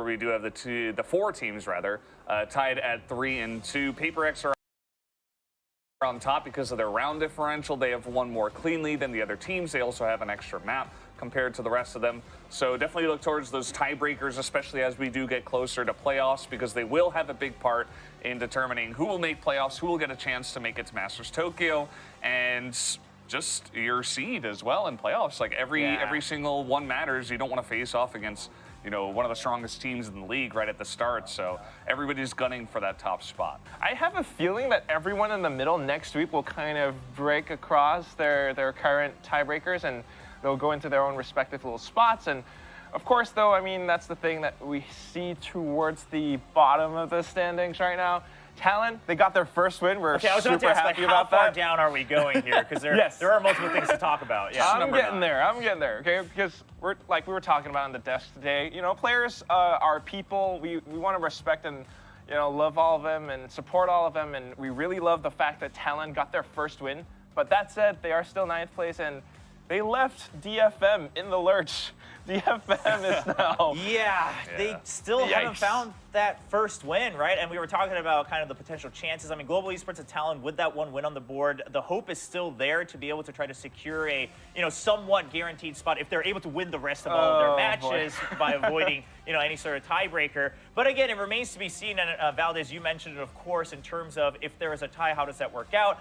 we do have the four teams rather tied at 3 and 2. Paper X are on top because of their round differential. They have won more cleanly than the other teams. They also have an extra map compared to the rest of them. So definitely look towards those tiebreakers, especially as we do get closer to playoffs, because they will have a big part in determining who will make playoffs, who will get a chance to make it to Masters Tokyo, and just your seed as well in playoffs. Like every single one matters. You don't want to face off against, you know, one of the strongest teams in the league right at the start. So everybody's gunning for that top spot. I have a feeling that everyone in the middle next week will kind of break across their current tiebreakers, and they'll go into their own respective little spots. And of course, though, I mean, that's the thing that we see towards the bottom of the standings right now. Talon, they got their first win. We're super happy about that. How far down are we going here? Because there are multiple things to talk about. Yeah, I'm getting there. Okay, because we're like we were talking about on the desk today. You know, players are people. We want to respect and love all of them and support all of them. And we really love the fact that Talon got their first win. But that said, they are still 9th place, and they left DFM in the lurch. DFM is now. Yeah, they still haven't found that first win, right? And we were talking about kind of the potential chances. I mean, Global Esports and Talon, with that one win on the board, the hope is still there to be able to try to secure a, somewhat guaranteed spot if they're able to win the rest of all of their matches by avoiding, any sort of tiebreaker. But again, it remains to be seen. And Valdez, you mentioned it, of course, in terms of if there is a tie, how does that work out?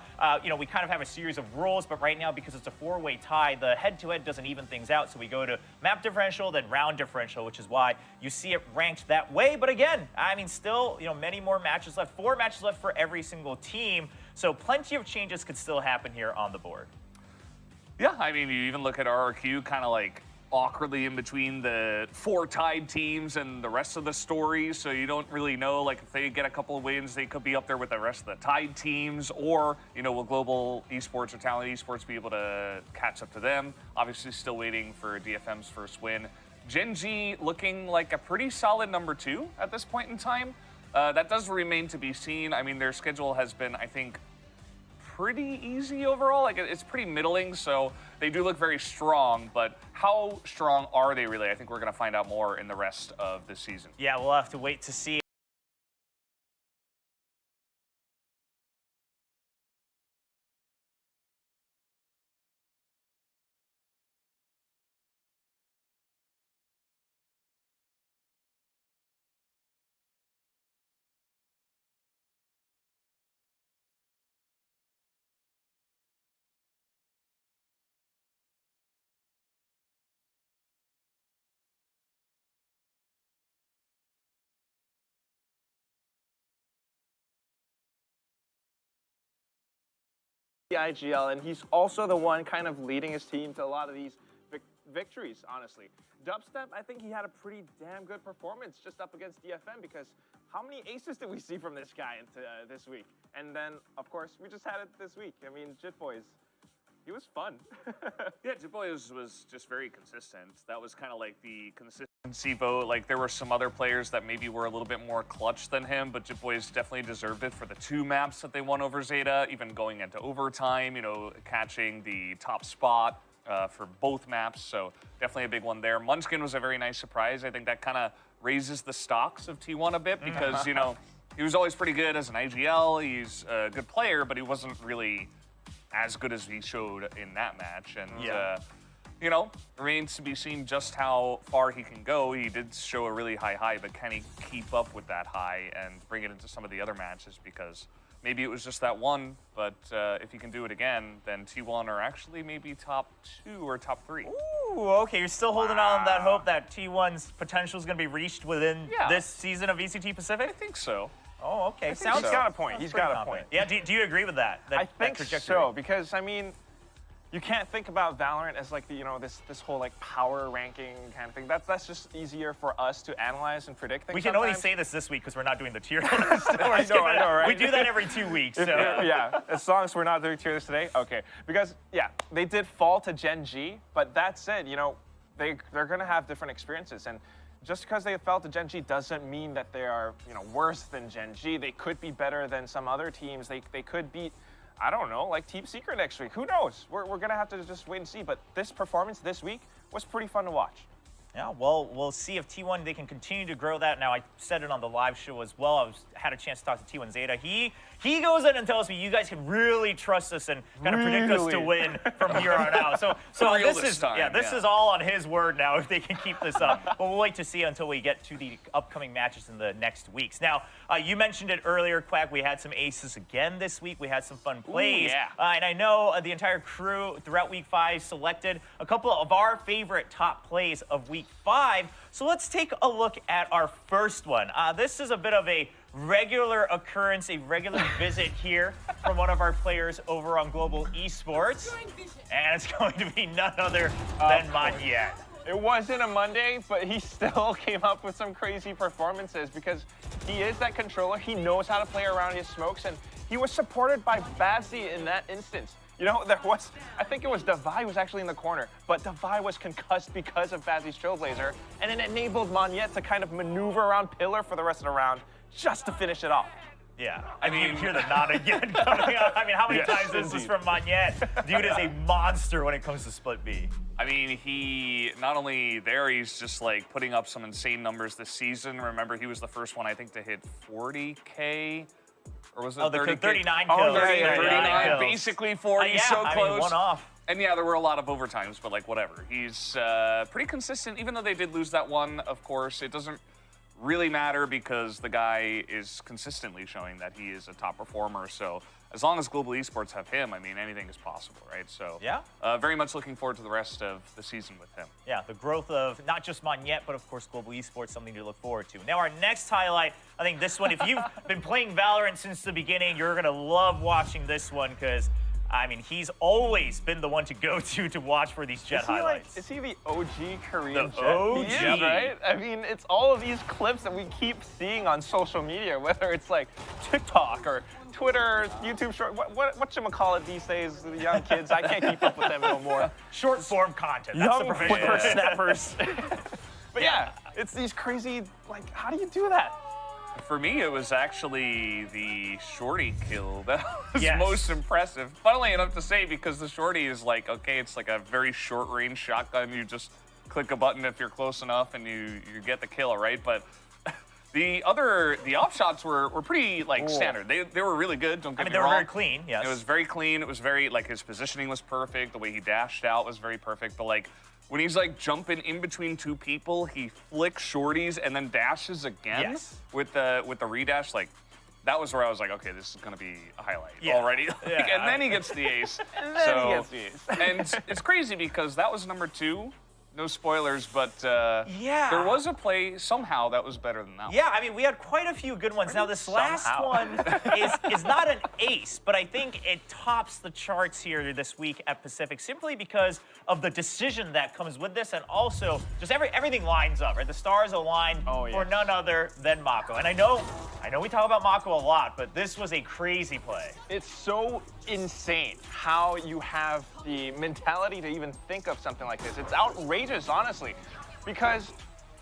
We kind of have a series of rules, but right now, because it's a 4-way tie, the head-to-head doesn't even things out. So we go to map differential, then round differential, which is why you see it ranked that way. But again, I mean, still, many more matches left. 4 matches left for every single team. So plenty of changes could still happen here on the board. Yeah, I mean, you even look at RRQ kind of like awkwardly in between the 4 tied teams and the rest of the story. So you don't really know, like, if they get a couple of wins, they could be up there with the rest of the tied teams, or, will Global Esports or Talent Esports be able to catch up to them? Obviously still waiting for DFM's first win. Gen G looking like a pretty solid number 2 at this point in time. That does remain to be seen. I mean, their schedule has been, I think, pretty easy overall. Like, it's pretty middling, so they do look very strong, but how strong are they really? I think we're going to find out more in the rest of the season. Yeah, we'll have to wait to see. IGL, and he's also the one kind of leading his team to a lot of these victories, honestly. Dubstep, I think he had a pretty damn good performance just up against DFM, because how many aces did we see from this guy this week? And then, of course, we just had it this week. I mean, Jitboys, he was fun. Yeah, Jitboys was just very consistent. That was kind of like the consistency vote. Like, there were some other players that maybe were a little bit more clutch than him, but Jitboys definitely deserved it for the 2 maps that they won over ZETA, even going into overtime, catching the top spot for both maps. So definitely a big one there. Munchkin was a very nice surprise. I think that kind of raises the stocks of T1 a bit, because, he was always pretty good as an IGL. He's a good player, but he wasn't really as good as he showed in that match. And, remains to be seen just how far he can go. He did show a really high, but can he keep up with that high and bring it into some of the other matches? Because maybe it was just that one, but if he can do it again, then T1 are actually maybe top 2 or top 3. Ooh, okay, you're still holding on that hope that T1's potential is going to be reached within this season of VCT Pacific? I think so. Oh, okay. He's got a point. He's got a point. Yeah, do you agree with that? I think so, because, I mean, you can't think about Valorant as like this whole like power ranking kind of thing. That's just easier for us to analyze and predict things. We can only say this week because we're not doing the tier list. I know, right? We do that every 2 weeks. So. Yeah, as long as we're not doing tier list today, okay. Because they did fall to Gen G, but that said, they're gonna have different experiences, and just because they fell to Gen G doesn't mean that they are worse than Gen G. They could be better than some other teams. They could beat, I don't know, like Team Secret next week. Who knows? We're going to have to just wait and see. But this performance this week was pretty fun to watch. Yeah, well, we'll see if T1, they can continue to grow that. Now, I said it on the live show as well. I had a chance to talk to T1 ZETA. He goes in and tells me you guys can really trust us and kind of predict us to win from here on out. So this is all on his word now if they can keep this up. But we'll wait to see until we get to the upcoming matches in the next weeks. Now, you mentioned it earlier, Quack. We had some aces again this week. We had some fun plays. Ooh, yeah. And I know the entire crew throughout Week 5 selected a couple of our favorite top plays of Week 5. So let's take a look at our first one. This is a bit of a regular occurrence, a regular visit here from one of our players over on Global Esports. And it's going to be none other than Monyet. It wasn't a Monday, but he still came up with some crazy performances because he is that controller. He knows how to play around his smokes, and he was supported by Bazzi in that instance. You know, I think it was Davai was actually in the corner, but Davai was concussed because of Bazzi's Trailblazer, and it enabled Monyet to kind of maneuver around Pillar for the rest of the round just to finish it off. Yeah, I mean, you hear the nod again coming up. I mean, how many times this is from Monyet? Dude is a monster when it comes to split B. I mean, he, not only there, he's just like putting up some insane numbers this season. Remember, he was the first one, I think, to hit 40K. Or was it 30K? 39 kills. Oh, yeah, 39, kills. basically 40, yeah, so close. I mean, one off. And yeah, there were a lot of overtimes, but like whatever. He's pretty consistent, even though they did lose that one, of course. It doesn't really matter because the guy is consistently showing that he is a top performer. So as long as Global Esports have him, I mean, anything is possible, right? So yeah, very much looking forward to the rest of the season with him. Yeah, the growth of not just Monyet, but of course Global Esports, something to look forward to. Now our next highlight, I think this one, if you've been playing Valorant since the beginning, you're gonna love watching this one because I mean, he's always been the one to go to watch for these Jet highlights. Is he the OG Korean the Jet? OG. He is, right? I mean, it's all of these clips that we keep seeing on social media, whether it's like TikTok or Twitter, YouTube short, whatchamacallit these days, the young kids. I can't keep up with them no more. Short form content. Young whippersnappers. But yeah, it's these crazy, like, how do you do that? For me, it was actually the shorty kill that was most impressive. Funnily enough to say, because the shorty is like, okay, it's like a very short-range shotgun. You just click a button if you're close enough and you get the kill, right? But the op shots were pretty like standard. They were really good, don't get me wrong. They were very clean, yes. It was very clean. It was very, like, his positioning was perfect. The way he dashed out was very perfect. But like, when he's like jumping in between two people, he flicks shorties and then dashes again with the redash. Like, that was where I was like, okay, this is gonna be a highlight already. Like, and then he gets the ace. And then he gets the ace. And it's crazy because that was number 2. No spoilers, but there was a play somehow that was better than that one. Yeah, I mean, we had quite a few good ones. Now, this last one is not an ace, but I think it tops the charts here this week at Pacific simply because of the decision that comes with this, and also just everything lines up, right? The stars aligned for none other than Mako. And I know we talk about Mako a lot, but this was a crazy play. It's so insane how you have the mentality to even think of something like this. It's outrageous, honestly, because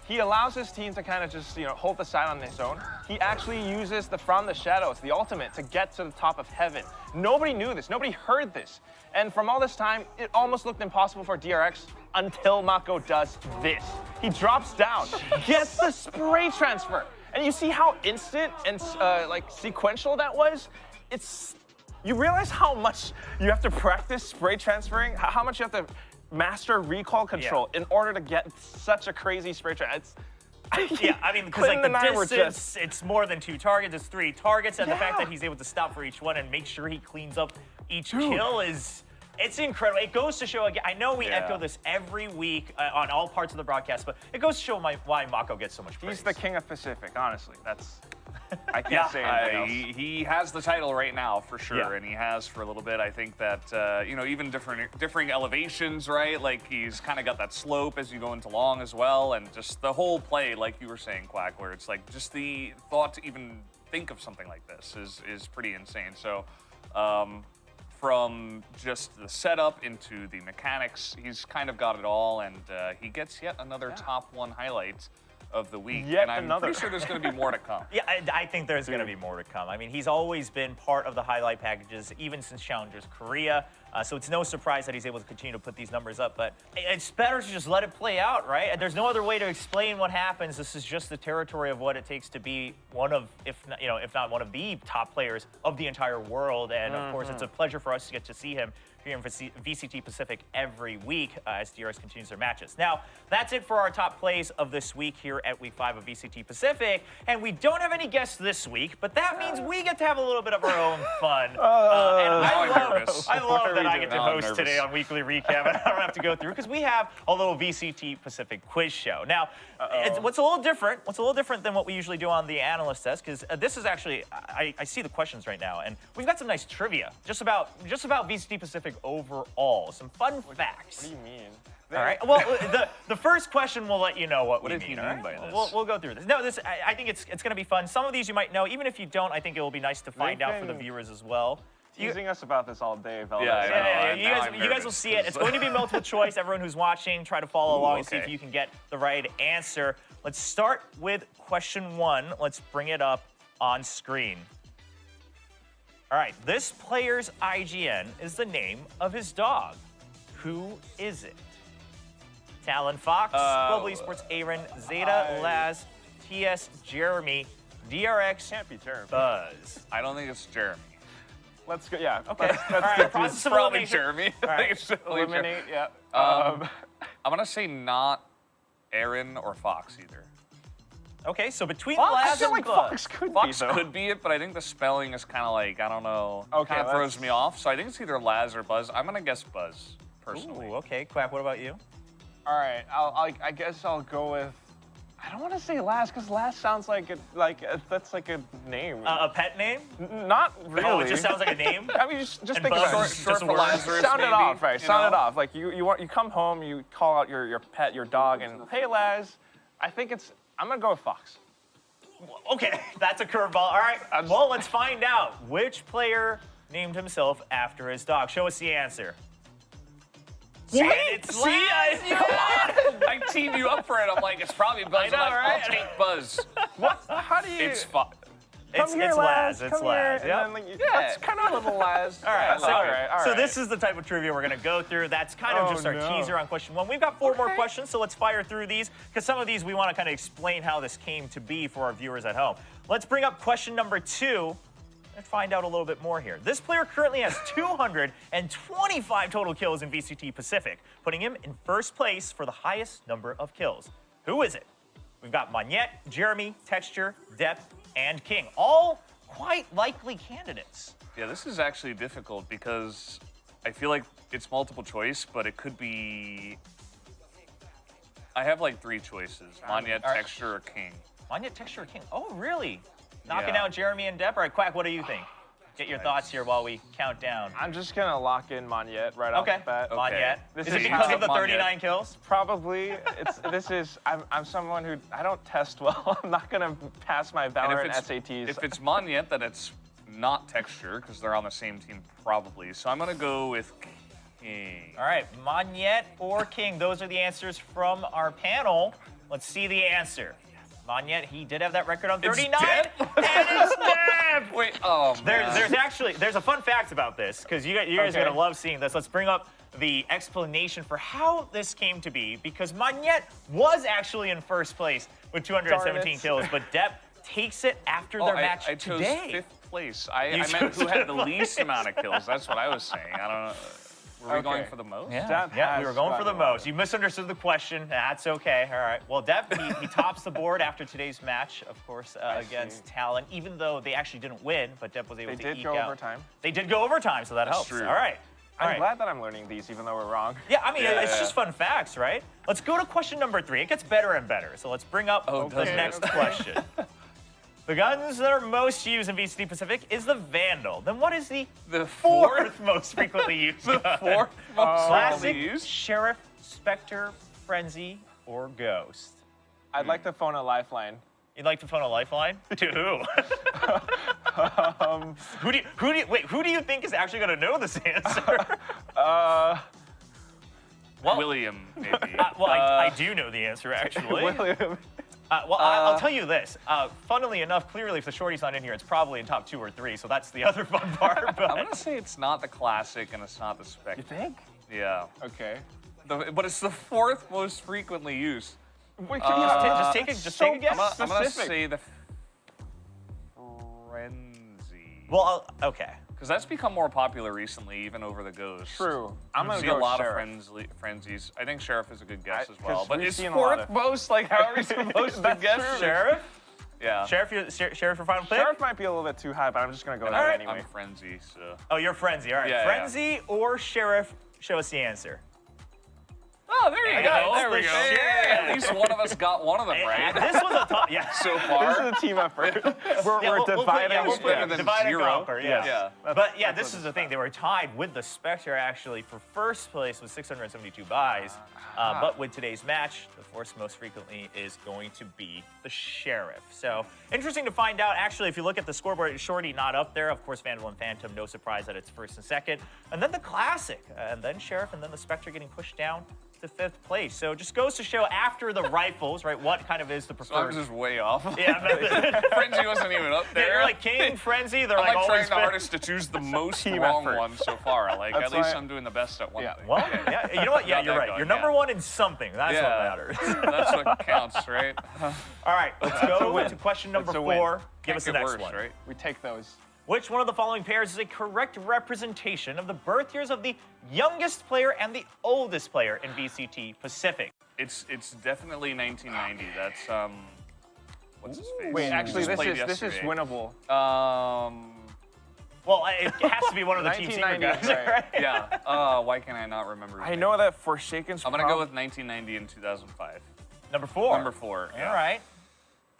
he allows his team to kind of just, hold the side on his own. He actually uses the From the Shadows, the ultimate, to get to the top of heaven. Nobody knew this. Nobody heard this. And from all this time, it almost looked impossible for DRX until Mako does this. He drops down, gets the spray transfer. And you see how instant and sequential that was? You realize how much you have to practice spray transferring, how much you have to master recoil control in order to get such a crazy spray transfer. I mean, because like the distance, it's more than 2 targets, it's 3 targets, and the fact that he's able to stop for each one and make sure he cleans up each kill it's incredible. It goes to show, again, I know we echo this every week on all parts of the broadcast, but it goes to show why Mako gets so much praise. He's the king of Pacific, honestly. I can't say anything else. He has the title right now, for sure, and he has for a little bit. I think that, even differing elevations, right? Like, he's kind of got that slope as you go into long as well, and just the whole play, like you were saying, Quack, where it's like just the thought to even think of something like this is pretty insane. So, from just the setup into the mechanics, he's kind of got it all, and he gets yet another top 1 highlight of the week. And I'm pretty sure there's going to be more to come. Yeah, I think there's going to be more to come. I mean, he's always been part of the highlight packages, even since Challengers Korea. So it's no surprise that he's able to continue to put these numbers up. But it's better to just let it play out, right? And there's no other way to explain what happens. This is just the territory of what it takes to be one of, if not one of the top players of the entire world. And of course, it's a pleasure for us to get to see him here in VCT Pacific every week as DRX continues their matches. Now, that's it for our top plays of this week here at Week 5 of VCT Pacific. And we don't have any guests this week, but that means we get to have a little bit of our own fun. And I love that I get to host today on Weekly Recap, and I don't have to go through because we have a little VCT Pacific quiz show. Now, what's a little different than what we usually do on the analyst desk, because this is actually, I see the questions right now, and we've got some nice trivia just about VCT Pacific overall. Some fun facts. What do you mean? All right. Well, the first question will let you know what we mean. What by this? We'll go through this. No, I think it's going to be fun. Some of these you might know. Even if you don't, I think it will be nice to find out for the viewers as well. Teasing us about this all day, fellas. Yeah. You guys will see it. It's going to be multiple choice. Everyone who's watching, try to follow along and see if you can get the right answer. Let's start with question 1. Let's bring it up on screen. All right, this player's IGN is the name of his dog. Who is it? Talon Fox, Global Esports Aaron, Zeta, Laz, TS, Jeremy, DRX, Can't be Jeremy. Buzz. I don't think it's Jeremy. Let's go. Yeah. Okay. Let's All get right, process of Probably elimination. Jeremy. All I right. think it's totally Jeremy. eliminate. Yeah. I'm gonna say not Aaron or Fox either. Okay, so between Fox? I Laz feel and like Buzz. Fox could Fox be, though. could be it, but I think the spelling is kind of like, I don't know, Okay, kind of throws me off. So I think it's either Laz or Buzz. I'm gonna guess Buzz, personally. Ooh, okay, Quack, what about you? All right. I guess I'll go with. I don't want to say Laz because Laz sounds like that's like a name. A pet name? Not really. Oh, it just sounds like a name? I mean, just And think Buzz about is it. just a word. Lazarus, Sound it maybe, off, right? you Sound know? it off. Like you come home, you call out your pet, your dog, and hey, Laz. I'm gonna go with Fox. Okay, that's a curveball. All right, well, let's find out which player named himself after his dog. Show us the answer. What? And it's See, Laz. I teed you up for it. I'm like, it's probably Buzz. I know, I'll right? take Buzz. What? How do you? It's Fox. It's Come here, Laz. It's come Laz. here, Yep. and then, like, that's kind of a little Laz. All right, all so right. this is the type of trivia we're going to go through. That's kind of just our no. teaser on question 1. We've got 4 more questions, so let's fire through these, because some of these we want to kind of explain how this came to be for our viewers at home. Let's bring up question number 2 and find out a little bit more here. This player currently has 225 total kills in VCT Pacific, putting him in first place for the highest number of kills. Who is it? We've got Monette, Jeremy, Texture, Depth, and King. All quite likely candidates. Yeah, this is actually difficult because I feel like it's multiple choice, but it could be. I have like 3 choices: Monette, Texture, or King. Monette, Texture, or King. Oh, really? Knocking Yeah. out Jeremy and Depp. All right, Quack, what do you think? Get your thoughts here while we count down. I'm just gonna lock in Monette right off Okay, the bat. Monette. This Is it is because how- of the Monette. 39 kills? Probably. I'm someone who I don't test well. I'm not gonna pass my And Valorant SATs. if it's Monette, then it's not Texture because they're on the same team probably. So I'm gonna go with King. All right, Monette or King. Those are the answers from our panel. Let's see the answer. Monette, he did have that record on 39. Depp? And it's Depp! Wait, oh man. There's a fun fact about this, because you guys are Okay. going to love seeing this. Let's bring up the explanation for how this came to be, because Monette was actually in first place with 217 Darn it. kills, but Depp takes it after their match I chose today. 5th place. I You meant chose who had the 5th least place. amount of kills. That's what I was saying. I don't know. Were we going Okay. for the most? Yeah, Depp yeah, we has were going for the gotten a lot most. You misunderstood the question. That's okay. All right. Well, Depp, he tops the board after today's match, of course, against Talon, even though they actually didn't win, but Depp was able They to did eke go out. overtime. They did go overtime, so that That's helps. true. All right. All I'm right. glad that I'm learning these, even though we're wrong. Yeah, I mean, Yeah, it's yeah. just fun facts, right? Let's go to question number 3. It gets better and better. So let's bring up the does it? next question. The guns that are most used in VCT Pacific is the Vandal. Then what is the fourth most frequently used gun? Fourth most Classic, frequently used? Sheriff, Spectre, Frenzy, or Ghost? I'd like to phone a lifeline. You'd like to phone a lifeline? To who? Who do you think is actually going to know this answer? Well, William, maybe. I do know the answer, actually. William. Well, I'll tell you this. Funnily enough, clearly, if the shorty's not in here, it's probably in top 2 or 3. So that's the other fun part. But I'm gonna say it's not the classic and it's not the spec. You think? Yeah. Okay. But it's the 4th most frequently used. Wait, just take a guess. I'm gonna say the Frenzy. Well, okay. Because that's become more popular recently, even over the Ghost. True. I'm gonna see go a lot Sheriff. of frenzies. I think Sheriff is a good guess as 'cause well. But we've is seen a lot 4th of- most? Like, how are we supposed to guess? true. Sheriff? Yeah. Sheriff for final pick? Sheriff might be a little bit too high, but I'm just gonna go And there Alright. anyway. I'm Frenzy, so. Oh, you're Frenzy. All right. Yeah, Frenzy or Sheriff? Show us the answer. Oh, there you go. There we go. Hey, at least one of us got one of them right. This was a tough. Yeah. So This far. is a team effort. We're We'll put- dividing. we'll put better than divide and 0. conquer, yes. Yeah. But yeah, this is the thing. They were tied with the Spectre actually for first place with 672 buys. But with today's match, the force most frequently is going to be the Sheriff. So interesting to find out. Actually, if you look at the scoreboard, Shorty not up there. Of course, Vandal and Phantom, no surprise that it's first and second. And then the Classic, and then Sheriff, and then the Spectre getting pushed down to 5th place. So just goes to show after the rifles, right, what kind of is the So I'm preferred. just way off. Yeah, Frenzy wasn't even up there. yeah, you're like King, Frenzy, they're I'm like like trying always the fit. hardest to choose the most Team wrong effort. one so far. Like, That's at least why- I'm doing the best at one Yeah. thing. Well, yeah, you know what? Yeah, Got you're that right. going, You're number yeah. 1 in something. That's what matters. That's what counts, right? All right, let's a go win. to question number That's a win. 4. Give Can't us the get next worse, one. right? We take those. Which one of the following pairs is a correct representation of the birth years of the youngest player and the oldest player in VCT Pacific? It's definitely 1990. That's what's his face? Wait, He actually, just played this is yesterday. winnable. Well, it has to be one of the Team Secret 1990, guys, right. right? Yeah. Why can I not remember? his I name? know that Forsaken's. I'm gonna go with 1990 and 2005. Number 4. Number 4. Yeah. All right.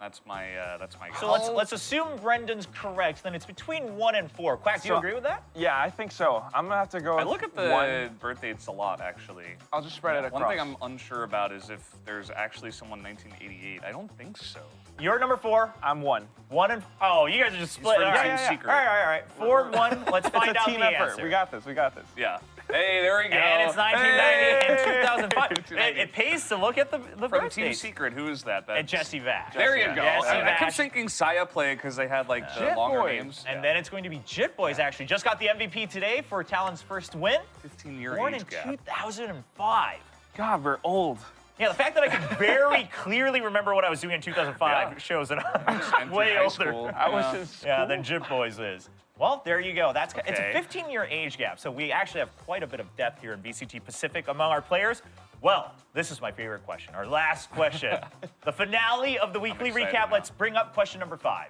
That's my guess. So let's assume Brendan's correct. Then it's between 1 and 4. Quack, do you So- agree with that? Yeah, I think so. I'm gonna have to go. I with look at the 1. birth dates a lot, actually. I'll just spread it across. One thing I'm unsure about is if there's actually someone 1988. I don't think so. You're number 4. I'm 1. 1 and oh, you guys are just split. from All Team right. Secret. All right. 4 and 1. Let's find It's a out team the effort. answer. We got this. We got this. Yeah. Hey, there we go. And it's 1990 and Hey! 2005. It pays to look at the From birth Team dates. Secret, who is that? And That's Jesse Vash. There you go. Jesse I kept Vash. thinking Saya play because they had like the Jit longer Boys. names. And then it's going to be Jit Boys, actually. Just got the MVP today for Talon's first win. 15-year Born in age gap. 2005. God, we're old. Yeah, the fact that I can very clearly remember what I was doing in 2005 Yeah. shows that Just I'm entered way high older. school. I was Yeah. in school. Yeah, than Jit Boys is. Well, there you go. It's a Okay. 15-year age gap, so we actually have quite a bit of depth here in VCT Pacific among our players. Well, this is my favorite question, our last question. The finale of the weekly excited recap. now. Let's bring up question number 5.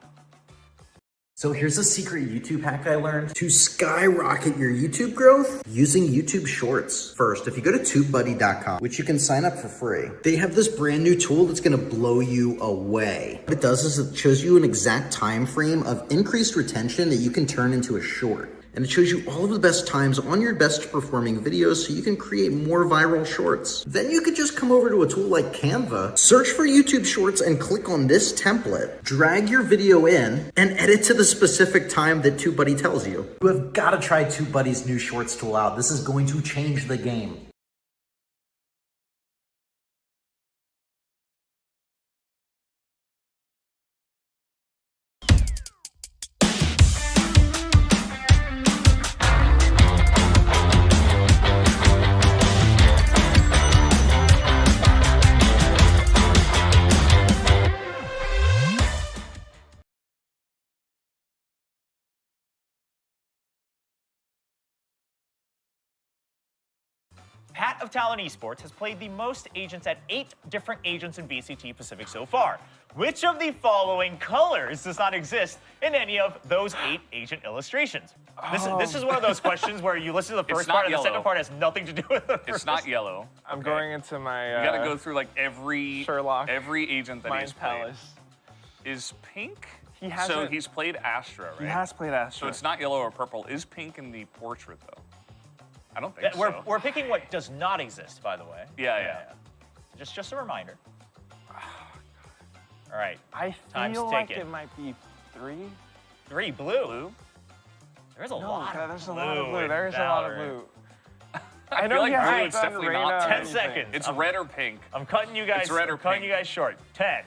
So here's a secret YouTube hack I learned to skyrocket your YouTube growth using YouTube Shorts. First, if you go to TubeBuddy.com, which you can sign up for free, they have this brand new tool that's gonna blow you away. What it does is it shows you an exact time frame of increased retention that you can turn into a short. And it shows you all of the best times on your best performing videos so you can create more viral shorts. Then you could just come over to a tool like Canva, search for YouTube Shorts and click on this template, drag your video in, and edit to the specific time that TubeBuddy tells you. You have gotta try TubeBuddy's new Shorts tool out. This is going to change the game. Pat of Talon Esports has played the most agents at 8 different agents in VCT Pacific so far. Which of the following colors does not exist in any of those 8 agent illustrations? This is one of those questions where you listen to the first not part and the yellow. second part has nothing to do with the first. It's not yellow. I'm going into my. You gotta go through like every Sherlock. every agent that Mind he's played. Palace. Is pink? He So hasn't- he's played Astra, right? He has played Astra. So it's not yellow or purple. Is pink in the portrait though? I don't think We're, so. we're picking what does not exist, by the way. Yeah. Just a reminder. All right. I Time's feel like ticking. it might be 3. 3 blue. Blue? There's a No, lot God, of there's blue. a lot of blue. in There's a lot of Valorant. blue. I know feel like he blue, hasn't it's done definitely Reyna not. or 10 anything. seconds. It's red or pink. I'm cutting you guys. It's red or I'm cutting pink. you guys short. 10,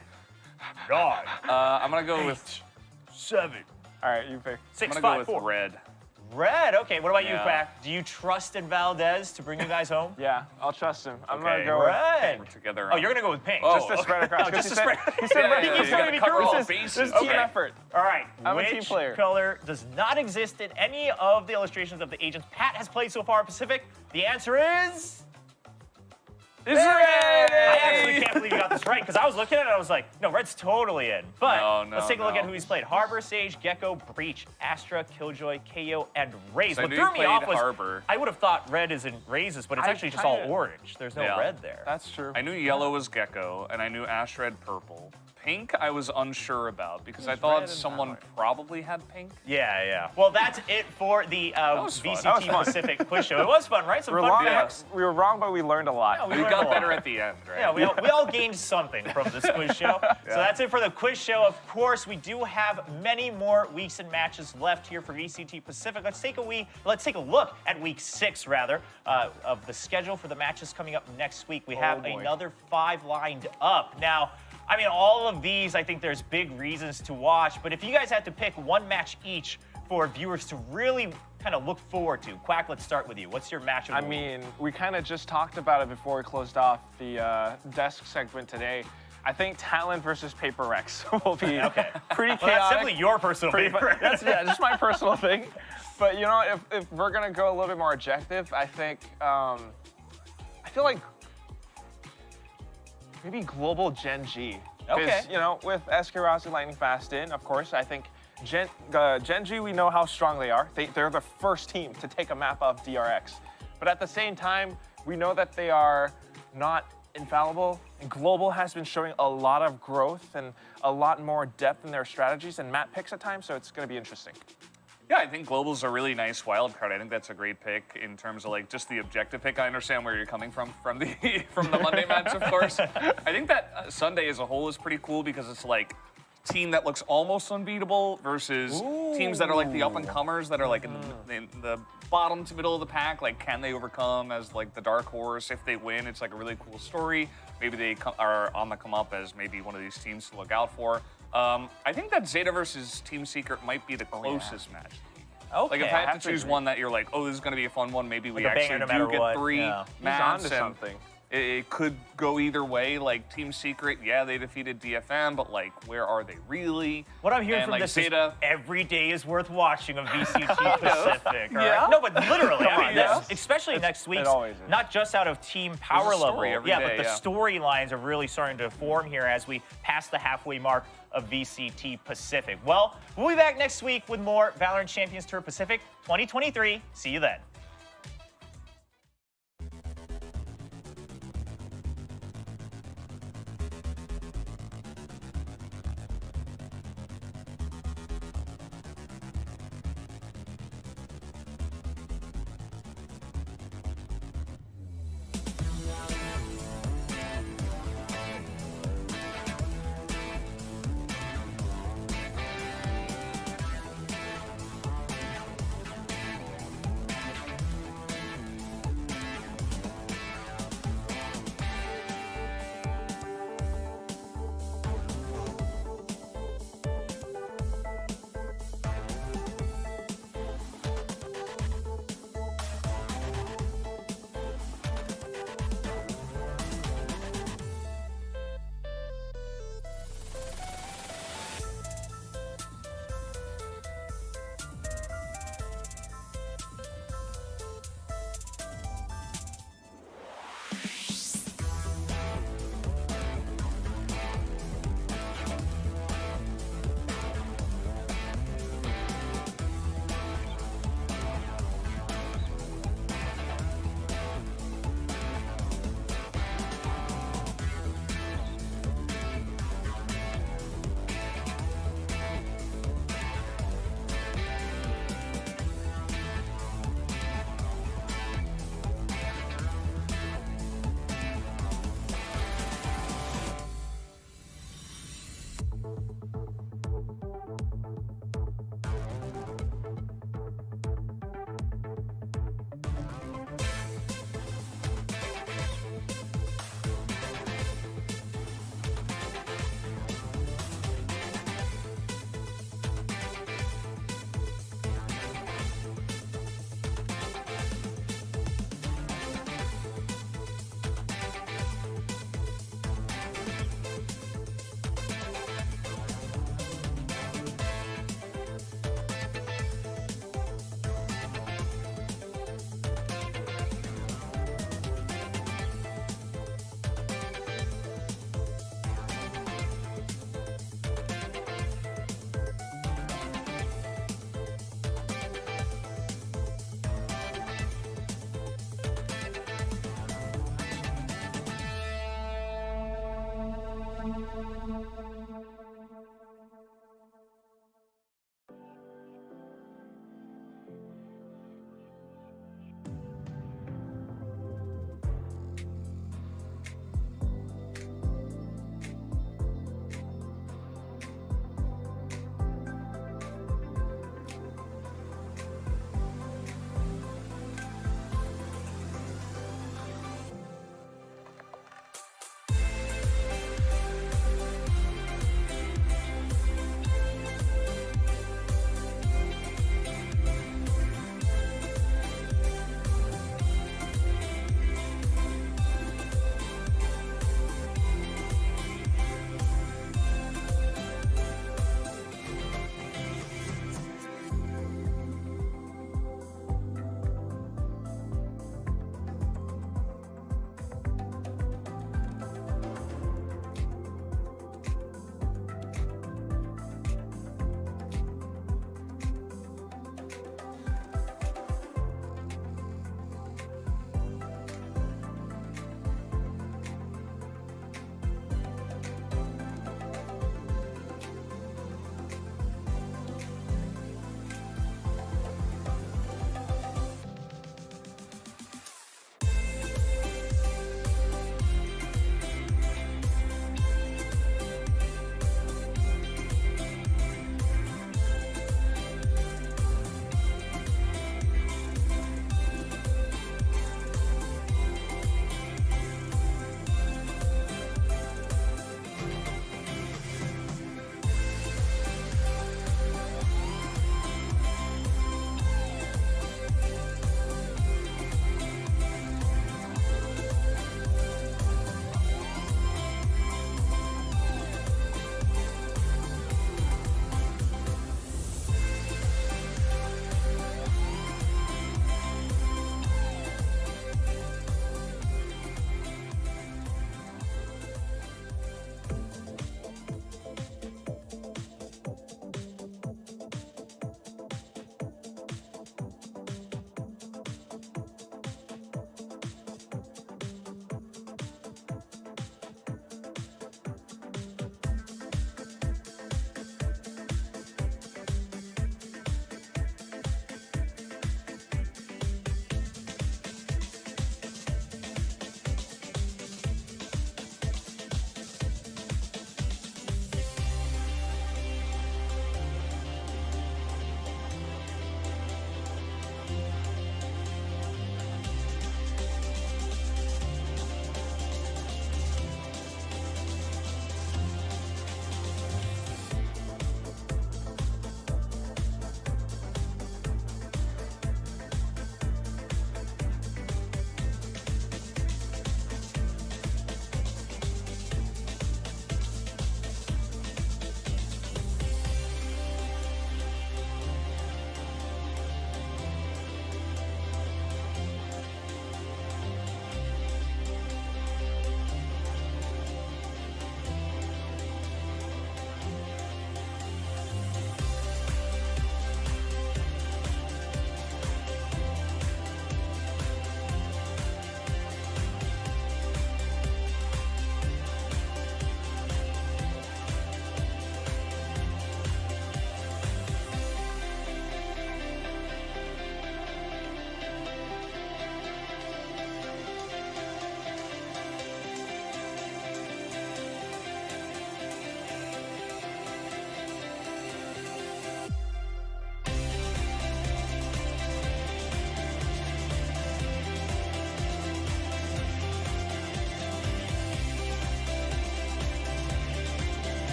9. I'm gonna go with 7. All right, you pick. 6, I'm gonna 5, go with 4. red. Red. Okay. What about you, Yeah. Quack? Do you trust in Valdez to bring you guys home? Yeah, I'll trust him. I'm Okay. gonna go with Red. We're together. Oh, you're gonna go with pink. Oh, just to spread across. No, just he to said- spread. He said Yeah, red. yeah, He you keeps gotta telling me cover all this bases. is team Okay. effort. All right. I'm a Which team player. color does not exist in any of the illustrations of the agents Pat has played so far, Pacific? The answer is. It's red. I actually can't believe you got this right because I was looking at it and I was like, no, red's totally in. But let's take a look at who he's played. Harbor, Sage, Gecko, Breach, Astra, Killjoy, KO, and Raze. So I What knew threw you me played off was Harbor. I would have thought red is in Razes, but it's I actually just all kinda- orange. There's no Yeah. red there. That's true. I knew yellow was Gecko, and I knew Astra had purple. Pink, I was unsure about because I red thought and someone violet. probably had pink. Yeah. Well, that's it for the was fun. VCT That was fun. Pacific quiz show. It was fun, right? Some We were, fun wrong, facts. we were wrong, but we learned a lot. we We learned got a lot. better at the end, right? Yeah, we all gained something from this quiz show. So that's it for the quiz show. Of course, we do have many more weeks and matches left here for VCT Pacific. Let's take a look at week 6 rather of the schedule for the matches coming up next week. We have boy. another 5 lined up. Now, I mean, all of these, I think there's big reasons to watch. But if you guys had to pick one match each for viewers to really kind of look forward to, Quack, let's start with you. What's your match of the I week? mean, we kind of just talked about it before we closed off the desk segment today. I think Talent versus Paper Rex will be pretty chaotic. Well, that's simply your personal pretty favorite. That's just my personal thing. But you know, if we're gonna go a little bit more objective, I think I feel like maybe Global Gen G. Okay. You know, with Eskirazi Lightning Fast in, of course, I think Gen G, we know how strong they are. They're the first team to take a map of DRX. But at the same time, we know that they are not infallible. And Global has been showing a lot of growth and a lot more depth in their strategies and map picks at times, so it's going to be interesting. Yeah, I think Global's a really nice wild card. I think that's a great pick in terms of like just the objective pick. I understand where you're coming from the from the Monday match, of course. I think that Sunday as a whole is pretty cool because it's like team that looks almost unbeatable versus teams that are like the up and comers that are like in the bottom to middle of the pack. Like, can they overcome as like the dark horse? If they win, it's like a really cool story. Maybe they are on the come up as maybe one of these teams to look out for. I think that ZETA versus Team Secret might be the closest match. Okay. Like, if I have have to to choose agree. one that you're like, oh, this is going to be a fun one, maybe we Like a banger actually no matter do get what, 3 yeah. He's maps. onto And something. it could go either way. Like, Team Secret, yeah, they defeated DFM, but, like, where are they really? What I'm hearing And, from like, this ZETA, is every day is worth watching of VCT Pacific. All right? Yeah? No, but literally, I mean, on, this- yeah. especially next week, always is. not just out of team power There's a level, story every yeah, day, but the yeah. storylines are really starting to form here as we pass the halfway mark of VCT Pacific. Well, we'll be back next week with more Valorant Champions Tour Pacific 2023. See you then.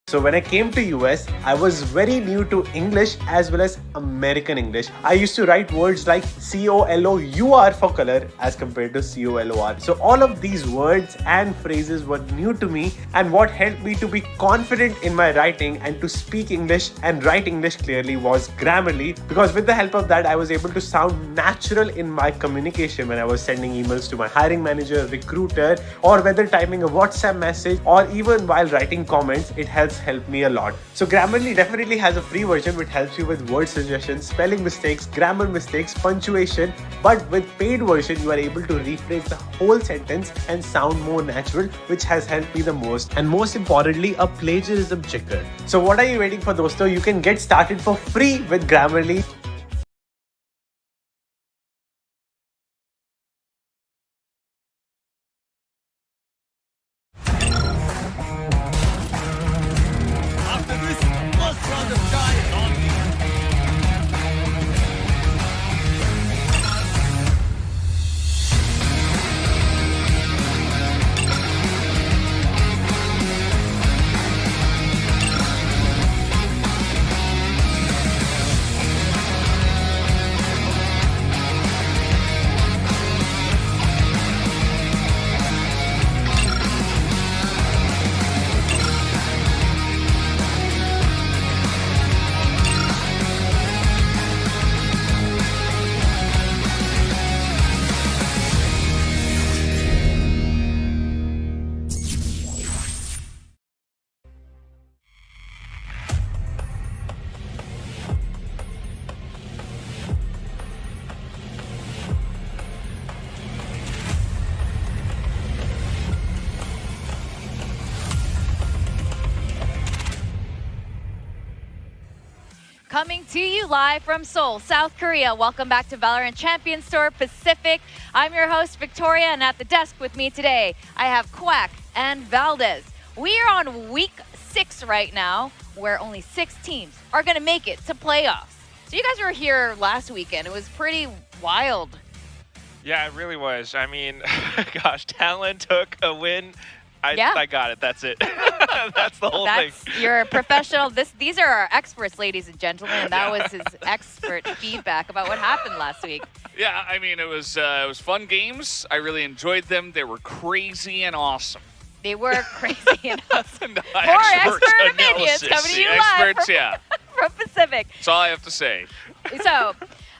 So when I came to US, I was very new to English as well as American English. I used to write words like COLOUR for color as compared to COLOR. So all of these words and phrases were new to me, and what helped me to be confident in my writing and to speak English and write English clearly was Grammarly, because with the help of that I was able to sound natural in my communication when I was sending emails to my hiring manager, recruiter, or whether typing a WhatsApp message or even while writing comments. It helps does help me a lot. So Grammarly definitely has a free version which helps you with word suggestions, spelling mistakes, grammar mistakes, punctuation. But with paid version, you are able to rephrase the whole sentence and sound more natural, which has helped me the most. And most importantly, a plagiarism checker. So what are you waiting for, dosto? You can get started for free with Grammarly. Coming to you live from Seoul, South Korea. Welcome back to Valorant Champions Tour Pacific. I'm your host, Victoria, and at the desk with me today, I have Quack and Valdez. We are on week 6 right now, where only 6 teams are going to make it to playoffs. So you guys were here last weekend. It was pretty wild. Yeah, it really was. I mean, gosh, Talon took a win. I got it. That's it. That's the whole thing. You're a professional. These are our experts, ladies and gentlemen. And that was his expert feedback about what happened last week. Yeah, I mean, it was fun games. I really enjoyed them. They were crazy and awesome. They were crazy and awesome. More expert opinions coming to you live from Pacific. That's all I have to say. So,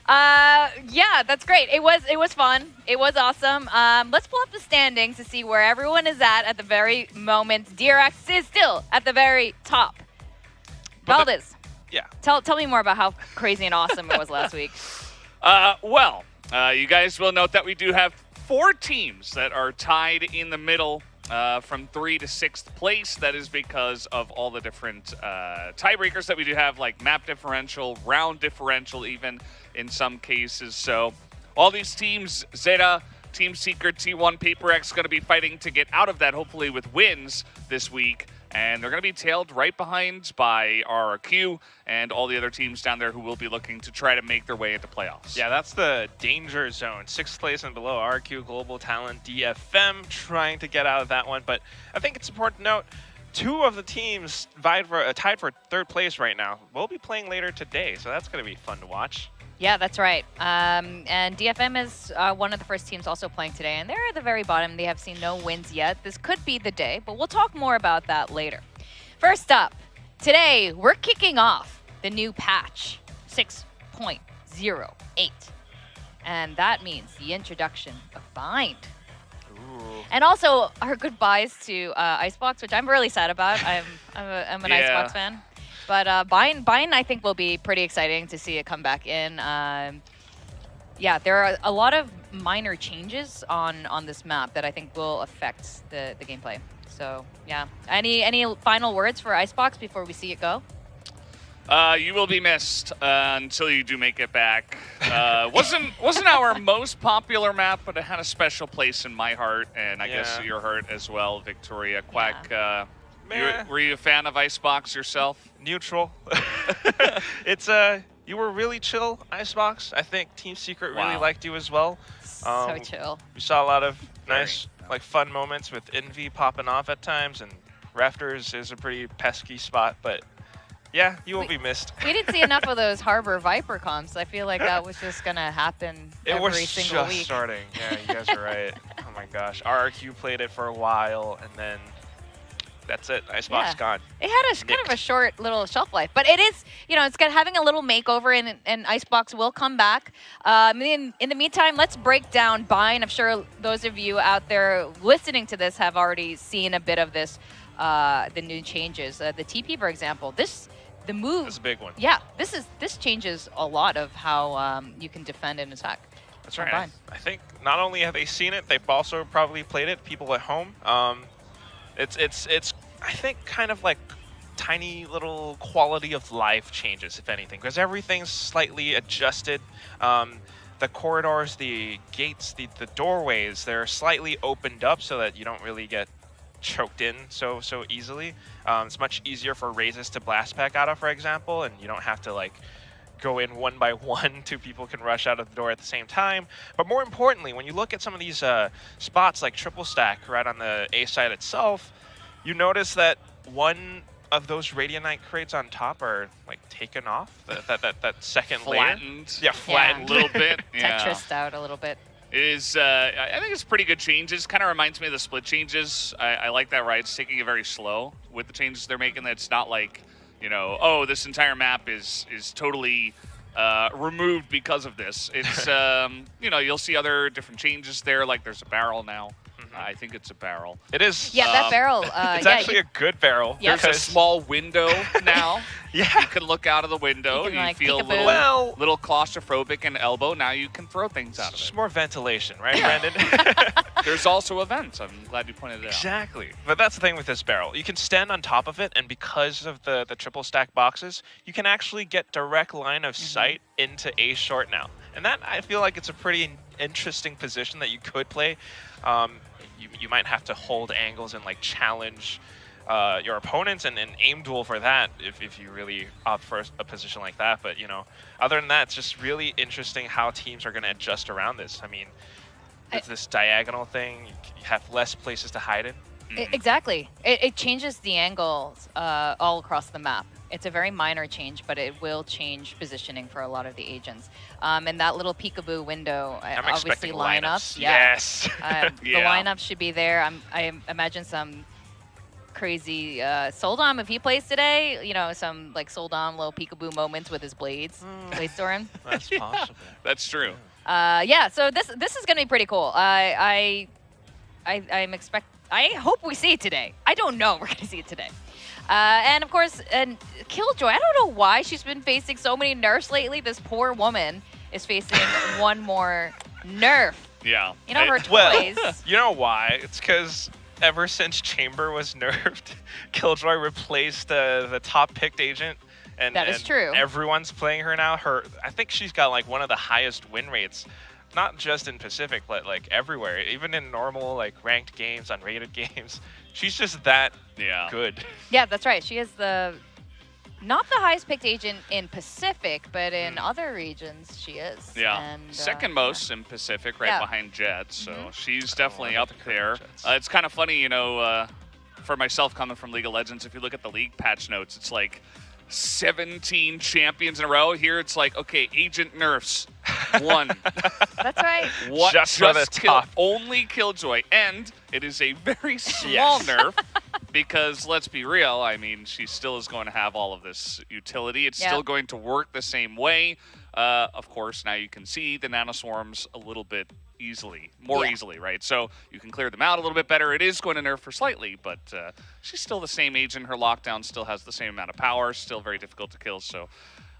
yeah, that's great. It was fun. It was awesome. Let's pull up the standings to see where everyone is at the very moment. DRX is still at the very top. Valdez. Yeah. Tell me more about how crazy and awesome it was last week. Well, you guys will note that we do have 4 teams that are tied in the middle from 3 to 6th place. That is because of all the different tiebreakers that we do have, like map differential, round differential even in some cases. So all these teams, ZETA, Team Secret, T1, PaperX, going to be fighting to get out of that, hopefully with wins this week. And they're going to be tailed right behind by RRQ and all the other teams down there who will be looking to try to make their way into playoffs. Yeah, that's the danger zone. 6th place and below, RRQ, Global Talent, DFM, trying to get out of that one. But I think it's important to note, 2 of the teams tied for 3rd place right now will be playing later today, so that's going to be fun to watch. Yeah, that's right. And DFM is one of the first teams also playing today, and they're at the very bottom. They have seen no wins yet. This could be the day, but we'll talk more about that later. First up, today we're kicking off the new patch 6.08. And that means the introduction of Bind. Ooh. And also our goodbyes to Icebox, which I'm really sad about. I'm an Icebox fan. But Bind, I think, will be pretty exciting to see it come back in. Yeah, there are a lot of minor changes on this map that I think will affect the gameplay. So, yeah. Any final words for Icebox before we see it go? You will be missed until you do make it back. Wasn't our most popular map, but it had a special place in my heart, and I guess your heart as well, Victoria. Quack, were you a fan of Icebox yourself? Neutral. It's you were really chill, Icebox. I think Team Secret really liked you as well. So chill. We saw a lot of nice, like, fun moments with Envy popping off at times, and Rafters is a pretty pesky spot, but yeah, you will be missed. We didn't see enough of those Harbor Viper comps. I feel like that was just gonna happen every single week. It was just starting. Yeah, you guys are right. Oh my gosh, RRQ played it for a while, and then that's it. Icebox gone. It had a kind of a short little shelf life, but it is, it's having a little makeover, and Icebox will come back. In the meantime, let's break down Bind. I'm sure those of you out there listening to this have already seen a bit of this the new changes. The TP, for example, the move. That's a big one. Yeah, this changes a lot of how you can defend and attack. That's right. I think not only have they seen it, they've also probably played it. People at home. It's I think kind of like tiny little quality of life changes, if anything, because everything's slightly adjusted. The corridors, the gates, the doorways, they're slightly opened up so that you don't really get choked in so easily. It's much easier for raises to blast pack out of, for example, and you don't have to like go in one by one. Two people can rush out of the door at the same time. But more importantly, when you look at some of these spots like triple stack right on the A side itself, you notice that one of those Radiant crates on top are like taken off. That second flattened. layer. Yeah, flattened a little bit. Yeah. Tetrised out a little bit. It is, I think it's pretty good changes. Kind of reminds me of the split changes. I like that, right? It's taking it very slow with the changes they're making. It's not like, you know, oh, this entire map is totally removed because of this. It's, you know, you'll see other different changes there. Like there's a barrel now. I think it's a barrel. It is. Yeah, that barrel. It's actually a good barrel. Yeah. There's a small window now. Yeah. You can look out of the window. You can, like, feel a peekaboo. little claustrophobic in elbow. Now you can throw things out of Just it. more ventilation, right, Brandon? There's also a vent. I'm glad you pointed it out. Exactly. But that's the thing with this barrel. You can stand on top of it, and because of the triple stack boxes, you can actually get direct line of sight into A short now. And that, I feel like it's a pretty interesting position that you could play. You might have to hold angles and like challenge your opponents and aim duel for that if you really opt for a position like that. But, you know, other than that, it's just really interesting how teams are going to adjust around this. I mean, it's this diagonal thing. You have less places to hide in. Exactly. It changes the angles all across the map. It's a very minor change, but it will change positioning for a lot of the agents. And that little peekaboo window, obviously lineups. Yeah. Yes. The lineups should be there. I imagine some crazy Soldom, if he plays today, you know, some like Soldom little peekaboo moments with his blades. Blade storm. That's possible. That's true. Yeah, so this is going to be pretty cool. I hope we see it today. I don't know if we're going to see it today. And of course, Killjoy, I don't know why she's been facing so many nerfs lately. This poor woman is facing one more nerf. Yeah. You know, her toys. Well, you know why? It's because ever since Chamber was nerfed, Killjoy replaced the top picked agent. And, that is true. Everyone's playing her now. I think she's got like one of the highest win rates, not just in Pacific, but like everywhere. Even in normal like ranked games, unrated games, she's just that good. Yeah, that's right. She is not the highest picked agent in Pacific, but in other regions she is. Yeah. And, second most in Pacific, right behind Jet. So she's definitely up there. It's kind of funny, you know, for myself coming from League of Legends, if you look at the league patch notes, it's like 17 champions in a row. Here it's like, okay, agent nerfs, 1. That's right. What? Just for the top. Only Killjoy. And it is a very small nerf because, let's be real, I mean, she still is going to have all of this utility. It's still going to work the same way. Of course, now you can see the nanoswarms a little bit more easily, right? So you can clear them out a little bit better. It is going to nerf her slightly, but she's still the same agent. Her lockdown still has the same amount of power, still very difficult to kill. So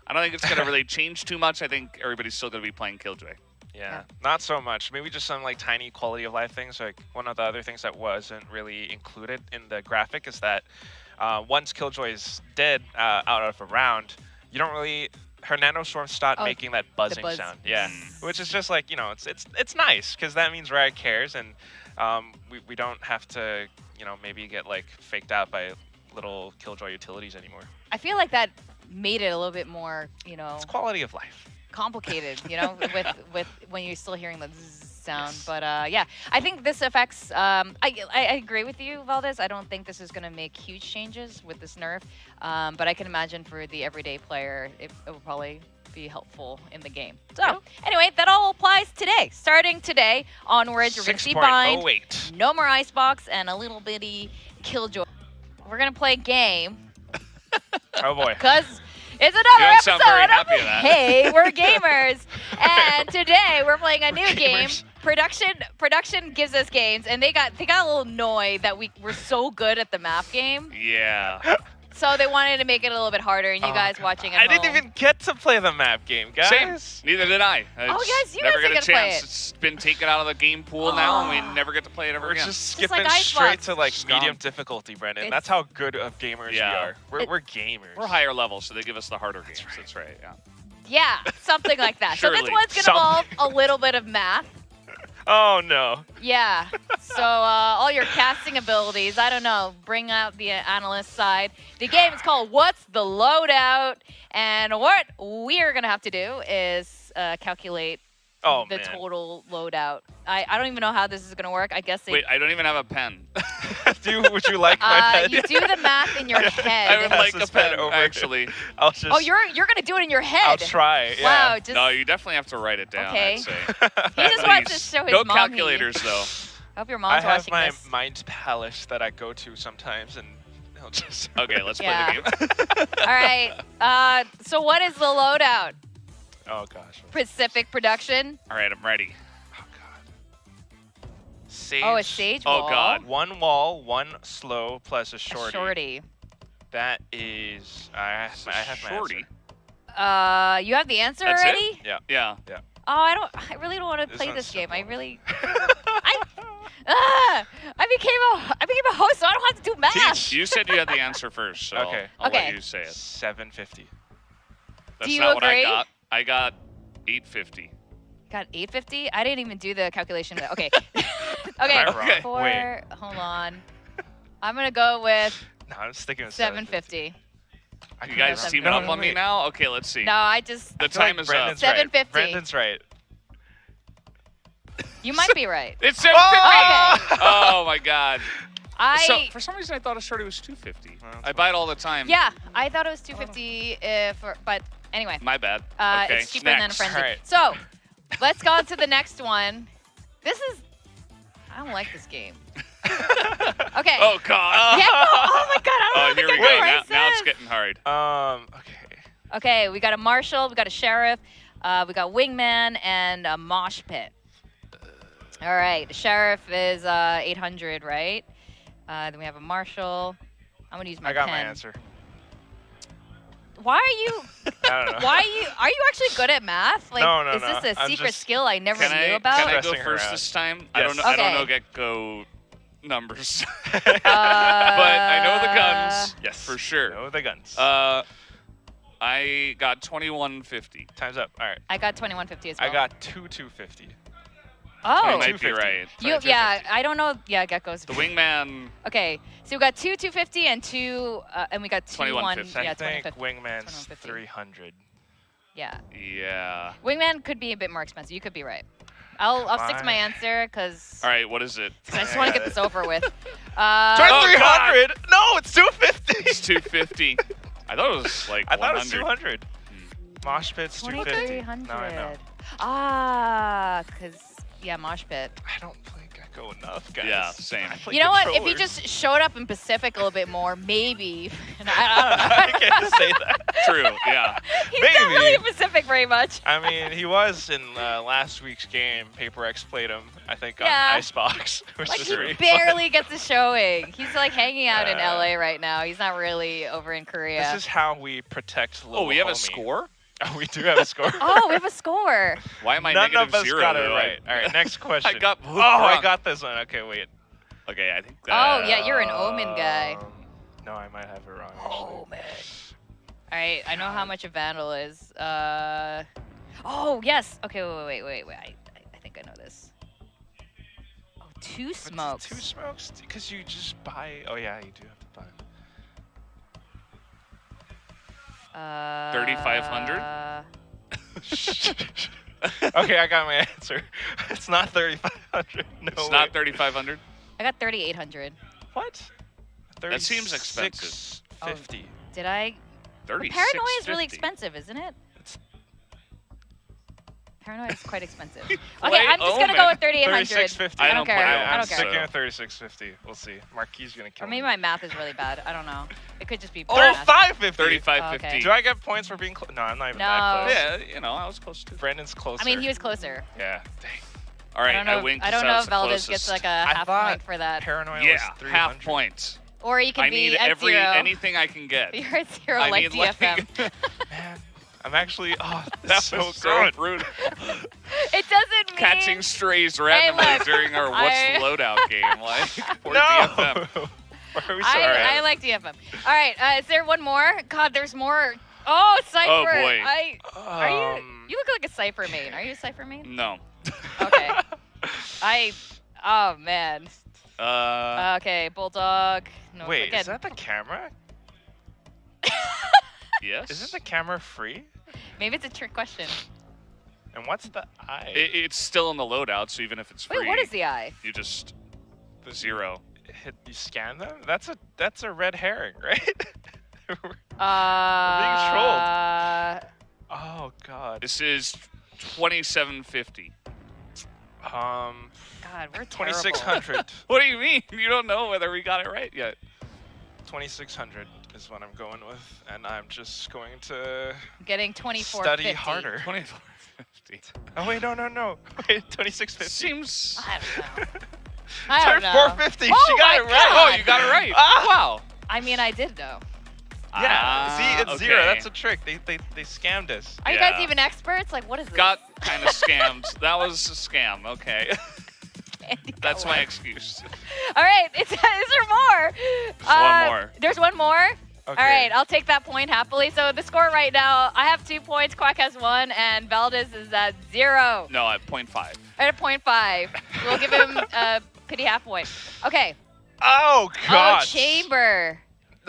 I don't think it's going to really change too much. I think everybody's still going to be playing Killjoy. Yeah, not so much. Maybe just some like tiny quality of life things. Like one of the other things that wasn't really included in the graphic is that once Killjoy is dead out of a round, you don't really... Her nanoswarms start making that buzzing sound. Yeah, which is just like, you know, it's nice because that means Riot cares, and we don't have to, you know, maybe get like faked out by little Killjoy utilities anymore. I feel like that made it a little bit more, you know, it's quality of life. Complicated, you know, with when you're still hearing the zzz sound. But yeah, I think this affects. I agree with you, Valdez. I don't think this is going to make huge changes with this nerf, but I can imagine for the everyday player, it will probably be helpful in the game. So anyway, that all applies today. Starting today onwards, you're going to see Bind, no more Icebox, and a little bitty Killjoy. We're going to play a game. Oh boy. Because it's another episode very happy of of that. Hey, We're Gamers. And today we're playing a new game, production gives us games, and they got a little annoyed that we were so good at the map game. Yeah. So they wanted to make it a little bit harder, and you guys watching at home. I didn't even get to play the map game, guys. Same. Neither did I. Yes, you never guys get a didn't play chance. it. It's been taken out of the game pool now, and we never get to play it ever We're again. just Just like skipping straight Icebox. to like Just medium gone. difficulty, Brendan. It's- That's how good of gamers we Yeah. are. We're gamers. We're higher level, so they give us the harder games. That's right. Yeah. Yeah, something like that. So this Surely. one's gonna involve a little bit of math. Oh no. Yeah. So all your casting abilities, I don't know, bring out the analyst side. The game is called What's the Loadout? And what we are going to have to do is calculate the total loadout. I don't even know how this is going to work. I guess they... Wait, I don't even have a pen. Would you like my pen? You do the math in your head. I would Pass like this a pen pen, over. actually. I'll just. Oh, you're going to do it in your head. I'll try. Yeah. Wow. Just, No, you definitely have to write it down, Okay. I'd say. he just wants to show his No mom. calculators, though. I hope your I mom's have watching my this. mind palace that I go to sometimes, and I'll just. Okay, let's Yeah. play the game. All right. So what is the loadout? Oh gosh. Pacific Production. All right, I'm ready. Oh god. Sage. Oh, a sage Oh, wall. God. One wall, one slow, plus a A shorty. shorty. That is. I have my Shorty. answer. You have the answer That's it? already? Yeah. Yeah. Oh, I really don't want to play one's this game. I simple. really. I became a host, so I don't have to do math. You said you had the answer first, so Okay. I'll Okay. let you say it. 750. That's you not what I agree? got. I got 850. Got 850. I didn't even do the calculation. Okay. Am Okay. I wrong? For Wait. hold on. I'm gonna go with No, I'm sticking with 750. You guys No, teaming up no, on me wait. now? Okay, let's see. No, I just. The time is up. Brandon's 750. Right. Brandon's right. You might be right. It's 750. Okay. Oh my god. So I. for some reason I thought a shorty was 250. Well, I buy it all the time. Yeah, I thought it was 250. But anyway. My bad. Okay. It's cheaper than a next. frenzy. Alright. So, let's go on to the next one. This is. I don't like this game. Okay. Oh god. Yeah, no, oh my god, I don't Oh, know here the we get go. Now prices. it's getting hard. Okay. Okay, we got a marshal, we got a sheriff, we got wingman, and a mosh pit. All right, the sheriff is 800, right? Then we have a marshal. I'm gonna use my I got pen. my answer. Why are you? I don't know. Why are you actually good at math? Like, No, is this a I'm secret just- skill I never Can knew I about? go Stressing her first out. this time? Yes. I don't know. I don't know Okay. get-go numbers. But But I know the guns. Yes. For sure. No, the guns. I got 2150. Time's up. All right. I got 2150 as well. I got 2,250. Oh, You might be 250. right. yeah. I don't know. Yeah, geckos. The wingman. Okay, so we got 250 and and we got 2150. Yeah, I think 2150. Wingman's 2150. 300. Yeah, Yeah. wingman could be a bit more expensive. You could be right. I'll stick to my answer because All right. What is it? I just want to get this over with. Oh, 300? No, it's 250. It's 250. I thought it was like I thought 100. it was 200. Mosh pit's 250. 2300. Now I know. Ah, because yeah, mosh pit. I don't play Gecko enough, guys. Yeah, same. I play You know what? If you controllers. just showed up in Pacific a little bit more, maybe. And I don't know. I can't say that. True. Yeah. He's not Maybe. really in Pacific very much. I mean, he was in last week's game. Paper X played him, I think, Yeah. on Icebox, which Like is he really barely gets a showing. He's like hanging out in Uh, LA right now. He's not really over in fun. Korea. This is how we protect little Oh, we have a homie. score? Oh, we do have a score. Oh, we have a score. Why am I None negative of us 0? got it though? right. All right, next question. I got both Oh, I wrong. got this one. Okay, wait. Okay, I think Oh, yeah, you're an Omen guy. No, I might have it wrong. Actually. Oh, man. All right, I know how much a Vandal is. Oh, yes. Okay, wait. I think I know this. Oh, two What's smokes. 2 smokes? Because you just buy. Oh, yeah, you do have to buy them. 3,500? Okay, I got my answer. It's not 3,500. No, It's not 3,500? I got 3,800. What? That seems expensive. 36.50. Did I? 36. Paranoia is really expensive, isn't it? Paranoia is quite expensive. Okay, I'm just gonna go with 3,800. 36.50. I don't care. I I'm don't care. sticking at 36.50. We'll see. Marquis gonna kill Or maybe me. my math is really bad. I don't know. It could just be bad math. 35.50. 35.50. Okay. Do I get points for being close? No, I'm not even No. that close. Yeah, you know, I was close to. Brandon's closer. I mean, he was closer. Yeah. Dang. All right, I don't know. win 'cause I don't that know was if the Valdez gets closest. like a I half thought point for that. Paranoia Yeah, was 300. half points. Or you can I be need at zero. anything I can get. You're at 0 I like need, like- DFM. Man, I'm actually. Oh, That that's was so so good. brutal. It doesn't mean Catching strays randomly look, during our What's the Loadout game. Like, for No. DFM. Why are we so I like DFM. All right, is there one more? God, there's more. Oh, Cypher. Oh, boy. Are you? You look like a Cypher main. Are you a Cypher main? No. Okay. Oh man. Uh, Okay, Bulldog. No, Wait, again. is that the camera? yes. Isn't the camera free? Maybe it's a trick question. And what's the eye? It's still in the loadout, so even if it's free, Wait, what is the eye? you just zero. You scan them? That's a red herring, right? Oh god. This is 2750. God, we're terrible. 2600. What do you mean? You don't know whether we got it right yet. 2600 is what I'm going with, and I'm just going to Getting 24. study harder. 2450. Oh wait, no. Wait, 2650. Seems. I don't know. I don't know. 450. Oh She got my it right. God. Oh, you got it right. Ah! Wow. I mean, I did know. Yeah. See, it's okay. zero. That's a trick. They scammed us. Are you guys Yeah. even experts? Like, what is this? Got kind of scammed. That was a scam. Okay. Andy got That's my one. excuse. All right, is there more? One more. There's one more. Okay. All right, I'll take that point happily. So the score right now, I have 2 points, Quack has 1, and Valdez is at 0. No, at 0.5. At a 0.5. We'll give him a pity half point. Okay. Oh god. Oh, Chamber.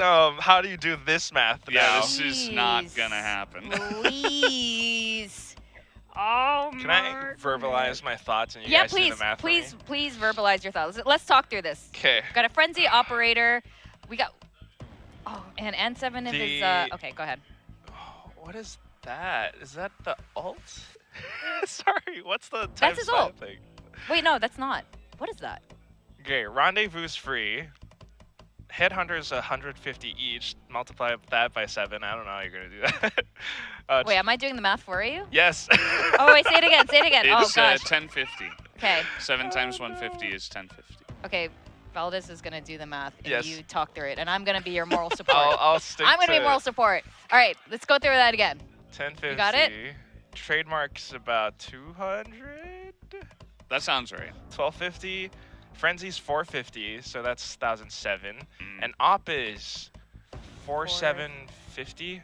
How do you do this math Yeah, now? this is not Please. gonna happen. Please. Oh, Can I verbalize my thoughts and you Yeah, guys do please, the math please, for me? please verbalize your thoughts. Let's talk through this. Okay. Got a Frenzy Operator. We got... Oh, and N7 if is... Okay, go ahead. Oh, what is that? Is that the ult? Sorry, what's the That's times his 5 ult. thing? Wait, no, that's not. What is that? Okay, rendezvous free. Headhunters 150 each. Multiply that by 7. I don't know how you're gonna do that. Wait, am I doing the math for you? Yes. Oh, wait, say it again, say it again. Oh, It's gosh. 1050. Okay, 7 times 150 is 1050. okay. Valdez is going to do the math, and Yes. you talk through it, and I'm going to be your moral support. I'll stick I'm going to to be moral support. All right, let's go through that again. 1050. You got it? Trademark's about 200. That sounds right. 1250. Frenzy's 450, so that's 1007. Mm. And Op is 4750.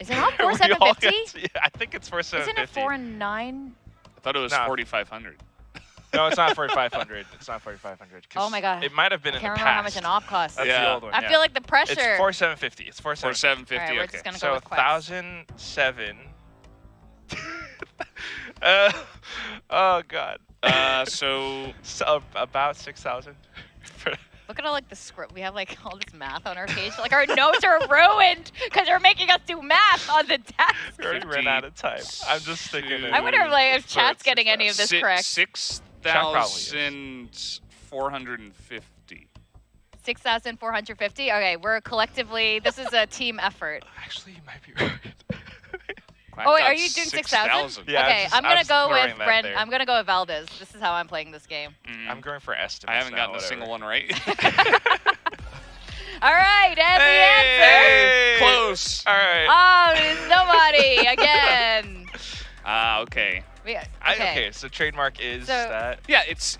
Is it not We all 4750? yeah, I think it's Isn't it 4750. 4 and 9? I thought it was No. 4500. No, it's not 4500. It's not 4500. Oh my God. It might have been I in the can't past. remember how much an op costs. That's Yeah. the old one. I yeah. feel like the pressure. It's 4750. It's 4750. 4750. All right, we're Okay. just going to So go with Quacks. 1007. Oh god. So So about 6,000. Look at all like the script. We have like all this math on our page. Like our notes are ruined because they're making us do math on the desk. We already ran out of time. I'm just thinking. I wonder if chat's getting any of this correct. 6,450. 6,450. Okay, we're collectively. This is a team effort. Actually, you might be right. Quack Oh wait, got are you doing 6,000? Yeah, Okay, I'm I'm just gonna go throwing with that Brent. there. I'm gonna go with Valdez. This is how I'm playing this game. I'm going for estimates. I haven't now, gotten a single one right. All right, and the answer. Hey! Close. All right. Oh, it's nobody again. Okay. Okay, so trademark is So- that. Yeah, it's.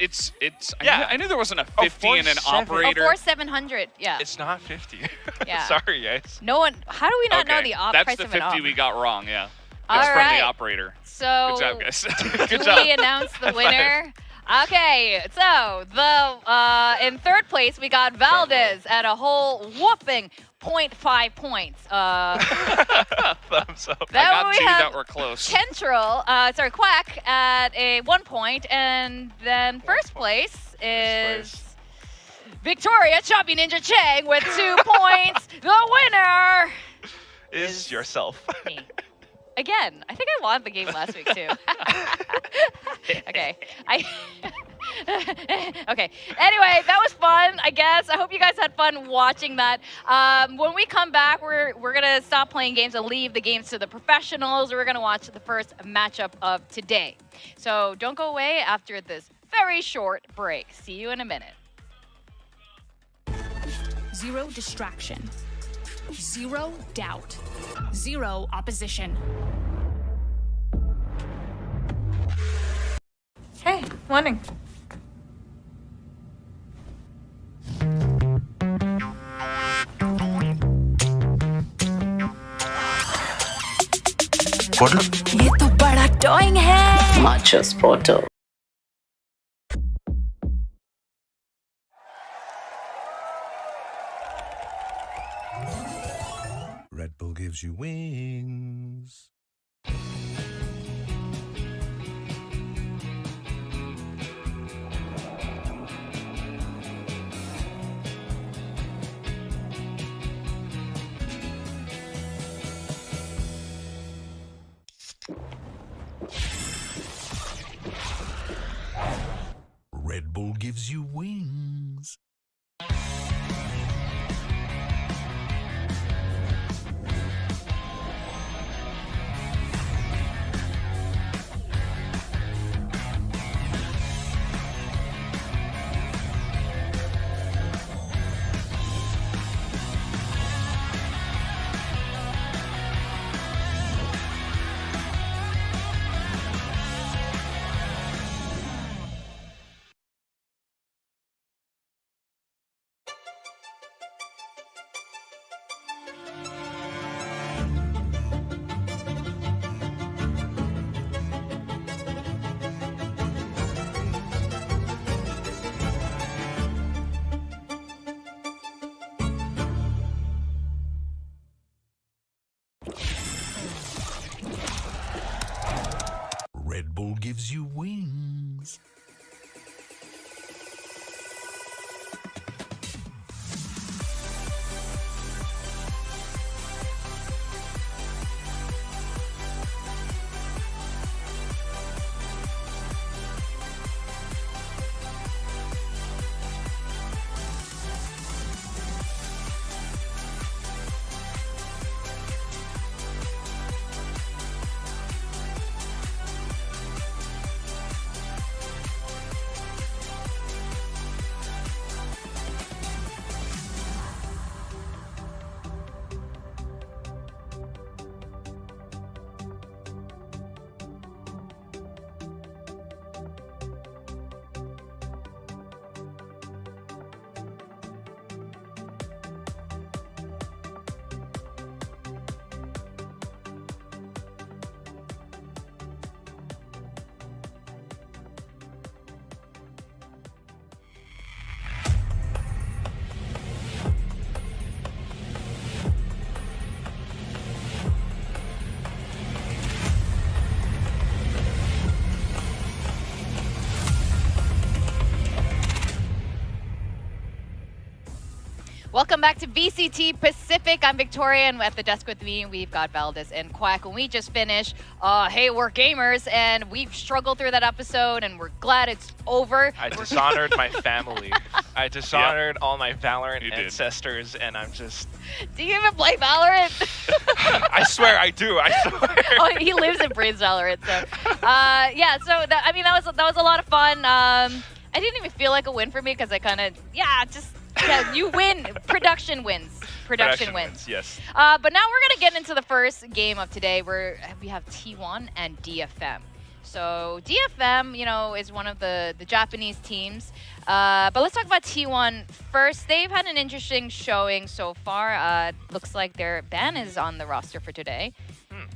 Yeah. I knew there wasn't a 50 in an 47. Oh, operator. 4,700. Yeah. It's not 50. Yeah. Sorry, guys. No one. How do we not know Okay, the op That's price the of an 50 op? we got wrong. Yeah. All It's from right. the operator. So Good job, guys. do Good job. we announce the winner? Okay, so in third place we got Valdez at a whole whopping 0.5 points. Thumbs up. I Then got we two have that were close. Quack at a 1 point, and then first place is Victoria Choppy Ninja Chang with 2 points. The winner Is yourself. me. Again, I think I won the game last week too. Okay. Okay. Anyway, that was fun, I guess. I hope you guys had fun watching that. When we come back, we're gonna stop playing games and leave the games to the professionals. We're gonna watch the first matchup of today. So don't go away after this very short break. See you in a minute. Zero distraction. Zero doubt. Zero opposition. Hey, morning. ये तो बड़ा toing है। Macho Sporto. Red Bull gives you wings. Red Bull gives you wings. Red Bull gives you wings. Welcome back to VCT Pacific. I'm Victoria, and at the desk with me, we've got Valdez and Quack. And we just finished Hey, We're Gamers, and we've struggled through that episode, and we're glad it's over. I dishonored my family. I dishonored all my Valorant ancestors, and I'm just... Do you even play Valorant? I swear I do. I swear. Oh, he lives and breathes Valorant. So, yeah. So that was a lot of fun. I didn't even feel like a win for me because I kind of you win. Production wins. Production wins. Yes. But now we're gonna get into the first game of today, where we have T1 and DFM. So DFM, is one of the Japanese teams. But let's talk about T1 first. They've had an interesting showing so far. Looks like their ban is on the roster for today.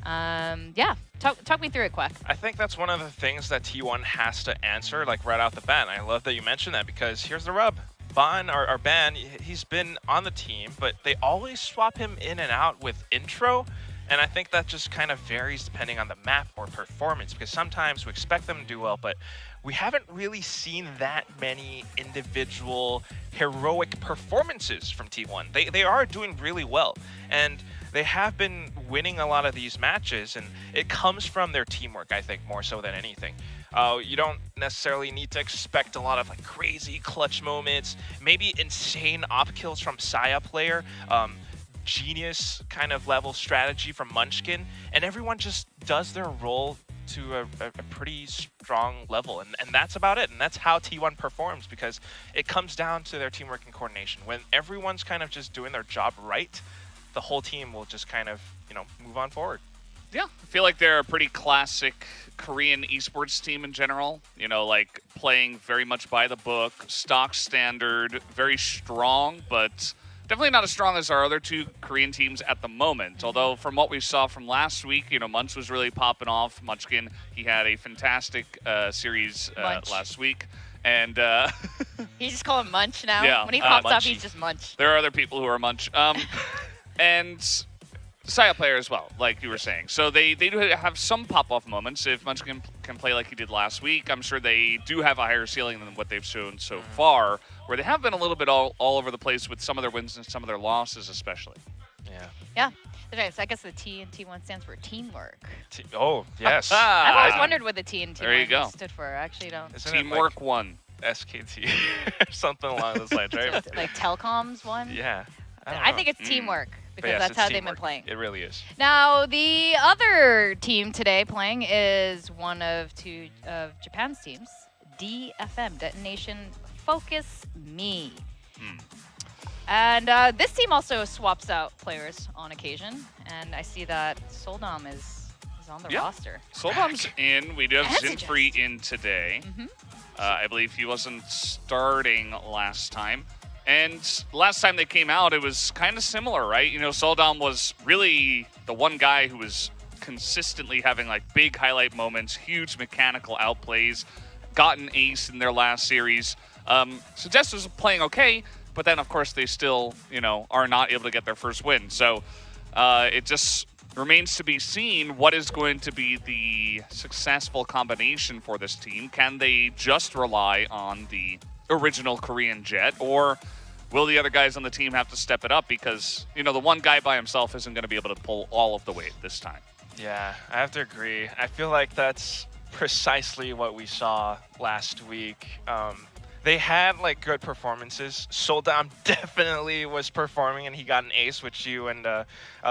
Yeah, talk me through it, Quack. I think that's one of the things that T1 has to answer, like right out the bat. I love that you mentioned that because here's the rub. Ban, he's been on the team, but they always swap him in and out with intro. And I think that just kind of varies depending on the map or performance, because sometimes we expect them to do well, but we haven't really seen that many individual heroic performances from T1. They are doing really well, and they have been winning a lot of these matches, and it comes from their teamwork, I think, more so than anything. You don't necessarily need to expect a lot of like crazy clutch moments, maybe insane op kills from Saya player, genius kind of level strategy from Munchkin, and everyone just does their role to a pretty strong level, and that's about it. And that's how T1 performs, because it comes down to their teamwork and coordination. When everyone's kind of just doing their job right, the whole team will just kind of, you know, move on forward. Yeah, I feel like they're a pretty classic Korean esports team in general. You know, like playing very much by the book, stock standard, very strong, but definitely not as strong as our other two Korean teams at the moment. Although from what we saw from last week, you know, Munch was really popping off. Munchkin, he had a fantastic series last week. And you just call him Munch now? Yeah, when he pops up, Munchy. he's just Munch. There are other people who are Munch. And Saya player as well, like you were saying. So they do have some pop-off moments. If Munchkin can play like he did last week, I'm sure they do have a higher ceiling than what they've shown so far, where they have been a little bit all over the place with some of their wins and some of their losses especially. Yeah. Okay, so I guess the T in T1 stands for teamwork. Oh, yes. I've always wondered what the T in There you go. T1 stood for. I actually don't. Isn't Teamwork it like one. SKT or something along those lines, right? Like Telecoms one? Yeah. I think it's teamwork, because Yes, that's it's how they've been teamwork. playing. It really is. Now, the other team today playing is one of two of Japan's teams, DFM, Detonation Focus Me. And this team also swaps out players on occasion, and I see that Soldom is on the roster. Soldom's in. We do have That's Zinfree in today. I believe he wasn't starting last time. And last time they came out, it was kind of similar, right? You know, Soldom was really the one guy who was consistently having like big highlight moments, huge mechanical outplays, got an ace in their last series. So Jess was playing okay, but then of course they still, you know, are not able to get their first win. So it just remains to be seen what is going to be the successful combination for this team. Can they just rely on the original Korean Jet, or will the other guys on the team have to step it up? Because, you know, the one guy by himself isn't going to be able to pull all of the weight this time. Yeah, I have to agree. I feel like that's precisely what we saw last week. They had like good performances. Soldom definitely was performing, and he got an ace, which you and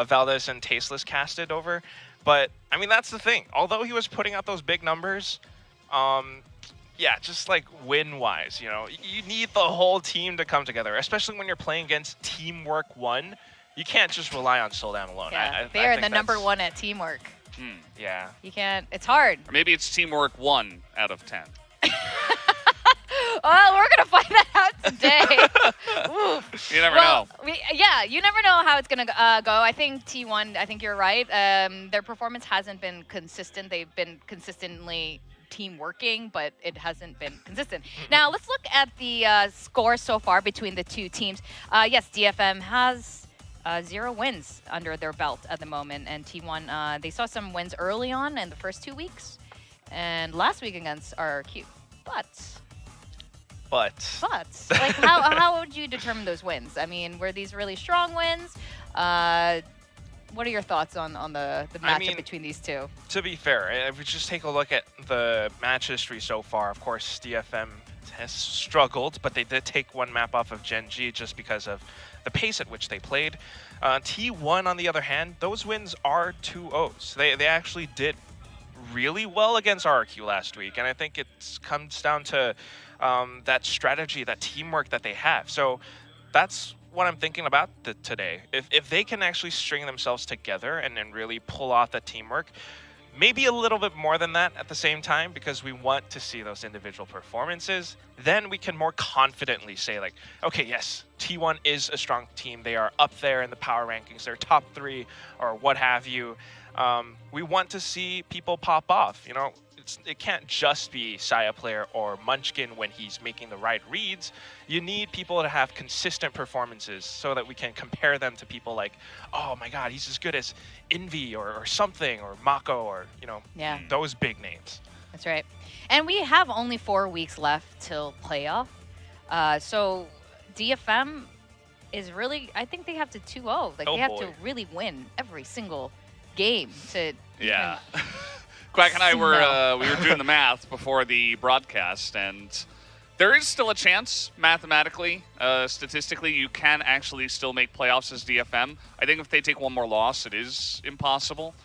Valdez and Tasteless casted over. But I mean, that's the thing. Although he was putting out those big numbers, yeah, just like win-wise, you know, you need the whole team to come together, especially when you're playing against Teamwork 1. You can't just rely on Soldom alone. Yeah, they are the number one at teamwork. Yeah. You can't. It's hard. Or maybe it's Teamwork 1 out of 10. Well, we're going to find that out today. Oof. You never know. Yeah, you never know how it's going to go. I think T1, I think you're right. Their performance hasn't been consistent. They've been consistently team working, but it hasn't been consistent. Now, let's look at the score so far between the two teams. Yes, DFM has 0 wins under their belt at the moment, and T1, they saw some wins early on in the first 2 weeks, and last week against RRQ. But like, how would you determine those wins? I mean, were these really strong wins? What are your thoughts on the matchup between these two? To be fair, if we just take a look at the match history so far, of course, DFM has struggled, but they did take one map off of Gen G just because of the pace at which they played. T1, on the other hand, those wins are 2-0s. They actually did really well against RRQ last week, and I think it comes down to that strategy, that teamwork that they have. So that's what I'm thinking about today. If they can actually string themselves together and really pull off the teamwork, maybe a little bit more than that at the same time, because we want to see those individual performances, then we can more confidently say like, okay, yes, T1 is a strong team. They are up there in the power rankings. They're top 3 or what have you. We want to see people pop off. You know, it can't just be Saya player or Munchkin when he's making the right reads. You need people to have consistent performances so that we can compare them to people like, oh my God, he's as good as Envy or something, or Mako, or those big names. That's right. And we have only 4 weeks left till playoff. So DFM is really, I think they have to 2-0. Like, they have to really win every single game to Quack and I were we were doing the math before the broadcast, and there is still a chance mathematically, statistically, you can actually still make playoffs as DFM. I think if they take one more loss, it is impossible.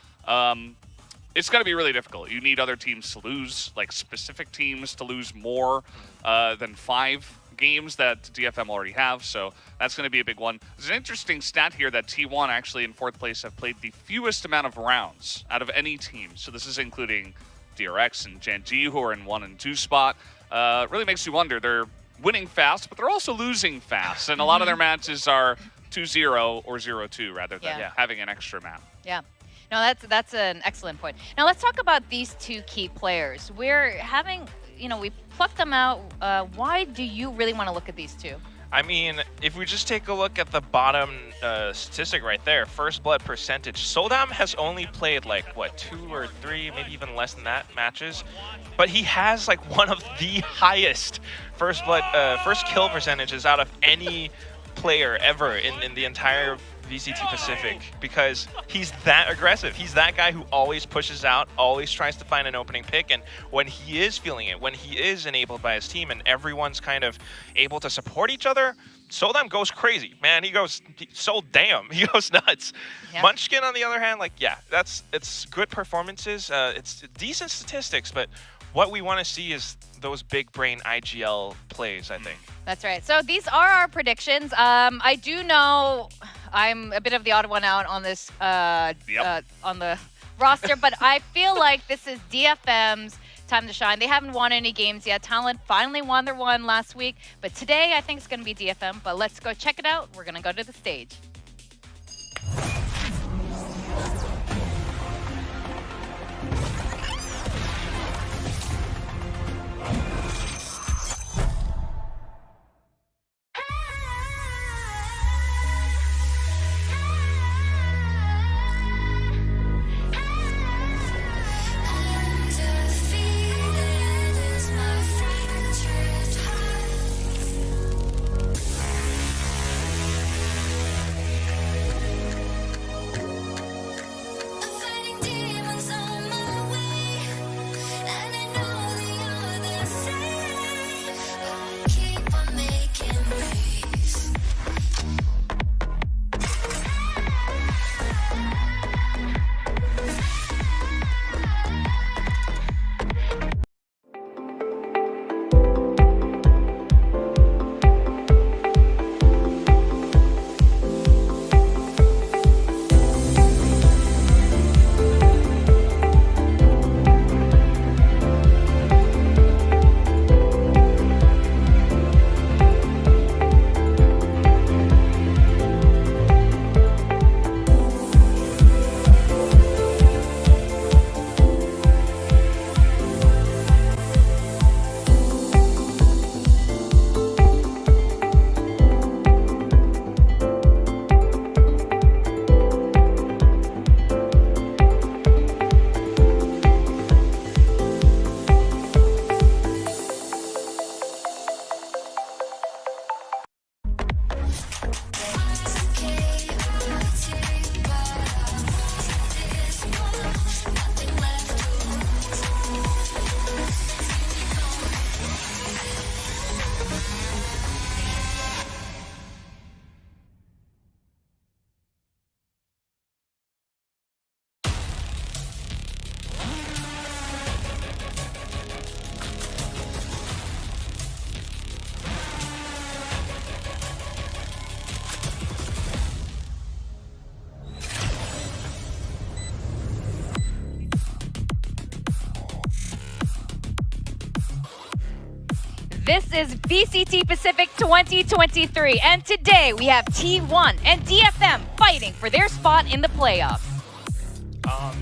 It's going to be really difficult. You need other teams to lose, like specific teams to lose more than 5 games that DFM already have, so that's going to be a big one. There's an interesting stat here that T1 actually in 4th place have played the fewest amount of rounds out of any team. So this is including DRX and Gen.G, who are in 1 and 2 spot. Really makes you wonder. They're winning fast, but they're also losing fast, and a lot of their matches are 2-0 or 0-2 rather than having an extra map. Yeah. No, that's an excellent point. Now let's talk about these 2 key players. We're having, we plucked them out. Why do you really want to look at these 2? I mean, if we just take a look at the bottom statistic right there, first blood percentage, Soldam has only played like, what, 2 or 3, maybe even less than that matches, but he has like one of the highest first kill percentages out of any player ever in the entire VCT Pacific, because he's that aggressive. He's that guy who always pushes out, always tries to find an opening pick, and when he is feeling it, when he is enabled by his team and everyone's kind of able to support each other, Soldam goes crazy, man. He goes he goes nuts. Yep. Munchkin, on the other hand, like, it's good performances, it's decent statistics, but what we want to see is those big brain IGL plays, I think. That's right. So these are our predictions. I do know I'm a bit of the odd one out on this on the roster, but I feel like this is DFM's time to shine. They haven't won any games yet. Talent finally won their one last week, but today I think it's going to be DFM. But let's go check it out. We're going to go to the stage. This is VCT Pacific 2023, and today we have T1 and DFM fighting for their spot in the playoffs.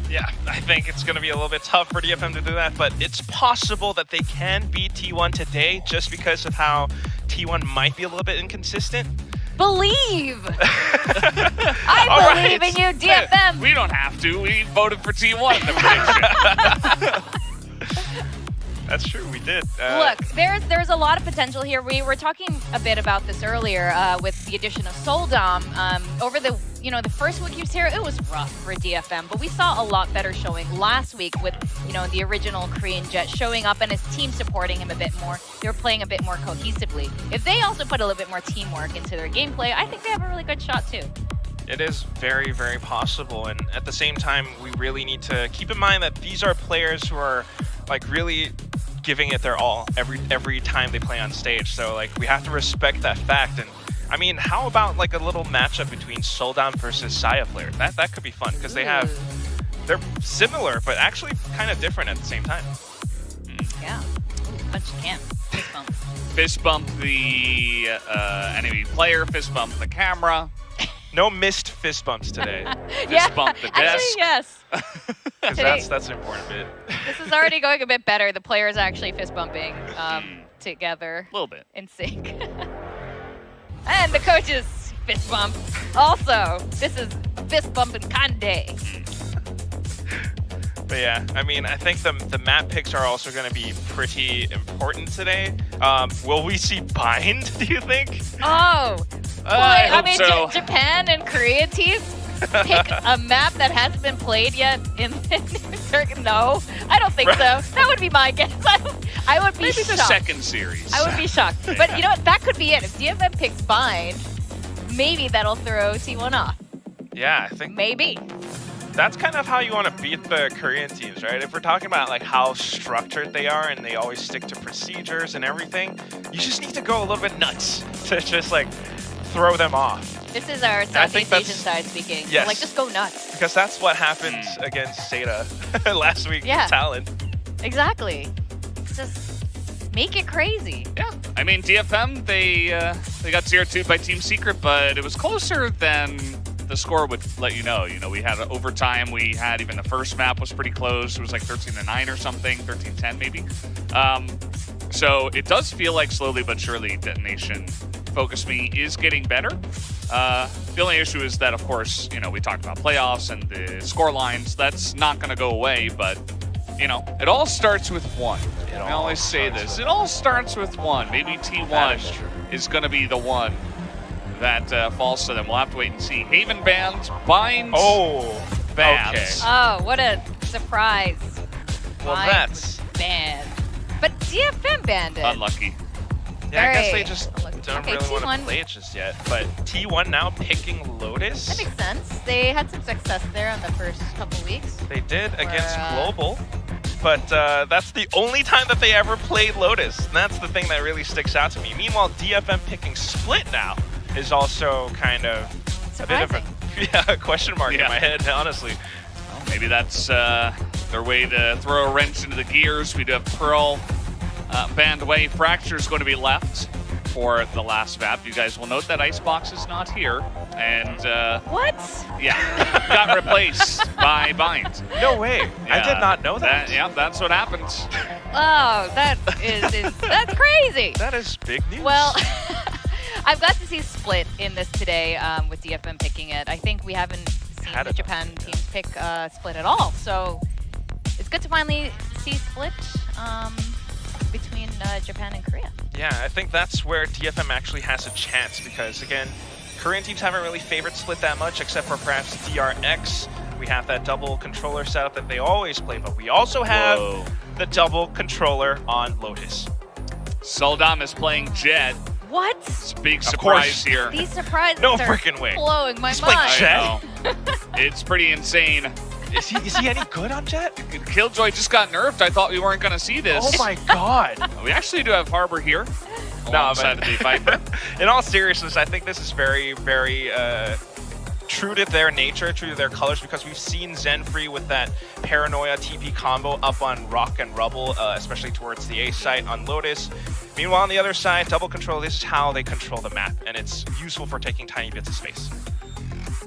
Yeah, I think it's going to be a little bit tough for DFM to do that, but it's possible that they can beat T1 today just because of how T1 might be a little bit inconsistent. Believe! I believe in you, DFM! We don't have to. We voted for T1 in the prediction. That's true, we did. Look, there's a lot of potential here. We were talking a bit about this earlier with the addition of Soldom. Over the first week he was here, it was rough for DFM, but we saw a lot better showing last week with the original Korean Jet showing up and his team supporting him a bit more. They were playing a bit more cohesively. If they also put a little bit more teamwork into their gameplay, I think they have a really good shot too. It is very, very possible, and at the same time, we really need to keep in mind that these are players who are like really giving it their all every time they play on stage. So like we have to respect that fact. And I mean, how about like a little matchup between Soldom versus Saya players? That could be fun because they're similar but actually kind of different at the same time. Yeah. Punch camp. Fist bump. Fist bump the enemy player. Fist bump the camera. No missed fist bumps today. Fist bump the desk. Actually, yes. Because that's an important bit. This is already going a bit better. The players actually fist bumping together. A little bit. In sync. And the coaches fist bump. Also, this is fist bumping Kande. But yeah, I mean, I think the map picks are also going to be pretty important today. Will we see Bind, do you think? Oh, I mean, so. Japan and Korea teams pick a map that hasn't been played yet in No, I don't think so. That would be my guess. I would be shocked. Maybe the second series. I would be shocked. But you know what? That could be it. If DFM picks Bind, maybe that'll throw T1 off. Yeah, I think. Maybe. That's kind of how you want to beat the Korean teams, right? If we're talking about like how structured they are and they always stick to procedures and everything, you just need to go a little bit nuts to just like throw them off. This is our Southeast Asian side speaking. Yes. Like, just go nuts. Because that's what happened against ZETA last week with Talon. Exactly. Just make it crazy. Yeah. I mean, DFM, they got 0-2 by Team Secret, but it was closer than the score would let you know. We had overtime. We had even the first map was pretty close. It was like 13-9 or something, 13-10 maybe. So it does feel like slowly but surely Detonation Focus Me is getting better. The only issue is that, of course, we talked about playoffs and the score lines. That's not going to go away, but, it all starts with one. I always say this. It all starts with one. Maybe T1 is going to be the one that falls to them. We'll have to wait and see. Haven bans, Binds, bans. Okay. Oh, what a surprise. Well, that's banned. But DFM banned it. Unlucky. Yeah, I guess they just don't really want to play it just yet. But T1 now picking Lotus. That makes sense. They had some success there in the first couple weeks. They did against Global. But that's the only time that they ever played Lotus. And that's the thing that really sticks out to me. Meanwhile, DFM picking Split now is also kind of surprising. A bit of a question mark in my head, honestly. Well, maybe that's their way to throw a wrench into the gears. We do have Pearl banned away. Fracture is going to be left for the last map. You guys will note that Icebox is not here. And what? Yeah, got replaced by Bind. No way. Yeah, I did not know that. Yeah, that's what happens. Oh, that's crazy. That is big news. Well, I've got to see Split in this today with DFM picking it. I think we haven't seen the Japan teams pick Split at all. So it's good to finally see Split between Japan and Korea. Yeah, I think that's where DFM actually has a chance because, again, Korean teams haven't really favored Split that much except for perhaps DRX. We have that double controller setup that they always play, but we also have the double controller on Lotus. Soldom is playing Jet. What? It's a big surprise here. These surprises no are freaking way. blowing my He's mind. playing Jet? It's pretty insane. Is he any good on Jet? Killjoy just got nerfed. I thought we weren't going to see this. Oh my god. We actually do have Harbor here. Alongside of the Viper. In all seriousness, I think this is very, very true to their nature, true to their colors, because we've seen Zenfree with that Paranoia TP combo up on Rock and Rubble, especially towards the A site on Lotus. Meanwhile, on the other side, double control, this is how they control the map, and it's useful for taking tiny bits of space.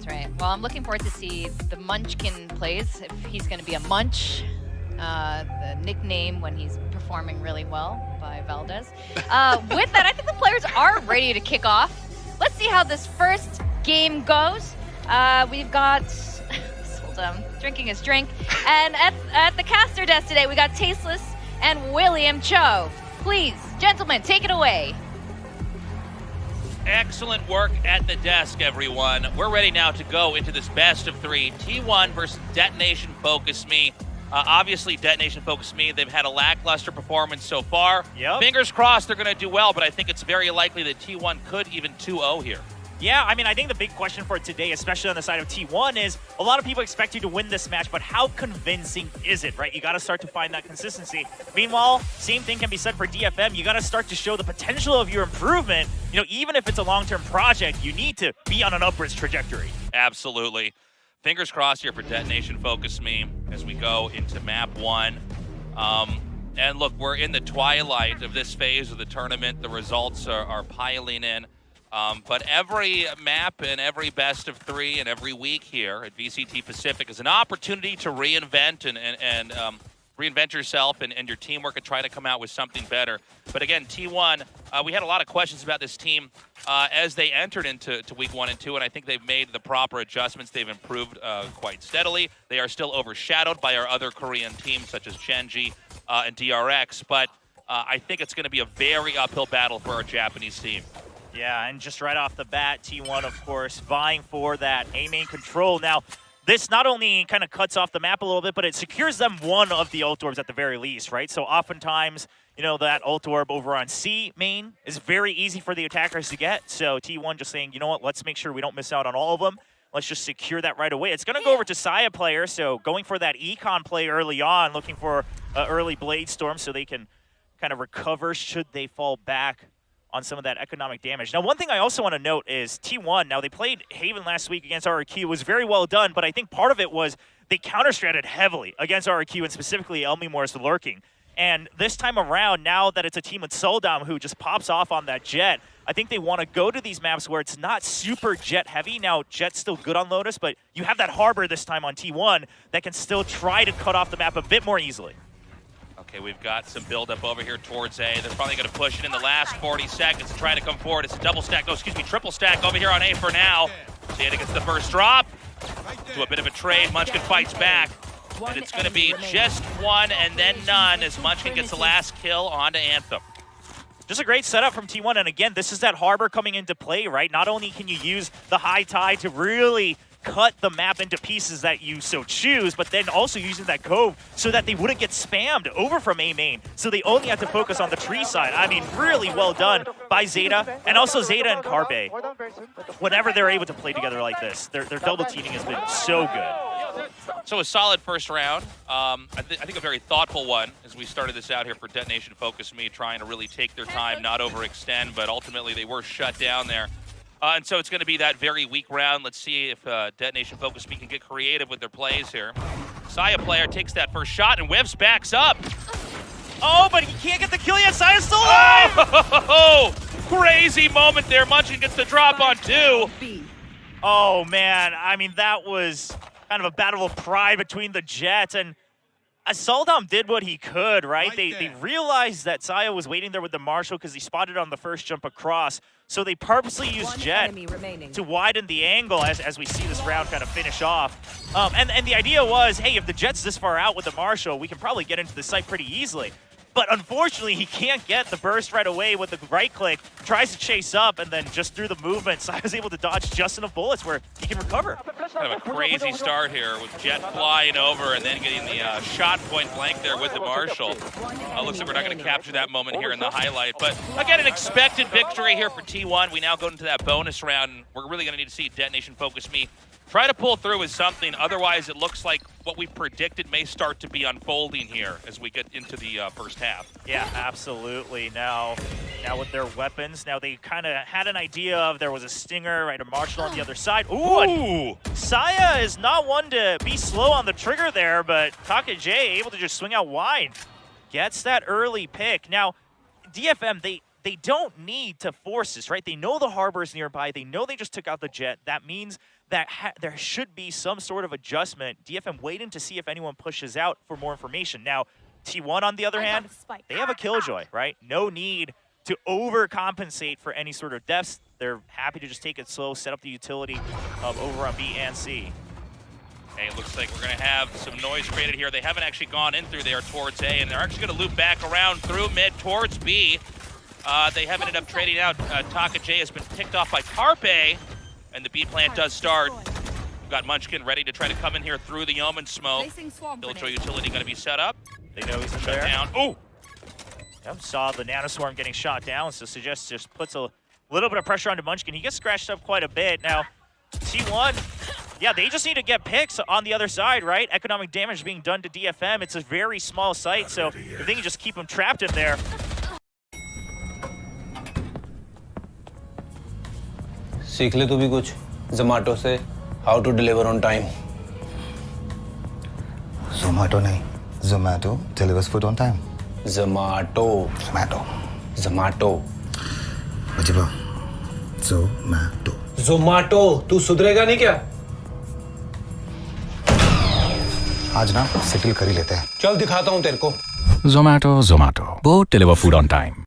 That's right. Well, I'm looking forward to see the Munchkin plays, if he's going to be a Munch, the nickname when he's performing really well by Valdez. With that, I think the players are ready to kick off. Let's see how this first game goes. We've got drinking his drink. And at the caster desk today, we got Tasteless and William Cho. Please, gentlemen, take it away. Excellent work at the desk, everyone. We're ready now to go into this best of 3. T1 versus Detonation Focus Me. Obviously, Detonation Focus Me, they've had a lackluster performance so far. Yep. Fingers crossed they're going to do well, but I think it's very likely that T1 could even 2-0 here. Yeah, I mean, I think the big question for today, especially on the side of T1, is a lot of people expect you to win this match, but how convincing is it, right? You got to start to find that consistency. Meanwhile, same thing can be said for DFM. You got to start to show the potential of your improvement. You know, even if it's a long-term project, you need to be on an upwards trajectory. Absolutely. Fingers crossed here for Detonation Focus Me as we go into map 1. And look, we're in the twilight of this phase of the tournament. The results are piling in. But every map and every best of 3 and every week here at VCT Pacific is an opportunity to reinvent and reinvent yourself and your teamwork and try to come out with something better. But again, T1, we had a lot of questions about this team as they entered into week 1 and 2, and I think they've made the proper adjustments. They've improved quite steadily. They are still overshadowed by our other Korean teams such as Genji and DRX, but I think it's going to be a very uphill battle for our Japanese team. Yeah, and just right off the bat, T1, of course, vying for that A main control. Now, this not only kind of cuts off the map a little bit, but it secures them one of the ult orbs at the very least, right? So oftentimes, you know, that ult orb over on C main is very easy for the attackers to get. So T1 just saying, you know what, let's make sure we don't miss out on all of them. Let's just secure that right away. It's going to go over to Saya player, so going for that econ play early on, looking for an early Blade Storm so they can kind of recover should they fall back on some of that economic damage. Now, one thing I also want to note is T1, now they played Haven last week against RRQ. It was very well done, but I think part of it was they counter-stratted heavily against RRQ and specifically Elmimor's lurking. And this time around, now that it's a team with Soldam who just pops off on that Jet, I think they want to go to these maps where it's not super Jet heavy. Now, Jet's still good on Lotus, but you have that Harbor this time on T1 that can still try to cut off the map a bit more easily. Okay, we've got some build-up over here towards A. They're probably going to push it in the last 40 seconds and try to come forward. It's a double stack, triple stack over here on A for now. ZETA gets the first drop. Do a bit of a trade. Munchkin fights back. And it's going to be just one and then none as Munchkin gets the last kill onto Anthem. Just a great setup from T1, and again, this is that Harbor coming into play, right? Not only can you use the high tide to really cut the map into pieces that you so choose, but then also using that Cove so that they wouldn't get spammed over from A main. So they only had to focus on the tree side. I mean, really well done by ZETA, and also ZETA and Carbe. Whenever they're able to play together like this, their double teaming has been so good. So a solid first round. I think a very thoughtful one as we started this out here for Detonation Focus Me, trying to really take their time, not overextend, but ultimately they were shut down there. And so it's going to be that very weak round. Let's see if Detonation Focus Me can get creative with their plays here. Saya player takes that first shot and whiffs, backs up. Oh, but he can't get the kill yet. Saya's still alive! Oh, crazy moment there. Munchkin gets the drop on 2. Oh, man. I mean, that was kind of a battle of pride between the Jets. And Soldam did what he could, right? They realized that Saya was waiting there with the Marshal because he spotted on the first jump across. So they purposely used Jet to widen the angle as we see this round kind of finish off. And the idea was, hey, if the Jet's this far out with the Marshal, we can probably get into the site pretty easily. But unfortunately, he can't get the burst right away with the right click, tries to chase up, and then just through the movement, Saya's able to dodge just enough bullets where he can recover. Kind of a crazy start here with Jet flying over and then getting the shot point blank there with the Marshal. Looks like we're not going to capture that moment here in the highlight. But again, an expected victory here for T1. We now go into that bonus round, and we're really going to need to see Detonation Focus Me try to pull through with something. Otherwise, it looks like what we predicted may start to be unfolding here as we get into the first half. Yeah, absolutely. Now with their weapons, now they kind of had an idea of there was a Stinger, right, a Marshal on the other side. Ooh! Saya is not one to be slow on the trigger there, but Taka J able to just swing out wide. Gets that early pick. Now, DFM, they don't need to force this, right? They know the Harbor is nearby. They know they just took out the Jet. That means that there should be some sort of adjustment. DFM waiting to see if anyone pushes out for more information. Now, T1, on the other hand, they have a Killjoy, right? No need to overcompensate for any sort of deaths. They're happy to just take it slow, set up the utility over on B and C. Hey, it looks like we're going to have some noise created here. They haven't actually gone in through there towards A, and they're actually going to loop back around through mid towards B. They have ended up trading out. Taka J has been picked off by Carpe, and the B plant does start. We've got Munchkin ready to try to come in here through the Omen smoke. Killjoy utility going to be set up. They know he's in Shut there. down. Oh! Yep, saw the Nanoswarm getting shot down, so suggests just puts a little bit of pressure onto Munchkin. He gets scratched up quite a bit. Now, T1, yeah, they just need to get picks on the other side, right? Economic damage being done to DFM. It's a very small site, so if they can just keep him trapped in there. सीख ले तू भी कुछ Zomato से how to deliver on time. Zomato नहीं, Zomato delivers food on time. Zomato. Ajiba, Zomato. Zomato. तू सुधरेगा नहीं क्या? आज ना सेटल कर ही लेते हैं. चल दिखाता हूँ तेरे को. Zomato. Both deliver food on time.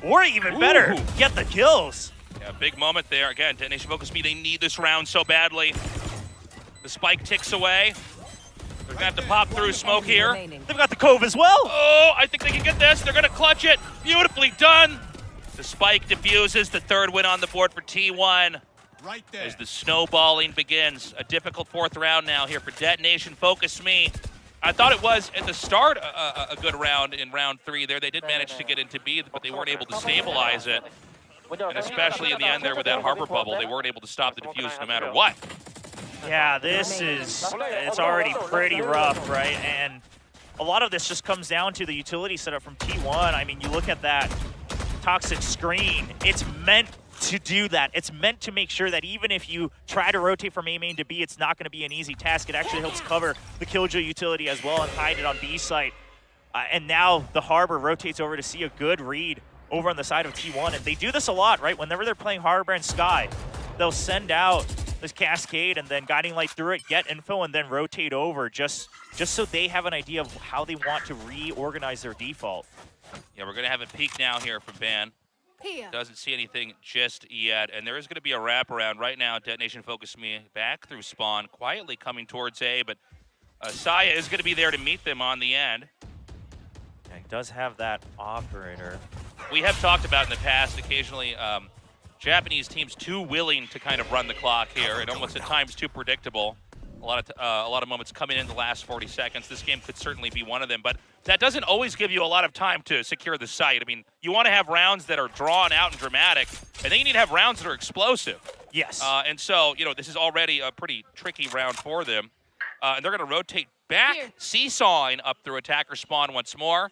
Or even better, get the kills. Yeah, big moment there. Again, Detonation Focus Me, they need this round so badly. The spike ticks away. They're going to have to pop through smoke here. They've got the Cove as well. Oh, I think they can get this. They're going to clutch it. Beautifully done. The spike diffuses. The third win on the board for T1. Right there. As the snowballing begins. A difficult fourth round now here for Detonation Focus Me. I thought it was at the start a good round in round 3 there. They did manage to get into B, but they weren't able to stabilize it. And especially in the end there with that harbor bubble, they weren't able to stop the diffuse no matter what. Yeah, it's already pretty rough, right? And a lot of this just comes down to the utility setup from T1. I mean, you look at that toxic screen, it's meant to do that. It's meant to make sure that even if you try to rotate from A main to B, it's not going to be an easy task. It actually helps cover the Killjoy utility as well and hide it on B site. And now the Harbor rotates over to see a good read over on the side of T1. And they do this a lot, right? Whenever they're playing Harbor and Sky, they'll send out this Cascade and then Guiding Light through it, get info, and then rotate over just so they have an idea of how they want to reorganize their default. Yeah, we're going to have a peek now here from Ban. Doesn't see anything just yet, and there is going to be a wraparound right now. Detonation Focus Me back through spawn, quietly coming towards A, but Saya is going to be there to meet them on the end. Yeah, he does have that operator. We have talked about in the past, occasionally, Japanese teams too willing to kind of run the clock here, and almost at times too predictable. A lot of moments coming in the last 40 seconds. This game could certainly be one of them, but that doesn't always give you a lot of time to secure the site. I mean, you want to have rounds that are drawn out and dramatic, and then you need to have rounds that are explosive. Yes. And so, this is already a pretty tricky round for them. And they're going to rotate back, seesawing up through attacker spawn once more.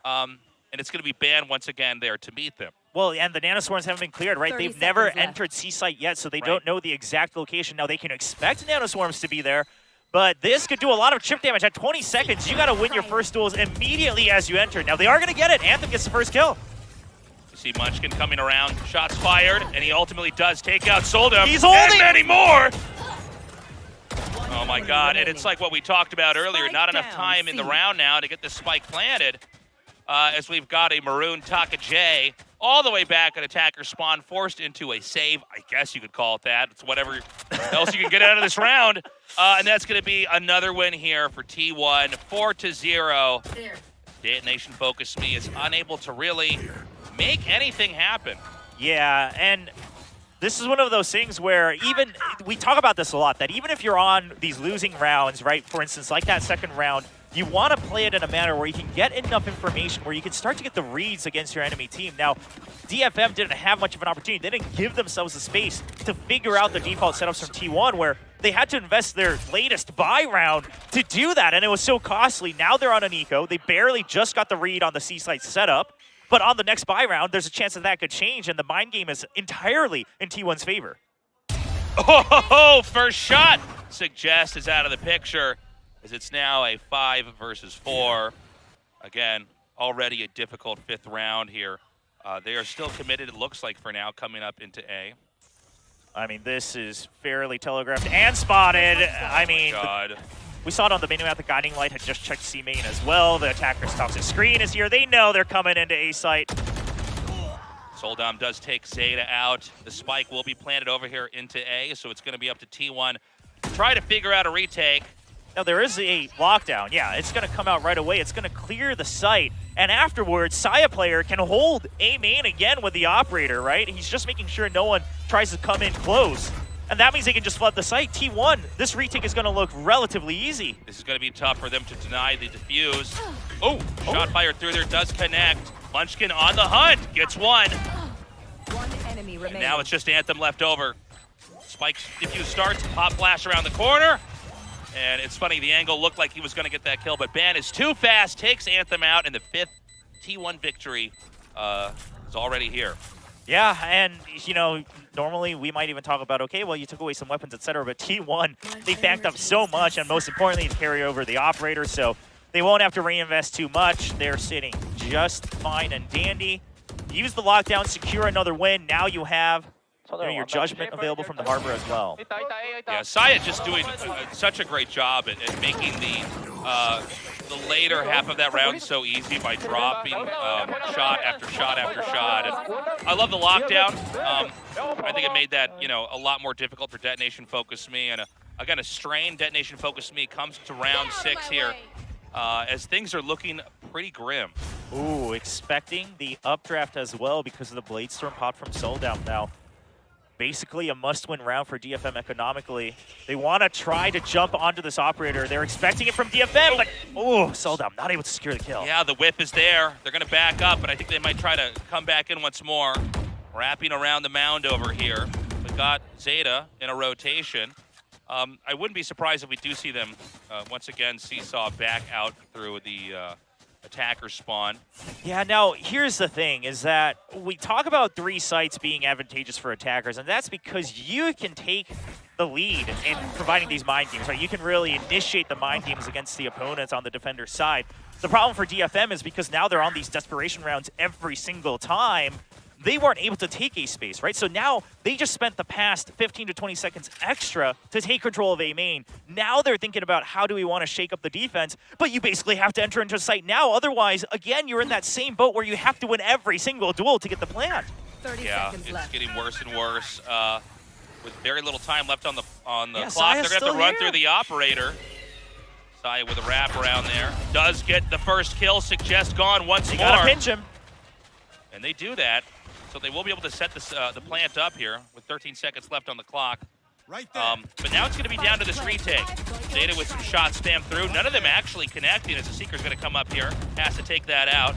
And it's going to be Ban once again there to meet them. Well, and the Nanoswarms haven't been cleared, right? They've never entered C-Site yet, so they don't know the exact location. Now, they can expect Nanoswarms to be there, but this could do a lot of chip damage. At 20 seconds, you got to win your first duels immediately as you enter. Now, they are going to get it. Anthem gets the first kill. You see Munchkin coming around, shots fired, and he ultimately does take out Soldum. He's holding! And many more! Oh, my God. And it's like what we talked about earlier. Not enough time in the round now to get this spike planted. As we've got a maroon Taka J all the way back at attacker spawn, forced into a save. I guess you could call it that. It's whatever else you can get out of this round. And that's going to be another win here for T1, 4-0. Detonation Focus Me is unable to really make anything happen. Yeah, and this is one of those things where we talk about this a lot, that even if you're on these losing rounds, right, for instance, like that second round, you want to play it in a manner where you can get enough information where you can start to get the reads against your enemy team. Now, DFM didn't have much of an opportunity. They didn't give themselves the space to figure out the default setups from T1, where they had to invest their latest buy round to do that, and it was so costly. Now they're on an eco. They barely just got the read on the C-Site setup, but on the next buy round, there's a chance that could change, and the mind game is entirely in T1's favor. Oh, first shot! Suggest is out of the picture, as it's now a 5 versus 4. Again, already a difficult 5th round here. They are still committed, it looks like, for now, coming up into A. I mean, this is fairly telegraphed and spotted. I mean, we saw it on the minimap. The guiding light had just checked C main as well. The attacker's toxic screen is here. They know they're coming into A site. Soldom does take ZETA out. The spike will be planted over here into A, so it's going to be up to T1 to try to figure out a retake. Now, there is a lockdown. Yeah, it's going to come out right away. It's going to clear the site. And afterwards, Saya player can hold A main again with the operator, right? He's just making sure no one tries to come in close. And that means they can just flood the site. T1, this retake is going to look relatively easy. This is going to be tough for them to deny the defuse. Oh, shot fired through there, does connect. Munchkin on the hunt, gets one. One enemy And remaining. now it's just Anthem left over. Spike defuse starts, pop flash around the corner. And it's funny, the angle looked like he was going to get that kill, but Ban is too fast, takes Anthem out, and the 5th T1 victory is already here. Yeah, and, you know, normally we might even talk about, okay, well, you took away some weapons, etc., but T1, they banked up so much, and most importantly, to carry over the operator, so they won't have to reinvest too much. They're sitting just fine and dandy. Use the lockdown, secure another win. Now you have your judgment available from the harbor as well. Yeah, Saya just doing such a great job at making the later half of that round so easy by dropping shot after shot after shot. And I love the lockdown. I think it made that, you know, a lot more difficult for Detonation Focus Me. And again, a strained Detonation Focus Me comes to round 6 here as things are looking pretty grim. Ooh, expecting the updraft as well because of the Blade Storm pop from Souldown now. Basically a must-win round for DFM economically. They want to try to jump onto this operator. They're expecting it from DFM, but oh, Souldown not able to secure the kill. Yeah, the whip is there. They're going to back up, but I think they might try to come back in once more. Wrapping around the mound over here. We got ZETA in a rotation. I wouldn't be surprised if we do see them once again seesaw back out through the attacker spawn. Yeah, now here's the thing, is that we talk about 3 sites being advantageous for attackers, and that's because you can take the lead in providing these mind games, right? You can really initiate the mind games against the opponents on the defender's side. The problem for DFM is because now they're on these desperation rounds every single time, they weren't able to take A space, right? So now they just spent the past 15 to 20 seconds extra to take control of A main. Now they're thinking about how do we want to shake up the defense, but you basically have to enter into a site now. Otherwise, again, you're in that same boat where you have to win every single duel to get the plant. 30 yeah, seconds it's left. getting worse and worse. With very little time left on the Yeah, clock, Saya's they're going to have to run still through the operator. Saya with a wrap around there. Does get the first kill, suggest gone once They more. gotta pinch him. And they do that. So they will be able to set this, the plant up here with 13 seconds left on the clock. Right there. But now it's going to be down to this retake. ZETA with some shots spammed through. None of them actually connecting as the Seeker's going to come up here. Has to take that out.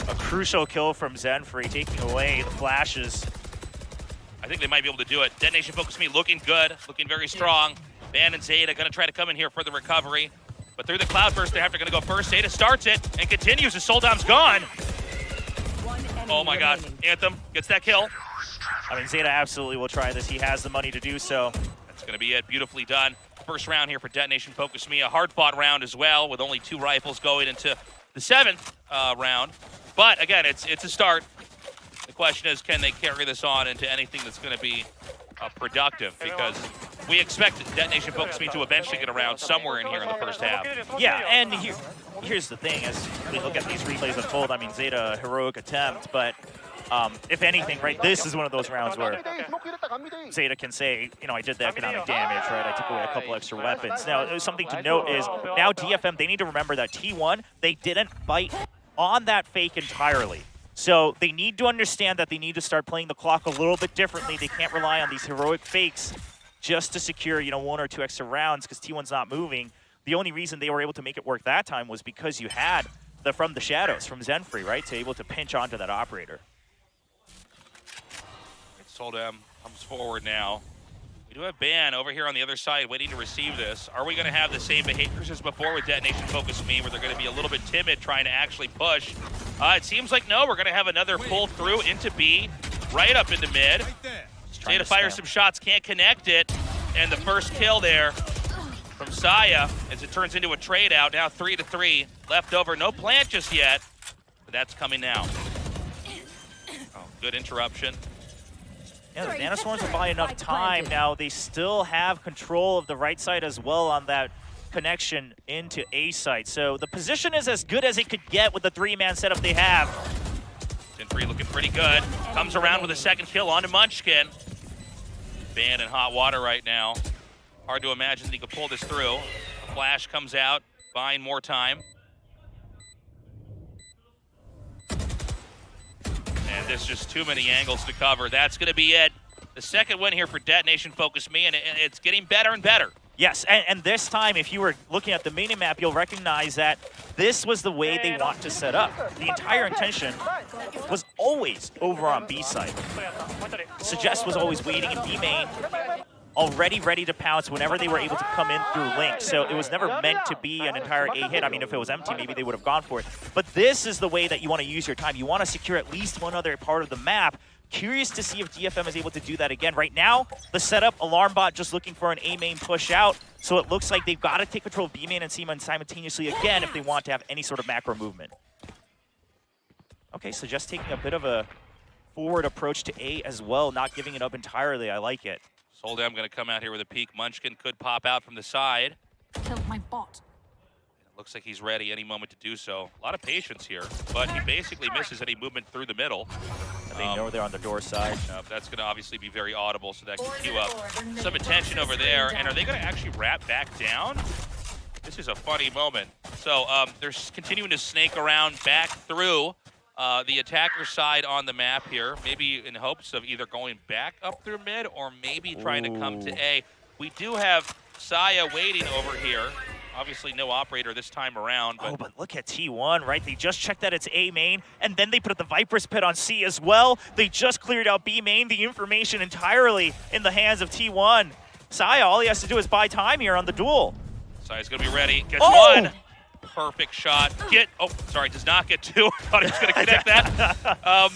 A crucial kill from Zenfree, taking away the flashes. I think they might be able to do it. Detonation Focus Me looking good, looking very strong. Ban and ZETA going to try to come in here for the recovery. But through the Cloudburst, they're going to go first. ZETA starts it and continues as Soldom's gone. Oh my god, Anthem gets that kill. I mean, ZETA absolutely will try this. He has the money to do so. That's going to be it. Beautifully done. First round here for Detonation Focus Me. A hard-fought round as well, with only 2 rifles going into the 7th round. But again, it's a start. The question is, can they carry this on into anything that's going to be productive? Because we expect Detonation Focus Me to eventually get around somewhere in here in the first half. Yeah, and here's the thing, as we look at these replays unfold, I mean, ZETA, heroic attempt, but if anything, right, this is one of those rounds where ZETA can say, you know, I did the economic damage, right, I took away a couple extra weapons. Now, something to note is, now DFM, they need to remember that T1, they didn't bite on that fake entirely. So they need to understand that they need to start playing the clock a little bit differently. They can't rely on these heroic fakes just to secure, you know, 1 or 2 extra rounds because T1's not moving. The only reason they were able to make it work that time was because you had the From the Shadows from Zenfree, right? To able to pinch onto that operator. Soldem comes forward now. We do have Ban over here on the other side waiting to receive this. Are we going to have the same behaviors as before with Detonation Focus Me, where they're going to be a little bit timid trying to actually push? It seems like no, we're going to have another pull through into B, right up into mid. ZETA fires some shots, can't connect it. And the first kill there from Saya as it turns into a trade out. Now 3-3 left over. No plant just yet, but that's coming now. Oh, good interruption. Yeah, the Nanoswarms will buy enough time. Now, they still have control of the right side as well on that connection into A site. So the position is as good as it could get with the 3-man setup they have. Tin3 looking pretty good. Comes around with a second kill onto Munchkin. Banned in hot water right now. Hard to imagine that he could pull this through. A flash comes out, buying more time. And there's just too many angles to cover. That's going to be it. The second win here for Detonation Focus Me, and it's getting better and better. Yes, and this time, if you were looking at the minimap, you'll recognize that this was the way they want to set up. The entire intention was always over on B side. Suggest was always waiting in B main, already ready to pounce whenever they were able to come in through Link. So it was never meant to be an entire A hit. I mean, if it was empty, maybe they would have gone for it. But this is the way that you want to use your time. You want to secure at least one other part of the map. Curious to see if DFM is able to do that again. Right now, the setup, Alarm Bot just looking for an A main push out. So it looks like they've got to take control of B main and C main simultaneously again if they want to have any sort of macro movement. Okay, so just taking a bit of a forward approach to A as well, not giving it up entirely. I like it. Soldam going to come out here with a peek. Munchkin could pop out from the side. Killed my bot. Looks like he's ready any moment to do so. A lot of patience here, but he basically misses any movement through the middle. And they know they're on the door side. That's going to obviously be very audible, so that can cue up some attention over there. And are they going to actually wrap back down? This is a funny moment. So they're continuing to snake around back through the attacker side on the map here, maybe in hopes of either going back up through mid or maybe trying to come to A. We do have Saya waiting over here. Obviously no operator this time around. But look at T1, right? They just checked that it's A main, and then they put the Viper's Pit on C as well. They just cleared out B main, the information entirely in the hands of T1. Saya, all he has to do is buy time here on the duel. Saya's gonna be ready, gets one. Perfect shot. Does not get two. Thought he was gonna connect that.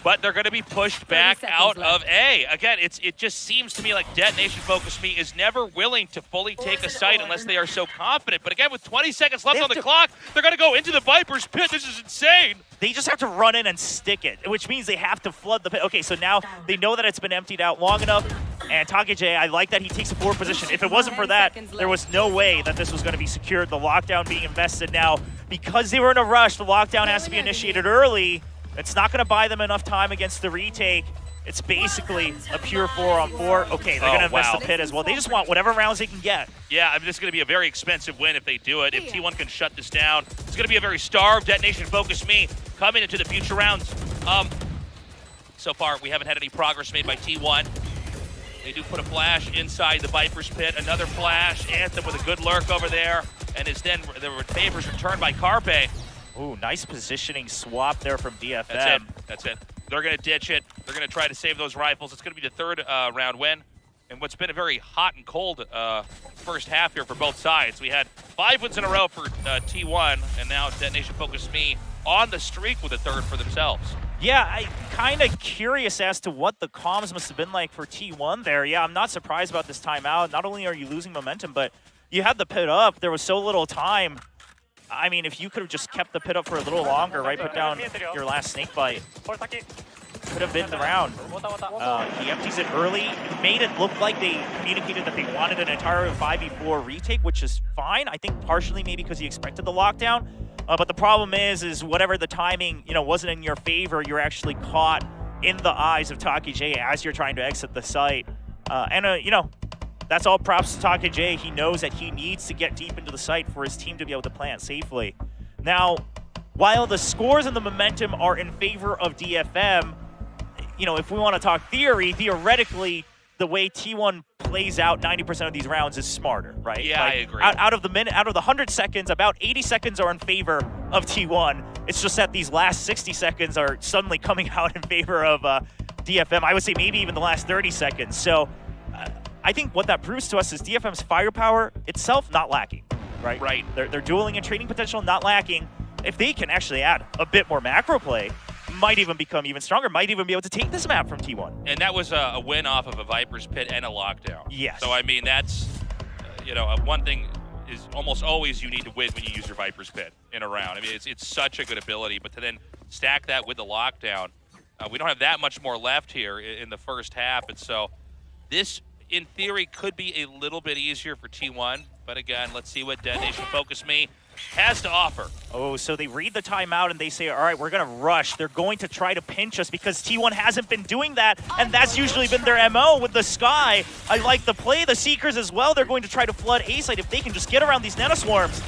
But they're going to be pushed back out of A. Again, it just seems to me like Detonation Focus Me is never willing to fully take a site unless they are so confident. But again, with 20 seconds left on the clock, they're going to go into the Viper's Pit. This is insane. They just have to run in and stick it, which means they have to flood the pit. Okay, so now they know that it's been emptied out long enough. And TakeJ, I like that he takes a forward position. If it wasn't for that, there was no way that this was going to be secured. The lockdown being invested now. Because they were in a rush, the lockdown has to be initiated early. It's not going to buy them enough time against the retake. It's basically a pure 4-on-4. Okay, they're going to invest the pit as well. They just want whatever rounds they can get. Yeah, I mean, this is going to be a very expensive win if they do it. If T1 can shut this down, it's going to be a very starved Detonation Focus Me coming into the future rounds. So far, we haven't had any progress made by T1. They do put a flash inside the Viper's Pit. Another flash. Anthem with a good lurk over there. And is then the favors returned by Carpe. Ooh, nice positioning swap there from DFM. That's it. They're going to ditch it. They're going to try to save those rifles. It's going to be the third round win. And what's been a very hot and cold first half here for both sides. We had 5 wins in a row for T1, and now Detonation Focus Me on the streak with a third for themselves. Yeah, I'm kind of curious as to what the comms must have been like for T1 there. Yeah, I'm not surprised about this timeout. Not only are you losing momentum, but you had the pit up. There was so little time. I mean, if you could have just kept the pit up for a little longer, right? Put down your last snake bite. Could have been the round. He empties it early. Made it look like they communicated that they wanted an entire 5v4 retake, which is fine. I think partially maybe because he expected the lockdown. But the problem is whatever the timing, wasn't in your favor, you're actually caught in the eyes of TakeJ as you're trying to exit the site. That's all props to TakeJ. He knows that he needs to get deep into the site for his team to be able to plant safely. Now, while the scores and the momentum are in favor of DFM, if we want to talk theoretically, the way T1 plays out 90% of these rounds is smarter, right? Yeah, I agree. Out of the 100 seconds, about 80 seconds are in favor of T1. It's just that these last 60 seconds are suddenly coming out in favor of DFM. I would say maybe even the last 30 seconds. So I think what that proves to us is DFM's firepower itself not lacking, right? Right. Their dueling and trading potential not lacking. If they can actually add a bit more macro play, might even become even stronger, might even be able to take this map from T1. And that was a win off of a Viper's Pit and a lockdown. Yes. So, I mean, that's, one thing is almost always you need to win when you use your Viper's Pit in a round. I mean, it's such a good ability, but to then stack that with the lockdown, We don't have that much more left here in the first half, and so this, in theory, could be a little bit easier for T1. But again, let's see what Dead Nation Focus Me has to offer. Oh, so they read the timeout and they say, all right, we're going to rush. They're going to try to pinch us because T1 hasn't been doing that, and that's usually been their MO with the Sky. I like the play. The Seekers as well, they're going to try to flood A side if they can just get around these nanoswarms.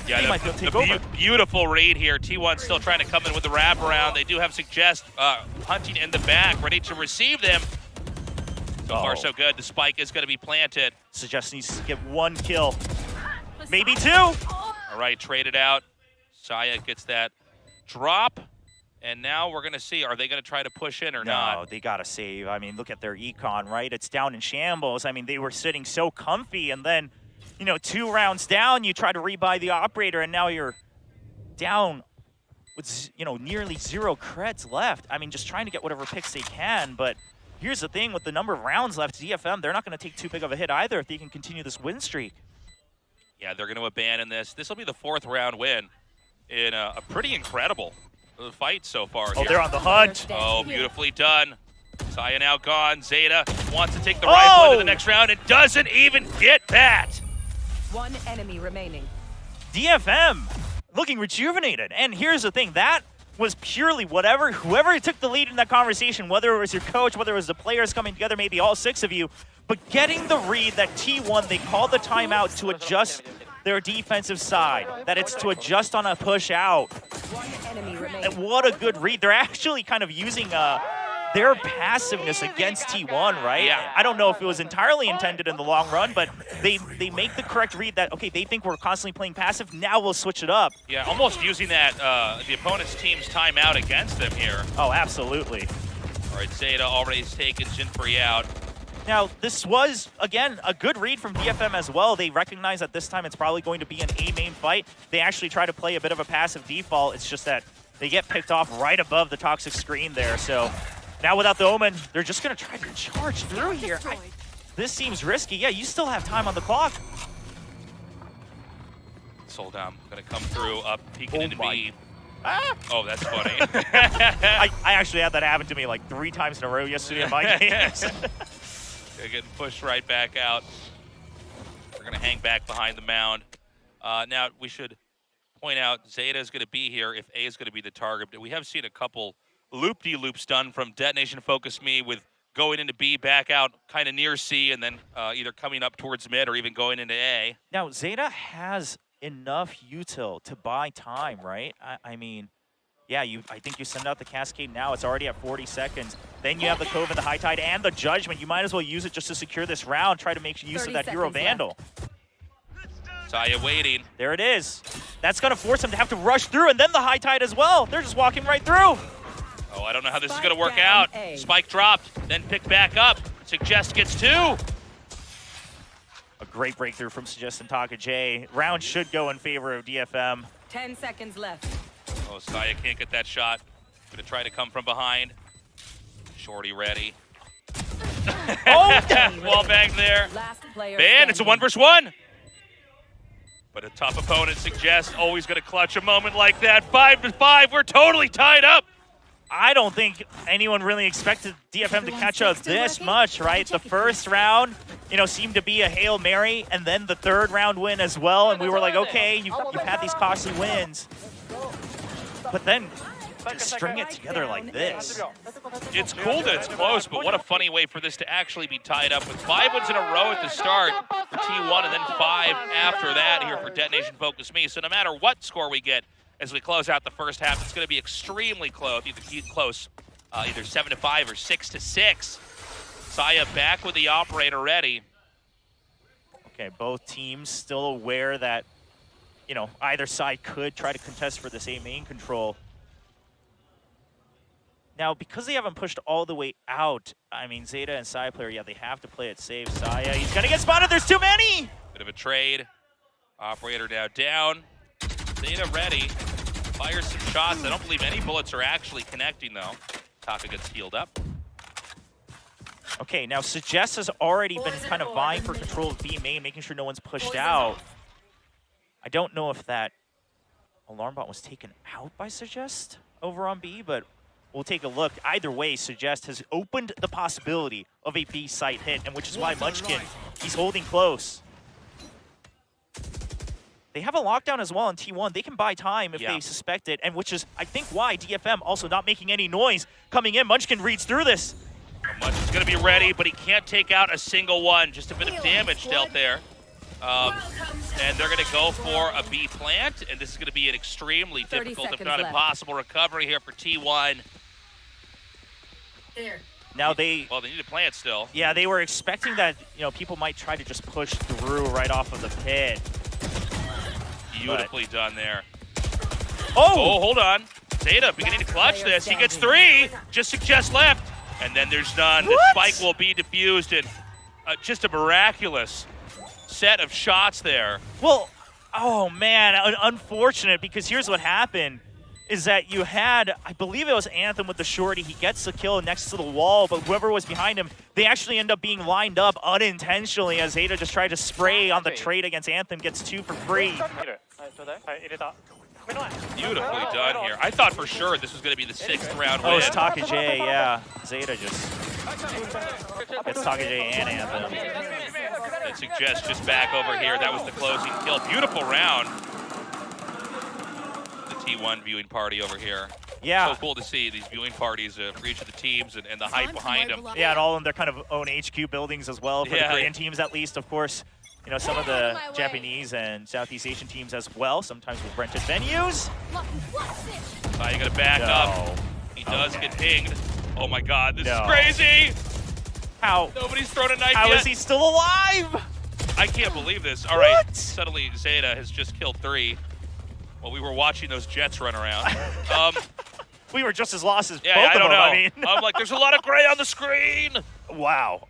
Yeah, the beautiful read here. T1 still trying to come in with the wraparound. They do have Suggest hunting in the back, ready to receive them. So far, so good. The spike is going to be planted. Suggest needs to get 1 kill. Maybe 2. All right, traded out. Saya gets that drop. And now we're going to see, are they going to try to push in or not? No, they got to save. I mean, look at their econ, right? It's down in shambles. I mean, they were sitting so comfy, and then, you know, 2 rounds down, you try to rebuy the operator, and now you're down with, you know, nearly 0 creds left. I mean, just trying to get whatever picks they can, but here's the thing, with the number of rounds left, DFM, they're not going to take too big of a hit either if they can continue this win streak. Yeah, they're going to abandon this. This will be the 4th round win in a pretty incredible fight so far. Oh, they're on the hunt. Oh, beautifully done. Saya now gone. ZETA wants to take the rifle into the next round and doesn't even get that. 1 enemy remaining. DFM looking rejuvenated. And here's the thing, that was purely whoever took the lead in that conversation, whether it was your coach, whether it was the players coming together, maybe all 6 of you, but getting the read that T1, they called the timeout to adjust their defensive side, that it's to adjust on a push out. 1 enemy remaining. And what a good read. They're actually kind of using their passiveness against T1, right? Yeah. I don't know if it was entirely intended in the long run, but they make the correct read that, okay, they think we're constantly playing passive, now we'll switch it up. Yeah, almost using that, the opponent's team's timeout against them here. Oh, absolutely. All right, ZETA already has taken Jinfree out. Now, this was, again, a good read from DFM as well. They recognize that this time it's probably going to be an A main fight. They actually try to play a bit of a passive default. It's just that they get picked off right above the toxic screen there. So now without the Omen, they're just going to try to charge through here. This seems risky. Yeah, you still have time on the clock. Soldam going to come through, up, peeking into B. Ah. Oh, that's funny. I actually had that happen to me like 3 times in a row yesterday in my games. They're getting pushed right back out. We're going to hang back behind the mound. Now, we should point out ZETA is going to be here if A is going to be the target. We have seen a couple loop-de-loops done from Detonation Focus Me with going into B, back out kind of near C, and then either coming up towards mid or even going into A. Now, ZETA has enough util to buy time, right? I mean, yeah, I think you send out the Cascade now. It's already at 40 seconds. Then you have the Cove and the High Tide and the Judgment. You might as well use it just to secure this round. Try to make use of that Hero Vandal. Saya waiting. There it is. That's going to force them to have to rush through, and then the High Tide as well. They're just walking right through. Oh, I don't know how this is going to work out. Spike dropped, then picked back up. Suggest gets 2. A great breakthrough from Suggest and Taka J. Round should go in favor of DFM. 10 seconds left. Oh, Saya can't get that shot. Gonna try to come from behind. Shorty ready. Oh! Wall bang there. Last player Man, it's a standing. 1v1. But a tough opponent Suggests always gonna clutch a moment like that. 5-5, we're totally tied up. I don't think anyone really expected DFM to catch up this much, right? The first round, you know, seemed to be a Hail Mary, and then the 3rd round win as well, and we were like, okay, you've had these costly wins. But then, to string it together like this. It's cool that it's close, but what a funny way for this to actually be tied up with 5 wins in a row at the start for T1 and then 5 after that here for Detonation Focus Me. So no matter what score we get as we close out the first half, it's going to be extremely close, either 7-5 or 6-6. Saya back with the operator ready. Okay, both teams still aware that, you know, either side could try to contest for this A main control. Now, because they haven't pushed all the way out, I mean, ZETA and Saya player, yeah, they have to play it safe. Saya, he's gonna get spotted, there's too many! Bit of a trade. Operator now down. ZETA ready. Fires some shots. I don't believe any bullets are actually connecting, though. Taka gets healed up. Okay, now Suggest has already been kind of vying for control of B main, making sure no one's pushed out. I don't know if that alarm bot was taken out by Suggest over on B, but we'll take a look. Either way, Suggest has opened the possibility of a B site hit, and which is why Munchkin, he's holding close. They have a lockdown as well on T1. They can buy time if they suspect it, and which is, I think, why DFM also not making any noise coming in. Munchkin reads through this. Munchkin's going to be ready, but he can't take out a single one. Just a bit of damage dealt there. And they're going to go for a B plant, and this is going to be an extremely difficult, if not impossible, recovery here for T1. Now they... Well, they need a plant still. Yeah, they were expecting that, you know, people might try to just push through right off of the pit. Beautifully done there. Oh, hold on. ZETA beginning to clutch this. He gets 3. Just Suggest left. And then there's none. The spike will be defused, and just a miraculous set of shots there. Well, oh man, unfortunate, because here's what happened. Is that you had, I believe it was Anthem with the shorty. He gets the kill next to the wall, but whoever was behind him, they actually end up being lined up unintentionally as ZETA just tried to spray on the trade against Anthem, gets 2 for free. Beautifully done here. I thought for sure this was going to be the 6th round win. Oh, it's Taka J, yeah. ZETA just gets Taka J and Anthem. And Suggest just back over here. That was the closing kill. Beautiful round. T1 viewing party over here. Yeah. So cool to see these viewing parties for each of the teams and the hype behind them. Yeah, and all in their kind of own HQ buildings as well for the Korean teams at least. Of course, you know, some of the Japanese and Southeast Asian teams as well, sometimes with rented venues. You gotta back up. He does get pinged. Oh my god, this is crazy! How? Nobody's thrown a knife yet. How is he still alive? I can't believe this. All right, suddenly ZETA has just killed 3. Well, we were watching those Jets run around. We were just as lost as both I of don't them, know. I mean. I'm like, there's a lot of gray on the screen. Wow.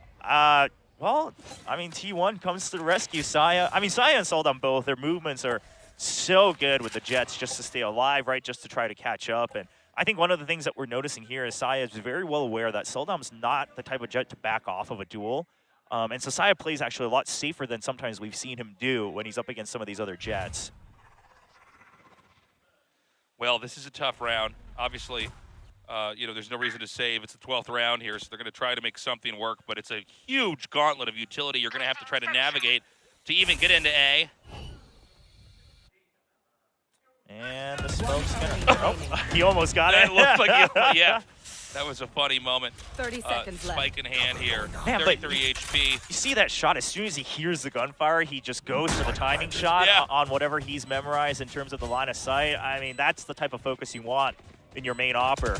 Well, I mean, T1 comes to the rescue. Saya and Soldom both, their movements are so good with the Jets just to stay alive, right? Just to try to catch up. And I think one of the things that we're noticing here is Saya is very well aware that Soldom's not the type of Jet to back off of a duel. And so Saya plays actually a lot safer than sometimes we've seen him do when he's up against some of these other Jets. Well, this is a tough round. Obviously, you know, there's no reason to save. It's the 12th round here, so they're going to try to make something work, but it's a huge gauntlet of utility you're going to have to try to navigate to even get into A. And the smoke's going to... Oh, he almost got it. It looked like he, yeah. That was a funny moment. 30 seconds left. Spike in hand here. Man, 33 HP. You see that shot, as soon as he hears the gunfire, he just goes for the timing shot on whatever he's memorized in terms of the line of sight. I mean, that's the type of focus you want in your main opper.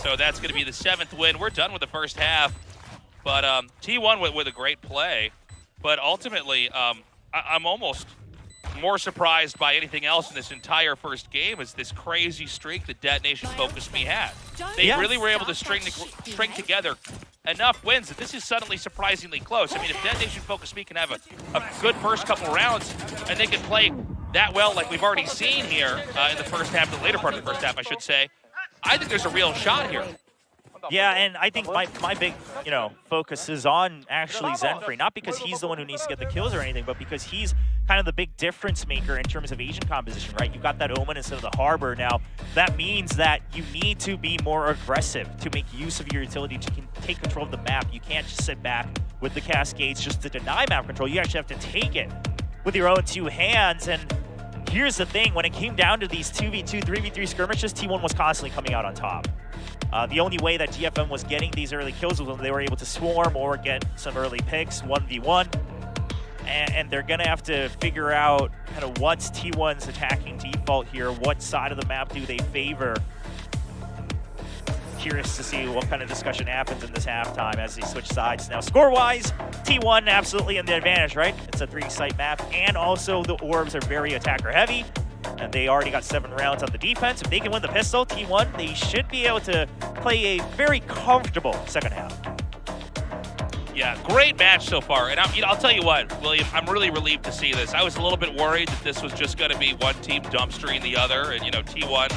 So that's going to be the 7th win. We're done with the first half. But T1 with a great play. But ultimately, I'm almost more surprised by anything else in this entire first game is this crazy streak that Detonation Focus Me had. They really were able to string together enough wins that this is suddenly surprisingly close. I mean, if Detonation Focus Me can have a good first couple rounds and they can play that well like we've already seen here in the first half, the later part of the first half, I should say, I think there's a real shot here. Yeah, and I think my big, you know, focus is on actually Zenfree, not because he's the one who needs to get the kills or anything, but because he's kind of the big difference maker in terms of Asian composition, right? You've got that Omen instead of the Harbor. Now, that means that you need to be more aggressive to make use of your utility to take control of the map. You can't just sit back with the Cascades just to deny map control. You actually have to take it with your own 2 hands. And here's the thing, when it came down to these 2v2, 3v3 skirmishes, T1 was constantly coming out on top. The only way that DFM was getting these early kills was when they were able to swarm or get some early picks, 1v1. And they're going to have to figure out kind of what's T1's attacking default here. What side of the map do they favor? Curious to see what kind of discussion happens in this halftime as they switch sides. Now, score-wise, T1 absolutely in the advantage, right? It's a 3-site map, and also the orbs are very attacker-heavy. And they already got 7 rounds on the defense. If they can win the pistol, T1, they should be able to play a very comfortable second half. Yeah, great match so far. And I'll tell you what, William, I'm really relieved to see this. I was a little bit worried that this was just going to be one team dumpstering the other. And, you know, T1,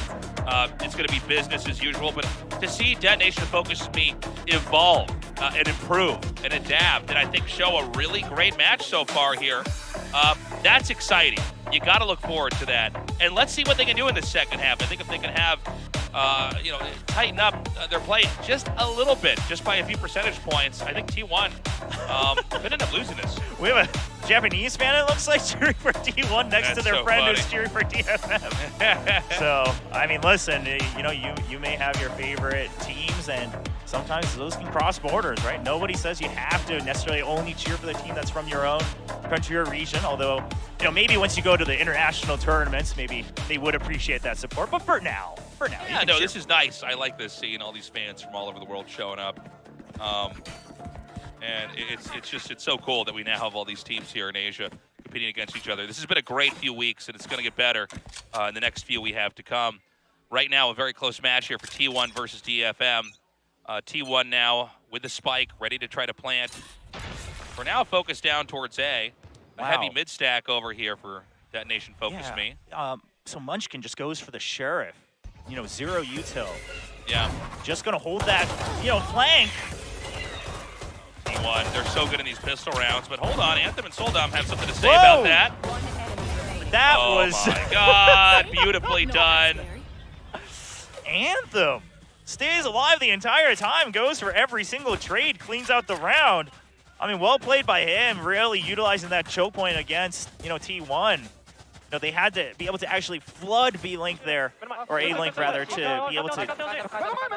it's going to be business as usual. But to see Detonation Focus Me evolve and improve and adapt, and I think show a really great match so far here, that's exciting. You got to look forward to that. And let's see what they can do in the second half. I think if they can have you know, tighten up their play just a little bit, just by a few percentage points, I think T1 could end up losing this. We have a Japanese fan, it looks like, cheering for T1 next That's to their so friend funny. who's cheering for DFM. So, I mean, listen, you know, you may have your favorite teams, and sometimes those can cross borders, right? Nobody says you have to necessarily only cheer for the team that's from your own country or region, although, you know, maybe once you go to the international tournaments, maybe they would appreciate that support. But for now. Yeah, no, this is nice. I like this, seeing all these fans from all over the world showing up. And it's so cool that we now have all these teams here in Asia competing against each other. This has been a great few weeks, and it's going to get better in the next few we have to come. Right now, a very close match here for T1 versus DFM. T1 now with the spike, ready to try to plant. For now, focus down towards A. A heavy mid-stack over here for Detonation Focus Me. So Munchkin just goes for the Sheriff. You know, 0 util. Yeah. Just going to hold that, you know, flank. T1, they're so good in these pistol rounds, but hold on, Anthem and Soldom have something to say about that. That oh was... Oh my God, beautifully done. Anthem stays alive the entire time, goes for every single trade, cleans out the round. I mean, well played by him, really utilizing that choke point against, you know, T1. You know, they had to be able to actually flood B-Link there, or A-Link rather, to be able to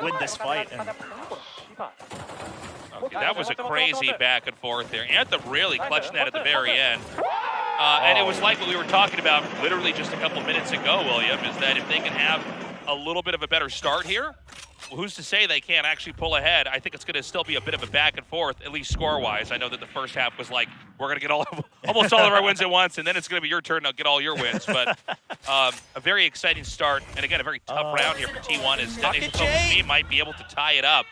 win this fight. And okay, that was a crazy back and forth there. Anthem really clutching that at the very end. And it was like what we were talking about literally just a couple minutes ago, William, is that if they can have a little bit of a better start here, well, who's to say they can't actually pull ahead? I think it's going to still be a bit of a back and forth, at least score-wise. I know that the first half was like, we're going to get almost all of our wins at once, and then it's going to be your turn to get all your wins. But a very exciting start, and again, a very tough round here for T1 as Detonation Focus Me might be able to tie it up.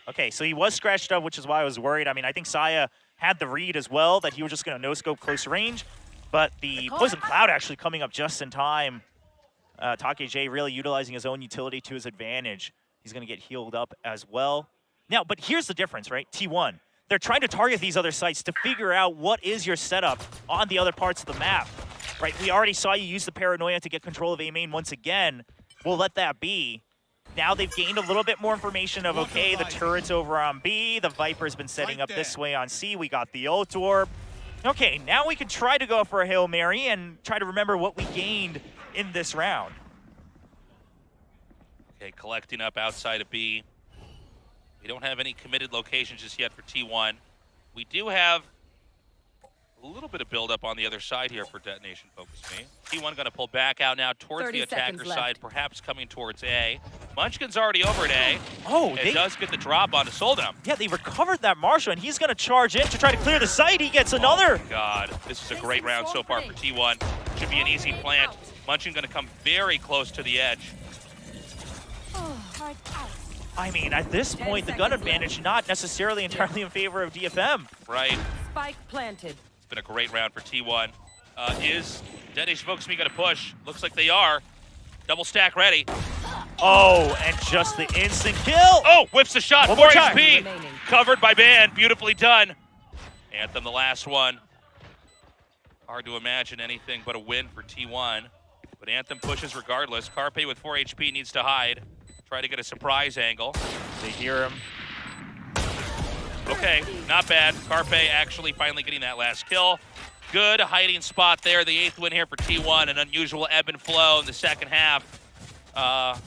Okay, so he was scratched up, which is why I was worried. I mean, I think Saya had the read as well, that he was just going to no-scope close range, but the Poison Cloud actually coming up just in time. Take J really utilizing his own utility to his advantage. He's going to get healed up as well. Now, but here's the difference, right? T1, they're trying to target these other sites to figure out what is your setup on the other parts of the map, right? We already saw you use the Paranoia to get control of A main once again. We'll let that be. Now they've gained a little bit more information of, okay, the turret's over on B, the Viper's been setting up this way on C, we got the ult orb. Okay, now we can try to go for a Hail Mary and try to remember what we gained in this round. Okay, collecting up outside of B. We don't have any committed locations just yet for T1. We do have a little bit of build-up on the other side here for Detonation Focus Me. T1 going to pull back out now towards the attacker side, perhaps coming towards A. Munchkin's already over at A. Oh, it does get the drop onto Soldom. Yeah, they recovered that Marshall, and he's going to charge in to try to clear the site. He gets another. Oh my God, this is a great round so far for T1. Should be an easy plant. Munchkin going to come very close to the edge. I mean, at this point, the gun advantage not necessarily entirely in favor of DFM. Right. Spike planted. It's been a great round for T1. Is Detonation Focus Me going to push? Looks like they are. Double stack ready. Oh, and just the instant kill. Oh, whips the shot. 4 HP. Remaining. Covered by Ban. Beautifully done. Anthem, the last one. Hard to imagine anything but a win for T1. But Anthem pushes regardless. Carpe with 4 HP needs to hide. Try to get a surprise angle. They hear him. Okay, not bad. Carpe actually finally getting that last kill. Good hiding spot there. The 8th win here for T1. An unusual ebb and flow in the second half.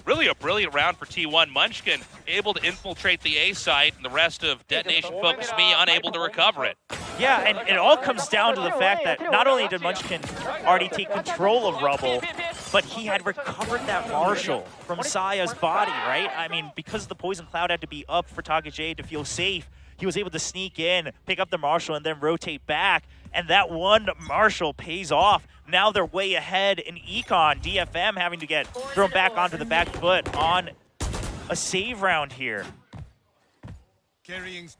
Really a brilliant round for T1. Munchkin able to infiltrate the A site, and the rest of Detonation Focus Me unable to recover it. Yeah, and it all comes down to the fact that not only did Munchkin already take control of Rubble, but he had recovered that Marshall from Saya's body, right? I mean, because the Poison Cloud had to be up for Take J to feel safe, he was able to sneak in, pick up the Marshall, and then rotate back. And that one Marshall pays off. Now they're way ahead in Econ. DFM having to get thrown back onto the back foot on a save round here.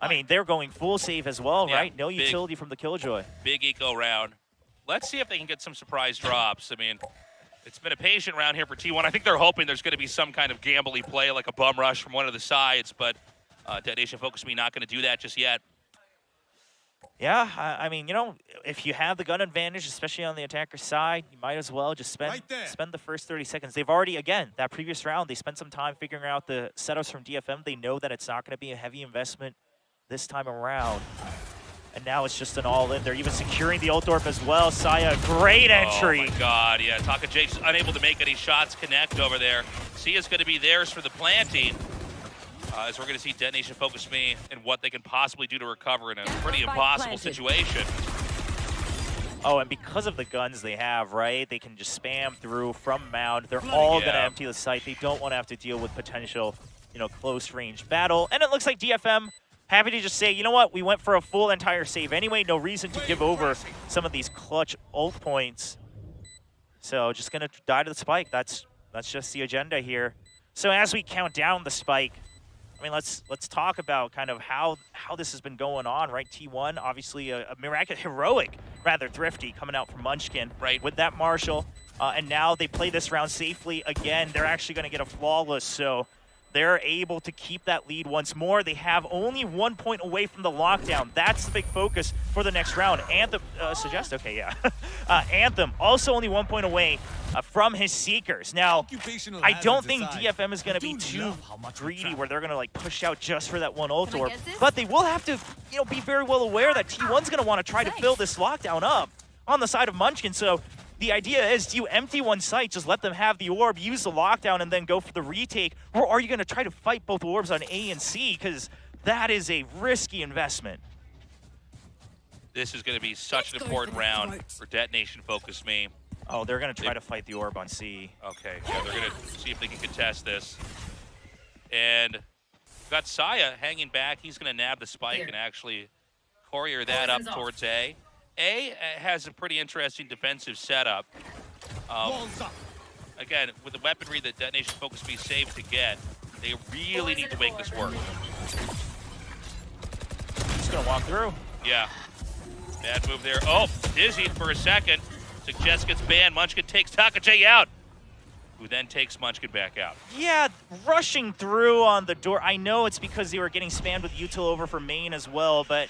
I mean, they're going full save as well, Yeah, right? No big. utility from the Killjoy. Big eco round. Let's see if they can get some surprise drops. I mean, it's been a patient round here for T1. I think they're hoping there's going to be some kind of gambly play, like a bum rush from one of the sides, but Detonation Focus Me not going to do that just yet. Yeah, I mean, you know, if you have the gun advantage, especially on the attacker side, you might as well just spend the first 30 seconds. They've already, again, that previous round, they spent some time figuring out the setups from DFM. They know that it's not going to be a heavy investment this time around. And now it's just an all-in. They're even securing the ult orb as well. Saya, great entry. Oh my god, yeah. Taka Jake's unable to make any shots connect over there. Sia's going to be theirs for the planting. As we're going to see Detonation focus me and what they can possibly do to recover in a pretty impossible situation. Oh, and because of the guns they have, right, they can just spam through from Mound. They're all going to empty the site. They don't want to have to deal with potential, you know, close-range battle. And it looks like DFM happy to just say, you know what, we went for a full entire save anyway. No reason to give over some of these clutch ult points. So just going to die to the spike. That's just the agenda here. So as we count down the spike, I mean, let's talk about kind of how this has been going on, right? T1, obviously a miraculous, heroic, rather thrifty coming out from Munchkin, right, with that Marshall. And now they play this round safely again. They're actually going to get a flawless, so they're able to keep that lead once more. They have only 1 point away from the lockdown. That's the big focus for the next round. Anthem, suggest, okay, yeah. Anthem, also only 1 point away from his Seekers. Now, I don't think DFM is going to be too greedy where they're going to like push out just for that one ult orb, but they will have to, you know, be very well aware that T1's going to want to try to fill this lockdown up on the side of Munchkin. So the idea is, do you empty one site, just let them have the orb, use the lockdown, and then go for the retake? Or are you going to try to fight both orbs on A and C? Because that is a risky investment. This is going to be such an important round for Detonation focus me. Oh, they're going to try to fight the orb on C. Okay, yeah, they're going to see if they can contest this. And we've got Saya hanging back. He's going to nab the spike and actually courier that up towards A. A has a pretty interesting defensive setup. Again, with the weaponry that Detonation Focus Me saved to get, they really need to make this work. Just gonna walk through. Yeah. Bad move there. Oh, dizzied for a second. Suggest gets banned. Munchkin takes Takajay out, who then takes Munchkin back out. Yeah, rushing through on the door. I know it's because they were getting spammed with util over for main as well, but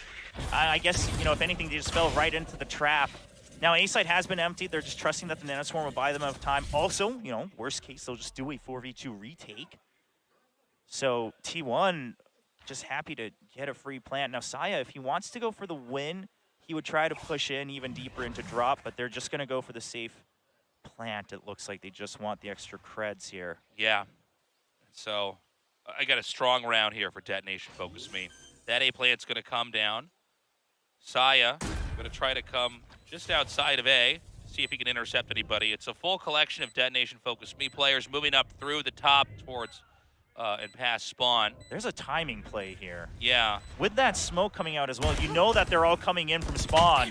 I guess, you know, if anything, they just fell right into the trap. Now, A site has been emptied. They're just trusting that the Nanoswarm will buy them enough time. Also, you know, worst case, they'll just do a 4v2 retake. So T1 just happy to get a free plant. Now, Saya, if he wants to go for the win, he would try to push in even deeper into drop, but they're just going to go for the safe plant. It looks like they just want the extra creds here. Yeah. So I got a strong round here for Detonation Focus Me. That A plant's going to come down. Saya going to try to come just outside of A, see if he can intercept anybody. It's a full collection of Detonation Focus Me players moving up through the top towards and past spawn. There's a timing play here. Yeah. With that smoke coming out as well, you know that they're all coming in from spawn.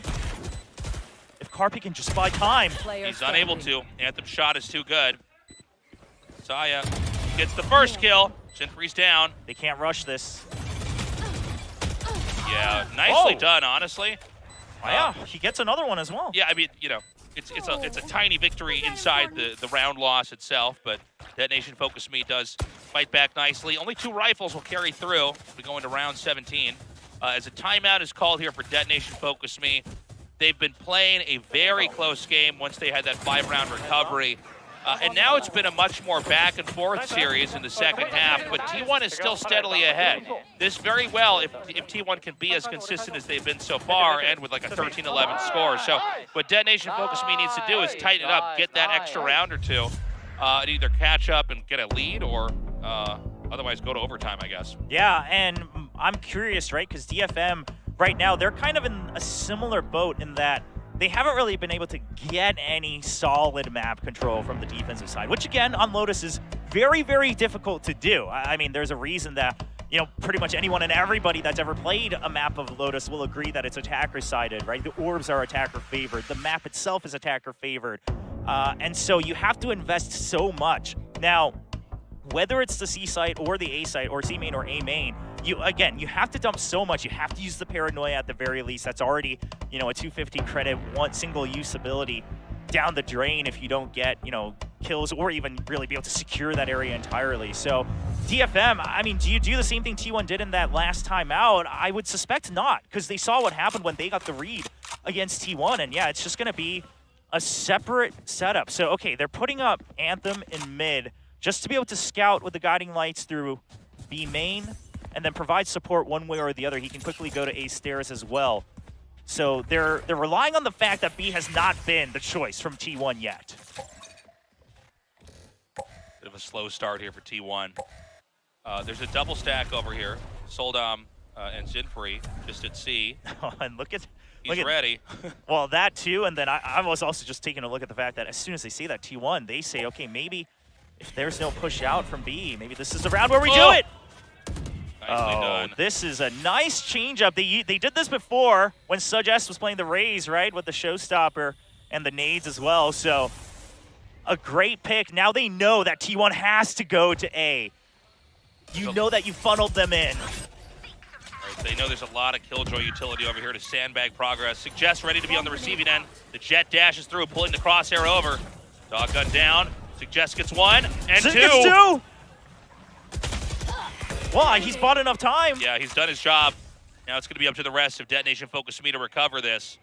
If Karpi can just buy time. He's unable to. Anthem shot is too good. Saya gets the first kill. Shinfree's down. They can't rush this. Yeah, nicely done, honestly. Yeah, he gets another one as well. Yeah, I mean, you know, it's a tiny victory inside the round loss itself, but Detonation Focus Me does fight back nicely. Only 2 rifles will carry through. We go into round 17. As a timeout is called here for Detonation Focus Me. They've been playing a very close game once they had that 5-round recovery. And now it's been a much more back and forth series in the second half, but T1 is still steadily ahead. This very well, if T1 can be as consistent as they've been so far, and with like a 13-11 score. So what Detonation Focus Me needs to do is tighten it up, get that extra round or two, and either catch up and get a lead, or otherwise go to overtime, I guess. Yeah, and I'm curious, right, because DFM right now, they're kind of in a similar boat in that they haven't really been able to get any solid map control from the defensive side, which again, on Lotus is very, very difficult to do. I mean, there's a reason that, you know, pretty much anyone and everybody that's ever played a map of Lotus will agree that it's attacker-sided, right? The orbs are attacker-favored. The map itself is attacker-favored. And so you have to invest so much. Now, whether it's the C site or the A site or C main or A main, you have to dump so much. You have to use the Paranoia at the very least. That's already, you know, a 250 credit, one single use ability down the drain if you don't get, you know, kills or even really be able to secure that area entirely. So DFM, I mean, do you do the same thing T1 did in that last time out? I would suspect not, because they saw what happened when they got the read against T1. And yeah, it's just going to be a separate setup. So, okay, they're putting up Anthem in mid just to be able to scout with the guiding lights through B main and then provide support one way or the other. He can quickly go to A stairs as well. So they're relying on the fact that B has not been the choice from T1 yet. Bit of a slow start here for T1. There's a double stack over here. Soldam and Zinfree just at C. And look at... He's ready. Well, that too, and then I was also just taking a look at the fact that as soon as they see that T1, they say, okay, maybe if there's no push out from B, maybe this is the round where we do it. Nicely done. This is a nice changeup. They did this before when Suggest was playing the Rays, right, with the Showstopper and the nades as well. So a great pick. Now they know that T1 has to go to A. You know that you funneled them in. They know there's a lot of Killjoy utility over here to sandbag progress. Suggest ready to be on the receiving end. The Jet dashes through, pulling the crosshair over. Dog gun down. Suggest gets one and two. Gets two. Well, he's bought enough time. Yeah, he's done his job. Now it's going to be up to the rest of Detonation Focus Me to recover this.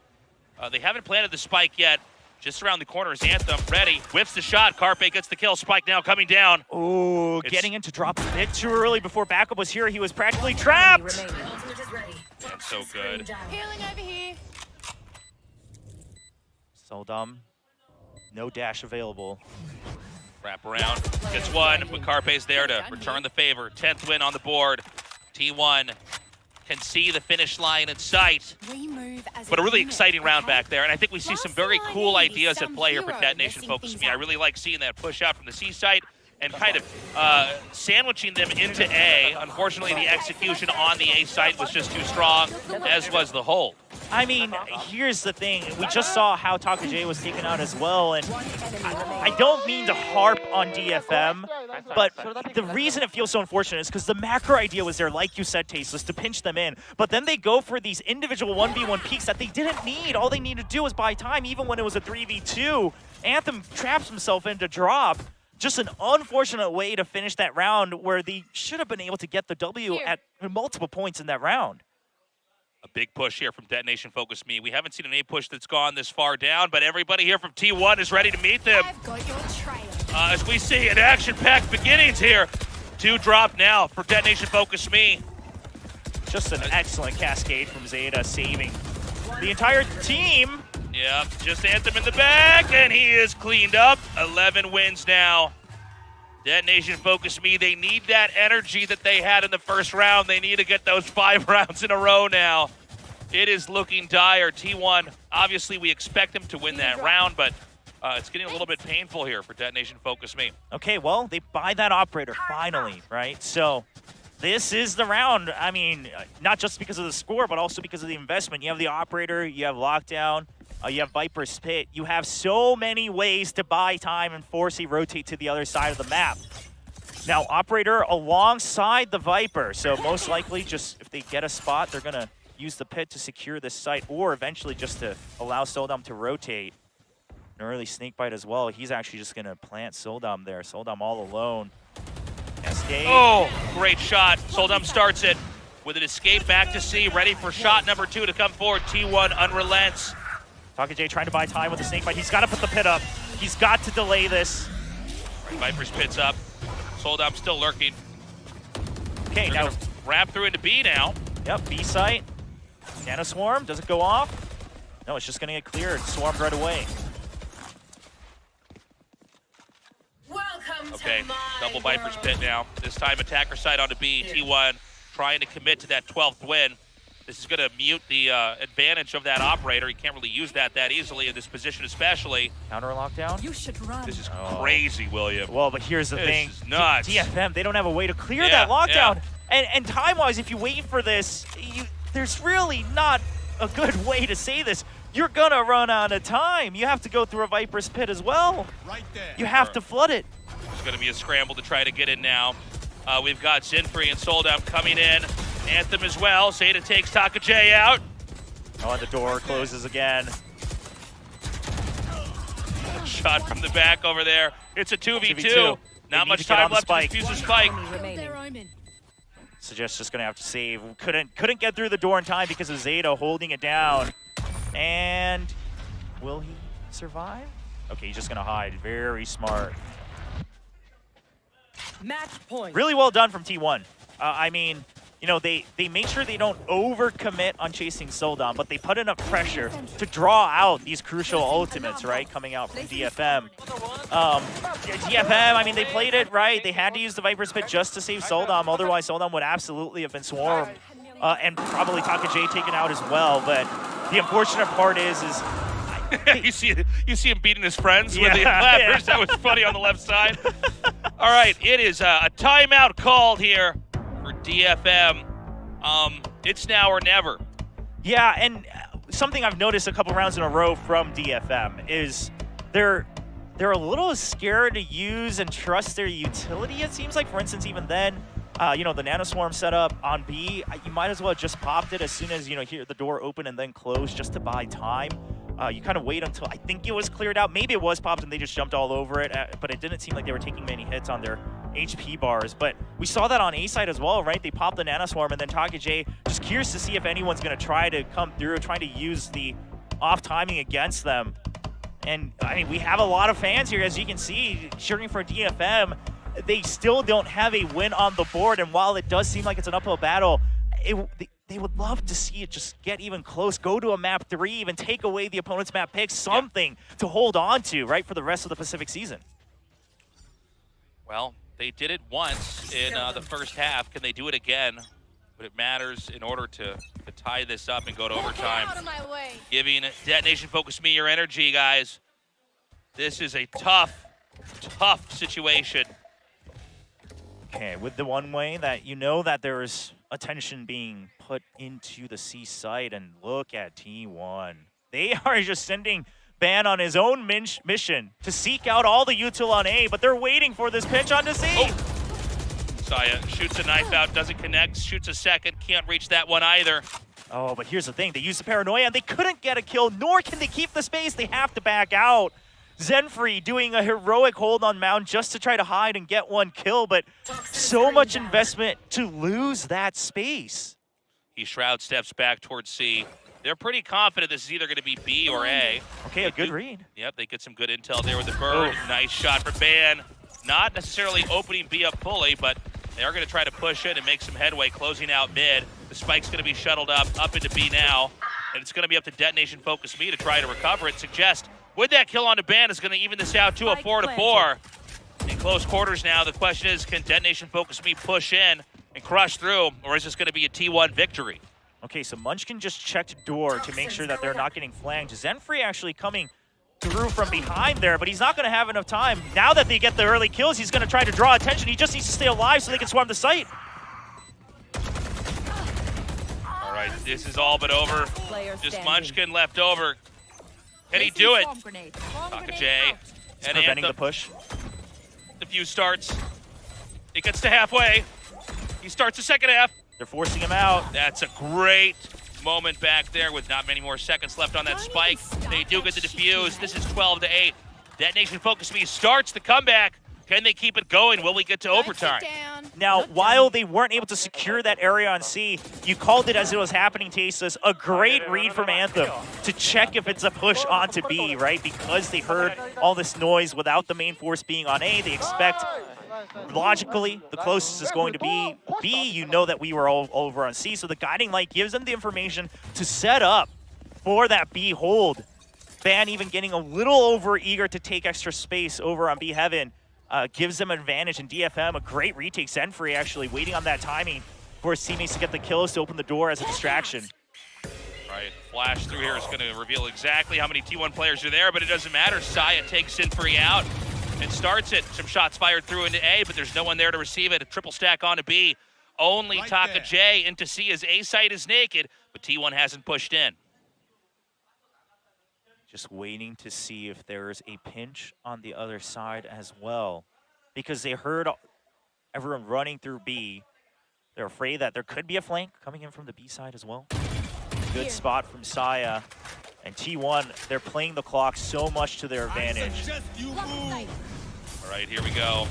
They haven't planted the spike yet. Just around the corner is Anthem. Ready. Whiffs the shot. Carpe gets the kill. Spike now coming down. Ooh, getting into drop a bit too early before backup was here. He was practically trapped. And so good. Healing over here. Soldam, no dash available. Wrap around. Gets one, but Carpe's there to return the favor. 10th win on the board. T1 can see the finish line in sight. But a really exciting round back there, and I think we see some very cool ideas at play here for Detonation Focus Me. I really like seeing that push out from the C site and kind of sandwiching them into A. Unfortunately, the execution on the A site was just too strong, as was the hold. I mean, here's the thing. We just saw how Taka J was taken out as well, and I don't mean to harp on DFM, but the reason it feels so unfortunate is because the macro idea was there, like you said, Tasteless, to pinch them in. But then they go for these individual 1v1 peaks that they didn't need. All they needed to do was buy time, even when it was a 3v2. Anthem traps himself into drop. Just an unfortunate way to finish that round where they should have been able to get the W at multiple points in that round. A big push here from Detonation Focus Me. We haven't seen an A push that's gone this far down, but everybody here from T1 is ready to meet them. As we see an action-packed beginnings here. 2 drop now for Detonation Focus Me. Just an excellent cascade from ZETA, saving the entire team. Yeah, just Anthem in the back, and he is cleaned up. 11 wins now. Detonation Focus Me, they need that energy that they had in the first round. They need to get those 5 rounds in a row now. It is looking dire. T1, obviously we expect them to win that round, but it's getting a little bit painful here for Detonation Focus Me. Okay, well, they buy that operator finally, right? So this is the round. I mean, not just because of the score, but also because of the investment. You have the operator, you have lockdown, you have Viper's Pit. You have so many ways to buy time and force a rotate to the other side of the map. Now, operator alongside the Viper. So most likely just if they get a spot, they're going to use the Pit to secure this site or eventually just to allow Soldam to rotate. An early snake bite as well. He's actually just going to plant Soldam there. Soldam all alone. Escape. Oh, great shot. Soldam starts it with an escape back to C, ready for shot number 2 to come forward. T1 unrelents. Taka J trying to buy time with the snake bite. He's got to put the pit up. He's got to delay this. Viper's Pit's up. Soldam still lurking. Okay, now wrap through into B now. Yep, B site. Nano Swarm, does it go off? No, it's just going to get cleared. Swarmed right away. Okay, double Viper's Pit now. This time attacker side onto B. T1 trying to commit to that 12th win. This is going to mute the advantage of that operator. He can't really use that easily in this position, especially. Counter lockdown. You should run. This is crazy, William. Well, but here's the thing. This is nuts. DFM, they don't have a way to clear that lockdown. Yeah. And time-wise, if you wait for this, there's really not a good way to say this. You're going to run out of time. You have to go through a Viper's Pit as well. Right there. You have to flood it. There's going to be a scramble to try to get in now. We've got Zinfree and Soldam coming in. Anthem as well. ZETA takes Taka J out. Oh, and the door closes again. shot from the back over there. It's a 2v2. 2v2. Not much time left to defuse the spike. Suggest just gonna have to save. Couldn't get through the door in time because of ZETA holding it down. And will he survive? Okay, he's just gonna hide. Very smart. Match point. Really well done from T1. I mean, you know, they make sure they don't overcommit on chasing Soldan, but they put enough pressure to draw out these crucial ultimates, right, coming out from DFM. DFM, I mean, they played it right. They had to use the Viper's Pit just to save Soldan, otherwise Soldan would absolutely have been swarmed and probably Taka J taken out as well. But the unfortunate part is you see him beating his friends with the ladders. That was funny on the left side. All right, it is a timeout called here for DFM. It's now or never. Yeah, and something I've noticed a couple rounds in a row from DFM is they're a little scared to use and trust their utility, it seems like. For instance, even then, you know, the Nanoswarm setup on B, you might as well have just popped it as soon as, you know, hear the door open and then close just to buy time. You kind of wait until I think it was cleared out. Maybe it was popped and they just jumped all over it, but it didn't seem like they were taking many hits on their HP bars. But we saw that on A side as well, right? They popped the Nanoswarm, and then Taka J just curious to see if anyone's going to try to come through, trying to use the off timing against them. And I mean, we have a lot of fans here, as you can see, cheering for DFM. They still don't have a win on the board, and while it does seem like it's an uphill battle, they would love to see it just get even close, go to a map 3, even take away the opponent's map pick, something to hold on to, right, for the rest of the Pacific season. Well, they did it once in the first half. Can they do it again? But it matters in order to tie this up and go to overtime. Giving Detonation Focus Me your energy, guys. This is a tough situation. Okay, with the one way that you know that there is attention being put into the C site, and look at T1. They are just sending Ban on his own mission to seek out all the util on A, but they're waiting for this pitch onto C. Oh. Saya shoots a knife out, doesn't connect, shoots a second, can't reach that one either. Oh, but here's the thing. They used the paranoia, and they couldn't get a kill, nor can they keep the space. They have to back out. Zenfree doing a heroic hold on Mound just to try to hide and get one kill, but so much investment to lose that space. He Shroud steps back towards C. They're pretty confident this is either going to be B or A. Okay, a good read. Yep, they get some good intel there with the bird. Oh. Nice shot for Ban. Not necessarily opening B up fully, but they are going to try to push it and make some headway, closing out mid. The spike's going to be shuttled up into B now, and it's going to be up to Detonation Focus Me to try to recover it. Suggest with that kill on the Ban is going to even this out to a 4-4. In close quarters now, the question is, can Detonation Focus Me push in and crush through, or is this going to be a T1 victory? Okay, so Munchkin just checked door to make sure that they're not getting flanked. Zenfree actually coming through from behind there, but he's not going to have enough time. Now that they get the early kills, he's going to try to draw attention. He just needs to stay alive so they can swarm the site. All right, this is all but over. Just Munchkin left over. Can he do it? Taka J and preventing the push. The fuse starts. It gets to halfway. He starts the second half. They're forcing him out. That's a great moment back there with not many more seconds left on that spike. They do get the defuse. This is 12-8. Detonation Focus Me starts the comeback. Can they keep it going? Will we get to overtime? Now, while they weren't able to secure that area on C, you called it as it was happening, Tasteless. A great read from Anthem to check if it's a push onto B, right? Because they heard all this noise without the main force being on A, they expect, logically, the closest is going to be B. You know that we were all over on C, so the guiding light gives them the information to set up for that B hold. Ban even getting a little over eager to take extra space over on B Heaven. Gives them an advantage, in DFM, a great retake. Zenfree actually waiting on that timing for his teammates to get the kills to open the door as a distraction. Right, flash through here is going to reveal exactly how many T1 players are there, but it doesn't matter. Saya takes Zenfree out and starts it. Some shots fired through into A, but there's no one there to receive it. A triple stack onto B. Only Taka J into C as A site is naked, but T1 hasn't pushed in. Just waiting to see if there's a pinch on the other side as well. Because they heard everyone running through B. They're afraid that there could be a flank coming in from the B side as well. Good spot from Saya. And T1, they're playing the clock so much to their advantage. All right, here we go.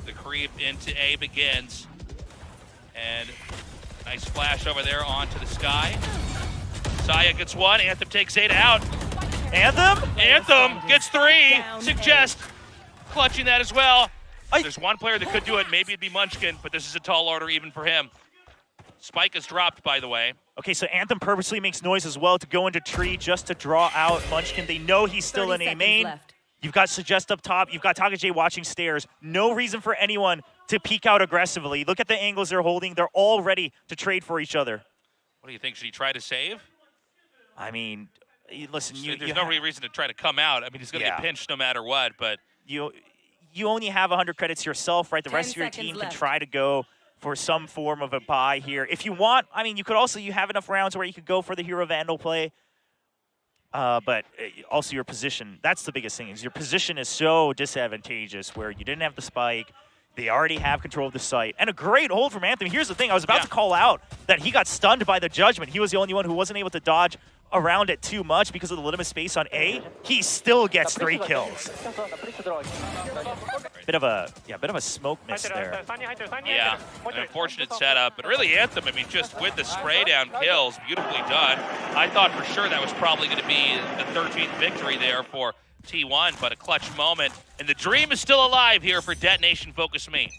The creep into A begins. And nice flash over there onto the sky. Saya gets one. Anthem takes Zeta out. Anthem gets 3. Suggest clutching that as well. There's one player that could do it. Maybe it'd be Munchkin, but this is a tall order even for him. Spike is dropped, by the way. Okay, so Anthem purposely makes noise as well to go into tree just to draw out Munchkin. They know he's still in A main. Left. You've got Suggest up top. You've got TakaJ watching stairs. No reason for anyone to peek out aggressively. Look at the angles they're holding. They're all ready to trade for each other. What do you think? Should he try to save? I mean, listen, there's no reason to try to come out. I mean, he's going to get pinched no matter what, but... You only have 100 credits yourself, right? The rest of your team can try to go for some form of a buy here. If you want, I mean, you could also, you have enough rounds where you could go for the Hero Vandal play. But also your position, that's the biggest thing, is your position is so disadvantageous where you didn't have the spike. They already have control of the site. And a great hold from Anthem. Here's the thing, I was about to call out that he got stunned by the judgment. He was the only one who wasn't able to dodge around it too much because of the limited space on A. He still gets 3 kills. Bit of a smoke miss there. Yeah, an unfortunate setup, but really Anthem, I mean, just with the spray down kills, beautifully done. I thought for sure that was probably going to be the 13th victory there for T1, but a clutch moment. And the dream is still alive here for Detonation Focus Me.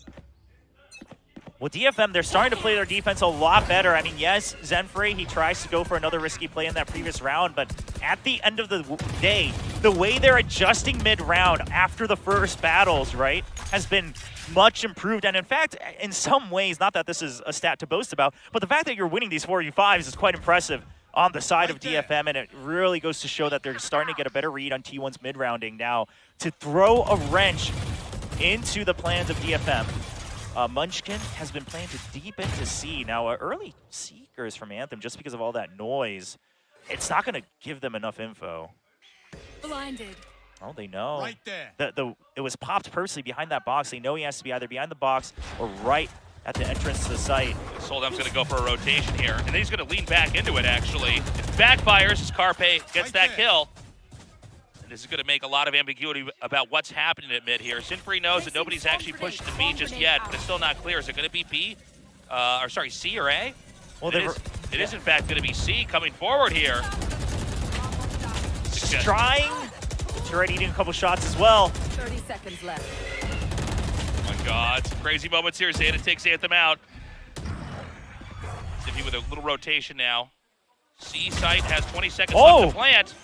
With DFM, they're starting to play their defense a lot better. I mean, yes, Zenfrey, he tries to go for another risky play in that previous round, but at the end of the day, the way they're adjusting mid-round after the first battles, right, has been much improved. And in fact, in some ways, not that this is a stat to boast about, but the fact that you're winning these 4v5s is quite impressive on the side of DFM, and it really goes to show that they're starting to get a better read on T1's mid-rounding now to throw a wrench into the plans of DFM. Munchkin has been planted deep into C. Now, early Seekers from Anthem, just because of all that noise, it's not going to give them enough info. Blinded. Oh, they know. Right there. It was popped purposely behind that box. They know he has to be either behind the box or right at the entrance to the site. Soldem's going to go for a rotation here, and then he's going to lean back into it, actually. It backfires as Carpe gets that kill. This is going to make a lot of ambiguity about what's happening at mid here. Zenfrey knows that nobody's actually pushed to B just yet, but it's still not clear. Is it going to be B? C or A? Well, it is in fact going to be C coming forward here. Just trying. Turret eating a couple shots as well. 30 seconds left. Oh my God, some crazy moments here. Zeta takes Anthem out. Zippy with a little rotation now. C site has 20 seconds left to plant.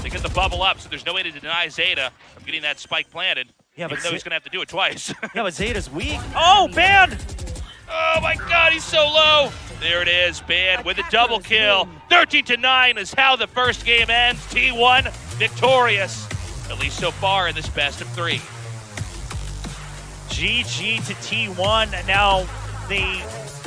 They get the bubble up, so there's no way to deny Zeta from getting that spike planted. Yeah, but even though he's going to have to do it twice. Yeah, but Zeta's weak. Oh, banned! Oh my God, he's so low. There it is, banned with a double kill. 13-9 is how the first game ends. T1 victorious, at least so far in this best of 3. GG to T1. Now,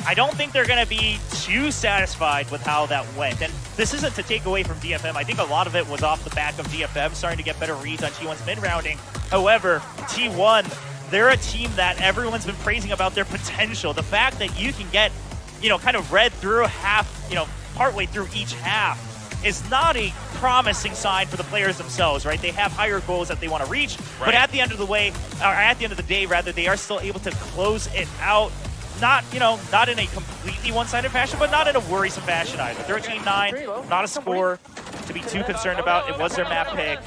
I don't think they're going to be too satisfied with how that went. And this isn't to take away from DFM. I think a lot of it was off the back of DFM starting to get better reads on T1's mid-rounding. However, T1, they're a team that everyone's been praising about their potential. The fact that you can get, kind of read through partway through each half is not a promising sign for the players themselves, right? They have higher goals that they want to reach, but at the end of the day, they are still able to close it out. Not in a completely one-sided fashion, but not in a worrisome fashion either. 13-9, not a score to be too concerned about. It was their map pick.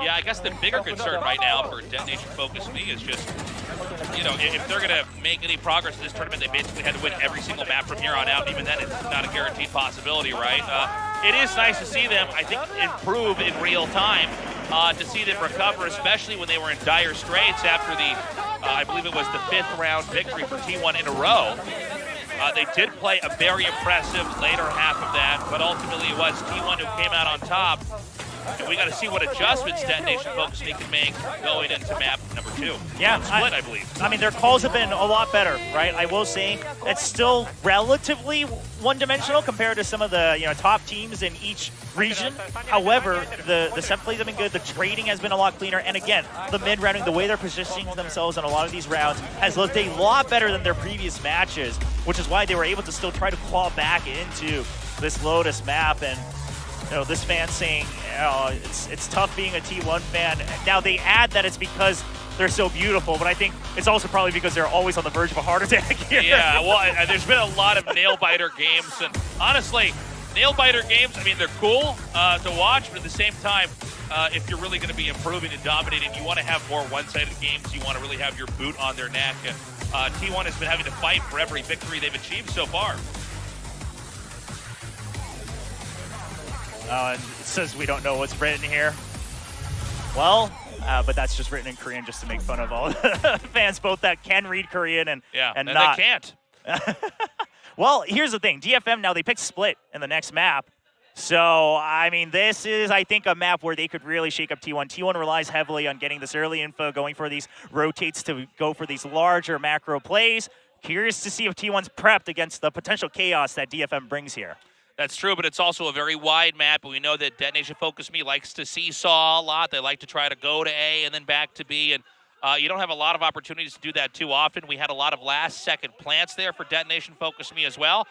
Yeah, I guess the bigger concern right now for Detonation Focus Me is just, if they're going to make any progress in this tournament, they basically had to win every single map from here on out. Even then, it's not a guaranteed possibility, right? It is nice to see them, I think, improve in real time, to see them recover, especially when they were in dire straits after the I believe it was the 5th round victory for T1 in a row. They did play a very impressive later half of that, but ultimately it was T1 who came out on top. And we got to see what adjustments Detonation Focus Me can make going into map number 2. Yeah, split, I believe. I mean, their calls have been a lot better, right? I will say it's still relatively one-dimensional compared to some of the top teams in each region. However, the set plays have been good. The trading has been a lot cleaner. And again, the mid-rounding, the way they're positioning themselves in a lot of these rounds has looked a lot better than their previous matches, which is why they were able to still try to claw back into this Lotus map. And this fan saying it's tough being a T1 fan. Now they add that it's because they're so beautiful, but I think it's also probably because they're always on the verge of a heart attack here. Yeah, well, there's been a lot of nail-biter games, and honestly, nail-biter games, I mean, they're cool to watch, but at the same time, if you're really going to be improving and dominating, you want to have more one-sided games. You want to really have your boot on their neck. And T1 has been having to fight for every victory they've achieved so far. And it says we don't know what's written here. Well, but that's just written in Korean just to make fun of all the fans, both that can read Korean and not. They can't. Well, here's the thing. DFM now, they picked Split in the next map. So, I mean, this is, I think, a map where they could really shake up T1. T1 relies heavily on getting this early info, going for these rotates to go for these larger macro plays. Curious to see if T1's prepped against the potential chaos that DFM brings here. That's true, but it's also a very wide map, and we know that Detonation Focus Me likes to seesaw a lot. They like to try to go to A and then back to B, and you don't have a lot of opportunities to do that too often. We had a lot of last-second plants there for Detonation Focus Me as well.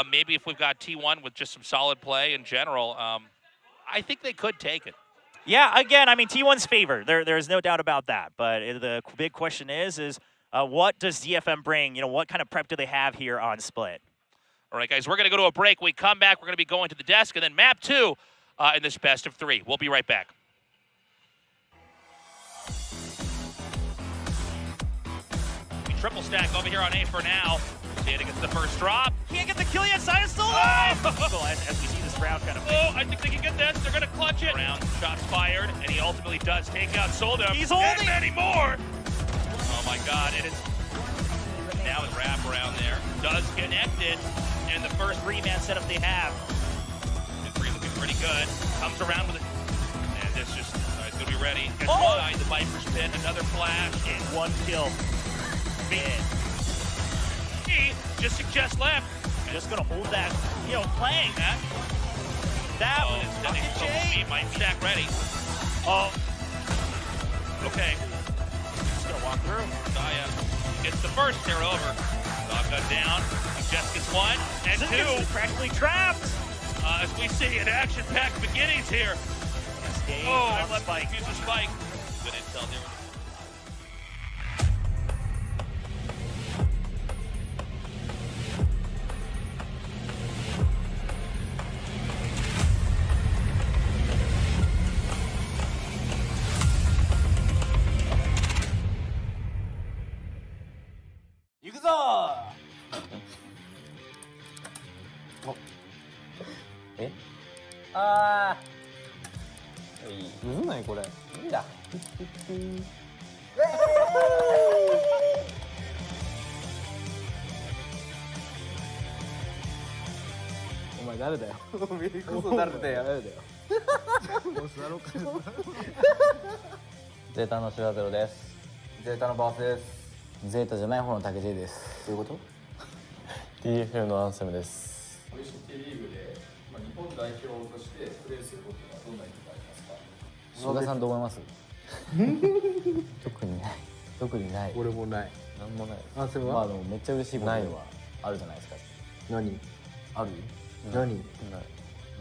Maybe if we've got T1 with just some solid play in general, I think they could take it. Yeah, again, I mean, T1's favored. There's no doubt about that, but the big question is what does DFM bring? What kind of prep do they have here on Split? All right, guys, we're going to go to a break. We come back, we're going to be going to the desk, and then map 2 in this best of 3. We'll be right back. We triple stack over here on A for now. ZETA gets the first drop. Can't get the kill yet, Science still alive! As we see this round kind of... Oh, I think they can get this. They're going to clutch it. Round, shots fired, and he ultimately does take out Solda. He's holding! And many more! Oh my god, it is... Now his wrap around there. Does connect it. And the first 3-man setup they have. And 3 looking pretty good. Comes around with it. And it's just, he's going to be ready. Gets wide, the Viper's pit, another flash. And 1 kill. Just suggests left. Just going to hold that, playing that. That was He might stack ready. Oh. Okay. Just going to walk through. Saya gets the first, they're over. Gun down. He just gets 1 and 2. Is practically trapped. As we see an action-packed beginnings here. Oh, left spike. Use the spike. Good intel there. ZETA のシュラゼロです。ZETA のバースです。ZETA じゃない方の竹 J です。どういうこと？ TFL のアンセムです。VCT リーグで日本代表としてプレーすることはどんな意味がありますか？曽田さんどう思います？特にない。特にない。俺もない。なんもない。アンセムは？でもめっちゃ嬉しいことはあるじゃないですか。何？ある？何？ない。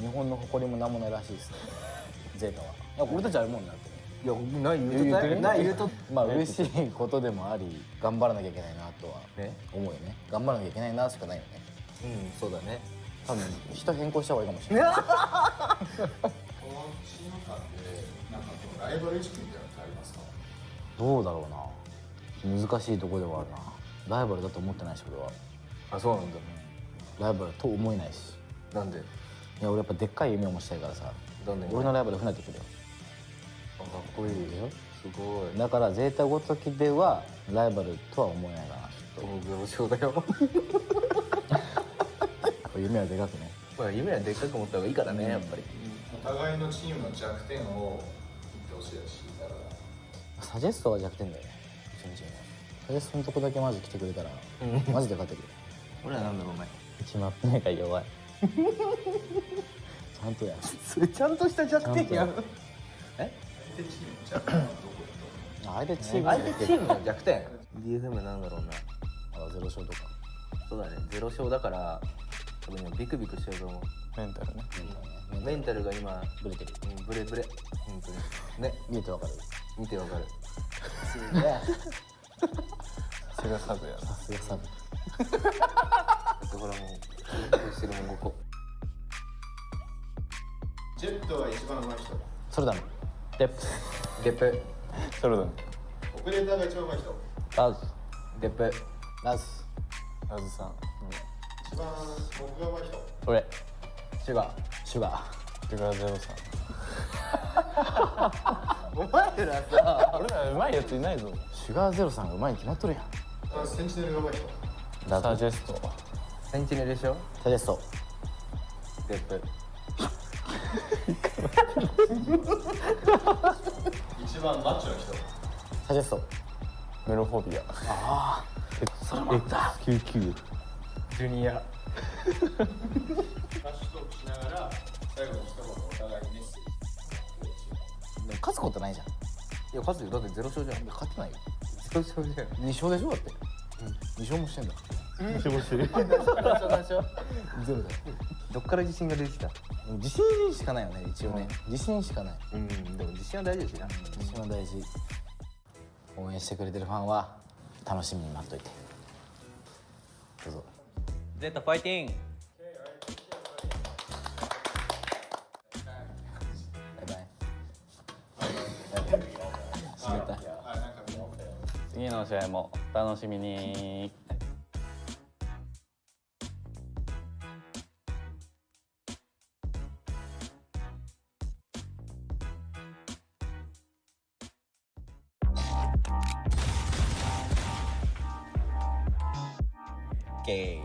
日本の誇りもなんもないらしいですね。ZETA は。いや俺たちあるもんなって。いやない言うとまあ嬉しいことでもあり頑張らなきゃいけないなとは思うよね。頑張らなきゃいけないなしかないよね。うんそうだね。多分人変更した方がいいかもしれない。このチーム間でなんかライバル意識みたいなのってありますか？どうだろうな。難しいところではあるな。ライバルだと思ってないし俺は。あそうなんだ。ライバルと思えないし。なんで？いや俺やっぱでっかい夢を持ちたいからさ。俺のライバル増えてくるよ。かっこいいでしょ。すごい。だからZETAごときではライバルとは思えないかな。ちょっと病床だよ。夢はでかくね。まあ夢はでっかく持った方がいいからねやっぱり。お互いのチームの弱点を言ってほしいし。サジェストは弱点だよね。うちのチームは。サジェストのとこだけマジ来てくれたらマジで勝てるよ。俺はなんだろうお前。1マップ目が弱い。ちゃんとや。それちゃんとした弱点や。え？相手チームの弱点 DFM なんだろうな。ゼロ勝とか。そうだねゼロ勝だから多分ねビクビクしてると思う。メンタルね。メンタルが今ブレてる。ブレブレ。本当に。ね、見てわかる。見てわかる。すげえ。さすがサブやな。さすがサブ。だからもうしてるもんここ。ジェットは一番上手い人。それだね。デップ。デップ。それだね。オペレーターが一番上手い人。ラズ。デップ。ラズ。ラズさん。一番僕が上手い人。俺。シュガー。シュガー。シュガーゼロさん。お前らさ、俺らうまいやついないぞ。シュガーゼロさんがうまいに決まっとるやん。センチネルが上手い人。サジェスト。センチネルでしょ。サジェスト。デップ。一番マッチョの人。サジェスト。メロフォビア。ああ。それもあった。99。ジュニア。ラッシュトークしながら最後に一言お互いにメッセージ。でも勝つことないじゃん。いや勝つよ。だってゼロ勝じゃん。勝ってないよ。ゼロ勝じゃん。2勝でしょだって。2勝もしてんだ。2勝もしてる。ゼロだよ。どっから自信が出てきた？自信しかないよね一応ね。自信しかない。でも自信は大事ですよ。自信は大事。応援してくれてるファンは楽しみに待っといて。どうぞ。ZETAファイティング。バイバイ。閉めた。次の試合も楽しみに。Okay.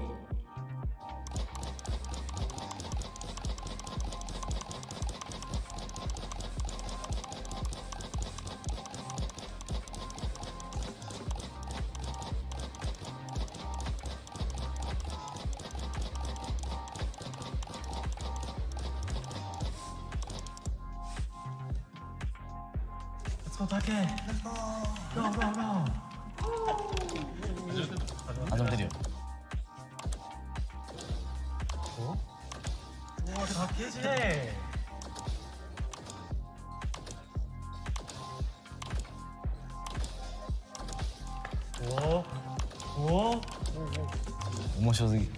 Let's go, Take. Let's go. Go, go, go. 始めてるよ。おー、竹地。おー。面白すぎる。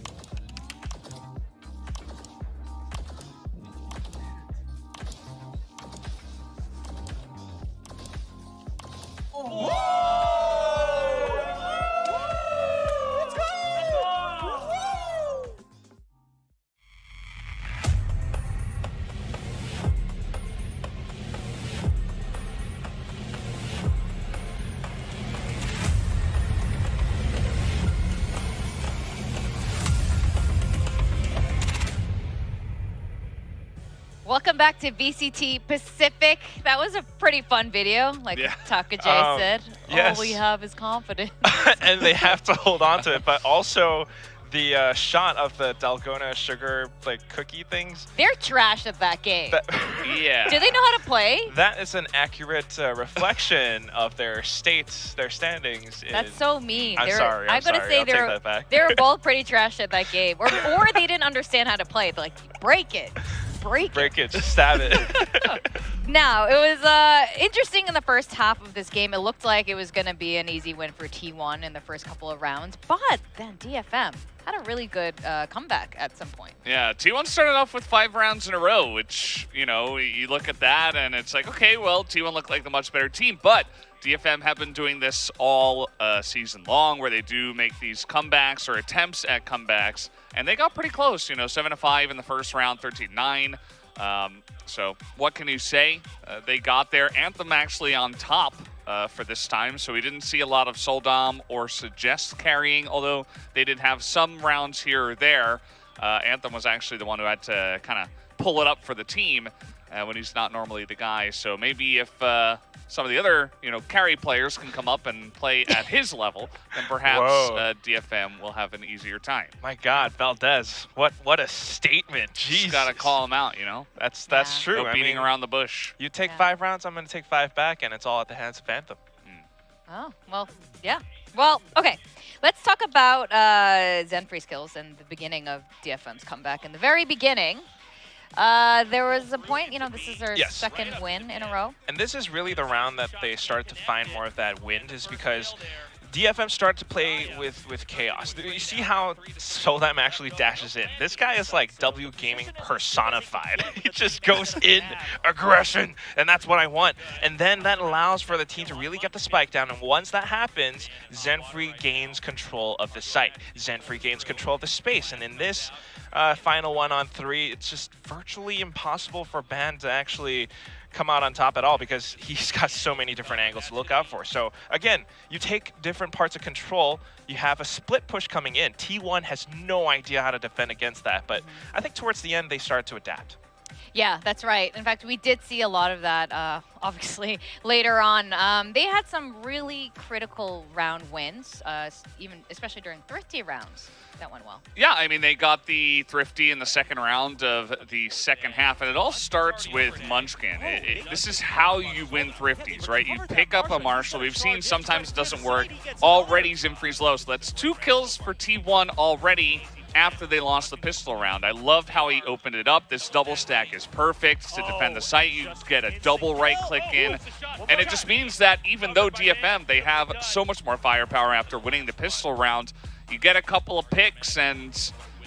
Welcome back to VCT Pacific. That was a pretty fun video, like Takajay said. Yes. All we have is confidence. And they have to hold on to it, but also the shot of the Dalgona sugar like cookie things. They're trash at that game. Yeah. Do they know how to play? That is an accurate reflection of their states, their standings. That's so mean. I'm sorry. I'm gonna say I'll take that back. they're both pretty trash at that game, or they didn't understand how to play. They're like, break it. Break it, just stab it. Now, it was interesting in the first half of this game. It looked like it was going to be an easy win for T1 in the first couple of rounds, but then DFM had a really good comeback at some point. Yeah, T1 started off with 5 rounds in a row, which, you know, you look at that and it's like, okay, well, T1 looked like the much better team, but DFM have been doing this all season long, where they do make these comebacks or attempts at comebacks, and they got pretty close, you know, 7-5 in the first round, 13-9. So what can you say? They got there. Anthem actually on top for this time, so we didn't see a lot of Soldom or Suggest carrying, although they did have some rounds here or there. Anthem was actually the one who had to kind of pull it up for the team when he's not normally the guy. So maybe if some of the other, you know, carry players can come up and play at his level, then perhaps DFM will have an easier time. My God, Valdez, what a statement! Jeez, just gotta call him out, you know. That's true. No beating around the bush. You take 5 rounds, I'm gonna take 5 back, and it's all at the hands of Anthem. Oh, well, yeah. Well, okay. Let's talk about Zenfree skills and the beginning of DFM's comeback. In the very beginning, there was a point, this is their second win in a row. And this is really the round that they started to find more of that wind, is because DFM started to play with chaos. You see how Soldam actually dashes in. This guy is like W Gaming personified. He just goes in, aggression, and that's what I want. And then that allows for the team to really get the spike down. And once that happens, Zenfree gains control of the site. Zenfree gains control of the space. And in this final 1-on-3, it's just virtually impossible for Ban to actually come out on top at all, because he's got so many different angles to look out for. So again, you take different parts of control, you have a split push coming in. T1 has no idea how to defend against that, but I think towards the end they started to adapt. Yeah, that's right. In fact, we did see a lot of that, obviously, later on. They had some really critical round wins, especially during Thrifty rounds. That went well. Yeah, I mean, they got the Thrifty in the second round of the second half, and it all starts with Munchkin. This is how you win Thrifties, right? You pick up a Marshall. We've seen sometimes it doesn't work. Already Zenfree's low, so that's 2 kills for T1 already after they lost the pistol round. I loved how he opened it up. This double stack is perfect to defend the site. You get a double right click in, and it just means that even though DFM, they have so much more firepower after winning the pistol round, you get a couple of picks, and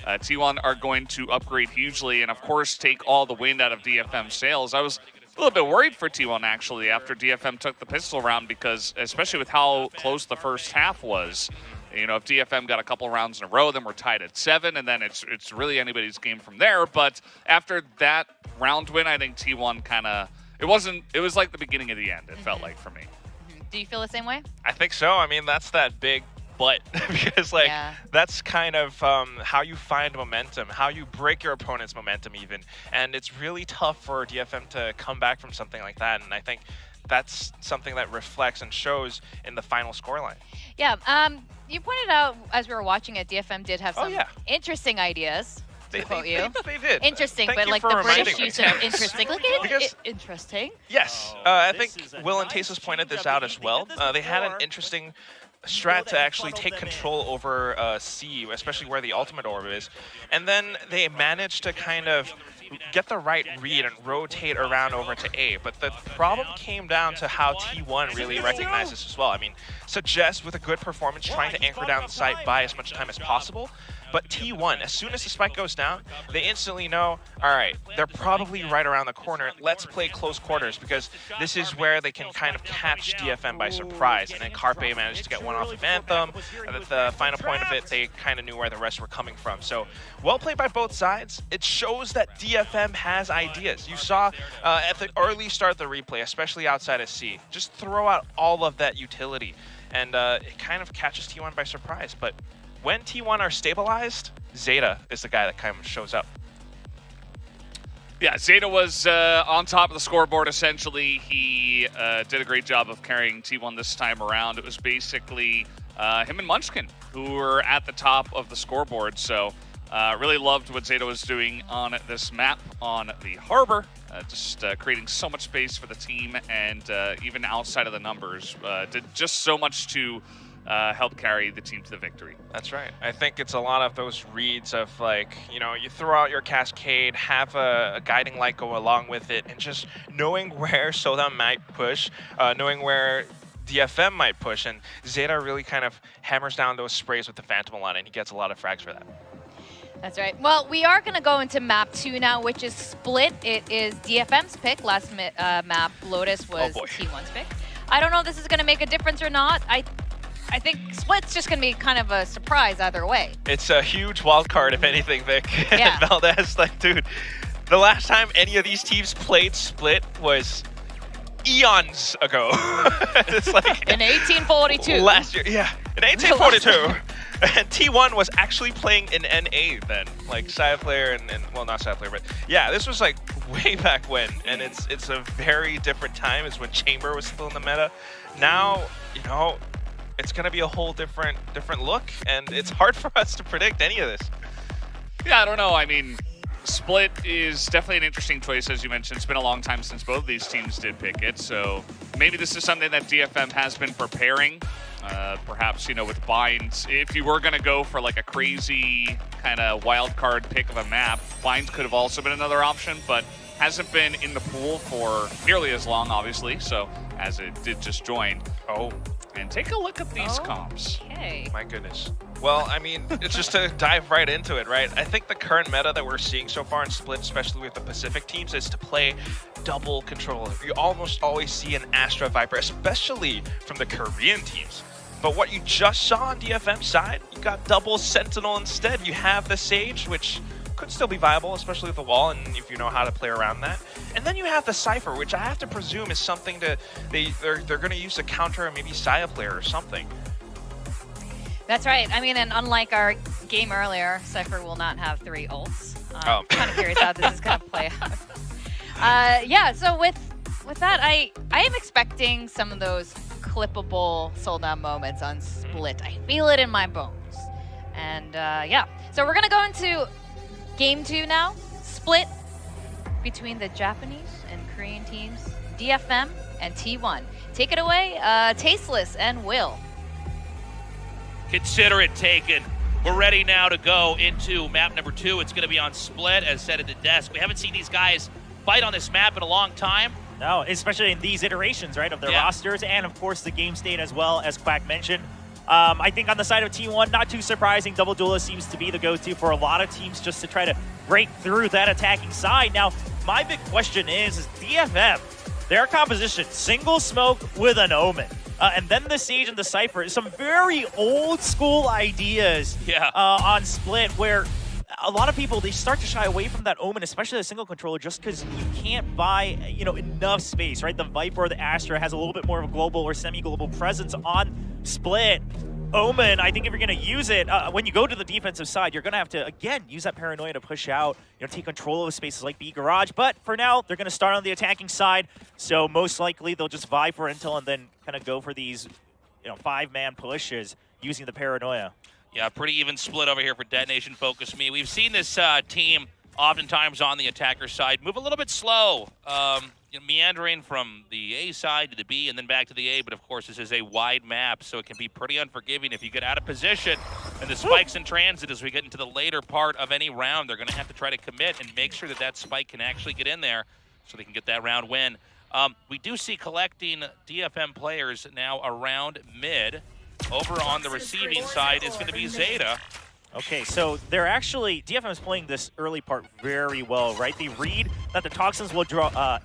T1 are going to upgrade hugely and, of course, take all the wind out of DFM's sails. I was a little bit worried for T1, actually, after DFM took the pistol round, because especially with how close the first half was, if DFM got a couple rounds in a row, then we're tied at 7, and then it's really anybody's game from there. But after that round win, I think T1 kind of, it was like the beginning of the end, it felt like for me. Do you feel the same way? I think so. I mean, that's that big but, because that's kind of how you find momentum, how you break your opponent's momentum even. And it's really tough for DFM to come back from something like that. And I think that's something that reflects and shows in the final scoreline. Yeah, you pointed out as we were watching it, DFM did have some interesting ideas. They did. Interesting, Thank but you like for the reminding British me. use of interesting. Look at it, interesting. Yes, I think Will and Tasus pointed this out as well. They had an interesting strat to actually take control over C, especially where the ultimate orb is. And then they managed to kind of get the right read and rotate around over to A. But the problem came down to how T1 really recognized this as well. I mean, Suggest with a good performance trying to anchor down the site, buy as much time as possible. But T1, as soon as the spike goes down, they instantly know, all right, they're probably right around the corner. Let's play close quarters, because this is where they can kind of catch DFM by surprise. And then Carpe managed to get one off of Anthem. At the final point of it, they kind of knew where the rest were coming from. So well played by both sides. It shows that DFM has ideas. You saw at the early start of the replay, especially outside of C, just throw out all of that utility. And it kind of catches T1 by surprise. But when T1 are stabilized, ZETA is the guy that kind of shows up. Yeah, ZETA was on top of the scoreboard, essentially. He did a great job of carrying T1 this time around. It was basically him and Munchkin who were at the top of the scoreboard. So really loved what ZETA was doing on this map on the harbor. Just creating so much space for the team, and even outside of the numbers, did just so much to help carry the team to the victory. That's right. I think it's a lot of those reads of, like, you throw out your cascade, have a guiding light go along with it, and just knowing where Soldam might push, knowing where DFM might push, and ZETA really kind of hammers down those sprays with the Phantom a lot, and he gets a lot of frags for that. That's right. Well, we are going to go into map 2 now, which is split. It is DFM's pick. Last map, Lotus was T1's pick. I don't know if this is going to make a difference or not. I think split's just going to be kind of a surprise either way. It's a huge wild card, if anything, Vic. Yeah. And Valdez, like, dude, the last time any of these teams played split was eons ago. It's like in 1842. Last year, yeah, in 1842. And T1 was actually playing in NA then, like side player and well, not side player, but yeah, this was like way back when, and it's a very different time. It's when Chamber was still in the meta. Now, it's gonna be a whole different look, and it's hard for us to predict any of this. Yeah, I don't know. I mean, Split is definitely an interesting choice, as you mentioned. It's been a long time since both of these teams did pick it, so maybe this is something that DFM has been preparing. Perhaps, you know, with binds, if you were going to go for like a crazy kind of wild card pick of a map, binds could have also been another option, but hasn't been in the pool for nearly as long, obviously, so as it did just join. Oh. And take a look at these comps. Okay. My goodness. Well, I mean, it's just to dive right into it, right? I think the current meta that we're seeing so far in Split, especially with the Pacific teams, is to play double control. You almost always see an Astra Viper, especially from the Korean teams. But what you just saw on DFM's side, you got double Sentinel instead. You have the Sage, which could still be viable, especially with the wall, and if you know how to play around that. And then you have the Cypher, which I have to presume is something to they're going to use to counter maybe Saya player or something. That's right. I mean, and unlike our game earlier, Cypher will not have 3 ults. I'm kind of curious how this is going to play out. Yeah, so with that, I am expecting some of those clippable sold-out moments on Split. I feel it in my bones. And yeah, so we're going to go into Game 2 now. Split between the Japanese and Korean teams, DFM and T1. Take it away, Tasteless and Will. Consider it taken. We're ready now to go into map number 2. It's going to be on Split, as said at the desk. We haven't seen these guys fight on this map in a long time. No, especially in these iterations, right, of their rosters, and of course the game state as well, as Quack mentioned. I think on the side of T1, not too surprising, Double Duelist seems to be the go-to for a lot of teams just to try to break through that attacking side. Now, my big question is DFM, their composition, single smoke with an Omen. And then the Sage and the Cypher, some very old school ideas on Split where a lot of people, they start to shy away from that Omen, especially the single controller, just because you can't buy, you know, enough space, right? The Viper or the Astra has a little bit more of a global or semi-global presence on Split. Omen, I think if you're going to use it, when you go to the defensive side, you're going to have to, again, use that paranoia to push out, you know, take control of spaces like B Garage. But for now, they're going to start on the attacking side, so most likely they'll just vie for intel and then kind of go for these, you know, 5-man pushes using the paranoia. Yeah, pretty even split over here for Detonation Focus Me. We've seen this team oftentimes on the attacker side move a little bit slow, you know, meandering from the A side to the B and then back to the A. But of course, this is a wide map, so it can be pretty unforgiving if you get out of position. And the spikes in transit as we get into the later part of any round, they're going to have to try to commit and make sure that that spike can actually get in there so they can get that round win. We do see collecting DFM players now around mid. Over on the receiving side is going to be ZETA. Okay, so they're actually, DFM is playing this early part very well, right? They read that the Toxins will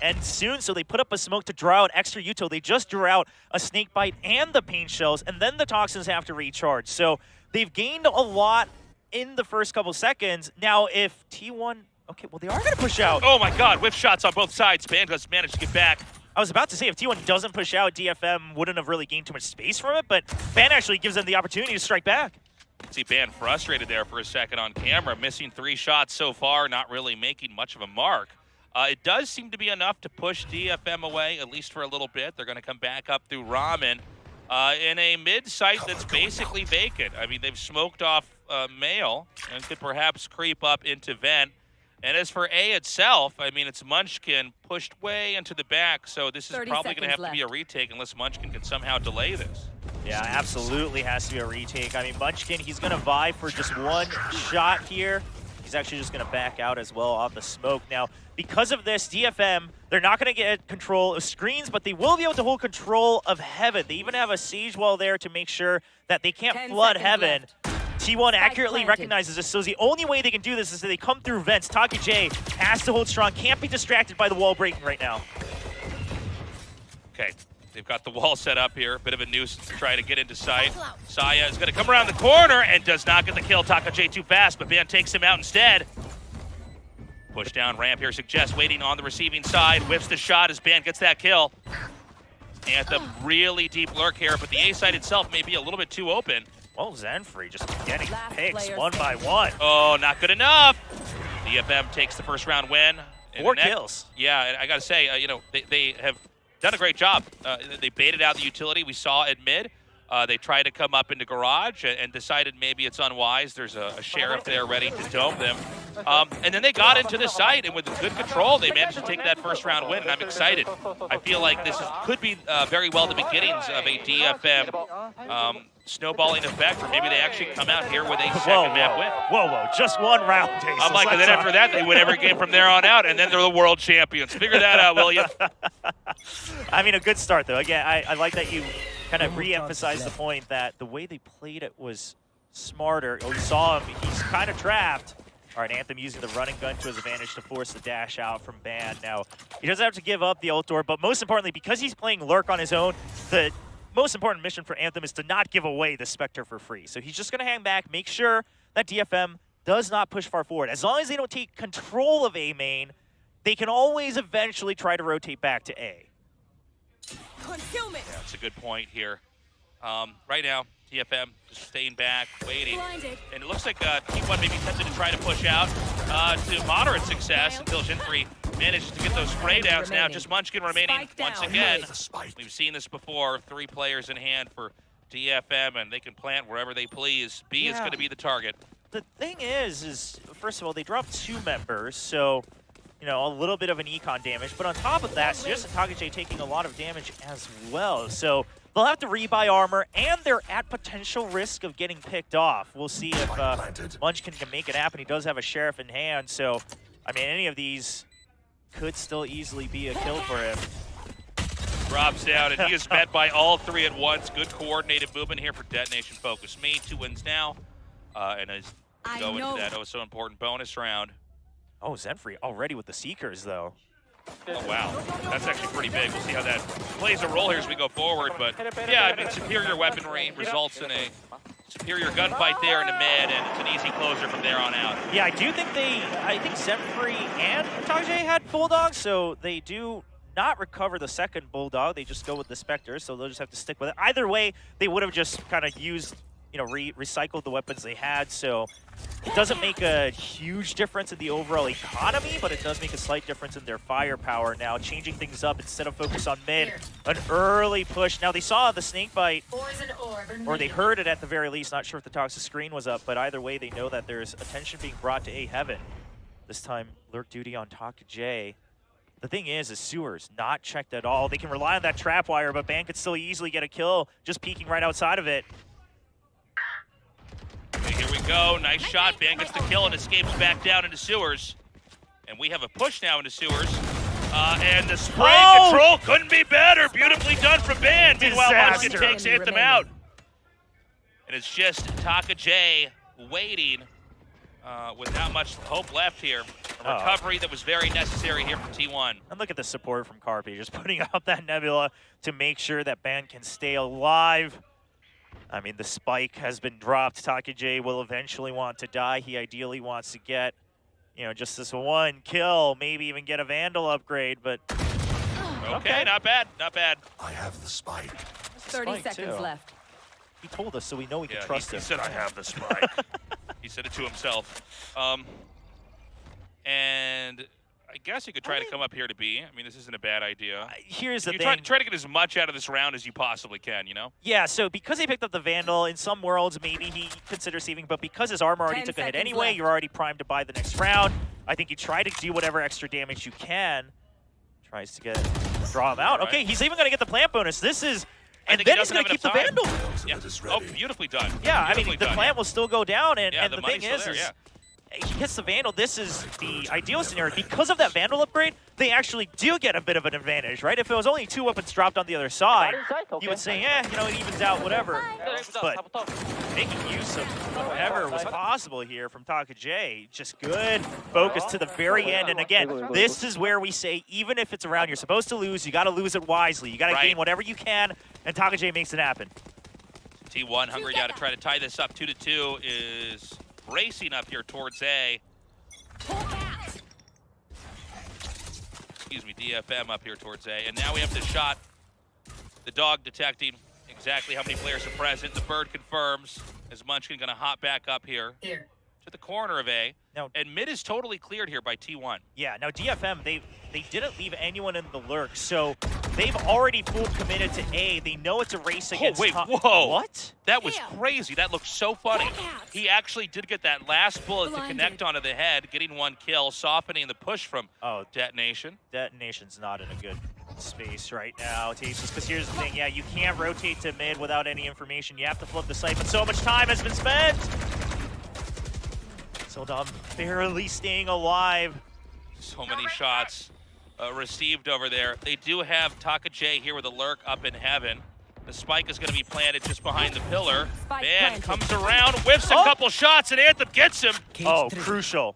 end soon, so they put up a smoke to draw out extra util. They just drew out a Snake Bite and the Pain Shells, and then the Toxins have to recharge. So they've gained a lot in the first couple seconds. Now, if T1, okay, well, they are going to push out. Oh my god, whiff shots on both sides. Bandas managed to get back. I was about to say, if T1 doesn't push out, DFM wouldn't have really gained too much space from it, but Ban actually gives them the opportunity to strike back. See Ban frustrated there for a second on camera, missing 3 shots so far, not really making much of a mark. It does seem to be enough to push DFM away, at least for a little bit. They're going to come back up through Ramen in a mid-site that's basically vacant. I mean, they've smoked off Mail and could perhaps creep up into Vent. And as for A itself, I mean, it's Munchkin pushed way into the back, so this is probably going to have to be a retake unless Munchkin can somehow delay this. Yeah, absolutely has to be a retake. I mean, Munchkin, he's going to vie for just 1 shot here. He's actually just going to back out as well off the smoke. Now, because of this, DFM, they're not going to get control of screens, but they will be able to hold control of Heaven. They even have a Siege Wall there to make sure that they can't flood Heaven. T1 accurately recognizes this, so the only way they can do this is that they come through vents. Taki J has to hold strong, can't be distracted by the wall breaking right now. Okay, they've got the wall set up here. Bit of a nuisance to try to get into sight. Saya is going to come around the corner and does not get the kill. Taka J too fast, but Ban takes him out instead. Push down ramp here, suggests waiting on the receiving side. Whips the shot as Ban gets that kill. Anthem really deep lurk here, but the A side itself may be a little bit too open. Well, Zenfree just getting picks 1 by 1. Oh, not good enough. DFM takes the first round win. 4 kills. Yeah, and I got to say, you know, they have done a great job. They baited out the utility. We saw at mid. They try to come up into garage and decided maybe it's unwise. There's a sheriff there ready to dome them. And then they got into the site, and with good control, they managed to take that first round win, and I'm excited. I feel like this could be very well the beginnings of a DFM snowballing effect, or maybe they actually come out here with a second map win. Whoa, just one round, Jason. I'm like, and then after that, they win every game from there on out, and then they're the world champions. Figure that out, will you? I mean, a good start, though. Again, I like that you kind of re-emphasize the point that the way they played it was smarter. Oh, you saw him. He's kind of trapped. All right, Anthem using the running gun to his advantage to force the dash out from Ban. Now, he doesn't have to give up the ult door, but most importantly, because he's playing Lurk on his own, the most important mission for Anthem is to not give away the Spectre for free. So he's just going to hang back, make sure that DFM does not push far forward. As long as they don't take control of A main, they can always eventually try to rotate back to A. Concealment. Yeah, that's a good point here. Right now, TFM just staying back, waiting. Blinded. And it looks like T1 may be tempted to try to push out to moderate success until Jinfree manages to get those spray downs. Now just Munchkin remaining once again. We've seen this before, 3 players in hand for DFM, and they can plant wherever they please. B is going to be the target. The thing is first of all, they dropped 2 members, so you know, a little bit of an econ damage, but on top of that, Sujus and Takajay taking a lot of damage as well. So they'll have to rebuy armor, and they're at potential risk of getting picked off. We'll see if Munchkin can make it happen. He does have a sheriff in hand, so I mean, any of these could still easily be a kill for him. Drops down, and he is met by all 3 at once. Good coordinated movement here for Detonation Focus Me. 2 wins now, and is going to that so important bonus round. Oh, Zenfree already with the Seekers, though. Oh, wow. That's actually pretty big. We'll see how that plays a role here as we go forward. But, yeah, I mean, superior weaponry results in a superior gunfight there in the mid, and it's an easy closer from there on out. Yeah, I think Zenfree and Takajay had Bulldogs, so they do not recover the second Bulldog. They just go with the Spectre, so they'll just have to stick with it. Either way, they would have just kind of used, you know, recycled the weapons they had, so it doesn't make a huge difference in the overall economy, but it does make a slight difference in their firepower. Now, changing things up instead of focus on mid, an early push. Now, they saw the snake bite, or they heard it at the very least. Not sure if the toxic screen was up, but either way, they know that there's attention being brought to A Heaven. This time, Lurk duty on Takajay. The thing is Sewer's not checked at all. They can rely on that trap wire, but Ban could still easily get a kill just peeking right outside of it. Okay, here we go. Nice shot. Ban gets the kill and escapes back down into Sewers. And we have a push now into Sewers. And the spray control couldn't be better. Beautifully done from Ban. Meanwhile, Munchkin takes Anthem out. And it's just Takajay waiting with not much hope left here. A recovery that was very necessary here from T1. And look at the support from Carpi, just putting out that Nebula to make sure that Ban can stay alive. I mean, the spike has been dropped. Takajay will eventually want to die. He ideally wants to get, you know, just this 1 kill, maybe even get a Vandal upgrade, but... Okay, not bad, not bad. I have the spike. 30 seconds left. He told us, so we know we can trust him. He said, I have the spike. He said it to himself. And I guess you could try to come up here to B. I mean, this isn't a bad idea. Here's the thing. Try to get as much out of this round as you possibly can, you know? Yeah, so because he picked up the Vandal, in some worlds, maybe he considers saving, but because his armor already took a hit anyway, you're already primed to buy the next round. I think you try to do whatever extra damage you can. Tries to draw him out. Okay, he's even going to get the plant bonus. This is... And then he's going to keep the Vandal. Yeah. Oh, beautifully done. Yeah, I mean, Beautifully the done, plant will still go down, and the the thing money's still is there, he gets the Vandal. This is the ideal scenario. Because of that Vandal upgrade, they actually do get a bit of an advantage, right? If it was only 2 weapons dropped on the other side, you would say, yeah, you know, it evens out, whatever. But making use of whatever was possible here from Takajay, just good focus to the very end. And again, this is where we say, even if it's a round you're supposed to lose, you got to lose it wisely. You got to gain whatever you can, and Takajay makes it happen. T1 hungry now to try to tie this up 2-2 is racing up here towards A. Excuse me, DFM up here towards A. And now we have the shot. The dog detecting exactly how many players are present. The bird confirms as Munchkin going to hop back up here to the corner of A. Now, and mid is totally cleared here by T1. Yeah, now DFM, they didn't leave anyone in the lurk, so they've already full committed to A. They know it's a race against whoa. What? That was crazy. That looked so funny. He actually did get that last bullet to connect onto the head, getting 1 kill, softening the push from Detonation. Detonation's not in a good space right now, Tasteless, because here's the thing. Yeah, you can't rotate to mid without any information. You have to flip the site, but so much time has been spent. Sildom barely staying alive. So many shots received over there. They do have Taka J here with a lurk up in heaven. The spike is going to be planted just behind the pillar. Man comes around, whiffs a couple shots, and Anthem gets him. Oh, crucial.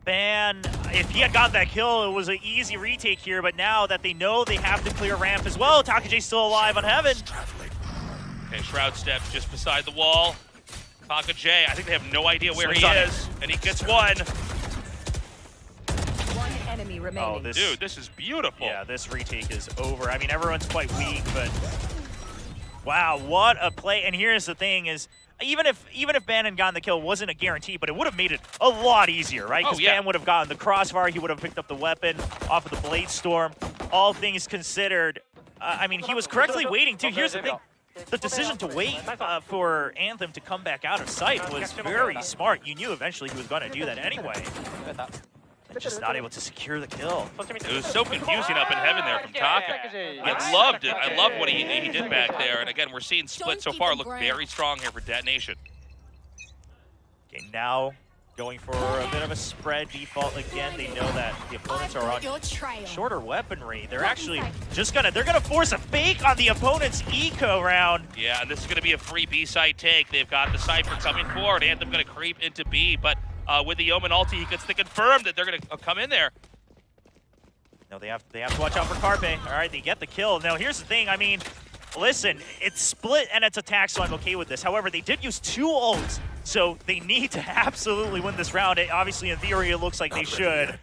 Ban, if he had gotten that kill, it was an easy retake here, but now that they know they have to clear ramp as well, Taka J's still alive on heaven. Okay, Shroud steps just beside the wall. Taka J, I think they have no idea where he is, and he gets 1. One enemy remaining. Oh, dude, this is beautiful. Yeah, this retake is over. I mean, everyone's quite weak, but wow, what a play. And here's the thing is, even if Ban had gotten the kill, it wasn't a guarantee, but it would have made it a lot easier, right? Because Ban would have gotten the crossfire, he would have picked up the weapon off of the Blade Storm. All things considered, I mean, he was correctly waiting too. Here's the thing. The decision to wait for Anthem to come back out of sight was very smart. You knew eventually he was going to do that anyway. Just not able to secure the kill. It was so confusing up in heaven there from Taka. I loved it. I love what he did back there. And again, we're seeing Split so far look very strong here for Detonation. Okay, now going for a bit of a spread default again. They know that the opponents are on shorter weaponry. They're actually just they're gonna force a fake on the opponent's eco round. Yeah, and this is gonna be a free B side take. They've got the Cypher coming forward. Anthem gonna creep into B, but with the Omen ulti, he gets to confirm that they're gonna come in there. No, they have to watch out for Carpe. All right, they get the kill. Now here's the thing. I mean, listen, it's split and it's attack, so I'm okay with this. However, they did use 2 ults, so they need to absolutely win this round. Obviously, in theory, it looks like they should.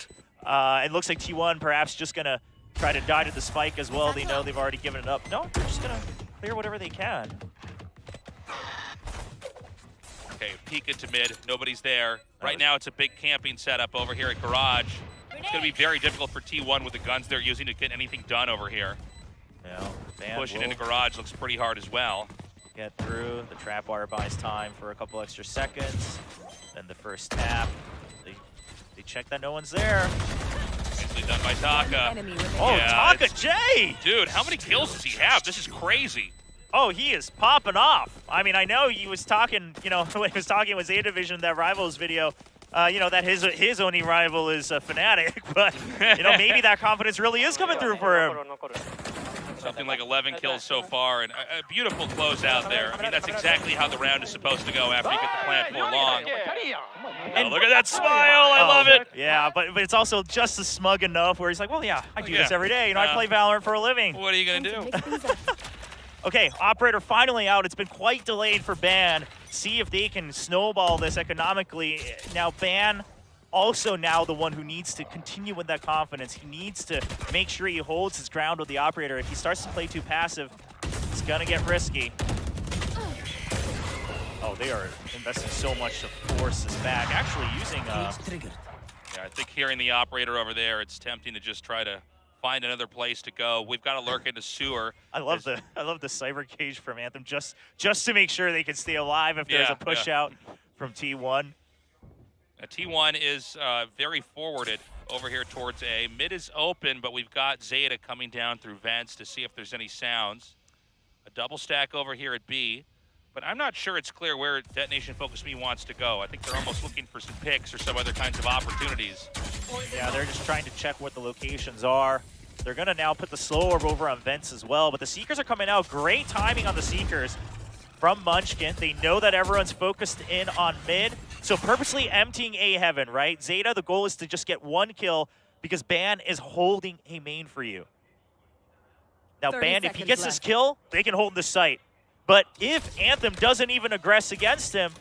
It looks like T1 perhaps just gonna try to die to the spike as well. They know they've already given it up. No, they're just gonna clear whatever they can. Okay, peek into mid. Nobody's there. Right now, it's a big camping setup over here at Garage. It's going to be very difficult for T1 with the guns they're using to get anything done over here. Yeah, pushing into Garage looks pretty hard as well. Get through. The trap wire buys time for a couple extra seconds. Then the first tap. They check that no one's there. Nicely done by Taka. Oh, yeah, Taka J! Dude, how many kills does he have? This is crazy. Oh, he is popping off. I mean, I know he was talking, you know, when he was talking with ZETA Division, that Rivals video, you know, that his only rival is a Fnatic, but, you know, maybe that confidence really is coming through for him. Something like 11 kills so far, and a beautiful closeout there. I mean, that's exactly how the round is supposed to go after you get the plant full long. And look at that smile, I love it. Yeah, but it's also just as smug enough where he's like, well, yeah, I do this every day. You know, I play Valorant for a living. What are you going to do? Okay, Operator finally out. It's been quite delayed for Ban. See if they can snowball this economically. Now, Ban also now the one who needs to continue with that confidence. He needs to make sure he holds his ground with the Operator. If he starts to play too passive, it's going to get risky. Oh, they are investing so much to force this back. Actually using... Yeah, I think hearing the Operator over there, it's tempting to just try to find another place to go. We've got to lurk into sewer. I love the cyber cage from Anthem just to make sure they can stay alive if there's a push out from T1. T1 is very forwarded over here towards A. Mid is open, but we've got ZETA coming down through vents to see if there's any sounds. A double stack over here at B, but I'm not sure it's clear where Detonation Focus Me wants to go. I think they're almost looking for some picks or some other kinds of opportunities. Yeah, they're just trying to check what the locations are. They're going to now put the slow orb over on vents as well, but the Seekers are coming out. Great timing on the Seekers from Munchkin. They know that everyone's focused in on mid, so purposely emptying A heaven, right? ZETA, the goal is to just get 1 kill because Ban is holding A main for you. Now, Ban, if he gets this kill, they can hold the site. But if Anthem doesn't even aggress against him...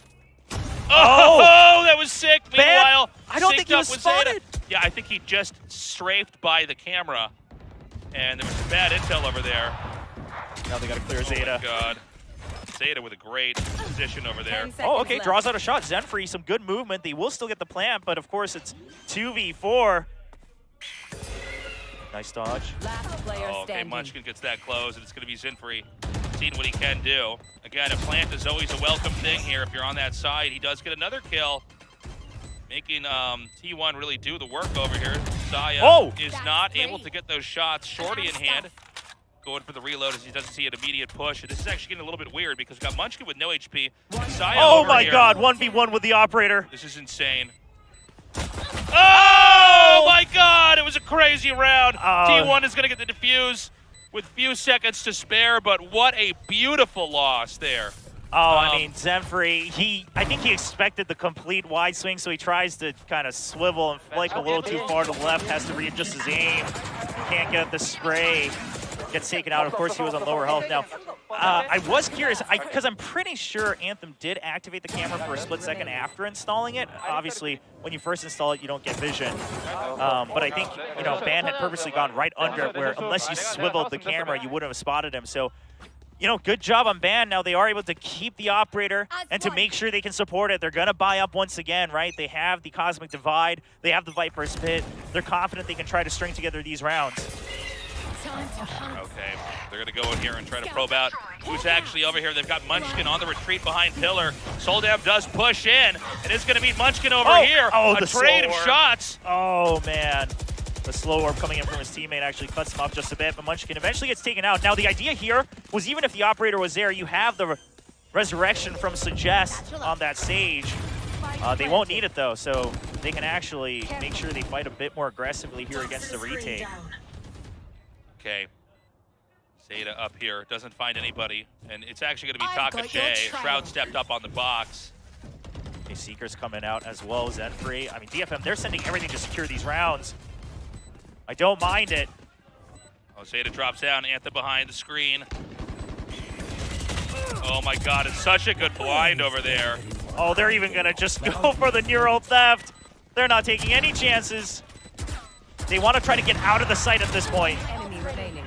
Oh, that was sick. Ban, Meanwhile, I don't think he was spotted. Yeah, I think he just strafed by the camera, and there was some bad intel over there. Now they got to clear ZETA. Oh, my God. ZETA with a great position over there. Oh, okay, draws out a shot. Zenfree, some good movement. They will still get the plant, but of course it's 2v4. Nice dodge. Last player Okay, standing. Munchkin gets that close, and it's going to be Zinfree seeing what he can do. Again, a plant is always a welcome thing here if you're on that side. He does get another kill, making T1 really do the work over here. Saya is not able to get those shots. Shorty in hand, going for the reload as he doesn't see an immediate push. And this is actually getting a little bit weird because we've got Munchkin with no HP. Saya Oh over my here. God, 1v1 with the operator. This is insane. Oh my God, it was a crazy round. T1 is going to get the defuse with few seconds to spare, but what a beautiful loss there. Oh, I mean, Zenfree, I think he expected the complete wide swing, so he tries to kind of swivel and flick a little too far to the left, has to readjust his aim, can't get the spray, gets taken out. Of course, he was on lower health. Now, I was curious, because I'm pretty sure Anthem did activate the camera for a split second after installing it. Obviously, when you first install it, you don't get vision. But I think, you know, Ban had purposely gone right under it, where unless you swiveled the camera, you wouldn't have spotted him. So, you know, good job on Ban. Now they are able to keep the operator and to make sure they can support it. They're going to buy up once again, right? They have the Cosmic Divide. They have the Viper's Pit. They're confident they can try to string together these rounds. Okay, they're going to go in here and try to probe out who's actually over here. They've got Munchkin on the retreat behind Pillar. Soldam does push in, and it's going to meet Munchkin over here. A trade of shots. Oh, man. The slow orb coming in from his teammate actually cuts him off just a bit, but Munchkin eventually gets taken out. Now, the idea here was even if the operator was there, you have the resurrection from Suggest on that stage. They won't need it, though, so they can actually make sure they fight a bit more aggressively here against the retake. Okay. ZETA up here, doesn't find anybody, and it's actually going to be Taka J. Shroud stepped up on the box. Okay, Seeker's coming out as well as Zenfree. I mean, DFM, they're sending everything to secure these rounds. I don't mind it. Oh, ZETA drops down, Anthem behind the screen. Oh my God, it's such a good blind over there. Oh, they're even gonna just go for the neural theft. They're not taking any chances. They want to try to get out of the site at this point.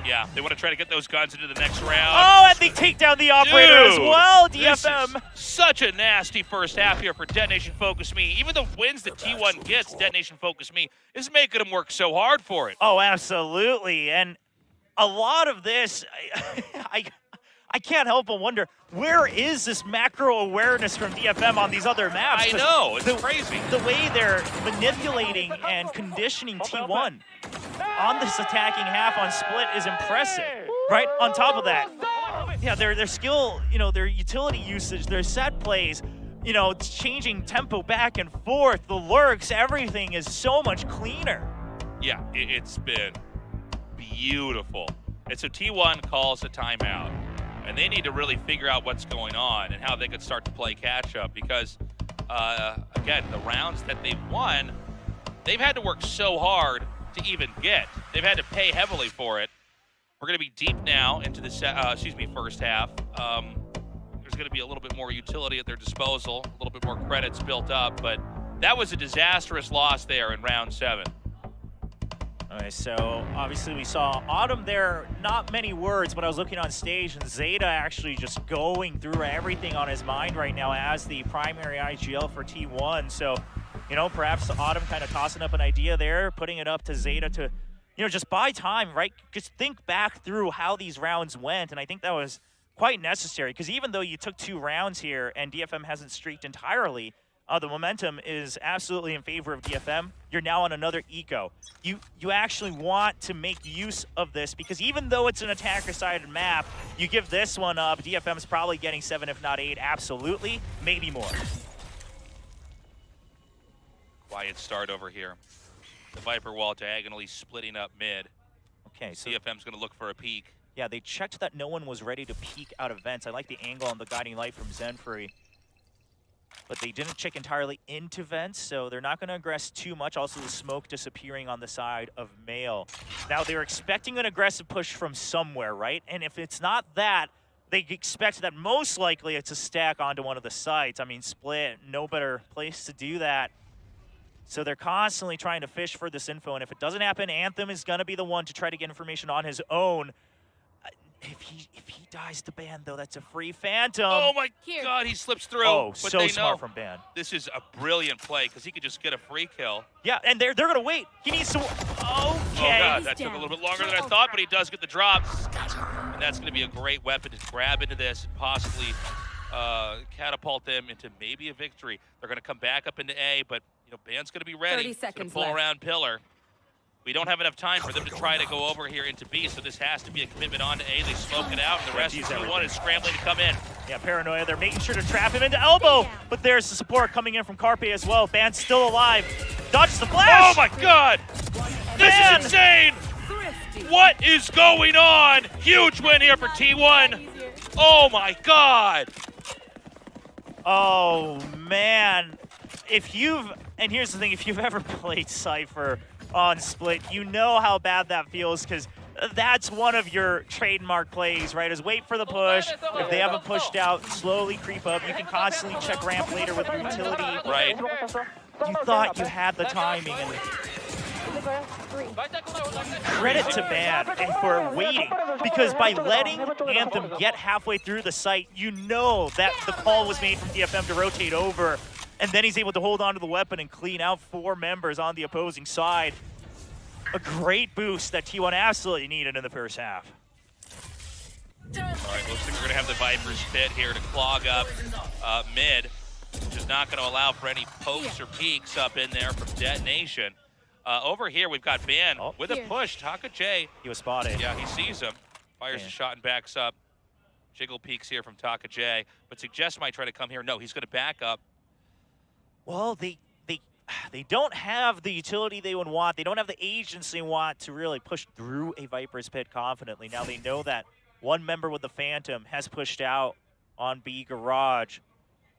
Yeah, they want to try to get those guns into the next round. Oh, and they take down the operator as well, DFM. This is such a nasty first half here for Detonation Focus Me. Even the wins that T1 gets, Detonation Focus Me, is making them work so hard for it. Oh, absolutely. And a lot of this, I can't help but wonder, where is this macro awareness from DFM on these other maps? I know, it's crazy. The way they're manipulating and conditioning T1 on this attacking half on split is impressive, right? On top of that, yeah, their skill, you know, their utility usage, their set plays, you know, changing tempo back and forth, the lurks, everything is so much cleaner. Yeah, it's been beautiful. And so T1 calls a timeout. And they need to really figure out what's going on and how they could start to play catch-up because, again, the rounds that they've won, they've had to work so hard to even get. They've had to pay heavily for it. We're going to be deep now into the first half. There's going to be a little bit more utility at their disposal, a little bit more credits built up, but that was a disastrous loss there in round 7. Okay, so obviously we saw Autumn there, not many words, but I was looking on stage and ZETA actually just going through everything on his mind right now as the primary IGL for T1. So, you know, perhaps Autumn kind of tossing up an idea there, putting it up to ZETA to, you know, just buy time, right? Just think back through how these rounds went, and I think that was quite necessary because even though you took 2 rounds here and DFM hasn't streaked entirely, the momentum is absolutely in favor of DFM. You're now on another eco. You actually want to make use of this because even though it's an attacker-sided map, you give this one up, DFM's probably getting 7, if not 8, absolutely, maybe more. Quiet start over here. The Viper wall diagonally splitting up mid. Okay, so DFM's going to look for a peek. Yeah, they checked that no one was ready to peek out of vents. I like the angle on the guiding light from Zenfree. But they didn't check entirely into vents, so they're not going to aggress too much. Also, the smoke disappearing on the side of Mail. Now, they're expecting an aggressive push from somewhere, right? And if it's not that, they expect that most likely it's a stack onto one of the sites. I mean, Split, no better place to do that. So they're constantly trying to fish for this info, and if it doesn't happen, Anthem is going to be the one to try to get information on his own. If he dies to Ban, though, that's a free Phantom. Oh my God, he slips through. Oh, but so they smart know from Ban. This is a brilliant play because he could just get a free kill. Yeah, and they're gonna wait. He needs to. Oh god, that took a little bit longer than I thought, but he does get the drop. And that's going to be a great weapon to grab into this and possibly catapult them into maybe a victory. They're going to come back up into A, but you know, Ban's going to be ready. 30 seconds to pull left. around Pillar. We don't have enough time for them to try to go over here into B, so this has to be a commitment on to A. They smoke it out, and the rest of T1 is scrambling to come in. Yeah, Paranoia, they're making sure to trap him into elbow, but there's the support coming in from Carpe as well. Ban's still alive. Dodges the flash! Oh my god! This is insane! What is going on? Huge win here for T1. Oh my god! Oh man. And here's the thing, if you've ever played Cypher on Split, you know how bad that feels, because that's one of your trademark plays, right? Is wait for the push. If they haven't pushed out, slowly creep up. You can constantly check ramp later with your utility. Right. You thought you had the timing, and credit to Ban and for waiting, because by letting Anthem get halfway through the site, you know that the call was made from DFM to rotate over, and then he's able to hold on to the weapon and clean out 4 members on the opposing side. A great boost that T1 absolutely needed in the first half. All right, looks like we're going to have the Viper's Pit here to clog up mid, which is not going to allow for any pokes or peeks up in there from Detonation. Over here, we've got Ban with a push. Taka J. He was spotted. Yeah, he sees him. Fires a shot and backs up. Jiggle peeks here from Taka J, but Suggest might try to come here. No, he's going to back up. Well, they don't have the utility they would want. They don't have the agents they want to really push through a Viper's Pit confidently. Now they know that one member with the Phantom has pushed out on B Garage.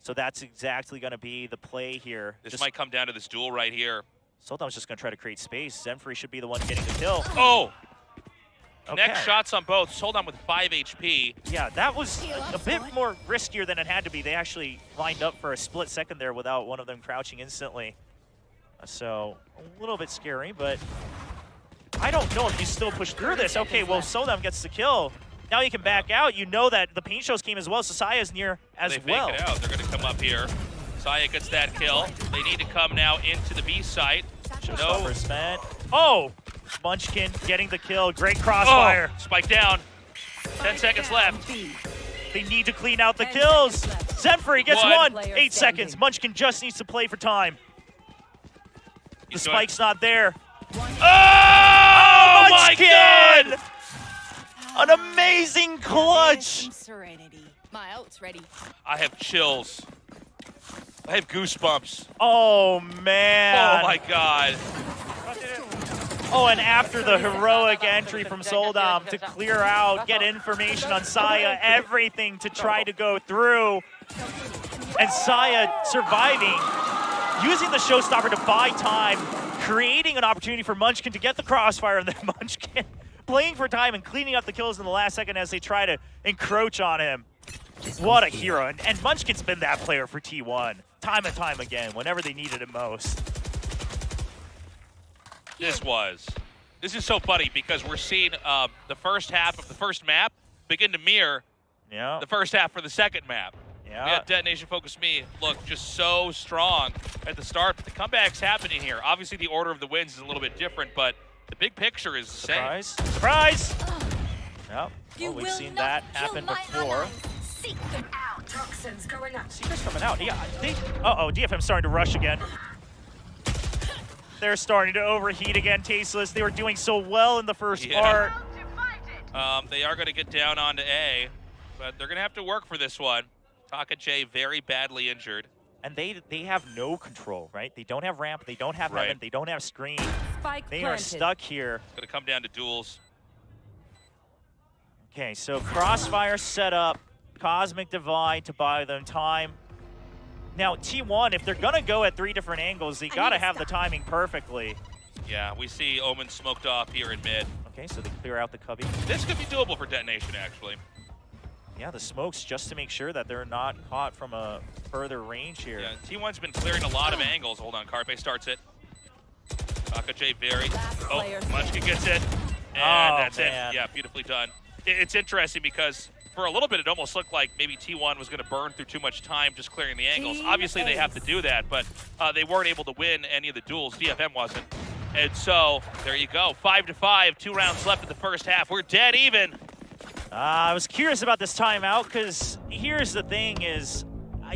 So that's exactly going to be the play here. This might come down to this duel right here. Sultan's just going to try to create space. Zenfree should be the one getting the kill. Oh! Okay. Next shots on both. Soldan with 5 HP. Yeah, that was a bit more riskier than it had to be. They actually lined up for a split second there without one of them crouching instantly. So, a little bit scary, but I don't know if you still push through this. Okay, well, Soldan gets the kill. Now you can back out. You know that the paint shows came as well, so Saya's near as well. They fake it out. They're going to come up here. Saya gets that kill. They need to come now into the B site. No. Spent. Oh! Munchkin getting the kill. Great crossfire. Oh, spike down. 10 seconds left. They need to clean out the kills. Zenfree gets one. 8 seconds. Munchkin just needs to play for time. The spike's not there. Oh my god! An amazing clutch. My ult's ready. I have chills. I have goosebumps. Oh man. Oh my god. Oh, and after the heroic entry from Soldam to clear out, get information on Saya, everything to try to go through. And Saya surviving, using the showstopper to buy time, creating an opportunity for Munchkin to get the crossfire, and then Munchkin playing for time and cleaning up the kills in the last second as they try to encroach on him. What a hero. And Munchkin's been that player for T1, time and time again, whenever they needed it most. This is so funny because we're seeing the first half of the first map begin to mirror the first half for the second map. Yeah. We had Detonation Focus Me look just so strong at the start, but the comeback's happening here. Obviously, the order of the wins is a little bit different, but the big picture is the same. Surprise! Yep. Well, we've seen that happen before. Seek them out. Toxins going up. Seeker's coming out. Yeah, uh-oh, DFM starting to rush again. They're starting to overheat again, Tasteless. They were doing so well in the first part. They are going to get down onto A, but they're going to have to work for this one. Taka J very badly injured. And they have no control, right? They don't have ramp, they don't have heaven, they don't have screen. They are stuck here. It's going to come down to duels. Okay, so Crossfire set up, Cosmic Divide to buy them time. Now, T1, if they're going to go at 3 different angles, they got to have the timing perfectly. Yeah, we see Omen smoked off here in mid. Okay, so they clear out the cubby. This could be doable for Detonation, actually. Yeah, the smokes just to make sure that they're not caught from a further range here. Yeah, T1's been clearing a lot of angles. Hold on, Carpe starts it. Taka J very. Oh, Munchkin gets it. And that's it. Yeah, beautifully done. It's interesting because for a little bit, it almost looked like maybe T1 was going to burn through too much time just clearing the angles. Obviously, they have to do that, but they weren't able to win any of the duels. DFM wasn't. And so, there you go, 5-5, 2 rounds left in the first half. We're dead even. I was curious about this timeout because here's the thing is,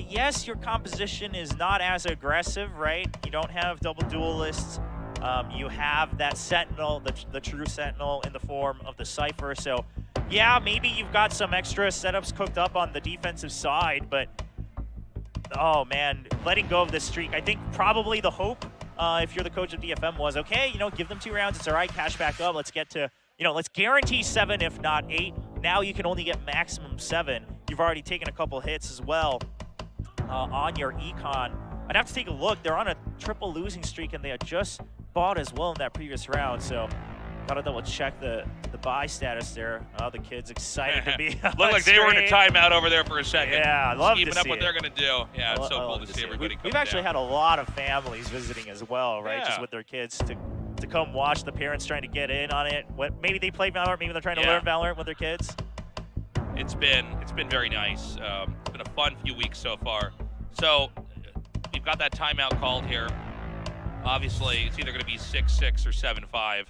yes, your composition is not as aggressive, right? You don't have double duelists. You have that Sentinel, the true Sentinel in the form of the Cypher. So, yeah, maybe you've got some extra setups cooked up on the defensive side, but, oh, man, letting go of this streak. I think probably the hope, if you're the coach of DFM, was, okay, you know, give them 2 rounds. It's all right, cash back up. Let's get to, you know, let's guarantee 7, if not 8. Now you can only get maximum 7. You've already taken a couple hits as well on your econ. I'd have to take a look. They're on a triple losing streak, and they had just bought as well in that previous round. So gotta double check the buy status there. Oh, the kid's excited to be Looked like they were in a timeout over there for a second. Yeah, I love keeping to up see what it. they're gonna do. Yeah, it's so cool to see everybody come We've actually down. had a lot of families visiting as well, right? Yeah. Just with their kids to come watch, the parents trying to get in on it. Maybe they play Valorant, maybe they're trying to learn Valorant with their kids. It's been very nice. It's been a fun few weeks so far. So we've got that timeout called here. Obviously, it's either going to be 6-6 or 7-5.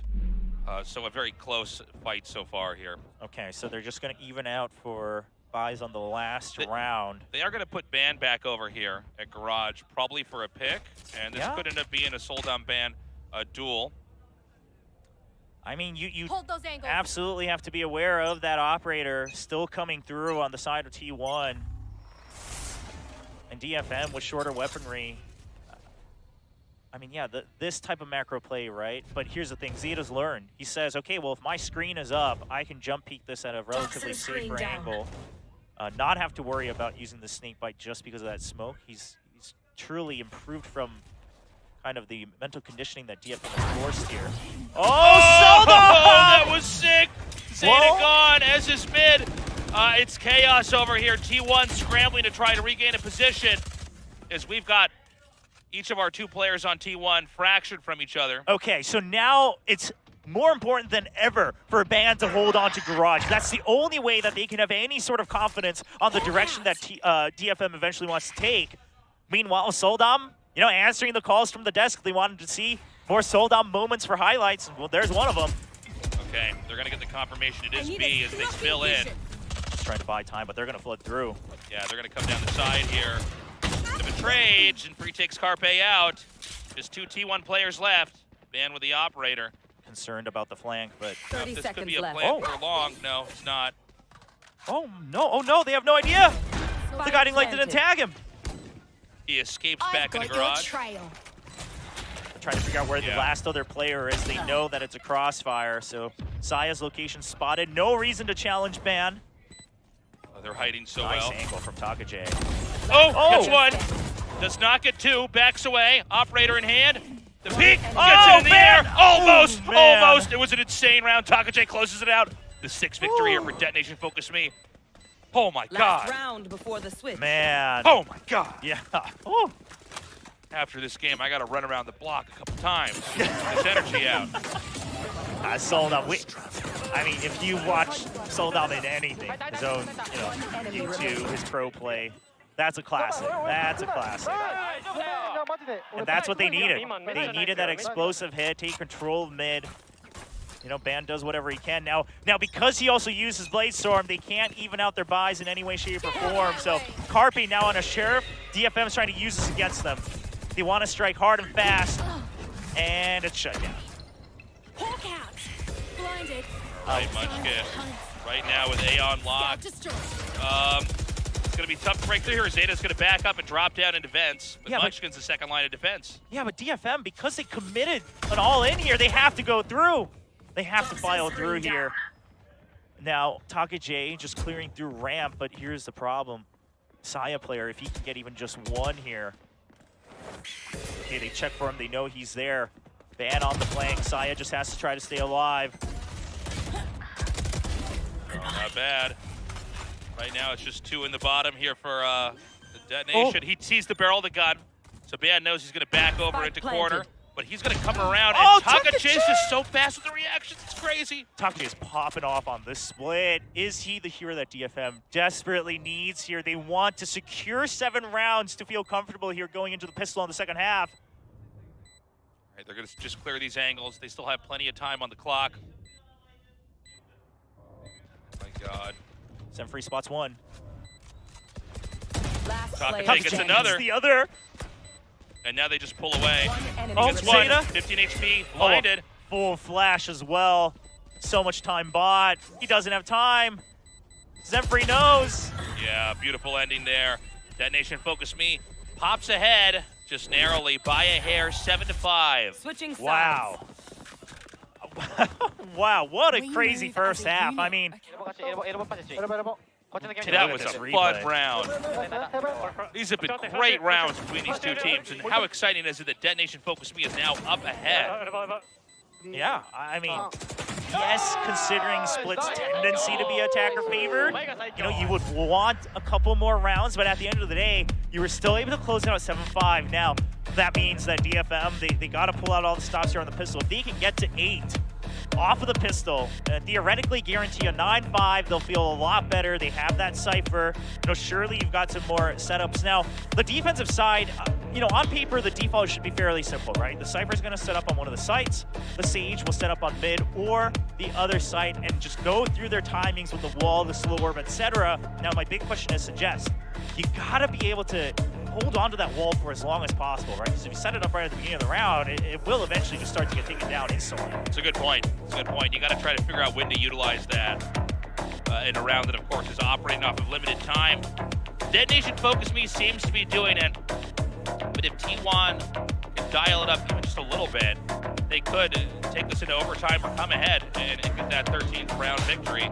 So a very close fight so far here. Okay, so they're just going to even out for buys on the last round. They are going to put Ban back over here at Garage, probably for a pick. And this could end up being a sold-on Ban duel. I mean, you Hold those angles. absolutely have to be aware of that operator still coming through on the side of T1. And DFM with shorter weaponry. I mean, yeah, this type of macro play, right? But here's the thing, ZETA's learned. He says, okay, well, if my screen is up, I can jump peek this at a relatively safer angle. Not have to worry about using the snake bite just because of that smoke. He's truly improved from kind of the mental conditioning that DFM has forced here. Oh, that was sick! ZETA gone, as is mid. It's chaos over here. T1 scrambling to try to regain a position as we've got each of our 2 players on T1 fractured from each other. Okay, so now it's more important than ever for a band to hold on to Garage. That's the only way that they can have any sort of confidence on the direction that DFM eventually wants to take. Meanwhile, Soldom, you know, answering the calls from the desk. They wanted to see more Soldom moments for highlights. Well, there's one of them. Okay, they're going to get the confirmation it is B as they spill in. Just trying to buy time, but they're going to flood through. Yeah, they're going to come down the side here. Bit of a trade, and Free takes Carpe out. Just 2 T1 players left. Ban with the operator. Concerned about the flank, but this could be a plan for long. No, it's not. Oh no, they have no idea. The guiding light didn't tag him. He escapes back in the garage. Trying to figure out where the last other player is. They know that it's a crossfire, so Saya's location spotted. No reason to challenge Ban. Oh, they're hiding so nice well. Angle from Takajay. Oh, gets 1. Does not get 2. Backs away. Operator in hand. The peek gets it in the air. Almost. Almost. It was an insane round. Takajay closes it out. The 6th victory here for Detonation Focus Me. Oh my God. Last round before the switch. Man. Oh my God. Yeah. Ooh. After this game, I got to run around the block a couple times. Get this energy out. Soldom. I mean, if you watch Soldom in anything, his own, YouTube, his pro play, that's a classic. That's a classic. And that's what they needed. They needed that explosive hit, take control of mid. You know, Ban does whatever he can. Now because he also uses Blade Storm, they can't even out their buys in any way, shape, or form. So Carpe now on a Sheriff. DFM's trying to use this against them. They want to strike hard and fast, and it's shut down. Blinded. Right, Munchkin. Right now with Aeon locked. It's going to be tough to break through here. ZETA's going to back up and drop down into defense. But Munchkin's the second line of defense. Yeah, but DFM, because they committed an all-in here, they have to go through. They have to file through here. Now, Takajay just clearing through ramp, but here's the problem. Saya player, if he can get even just 1 here. Okay, they check for him. They know he's there. Ban on the flank. Saya just has to try to stay alive. Oh, not bad. Right now, it's just 2 in the bottom here for the Detonation. He sees the barrel of the gun, so Ban knows he's going to back over into corner. But he's going to come around, and Takajay's just so fast with the reactions, it's crazy. Takajay is popping off on this split. Is he the hero that DFM desperately needs here? They want to secure 7 rounds to feel comfortable here going into the pistol on the second half. Right, they're going to just clear these angles. They still have plenty of time on the clock. Oh my God. Zenfree spots one. Takachei gets another. The other. And now they just pull away. Oh, Gets one. ZETA. 15 HP, blinded. Full flash as well. So much time bought. He doesn't have time. Zenfree knows. Yeah, beautiful ending there. Detonation Focus Me pops ahead, just narrowly by a hair, 7-5. Switching sides. Wow. Wow, what a crazy first half. I mean, That was a fun round. These have been great rounds between these two teams, and how exciting is it that Detonation Focus Me is now up ahead? yeah, I mean, yes, considering Split's tendency to be attacker favored, you know, you would want a couple more rounds, but at the end of the day, you were still able to close it out 7-5. Now, that means that DFM, they got to pull out all the stops here on the pistol. If they can get to 8 off of the pistol, theoretically guarantee a 9-5, they'll feel a lot better. They have that Cypher. You know, surely you've got some more setups. Now, the defensive side, you know, on paper, the default should be fairly simple, right? The Cypher's going to set up on one of the sites. The Sage will set up on mid or the other site and just go through their timings with the wall, the slow orb, etc. Now, my big question is suggest, you got to be able to hold on to that wall for as long as possible, right? Because if you set it up right at the beginning of the round, it will eventually just start to get taken down instantly. It's a good point. It's a good point. You got to try to figure out when to utilize that in a round that, of course, is operating off of limited time. Detonation Focus Me seems to be doing it, but if T1 can dial it up even just a little bit, they could take this into overtime or come ahead and get that 13th round victory.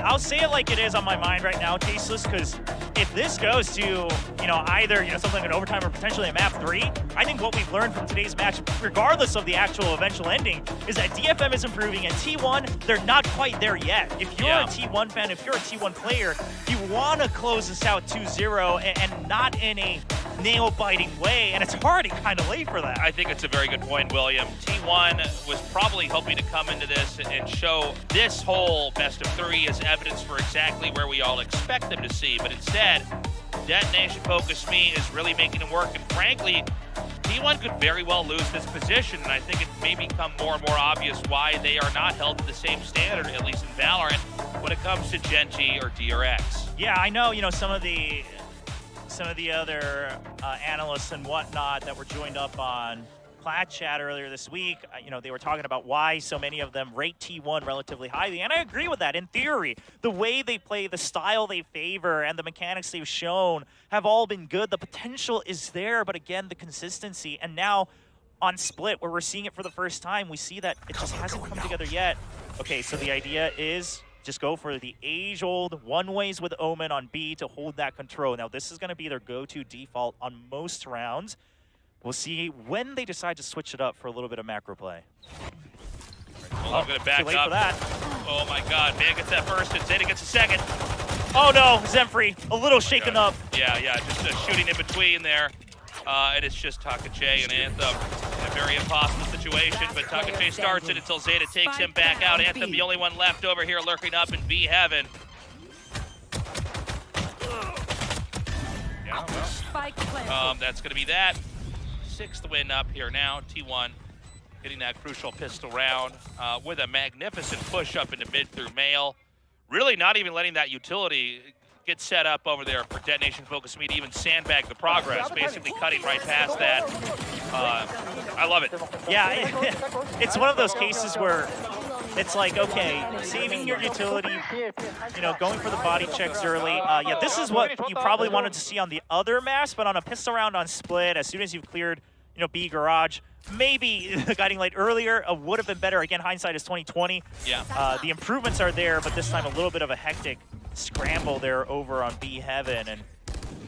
I'll say it like it is on my mind right now, Tasteless, because if this goes to, you know, either, you know, something like an overtime or potentially a map 3, I think what we've learned from today's match, regardless of the actual eventual ending, is that DFM is improving, and T1, they're not quite there yet. If you're a T1 fan, if you're a T1 player, you want to close this out 2-0 and not in a nail-biting way, and it's already kind of late for that. I think it's a very good point, William. T1 was probably hoping to come into this and show this whole best of 3 as evidence for exactly where we all expect them to see, but instead, Detonation Focus Me is really making it work, and frankly, T1 could very well lose this position, and I think it may become more and more obvious why they are not held to the same standard, at least in Valorant, when it comes to Gen G or DRX. Yeah, I know, you know, some of the other analysts and whatnot that were joined up on Plaid Chat earlier this week, you know, they were talking about why so many of them rate T1 relatively highly, and I agree with that. In theory, the way they play, the style they favor, and the mechanics they've shown have all been good. The potential is there, but again, the consistency, and now on Split, where we're seeing it for the first time, we see that it just hasn't come together yet. Okay, so the idea is just go for the age-old one-ways with Omen on B to hold that control. Now, this is going to be their go-to default on most rounds. We'll see when they decide to switch it up for a little bit of macro play. I'm going to back too late up. For that. Oh my God, man gets that first, and ZETA gets a second. Oh no, Zenfree, a little shaken up. Yeah, just shooting in between there. And it's just Takachei and Anthem in a very impossible situation, but Takachei starts it until ZETA takes him back out. Anthem, the only one left over here lurking up in B heaven. Yeah, well, that's going to be that. 6th win up here now. T1 getting that crucial pistol round with a magnificent push up into mid through male. Really not even letting that utility get set up over there for Detonation Focus Me to even sandbag the progress, basically cutting right past that. I love it. Yeah, it's one of those cases where it's like, okay, saving your utility, you know, going for the body checks early. Yeah, this is what you probably wanted to see on the other maps, but on a pistol round on Split, as soon as you've cleared, you know, B garage, maybe the guiding light earlier would have been better. Again, hindsight is 2020. Yeah. The improvements are there, but this time a little bit of a hectic scramble there over on B heaven. And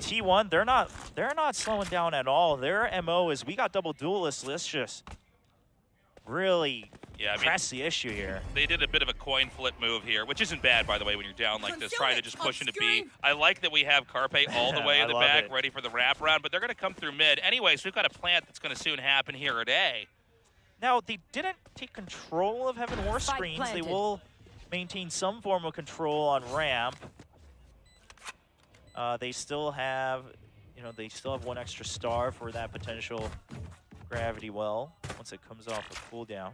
T1, they're not slowing down at all. Their MO is we got double duelists. Let's just really press the issue here. They did a bit of a coin flip move here, which isn't bad, by the way, when you're down like this, trying to just push into B. I like that we have Carpe all the way in the back, ready for the wraparound, but they're going to come through mid. Anyways, we've got a plant that's going to soon happen here at A. Now, they didn't take control of Heaven War screens. They will maintain some form of control on ramp. They still have, you know, they still have one extra star for that potential gravity well once it comes off a cooldown.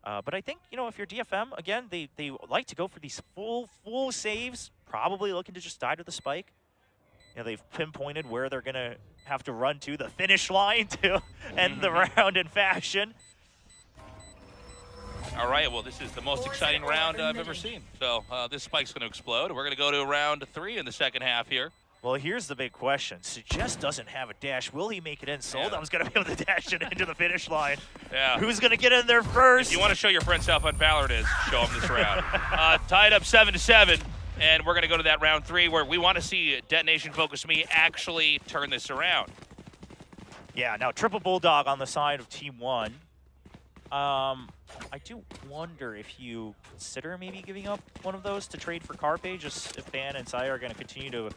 But I think, you know, if you're DFM, again, they like to go for these full saves, probably looking to just die to the spike. You know, they've pinpointed where they're going to have to run to the finish line to end the round in fashion. All right, well, this is the most exciting round I've ever seen. So this spike's going to explode. We're going to go to round 3 in the second half here. Well, here's the big question. Suggest doesn't have a dash. Will he make it in? Soldom's going to be able to dash it into the finish line. Yeah. Who's going to get in there first? If you want to show your friends how fun Valorant is, show them this round. Tied up 7-7, and we're going to go to that round 3 where we want to see Detonation Focus Me actually turn this around. Yeah, now triple Bulldog on the side of Team 1. I do wonder if you consider maybe giving up one of those to trade for Carpe, just if Ban and Saya are going to continue to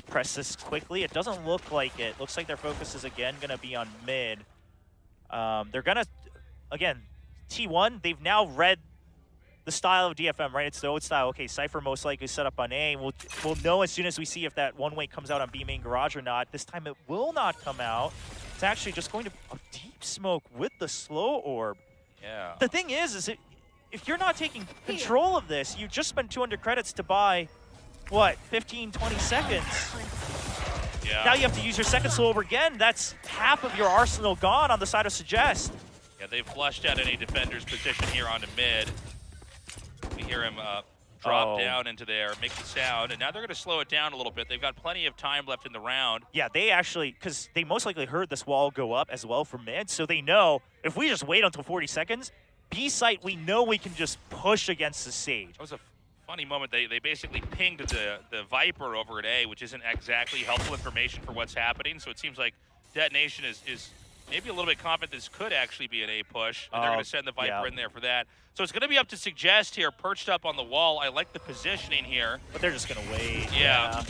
press this quickly. It doesn't look like it. Looks like their focus is again going to be on mid. They're going to, again, T1, they've now read the style of DFM, right? It's the old style. Okay, Cypher most likely set up on A. We'll know as soon as we see if that one-way comes out on B main garage or not. This time it will not come out. It's actually just going to a deep smoke with the slow orb. Yeah. The thing is if you're not taking control of this, you just spent 200 credits to buy, what, 15, 20 seconds? Yeah. Now you have to use your second slow orb again. That's half of your arsenal gone on the side of Suggest. Yeah, they've flushed out any defender's position here onto mid. We hear him drop down into there, make the sound, and now they're going to slow it down a little bit. They've got plenty of time left in the round. Yeah, they actually, because they most likely heard this wall go up as well from mid, so they know if we just wait until 40 seconds, B site, we know we can just push against the Sage. That was a funny moment. They basically pinged the Viper over at A, which isn't exactly helpful information for what's happening, so it seems like Detonation is maybe a little bit confident this could actually be an A push, and they're going to send the Viper in there for that. So it's going to be up to Suggest here, perched up on the wall. I like the positioning here. But they're just going to wait. Yeah.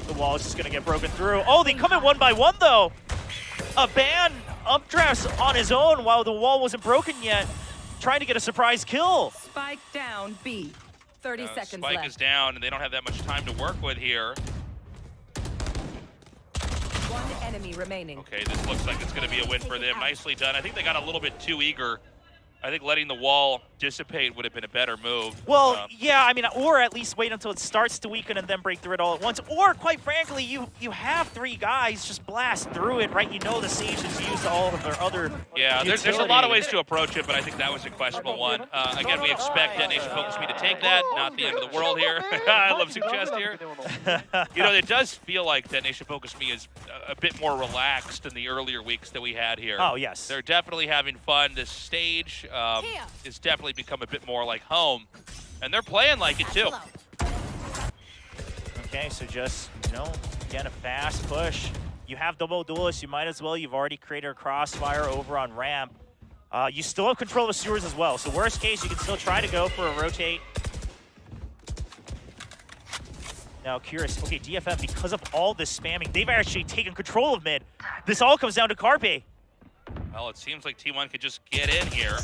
The wall is just going to get broken through. Oh, they come in one by one, though. A Ban updrafts on his own while the wall wasn't broken yet, trying to get a surprise kill. Spike down B. 30 seconds Spike left. is down, and they don't have that much time to work with here. One enemy remaining. Okay, this looks like it's going to be a win for them. Nicely done. I think they got a little bit too eager. I think letting the wall dissipate would have been a better move. Well, yeah, I mean, or at least wait until it starts to weaken and then break through it all at once. Or, quite frankly, you have 3 guys, just blast through it, right? You know the Sage has used all of their other Yeah, there's a lot of ways to approach it, but I think that was a questionable one. Again, we expect Detonation Focus Me to take that. Not the end of the world here. I love Suggest here. You know, it does feel like Detonation Focus Me is a bit more relaxed in the earlier weeks that we had here. Oh, yes. They're definitely having fun. This stage is definitely become a bit more like home, and they're playing like it too. Okay, so just, you know, again, a fast push. You have double duelists, you might as well. You've already created a crossfire over on ramp. You still have control of the sewers as well, so worst case, you can still try to go for a rotate. Now, curious, okay, DFM, because of all this spamming, they've actually taken control of mid. This all comes down to Carpe. Well, it seems like T1 could just get in here.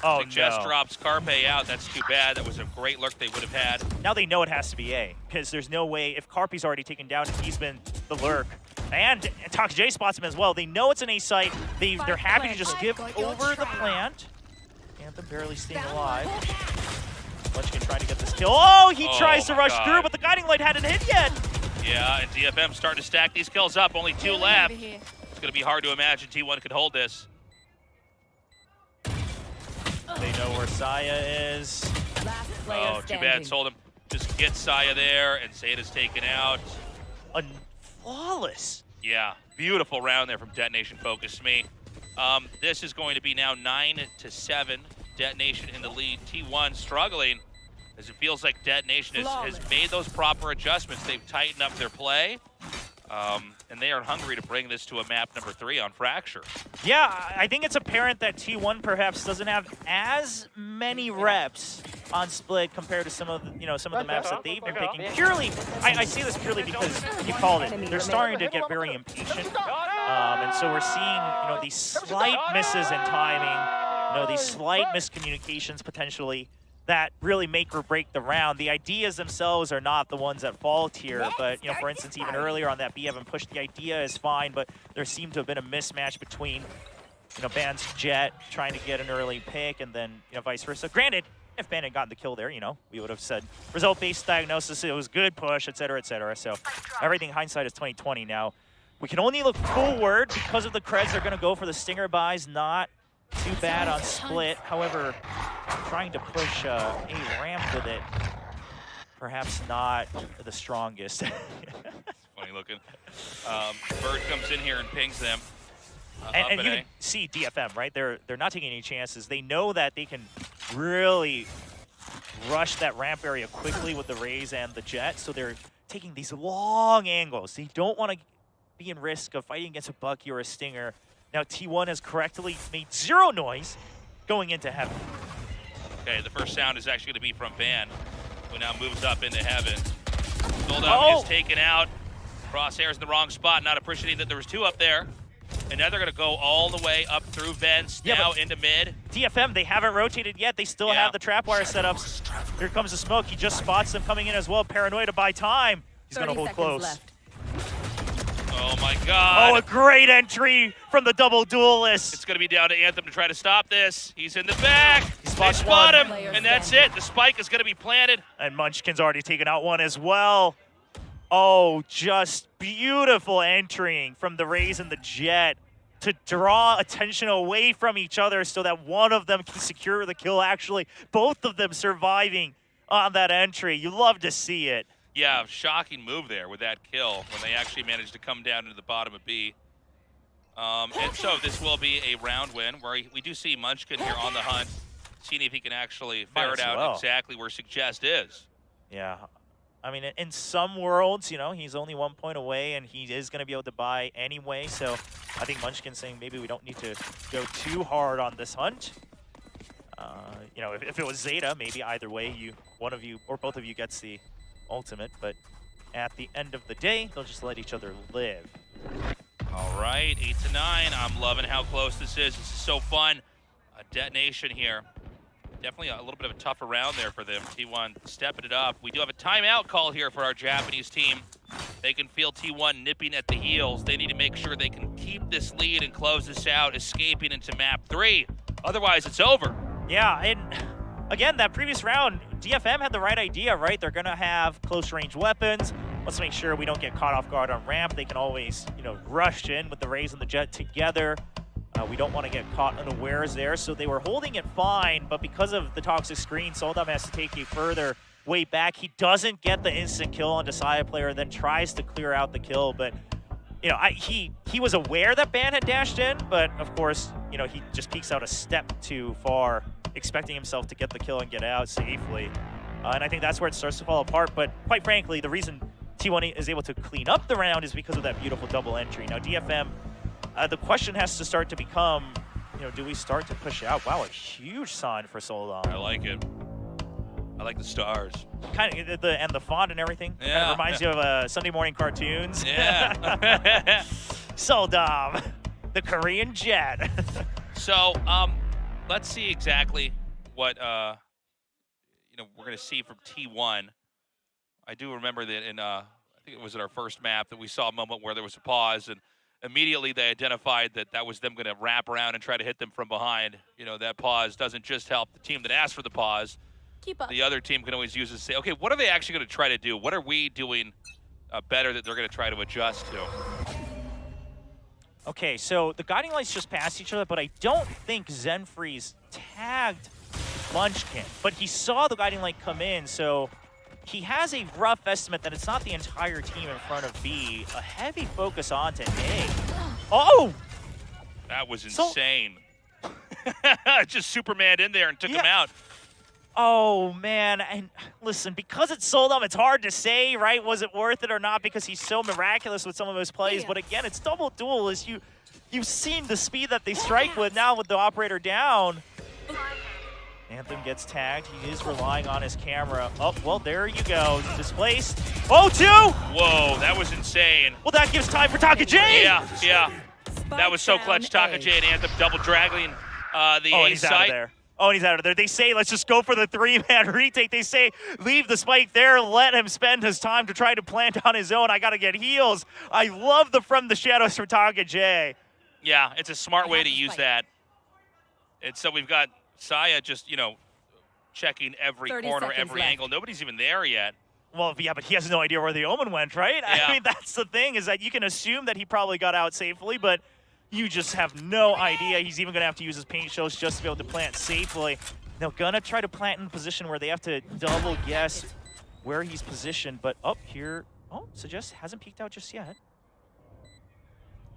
Oh, Suggest no. drops Carpe out. That's too bad. That was a great lurk they would have had. Now they know it has to be A, because there's no way, if Carpe's already taken down, he's been the lurk. And ToxJ spots him as well. They know it's an A site. They're happy to just give over the plant. Anthem barely staying alive. Munchkin trying to get this kill. Oh, he tries to rush through, but the Guiding Light hadn't hit yet. Yeah, and DFM starting to stack these kills up. Only 2 left. It's going to be hard to imagine T1 could hold this. They know where Saya is. Oh, too bad. Sold him. Just get Saya there, and ZETA's taken out. Flawless. Yeah, beautiful round there from Detonation Focus Me. This is going to be now 9-7. Detonation in the lead. T1 struggling, as it feels like Detonation has made those proper adjustments. They've tightened up their play, and they are hungry to bring this to a map number 3 on Fracture. Yeah, I think it's apparent that T1 perhaps doesn't have as many reps on Split compared to some of the maps that they've been picking. Purely, I see this purely because you called it. They're starting to get very impatient, and so we're seeing these slight misses in timing, these slight miscommunications potentially that really make or break the round. The ideas themselves are not the ones at fault here, but for instance, even earlier on that B7 push, the idea is fine, but there seemed to have been a mismatch between Ban's Jet trying to get an early pick, and then vice versa. Granted, if Ban had gotten the kill there, we would have said result-based diagnosis, it was good push, et cetera, et cetera. So everything hindsight is 2020 now. We can only look forward because of the creds. They're going to go for the Stinger buys. Not too bad on split. However, trying to push a ramp with it, perhaps not the strongest. Funny looking. Bird comes in here and pings them. And you can see DFM, right? They're not taking any chances. They know that they can really rush that ramp area quickly with the Raze and the Jet, so they're taking these long angles. They don't want to be in risk of fighting against a Bucky or a Stinger. Now T1 has correctly made 0 noise going into heaven. Okay, the first sound is actually going to be from Ban, who now moves up into heaven. Soldom is taken out. Crosshair's in the wrong spot, not appreciating that there was 2 up there. And now they're going to go all the way up through vents, now into mid. DFM, they haven't rotated yet. They still have the trapwire setups. Here comes the smoke. He just spots them coming in as well. Paranoid to buy time. He's going to hold close. Left. Oh my god. Oh, a great entry from the double duelist. It's going to be down to Anthem to try to stop this. He's in the back. They spot one. him, and that's it. The spike is going to be planted. And Munchkin's already taken out one as well. Oh, just beautiful entering from the Raze and the Jet to draw attention away from each other so that one of them can secure the kill. Actually, both of them surviving on that entry. You love to see it. Yeah, shocking move there with that kill when they actually managed to come down into the bottom of B. And so this will be a round win where we do see Munchkin here on the hunt, seeing if he can actually ferret out exactly where Suggest is. Yeah. I mean, in some worlds, he's only 1 point away, and he is going to be able to buy anyway. So I think Munchkin's saying maybe we don't need to go too hard on this hunt. If it was Zeta, maybe either way, one of you or both of you gets the ultimate. But at the end of the day, they'll just let each other live. All right, 8-9. I'm loving how close this is. This is so fun. A detonation here. Definitely a little bit of a tougher round there for them. T1 stepping it up. We do have a timeout call here for our Japanese team. They can feel T1 nipping at the heels. They need to make sure they can keep this lead and close this out, escaping into map 3. Otherwise, it's over. Yeah, and again, that previous round, DFM had the right idea, right? They're going to have close-range weapons. Let's make sure we don't get caught off guard on ramp. They can always, rush in with the Raze and the Jet together. We don't want to get caught unawares there, so they were holding it fine, but because of the toxic screen, Soldom has to take a further way back. He doesn't get the instant kill on Desire player, then tries to clear out the kill, but he was aware that Ban had dashed in, but of course, he just peeks out a step too far, expecting himself to get the kill and get out safely. And I think that's where it starts to fall apart, but quite frankly, the reason T1 is able to clean up the round is because of that beautiful double entry. Now, DFM, the question has to start to become, do we start to push out? Wow, a huge sign for Soldom. I like it. I like the stars. Kind of and the font and everything. Yeah. Kind of reminds you of Sunday morning cartoons. Yeah. Soldom, the Korean Jet. So, let's see exactly what we're going to see from T1. I do remember that in I think it was in our first map that we saw a moment where there was a pause, and immediately they identified that that was them going to wrap around and try to hit them from behind. That pause doesn't just help the team that asked for the pause. Keep up. The other team can always use it to say, okay, what are they actually going to try to do? What are we doing better that they're going to try to adjust to? Okay, so the guiding lights just passed each other, but I don't think Zenfreeze tagged Munchkin, but he saw the guiding light come in, so he has a rough estimate that it's not the entire team in front of B. A heavy focus onto A. Oh! That was insane. Just Superman in there and took him out. Oh, man. And listen, because it's Soldom, it's hard to say, right? Was it worth it or not because he's so miraculous with some of his plays. But again, it's double duel. You've seen the speed that they strike with now with the operator down. Anthem gets tagged. He is relying on his camera. Oh, well, there you go. Displaced. Oh, 2! Whoa, that was insane. Well, that gives time for Taka J. Yeah. That was so clutch. Taka J and Anthem double dragging the A site. Out of there. Oh, and he's out of there. They say, let's just go for the 3-man retake. They say, leave the spike there. Let him spend his time to try to plant on his own. I got to get heals. I love the from the shadows from Taka J. Yeah, it's a smart way to use that. And so we've got Saya just, checking every corner, every angle. Nobody's even there yet. Well, yeah, but he has no idea where the Omen went, right? Yeah. I mean, that's the thing, is that you can assume that he probably got out safely, but you just have no idea. He's even going to have to use his paint shells just to be able to plant safely. They're going to try to plant in a position where they have to double guess where he's positioned, but up here, Suggest hasn't peeked out just yet.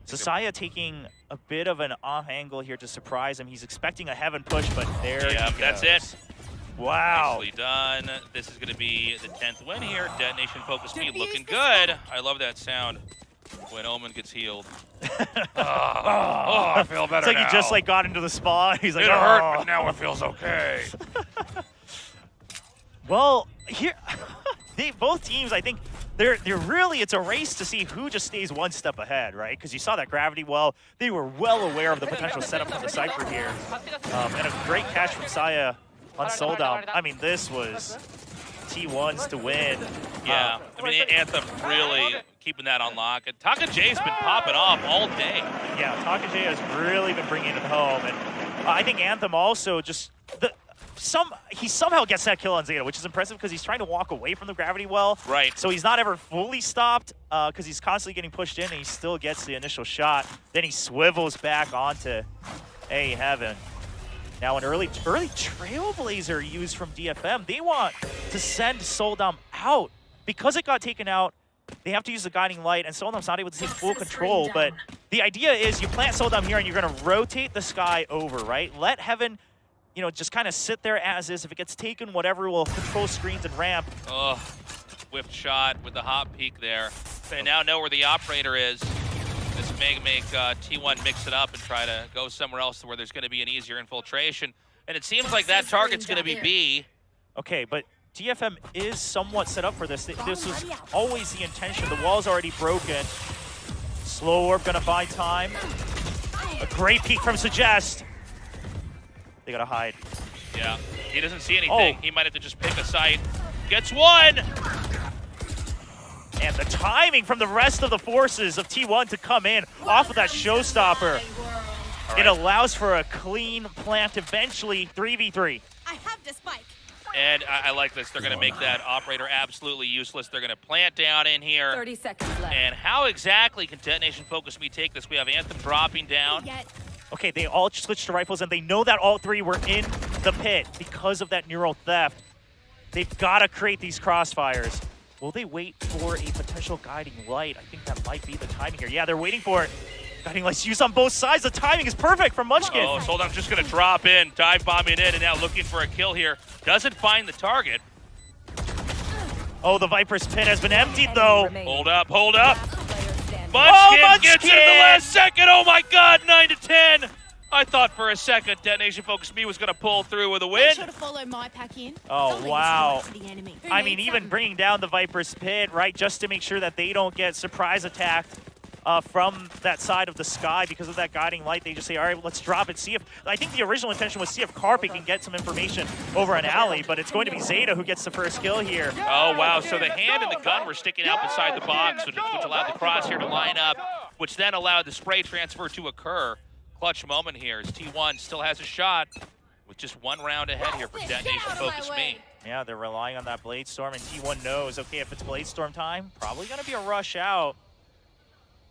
So Saya taking a bit of an off angle here to surprise him. He's expecting a heaven push, but there he goes. That's it. Wow. Nicely done. This is going to be the 10th win here. Detonation Focus Me looking good. I love that sound when Omen gets healed. I feel better It's like now. he just got into the spa. He's like, it hurt, but now it feels okay. Well, here, both teams, I think, they're really, it's a race to see who just stays one step ahead, right? Because you saw that gravity well. They were well aware of the potential setup from the Cypher here. And a great catch from Saya on Soldom. I mean, this was T1's to win. Yeah, I mean, Anthem really keeping that on lock. And Taka J's been popping off all day. Yeah, Taka J has really been bringing it home. And I think Anthem also just, he somehow gets that kill on ZETA, which is impressive because he's trying to walk away from the gravity well. Right. So he's not ever fully stopped because he's constantly getting pushed in, and he still gets the initial shot. Then he swivels back onto A Heaven. Now an early Trailblazer used from DFM. They want to send Soldom out. Because it got taken out, they have to use the Guiding Light, and Soldom's not able to take full control. But the idea is you plant Soldom here, and you're going to rotate the sky over, right? Let Heaven, just kind of sit there as is. If it gets taken, whatever will control screens and ramp. Oh, whiffed shot with the hot peak there. They now know where the operator is. This may make T1 mix it up and try to go somewhere else where there's going to be an easier infiltration. And it seems like that target's going to be B. Okay, but DFM is somewhat set up for this. This was always the intention. The wall's already broken. Slow Orb going to buy time. A great peek from Suggest. They got to hide. Yeah, he doesn't see anything. He might have to just pick a site. Gets one! And the timing from the rest of the forces of T1 to come in off of that showstopper. Right. It allows for a clean plant eventually, 3v3. I have the spike. And I like this. They're going to make that operator absolutely useless. They're going to plant down in here. 30 seconds left. And how exactly can Detonation Focus Me take this? We have Anthem dropping down. Okay, they all switched to rifles, and they know that all three were in the pit because of that neural theft. They've got to create these crossfires. Will they wait for a potential Guiding Light? I think that might be the timing here. Yeah, they're waiting for it. Guiding Light's used on both sides. The timing is perfect from Munchkin. Oh, Soldom's just going to drop in, dive bombing in, and now looking for a kill here. Doesn't find the target. Oh, the Viper's pit has been emptied, though. Hold up, hold up. Munchkin gets it at the last second. Oh, my God, 9-10. I thought for a second Detonation Focus Me was going to pull through with a win. Make sure to follow my pack in. Oh, wow. Enemy. I mean, even bringing down the Viper's pit, right, just to make sure that they don't get surprise attacked from that side of the sky because of that Guiding Light. They just say, all right, let's drop it. See if, I think the original intention was see if Carpe can get some information over an alley, but it's going to be ZETA who gets the first kill here. Oh, wow. So the hand and the gun were sticking out beside the box, which allowed the crosshair to line up, which then allowed the spray transfer to occur. Clutch moment here as T1 still has a shot with just one round ahead here for Detonation Focus Me. Yeah, they're relying on that Blade Storm, and T1 knows, okay, if it's Blade Storm time, probably going to be a rush out.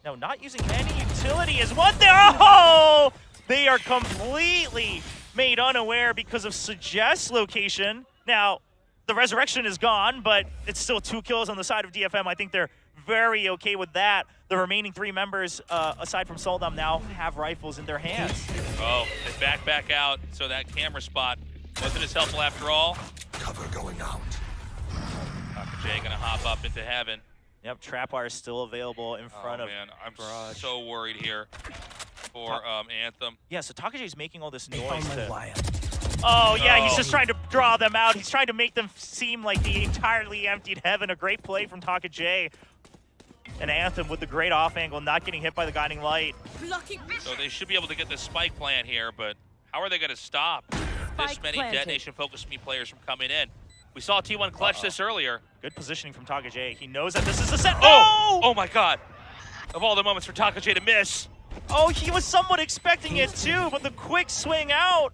No, not using any utility is one there. Oh! They are completely made unaware because of Suggest's location. Now, the Resurrection is gone, but it's still 2 kills on the side of DFM. I think they're very okay with that. The remaining 3 members, aside from Soldom, now have rifles in their hands. Oh, they back out, so that camera spot wasn't as helpful after all. Cover going out. Dr. J gonna hop up into heaven. Yep, Trapwire is still available in front of man, I'm so worried here for Anthem. Yeah, so Taka J's making all this noise to... Oh, yeah, he's just trying to draw them out. He's trying to make them seem like the entirely emptied heaven. A great play from Taka J. And Anthem with the great off angle, not getting hit by the Guiding Light. So they should be able to get this spike plant here, but how are they going to stop this many Detonation Focus Me players from coming in? We saw T1 clutch this earlier. Good positioning from Taka J. He knows that this is the set. Oh! Oh my God. Of all the moments for Taka J to miss. Oh, he was somewhat expecting it too, but the quick swing out.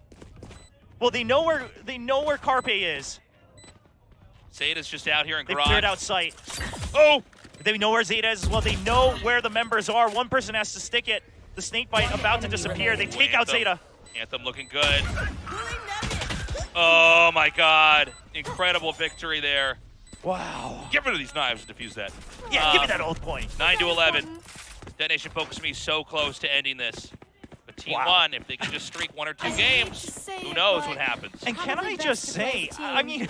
Well, they know where Carpe is. ZETA's just out here in They garage. cleared out sight. Oh! They know where ZETA is as well. They know where the members are. One person has to stick it. The snake bite about to disappear. They take out ZETA. Anthem looking good. Oh my god. Incredible victory there. Wow. Get rid of these knives and defuse that. Yeah, give me that old point. 9-11. Dead Nation Focus Me so close to ending this. But T1, if they can just streak 1 or 2 games, who knows what happens. And can I just say, I mean,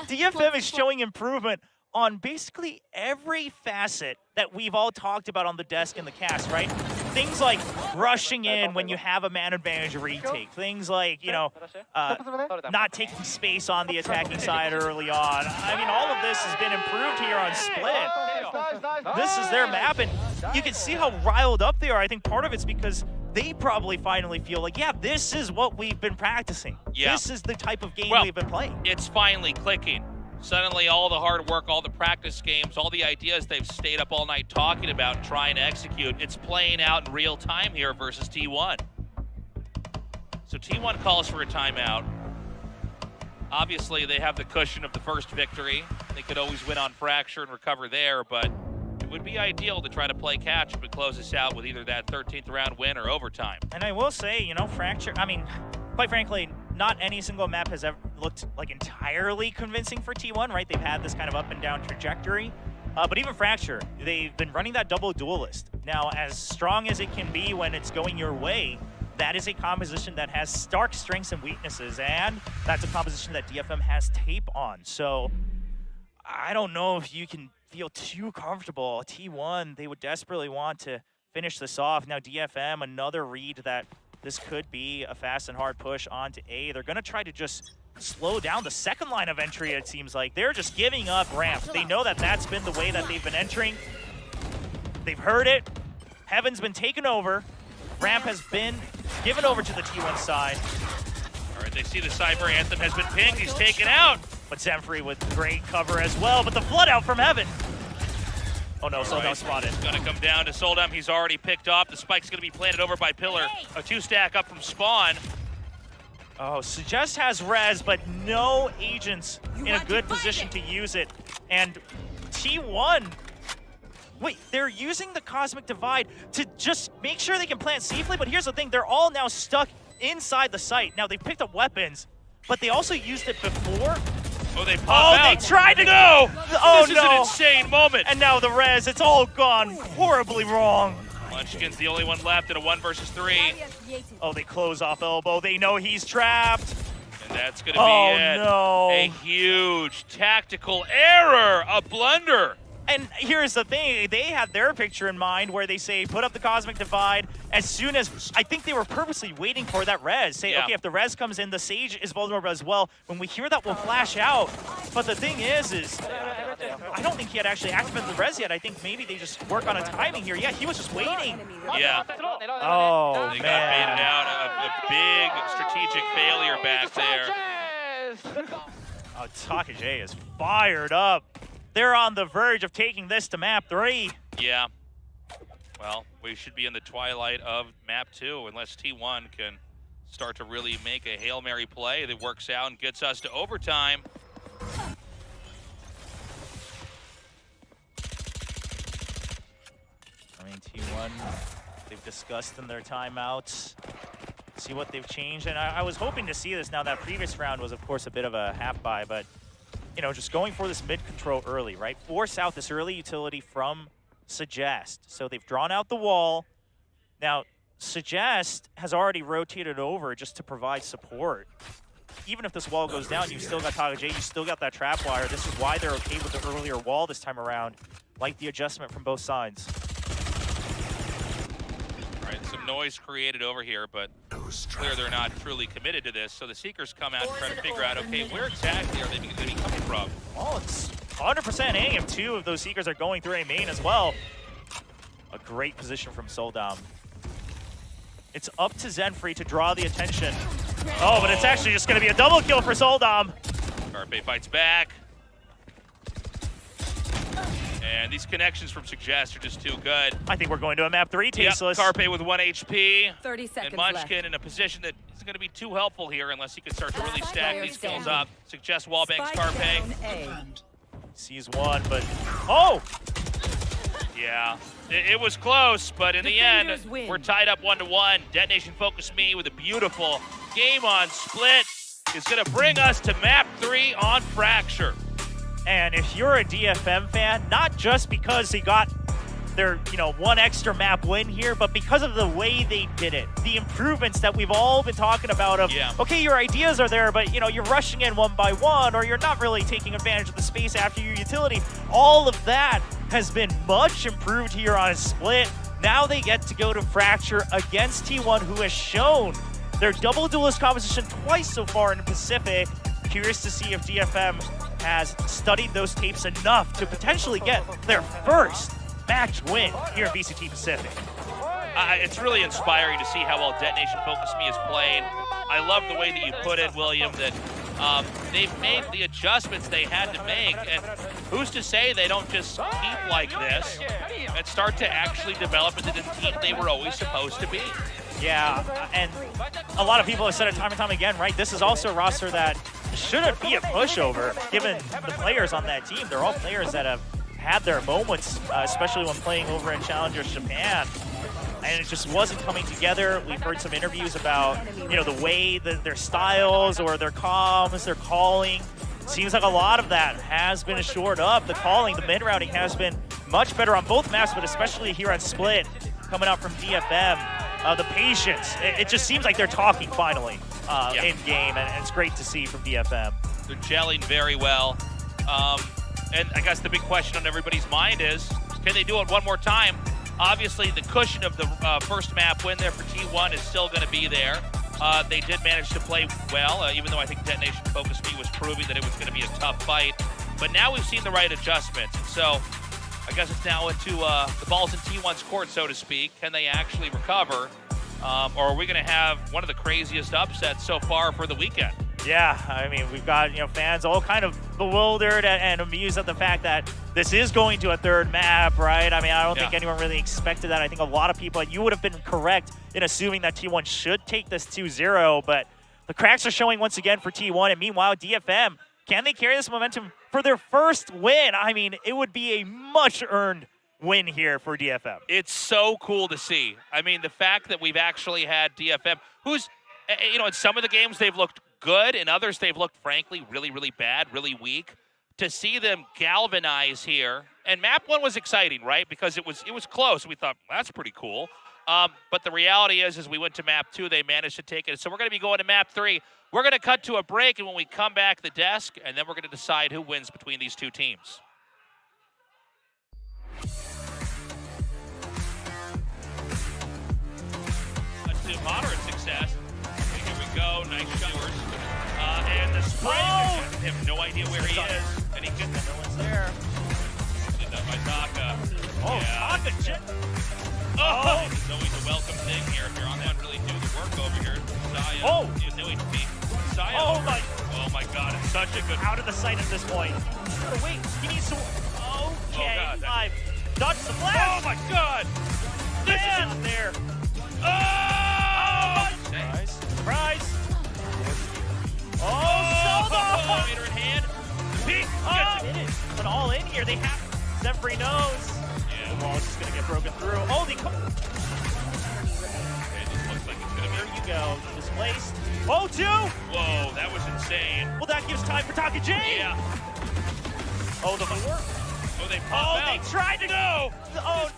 DFM is showing improvement on basically every facet that we've all talked about on the desk in the cast, right? Things like rushing in when you have a man advantage retake. Things like, you know, not taking space on the attacking side early on. I mean, all of this has been improved here on Split. This is their map, and you can see how riled up they are. I think part of it's because they probably finally feel like, yeah, this is what we've been practicing. Yeah. This is the type of game we've been playing. It's finally clicking. Suddenly all the hard work, all the practice games, all the ideas they've stayed up all night talking about and trying to execute, it's playing out in real time here versus T1. So T1 calls for a timeout. Obviously, they have the cushion of the first victory. They could always win on Fracture and recover there, but it would be ideal to try to play catch up and close this out with either that 13th round win or overtime. And I will say, you know, Fracture, I mean, quite frankly, not any single map has ever looked like entirely convincing for T1, right? They've had this kind of up and down trajectory. But even Fracture, they've been running that double duelist. Now, as strong as it can be when it's going your way, that is a composition that has stark strengths and weaknesses, and that's a composition that DFM has tape on. So I don't know if you can feel too comfortable. T1, they would desperately want to finish this off. Now DFM, another read that this could be a fast and hard push onto A. They're going to try to just slow down the second line of entry, it seems like. They're just giving up ramp. They know that that's been the way that they've been entering. They've heard it. Heaven's been taken over. Ramp has been given over to the T1 side. All right, they see the Cypher. Anthem has been pinged. He's taken out. But Zemfree with great cover as well. But the flood out from Heaven. Oh no, Soldam spotted. It's gonna come down to Soldam. He's already picked off. The spike's gonna be planted over by Pillar. A 2-stack up from Spawn. Oh, Suggest has res, but no agents in a good position to use it. And T1, wait, they're using the Cosmic Divide to just make sure they can plant safely, but here's the thing, they're all now stuck inside the site. Now, they've picked up weapons, but they also used it before. Oh, they pop out. They tried to go! Oh, this is an insane moment. And now the res, it's all gone horribly wrong. Munchkin's the only one left in a 1 versus 3. Oh, they close off elbow. They know he's trapped. And that's going to be it. No. A huge tactical error, a blunder. And here's the thing, they had their picture in mind where they say, put up the Cosmic Divide as soon as, I think they were purposely waiting for that res. Say, okay, if the res comes in, the Sage is vulnerable as well. When we hear that, we'll flash out. But the thing is I don't think he had actually activated the res yet. I think maybe they just work on a timing here. Yeah, he was just waiting. Yeah. Oh, they man. got baited out. A big strategic failure back there. Oh, Takajay is fired up. They're on the verge of taking this to map 3. Yeah. Well, we should be in the twilight of map 2 unless T1 can start to really make a Hail Mary play that works out and gets us to overtime. I mean, T1, they've discussed in their timeouts, see what they've changed. And I was hoping to see this now. That previous round was, of course, a bit of a half-buy, but you know, just going for this mid-control early, right? Force out this early utility from Suggest. So they've drawn out the wall. Now, Suggest has already rotated over just to provide support. Even if this wall goes down, you've still got Takajay, you still got that trap wire. This is why they're okay with the earlier wall this time around. Like the adjustment from both sides. All right, some noise created over here, but it's clear they're not truly committed to this. So the Seekers come out and try to figure out, okay, where exactly are they going to be coming from? Oh, it's 100% A if 2 of those Seekers are going through A main as well. A great position from Soldam. It's up to Zemfree to draw the attention. Oh, but it's actually just going to be a double kill for Soldam. Carpe fights back. And these connections from Suggest are just too good. I think we're going to a map 3, Tasteless. Yep, Carpe with 1 HP. 30 seconds and Munchkin left. in a position that isn't going to be too helpful here unless he can start to really stack these kills up. Suggest wallbangs Carpe. Sees one, but oh! Yeah, it was close, but in the end, we're tied up 1-1. Detonation Focus Me with a beautiful game on Split is going to bring us to map 3 on Fracture. And if you're a DFM fan, not just because they got their, one extra map win here, but because of the way they did it, the improvements that we've all been talking about of, okay, your ideas are there, but you're rushing in one by one, or you're not really taking advantage of the space after your utility. All of that has been much improved here on Split. Now they get to go to Fracture against T1, who has shown their double duelist composition twice so far in the Pacific. Curious to see if DFM has studied those tapes enough to potentially get their first match win here in VCT Pacific. It's really inspiring to see how well Detonation Focus Me is playing. I love the way that you put it, William, that they've made the adjustments they had to make, and who's to say they don't just keep like this and start to actually develop into the team they were always supposed to be. Yeah, and a lot of people have said it time and time again, right? This is also a roster that shouldn't be a pushover, given the players on that team. They're all players that have had their moments, especially when playing over in Challengers Japan. And it just wasn't coming together. We've heard some interviews about, the way that their styles or their comms, their calling. Seems like a lot of that has been shored up. The calling, the mid-routing has been much better on both maps, but especially here on Split, coming out from DFM. The patience, it just seems like they're talking finally in game, and it's great to see from DFM. They're gelling very well. And I guess the big question on everybody's mind is, can they do it one more time? Obviously, the cushion of the first map win there for T1 is still going to be there. They did manage to play well, even though I think Detonation Focus Me was proving that it was going to be a tough fight. But now we've seen the right adjustments. So I guess it's now into the ball's in T1's court, so to speak. Can they actually recover? Or are we going to have one of the craziest upsets so far for the weekend? Yeah, I mean, we've got fans all kind of bewildered and amused at the fact that this is going to a third map, right? I mean, I don't think anyone really expected that. I think a lot of people, you would have been correct in assuming that T1 should take this 2-0, but the cracks are showing once again for T1. And meanwhile, DFM, can they carry this momentum for their first win? I mean, it would be a much-earned win here for DFM. It's so cool to see. I mean, the fact that we've actually had DFM, who's, in some of the games they've looked good, in others they've looked, frankly, really, really bad, really weak. To see them galvanize here, and map 1 was exciting, right? Because it was close. We thought, well, that's pretty cool. But the reality is, as we went to map 2, they managed to take it. So we're going to be going to map 3. We're going to cut to a break, and when we come back, the desk, and then we're going to decide who wins between these two teams. To moderate success. Here we go. Nice showers. And the spray. I have no idea where he is. And he gets no one's there. Did that by Taka. Oh, yeah. Taka chip. Oh! It's always a welcome thing here. If you're on that, really do the work over here. Saya. Oh! You know he'd be. Saya. Oh my God. It's such a good. Out of the sight at this point. Oh, wait, he needs to. Okay. Oh, God. Dodge the blast. Oh, my God. This is there. Oh! Surprise. Oh, Sova! Meter in hand. Peek. But all in here. They have Zephyr knows. Yeah. The wall's just going to get broken through. Oh, they come. Okay, this looks like it's going to be. There you go. Displaced. Oh, 2. Whoa, that was insane. Well, that gives time for Taka J. Yeah. Oh, the 4. Oh, they popped out. They tried to go. Oh,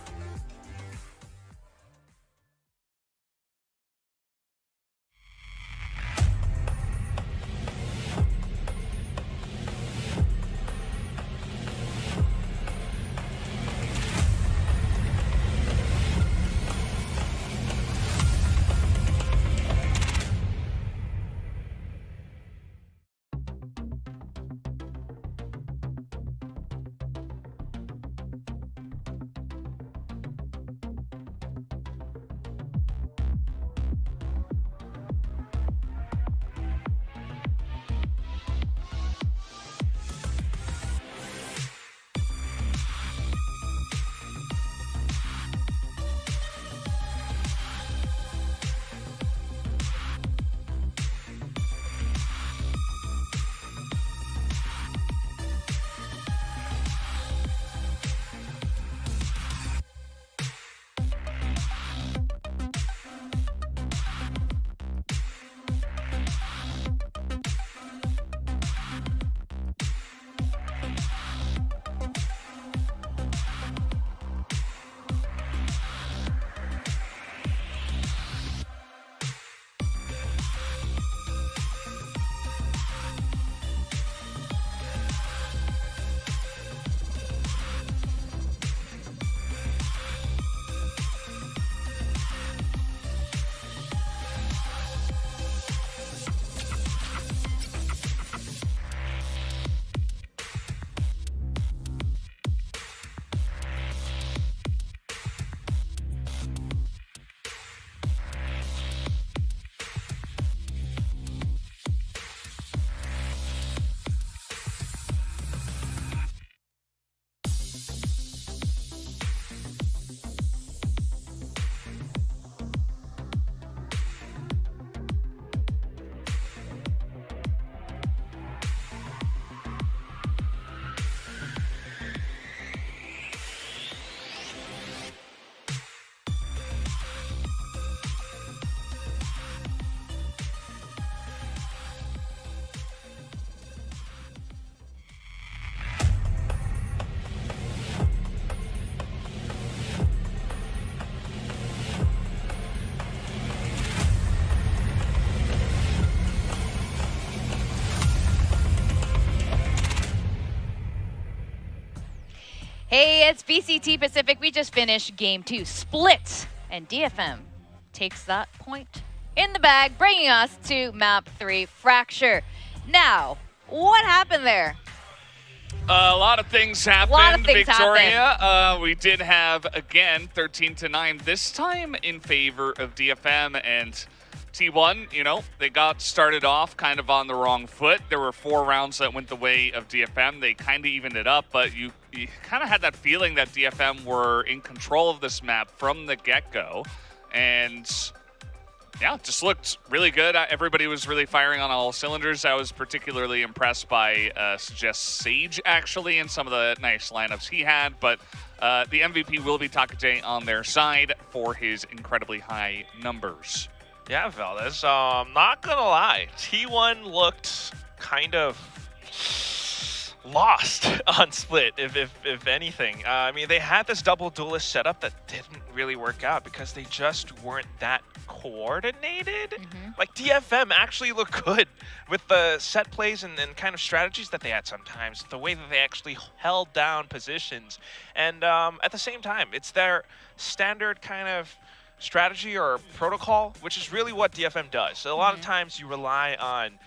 Hey, it's VCT Pacific. We just finished game 2, Split, and DFM takes that point in the bag, bringing us to map 3, Fracture. Now, what happened there? A lot of things happened, Victoria. We did have, again, 13-9, this time in favor of DFM, and T1, you know, they got started off kind of on the wrong foot. There were 4 rounds that went the way of DFM. They kind of evened it up, but you kind of had that feeling that DFM were in control of this map from the get-go. And yeah, it just looked really good. Everybody was really firing on all cylinders. I was particularly impressed by Suggest Sage, actually, and some of the nice lineups he had. But the MVP will be Takaje on their side for his incredibly high numbers. Yeah, Valdez, not gonna lie, T1 looked kind of lost on Split, if anything. I mean, they had this double duelist setup that didn't really work out because they just weren't that coordinated. Like, DFM actually looked good with the set plays and kind of strategies that they had sometimes, the way that they actually held down positions. And at the same time, it's their standard kind of strategy or protocol, which is really what DFM does. So a lot of times you rely on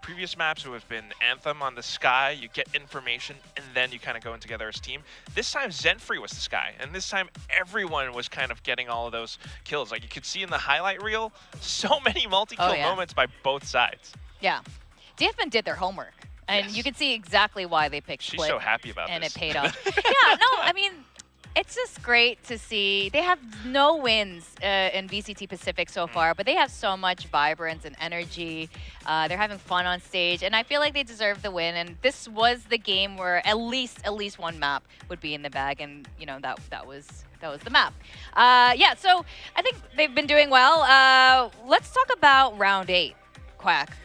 previous maps who have been Anthem on the Sky, you get information, and then you kind of go in together as a team. This time, Zenfree was the Sky, and this time everyone was kind of getting all of those kills. Like, you could see in the highlight reel, so many multi-kill moments by both sides. Yeah. DFM did their homework, and you can see exactly why they picked Split. She's so happy about and this. And it paid off. Yeah, no, I mean, it's just great to see. They have no wins in VCT Pacific so far, but they have so much vibrance and energy. They're having fun on stage, and I feel like they deserve the win. And this was the game where at least one map would be in the bag, and you know that was the map. Yeah, so I think they've been doing well. Let's talk about round 8, Quack.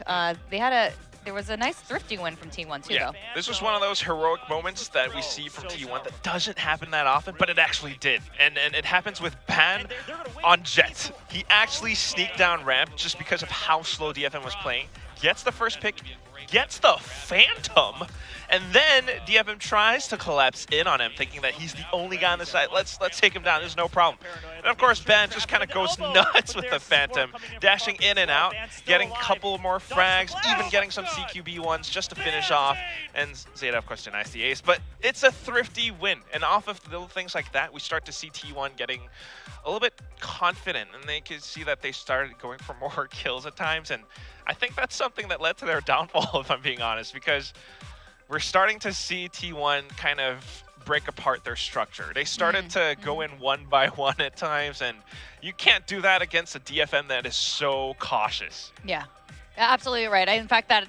There was a nice thrifty win from T1 too, though. This was one of those heroic moments that we see from T1 that doesn't happen that often, but it actually did. And it happens with Ban on Jet. He actually sneaked down ramp just because of how slow DFM was playing, gets the first pick, gets the Phantom, and then DFM tries to collapse in on him, thinking that he's the only guy on the side. Let's take him down, there's no problem. And of course, Ben just kind of goes nuts with the Phantom, dashing in and out, getting a couple more frags, even getting some CQB ones just to finish off. And ZETA, of course, denies the ace. But it's a thrifty win. And off of little things like that, we start to see T1 getting a little bit confident. And they can see that they started going for more kills at times. And I think that's something that led to their downfall, if I'm being honest, because we're starting to see T1 kind of break apart their structure. They started to go in one by one at times, and you can't do that against a DFM that is so cautious. Yeah, absolutely right. In fact, that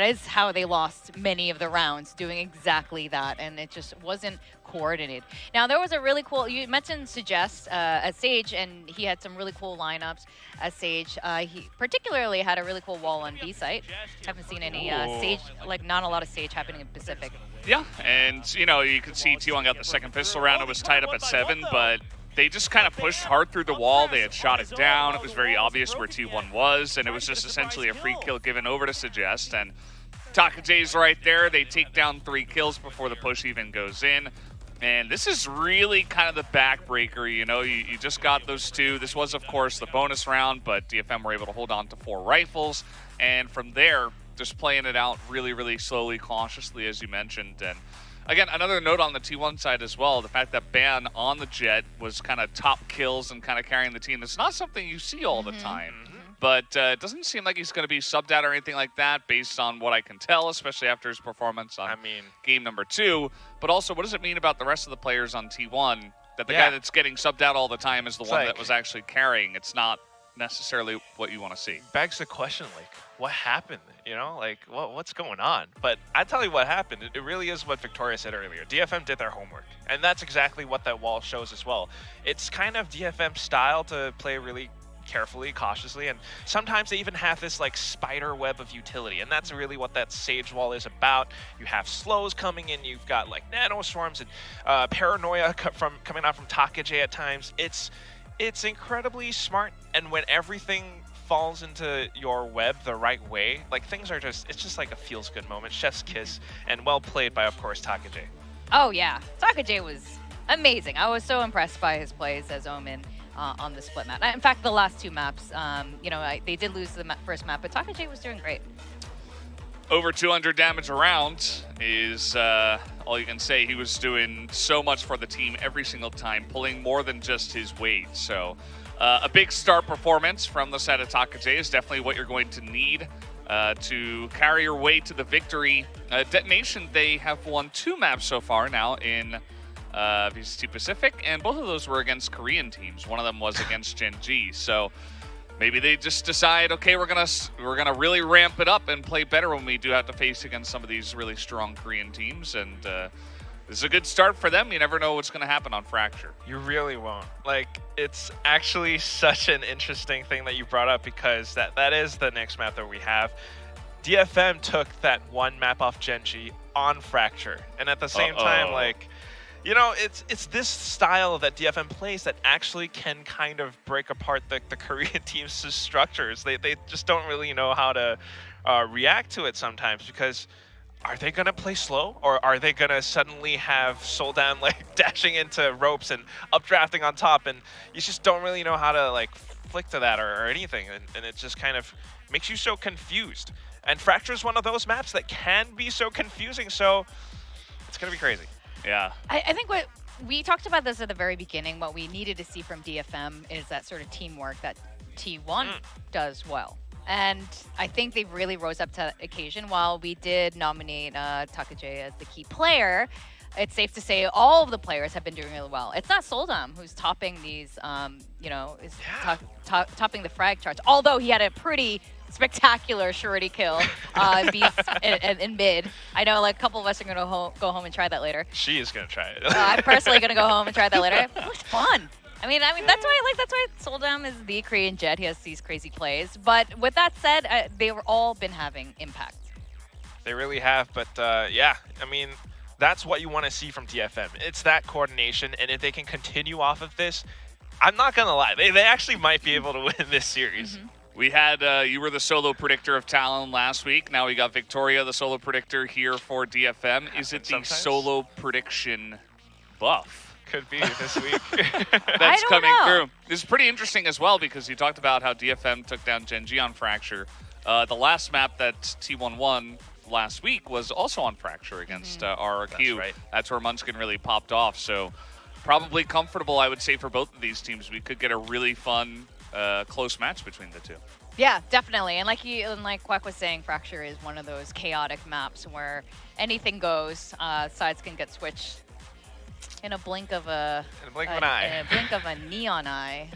is how they lost many of the rounds, doing exactly that, and it just wasn't coordinated. Now, there was a really cool, you mentioned Suggest as Sage, and he had some really cool lineups as Sage. He particularly had a really cool wall on B site. Haven't seen any Sage, like not a lot of Sage happening in Pacific. Yeah, and you know, you could see T1 got the second pistol round. It was tied up at 7, but they just kind of pushed hard through the wall. They had shot it down. It was very obvious where T1 was, and it was just essentially a free kill given over to Suggest. And Takaje's right there. They take down 3 kills before the push even goes in. And this is really kind of the backbreaker, you know, you just got those 2. This was, of course, the bonus round, but DFM were able to hold on to 4 rifles. And from there, just playing it out really, really slowly, cautiously, as you mentioned. And again, another note on the T1 side as well, the fact that Ban on the Jet was kind of top kills and kind of carrying the team. It's not something you see all the time. But it doesn't seem like he's going to be subbed out or anything like that based on what I can tell, especially after his performance on game number 2. But also, what does it mean about the rest of the players on T1 that the guy that's getting subbed out all the time is the one that was actually carrying? It's not necessarily what you want to see. Begs the question, like, what happened? You know, like, what's going on? But I tell you what happened. It really is what Victoria said earlier. DFM did their homework. And that's exactly what that wall shows as well. It's kind of DFM style to play really carefully, cautiously, and sometimes they even have this like spider web of utility, and that's really what that Sage wall is about. You have slows coming in, you've got like nano swarms and paranoia coming out from Takaje at times. It's incredibly smart, and when everything falls into your web the right way, like things are just, it's just like a feels good moment. Chef's kiss, and well played by, of course, Takaje. Oh, yeah. Takajay was amazing. I was so impressed by his plays as Omen on the split map. In fact, the last 2 maps, they did lose the first map, but Takajay was doing great. Over 200 damage a round is all you can say. He was doing so much for the team every single time, pulling more than just his weight. So a big start performance from the side of Takajay is definitely what you're going to need to carry your way to the victory. Detonation, they have won 2 maps so far now in VCT Pacific, and both of those were against Korean teams. One of them was against Gen G. So maybe they just decide, okay, we're gonna really ramp it up and play better when we do have to face against some of these really strong Korean teams. And this is a good start for them. You never know what's gonna happen on Fracture. You really won't. Like, it's actually such an interesting thing that you brought up, because that is the next map that we have. DFM took that 1 map off Gen G on Fracture, and at the same time, like, you know, it's this style that DFM plays that actually can kind of break apart the Korean team's structures. They just don't really know how to react to it sometimes, because are they going to play slow, or are they going to suddenly have Soldan like dashing into ropes and updrafting on top, and you just don't really know how to like flick to that or anything, and it just kind of makes you so confused. And Fracture is one of those maps that can be so confusing, so it's going to be crazy. Yeah. I think what we talked about this at the very beginning, what we needed to see from DFM is that sort of teamwork that T1 does well. And I think they really rose up to the occasion. While we did nominate Takajay as the key player, it's safe to say all of the players have been doing really well. It's not Soldam who's topping these, topping the frag charts, although he had a pretty spectacular surety kill in mid. I know like a couple of us are going to go home and try that later. She is going to try it. I'm personally going to go home and try that later. It was fun. I mean, that's why Soldam is the Korean Jet. He has these crazy plays. But with that said, they've all been having impact. They really have, but yeah, I mean, that's what you want to see from DFM. It's that coordination, and if they can continue off of this, I'm not going to lie, they actually might be able to win this series. We had, you were the solo predictor of Talon last week. Now we got Victoria, the solo predictor here for DFM. Is it the solo prediction buff? Could be this week. That's coming through. This is pretty interesting as well, because you talked about how DFM took down Gen G on Fracture. The last map that T1 won last week was also on Fracture against RRQ. That's right. That's where Munchkin really popped off. So probably comfortable, I would say, for both of these teams. We could get a really fun close match between the two. Yeah, definitely. And like Quack was saying, Fracture is one of those chaotic maps where anything goes. Sides can get switched in a blink of a eye. In a blink of a neon eye.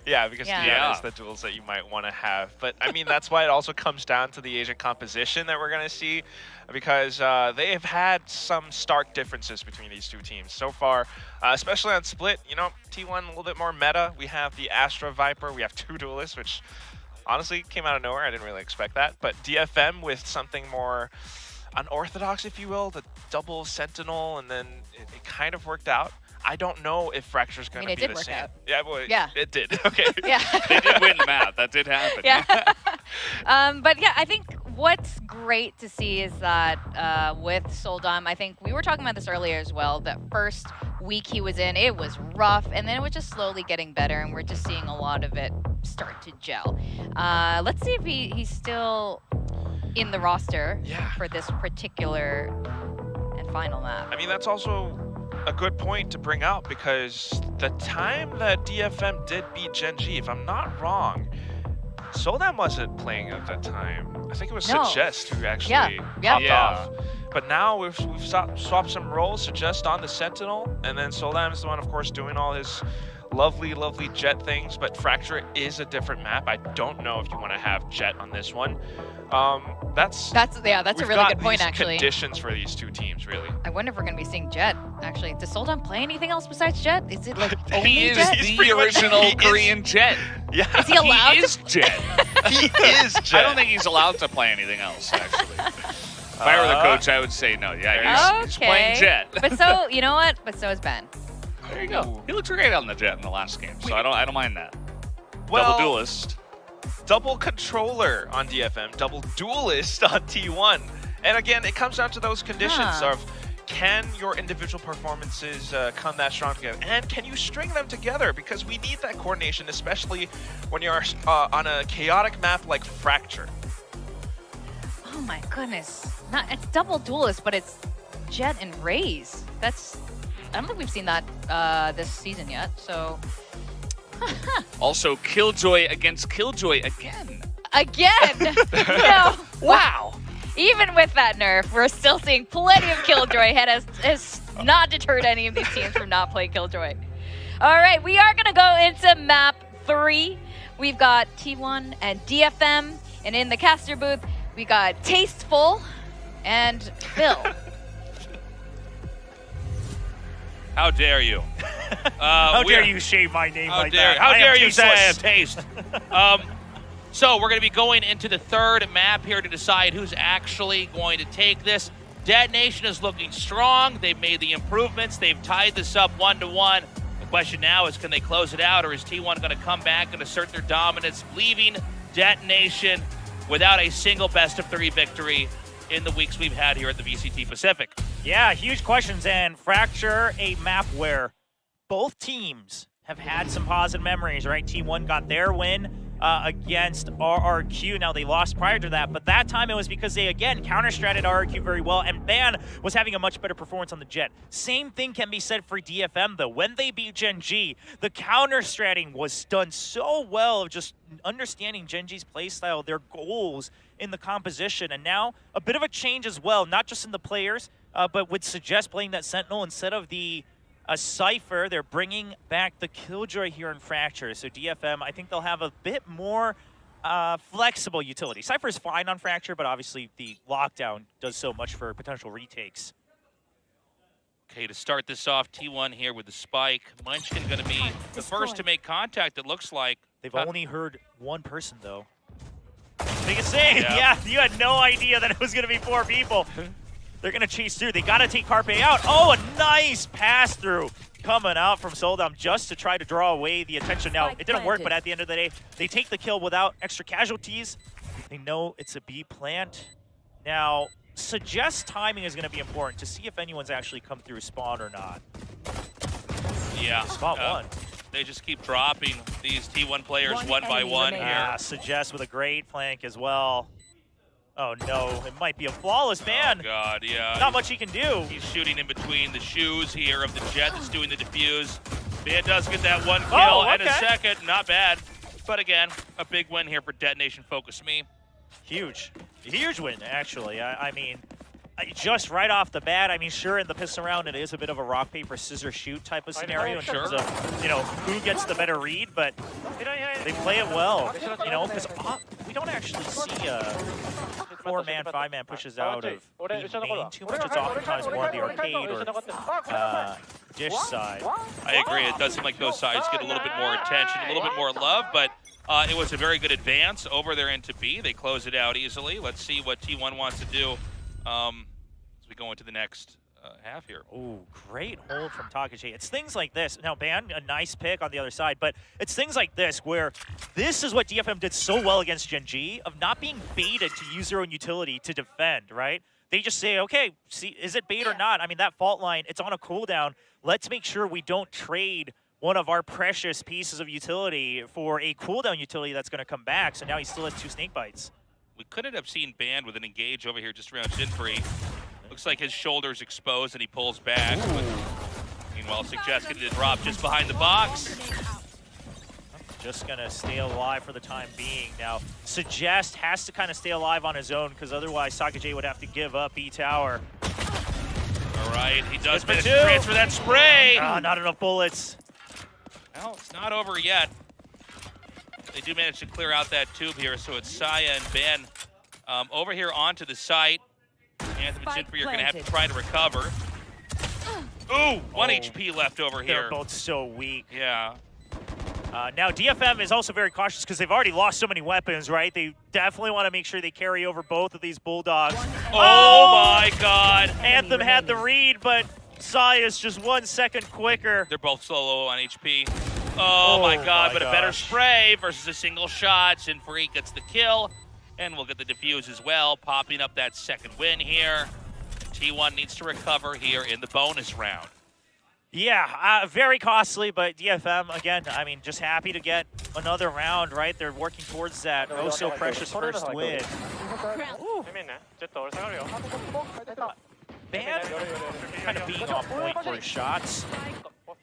Yeah, because neon is the duels that you might want to have. But I mean, that's why it also comes down to the agent composition that we're going to see, because they have had some stark differences between these two teams so far, especially on Split. You know, T1 a little bit more meta. We have the Astra Viper. We have 2 duelists, which honestly came out of nowhere. I didn't really expect that. But DFM with something more unorthodox, if you will, the double Sentinel, and then it kind of worked out. I don't know if Fracture's going to be the same. Out. Yeah, well, yeah, it did. Okay. Yeah. They did win the map. That did happen. Yeah. But yeah, I think what's great to see is that with Soldam, I think we were talking about this earlier as well, that first week he was in, it was rough, and then it was just slowly getting better, and we're just seeing a lot of it start to gel. Let's see if he's still in the roster for this particular and final map. I mean, that's also a good point to bring out, because the time that DFM did beat Gen G, if I'm not wrong, Soldam wasn't playing at that time. I think it was Suggest who actually popped off. But now we've swapped some roles. Suggest on the Sentinel, and then Soldam is the one, of course, doing all his lovely, lovely Jet things. But Fracture is a different map. I don't know if you want to have Jet on this one. That's a really good point, actually. Conditions for these two teams, really. I wonder if we're going to be seeing Jet, actually. Does Soldam play anything else besides Jet? Is it like only he is Jet? the original Korean Jet. Yeah. Is he allowed He is Jet. He is Jet. I don't think he's allowed to play anything else, actually. If I were the coach, I would say no. Yeah, he's playing Jet. But so, you know what? But so is Ben. There you go. He looked great on the Jet in the last game, so I don't mind that. Well, double duelist. Double controller on DFM, double duelist on T1. And again, it comes down to those conditions of, can your individual performances come that strong together? And can you string them together? Because we need that coordination, especially when you're on a chaotic map like Fracture. Oh my goodness. It's double duelist, but it's Jet and Raze. I don't think we've seen that this season yet, so. Also, Killjoy against Killjoy again. Again! No. Wow. Even with that nerf, we're still seeing plenty of Killjoy. Has not deterred any of these teams from not playing Killjoy. All right, we are going to go into map 3. We've got T1 and DFM. And in the caster booth, we got Tasteful and Phil. How dare you? How dare you shave my name like that? How dare you say I have tasteless. taste? So we're going to be going into the third map here to decide who's actually going to take this. Dead Nation is looking strong. They've made the improvements. They've tied this up 1-1. The question now is, can they close it out, or is T1 going to come back and assert their dominance, leaving Dead Nation without a single best-of-3 victory in the weeks we've had here at the VCT Pacific? Yeah, huge questions, and Fracture, a map where both teams have had some positive memories, right? T1 got their win against RRQ. Now, they lost prior to that, but that time it was because they, again, counter-stratted RRQ very well, and Ban was having a much better performance on the Jet. Same thing can be said for DFM, though. When they beat Gen G, the counter-stratting was done so well of just understanding Gen G's playstyle, their goals in the composition, and now a bit of a change as well, not just in the players, but would suggest playing that Sentinel instead of the Cypher. They're bringing back the Killjoy here in Fracture. So DFM, I think they'll have a bit more flexible utility. Cypher's fine on Fracture, but obviously the lockdown does so much for potential retakes. Okay, to start this off, T1 here with the spike. Munchkin going to be the first to make contact, it looks like. They've only heard one person, though. Biggest thing, yeah, you had no idea that it was going to be 4 people. They're going to chase through. They got to take Carpe out. Oh, a nice pass through coming out from Soldom just to try to draw away the attention. Now, it didn't work, but at the end of the day, they take the kill without extra casualties. They know it's a B plant. Now, suggest timing is going to be important to see if anyone's actually come through spawn or not. Yeah. Spot one. They just keep dropping these T1 players one by one here. Yeah, suggest with a great flank as well. Oh no, it might be a flawless ban. Oh god, yeah. Not much he can do. He's shooting in between the shoes here of the Jet that's doing the defuse. Ban does get that one kill and a second, not bad. But again, a big win here for Dead Nation Focus Me. Huge. Huge win, actually. I mean, just right off the bat, I mean, sure, in the pistol round, it is a bit of a rock, paper, scissors, shoot type of scenario in terms of, you know, who gets the better read, but they play it well, you know, because we don't actually see a 4-man, 5-man pushes out of the main too much. It's oftentimes more on the arcade or dish side. I agree. It does seem like those sides get a little bit more attention, a little bit more love, but it was a very good advance over there into B. They close it out easily. Let's see what T1 wants to do as we go into the next half here. Oh, great hold from Takashi. It's things like this. Now, Ban, a nice pick on the other side, but it's things like this where this is what DFM did so well against Gen G, of not being baited to use their own utility to defend, right? They just say, okay, see, is it bait or not? I mean, that fault line, it's on a cooldown. Let's make sure we don't trade one of our precious pieces of utility for a cooldown utility that's going to come back. So now he still has 2 snake bites. We could end up seeing Band with an engage over here just around Jinfree. Looks like his shoulder's exposed and he pulls back. Meanwhile, Suggest getting to drop just behind the box. Just going to stay alive for the time being. Now, Suggest has to kind of stay alive on his own because otherwise Sakaje would have to give up B tower. All right, he does manage to transfer that spray. Not enough bullets. Well, it's not over yet. They do manage to clear out that tube here, so it's Saya and Ben over here onto the site. Anthem and Jinfree are going to have to try to recover. Ooh, 1 HP left over here. They're both so weak. Yeah. Now, DFM is also very cautious because they've already lost so many weapons, right? They definitely want to make sure they carry over both of these Bulldogs. Oh my god! Anthem had the read, but Saya's just 1 second quicker. They're both so low on HP. Oh my god, but a better spray versus a single shot. Jinfree gets the kill, and we'll get the defuse as well, popping up that second win here. T1 needs to recover here in the bonus round. Yeah, very costly, but DFM, again, I mean, just happy to get another round, right? They're working towards that oh-so-precious first win. Ban kind of being on point for his shots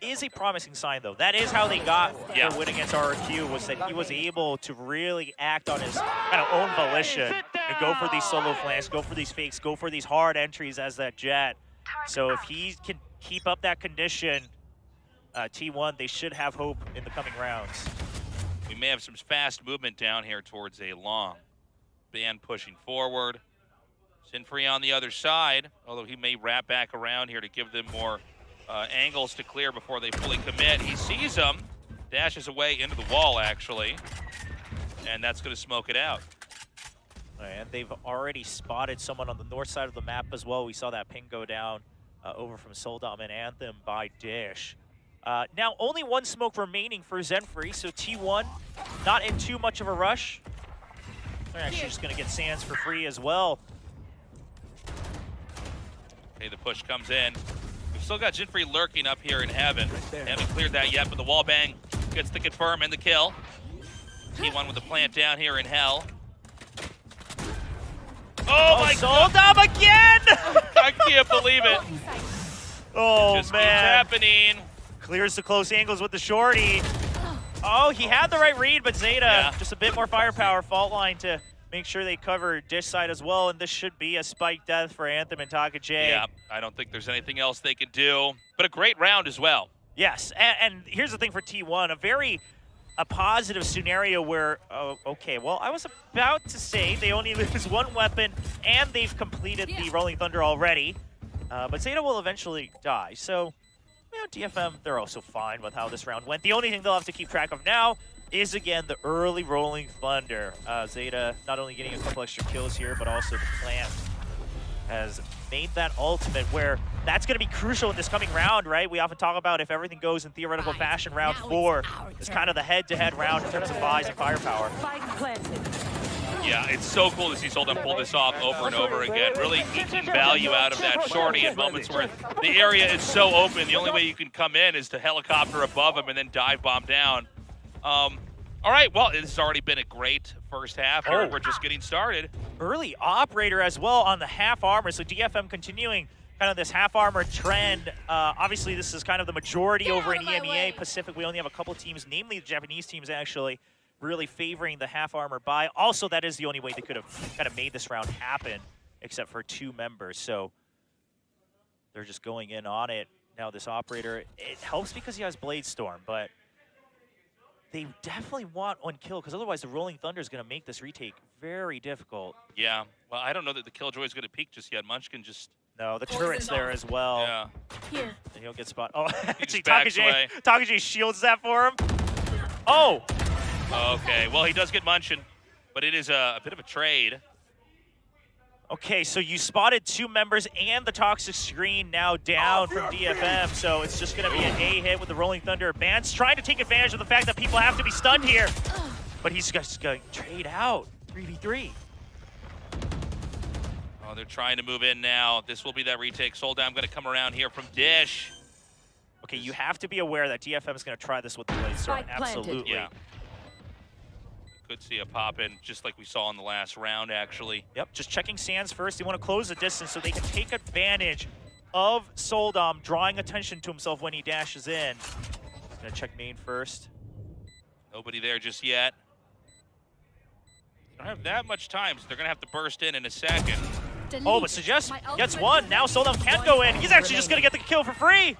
is a promising sign, though. That is how they got their win against RRQ, was that he was able to really act on his kind of own volition and go for these solo flanks, go for these fakes, go for these hard entries as that Jet. So if he can keep up that condition, T1, they should have hope in the coming rounds. We may have some fast movement down here towards a long. Ban pushing forward. Sinfree on the other side, although he may wrap back around here to give them more angles to clear before they fully commit. He sees them, dashes away into the wall, actually, and that's going to smoke it out. And they've already spotted someone on the north side of the map as well. We saw that ping go down over from Soldom and Anthem by Dish. Now, only one smoke remaining for Zenfree, so T1 not in too much of a rush. They're actually just going to get Sands for free as well. Okay, the push comes in. We've still got Zenfree lurking up here in heaven. They haven't cleared that yet, but the wall bang gets the confirm and the kill. T1 with the plant down here in hell. Oh my God! Soldom again! I can't believe it. Oh, just man. keeps happening. Clears the close angles with the shorty. Oh, he had the right read, but ZETA just a bit more firepower. Fault line to make sure they cover Dish side as well, and this should be a spike death for Anthem and Taka J. Yeah, I don't think there's anything else they can do, but a great round as well. Yes, and here's the thing for T1, a positive scenario where, okay, well, I was about to say they only lose one weapon and they've completed the Rolling Thunder already, but ZETA will eventually die. So, you know, DFM, they're also fine with how this round went. The only thing they'll have to keep track of now is, again, the early Rolling Thunder. ZETA not only getting a couple extra kills here, but also the plant has made that ultimate where that's going to be crucial in this coming round, right? We often talk about if everything goes in theoretical fashion, round 4 is kind of the head-to-head round in terms of buys and firepower. Yeah, it's so cool to see Soldom pull this off over and over again, really eking value out of that shorty at moments where the area is so open. The only way you can come in is to helicopter above him and then dive bomb down. All right, well, it's already been a great first half here. We're just getting started. Early operator as well on the half armor, so DFM continuing kind of this half armor trend. Obviously, this is kind of the majority over in EMEA. Pacific, we only have a couple teams, namely the Japanese teams actually, really favoring the half armor buy. Also, that is the only way they could have kind of made this round happen, except for 2 members. So they're just going in on it. Now this operator, it helps because he has Blade Storm, but they definitely want one kill, because otherwise the Rolling Thunder is going to make this retake very difficult. Yeah, well, I don't know that the Killjoy is going to peak just yet. Munchkin just... No, the turret's there as well. Yeah. Here. And he'll get spot. Oh, actually, backs away. Taka J shields that for him. Oh! Okay, well, he does get Munchkin, but it is a bit of a trade. Okay, so you spotted 2 members and the toxic screen now down from DFM, so it's just going to be an A hit with the Rolling Thunder. Ban's trying to take advantage of the fact that people have to be stunned here, but he's just going to trade out 3v3. Oh, they're trying to move in now. This will be that retake. Soldom going to come around here from Dish. Okay, you have to be aware that DFM is going to try this with the Blade Storm. Absolutely. Yeah. Could see a pop in, just like we saw in the last round, actually. Yep, just checking Sands first. They want to close the distance so they can take advantage of Soldom drawing attention to himself when he dashes in. He's going to check main first. Nobody there just yet. Don't have that much time, so they're going to have to burst in a second. Oh, but Suggest gets one. Now Soldom can't go in. He's actually just going to get the kill for free.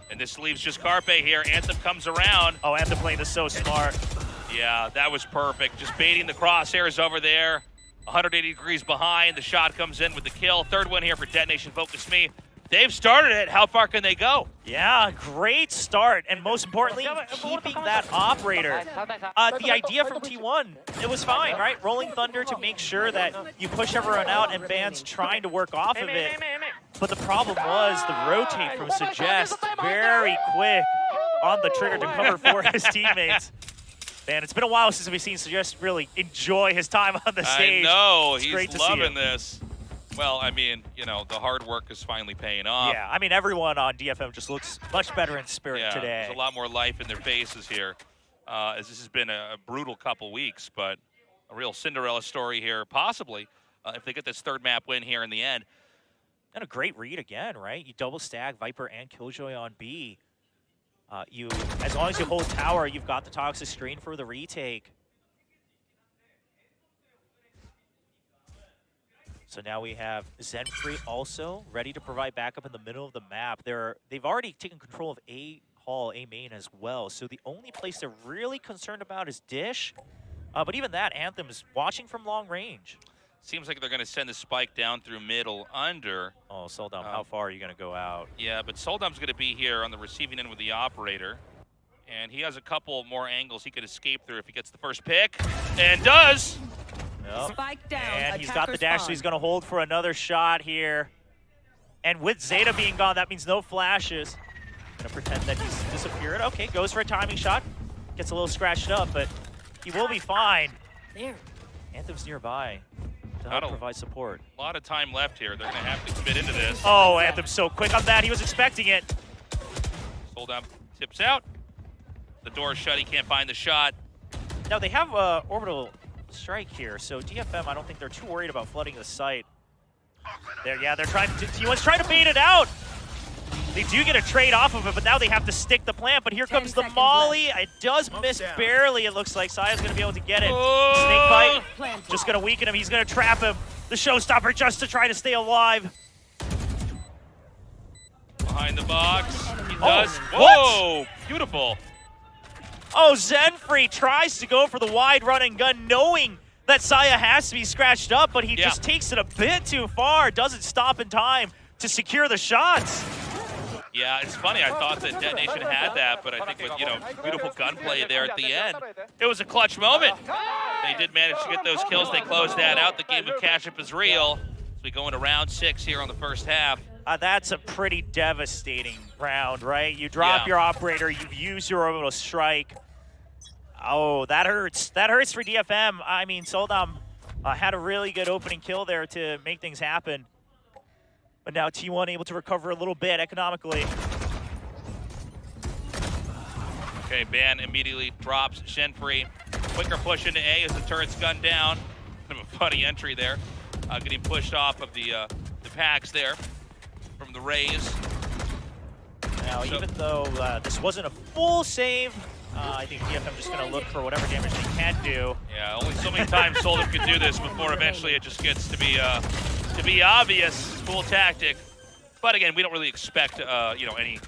And this leaves just Carpe here. Anthem comes around. Oh, Anthem playing this so smart. Yeah, that was perfect. Just baiting the crosshairs over there. 180 degrees behind. The shot comes in with the kill. Third one here for Detonation Focus Me. They've started it. How far can they go? Yeah, great start. And most importantly, keeping that operator. The idea from T1, it was fine, right? Rolling Thunder to make sure that you push everyone out and Ban's trying to work off of it. But the problem was the rotate from Suggest very quick on the trigger to cover for his teammates. Man, it's been a while since we've seen Suggest really enjoy his time on the stage. I know, it's he's great to loving see him. this. Well, I mean, you know, the hard work is finally paying off. Yeah, I mean, everyone on DFM just looks much better in spirit today. There's a lot more life in their faces here, as this has been a brutal couple weeks, but a real Cinderella story here, possibly, if they get this third map win here in the end. And a great read again, right? You double stack Viper and Killjoy on B. As long as you hold tower, you've got the toxic screen for the retake. So now we have Zenfree also ready to provide backup in the middle of the map. They've already taken control of A Hall, A main as well. So the only place they're really concerned about is Dish. But even that, Anthem is watching from long range. Seems like they're going to send the spike down through middle under. Oh, Soldom, how far are you going to go out? Yeah, but Soldom's going to be here on the receiving end with the operator. And he has a couple more angles he could escape through if he gets the first pick. And does! Yep. Spike down. And he's got the dash, so he's going to hold for another shot here. And with ZETA being gone, that means no flashes. Going to pretend that he's disappeared. Okay, goes for a timing shot. Gets a little scratched up, but he will be fine. There. Anthem's nearby to help provide support. A lot of time left here. They're going to have to commit into this. Oh, Anthem's so quick on that. He was expecting it. Soldom tips out. The door is shut. He can't find the shot. Now, they have orbital strike here, so DFM, I don't think they're too worried about flooding the site. They're trying to, T1's trying to bait it out. They do get a trade off of it, but now they have to stick the plant, but here comes the molly. It does miss barely, it looks like. Saya's gonna be able to get it. Snake bite, just gonna weaken him. He's gonna trap him. The showstopper just to try to stay alive. Behind the box, he does. Whoa, what? Beautiful. Oh, Zenfree tries to go for the wide run and gun, knowing that Saya has to be scratched up, but he just takes it a bit too far. Doesn't stop in time to secure the shots. Yeah, it's funny. I thought that Detonation had that, but I think with, you know, beautiful gunplay there at the end, it was a clutch moment. They did manage to get those kills. They closed that out. The game of catch-up is real. As we go into round 6 here on the first half. That's a pretty devastating round, right? You drop your operator, you've used your orbital strike. Oh, that hurts. That hurts for DFM. I mean, Soldom had a really good opening kill there to make things happen. But now T1 able to recover a little bit economically. Okay, Ban immediately drops Zenfree. Quicker push into A as the turret's gunned down. Kind of a funny entry there. Getting pushed off of the packs there from the Rays. Now, even though this wasn't a full save, I think DFM just going to look for whatever damage they can do. Yeah, only so many times Soldom can do this before eventually it just gets to be obvious. Full tactic. But again, we don't really expect you know, any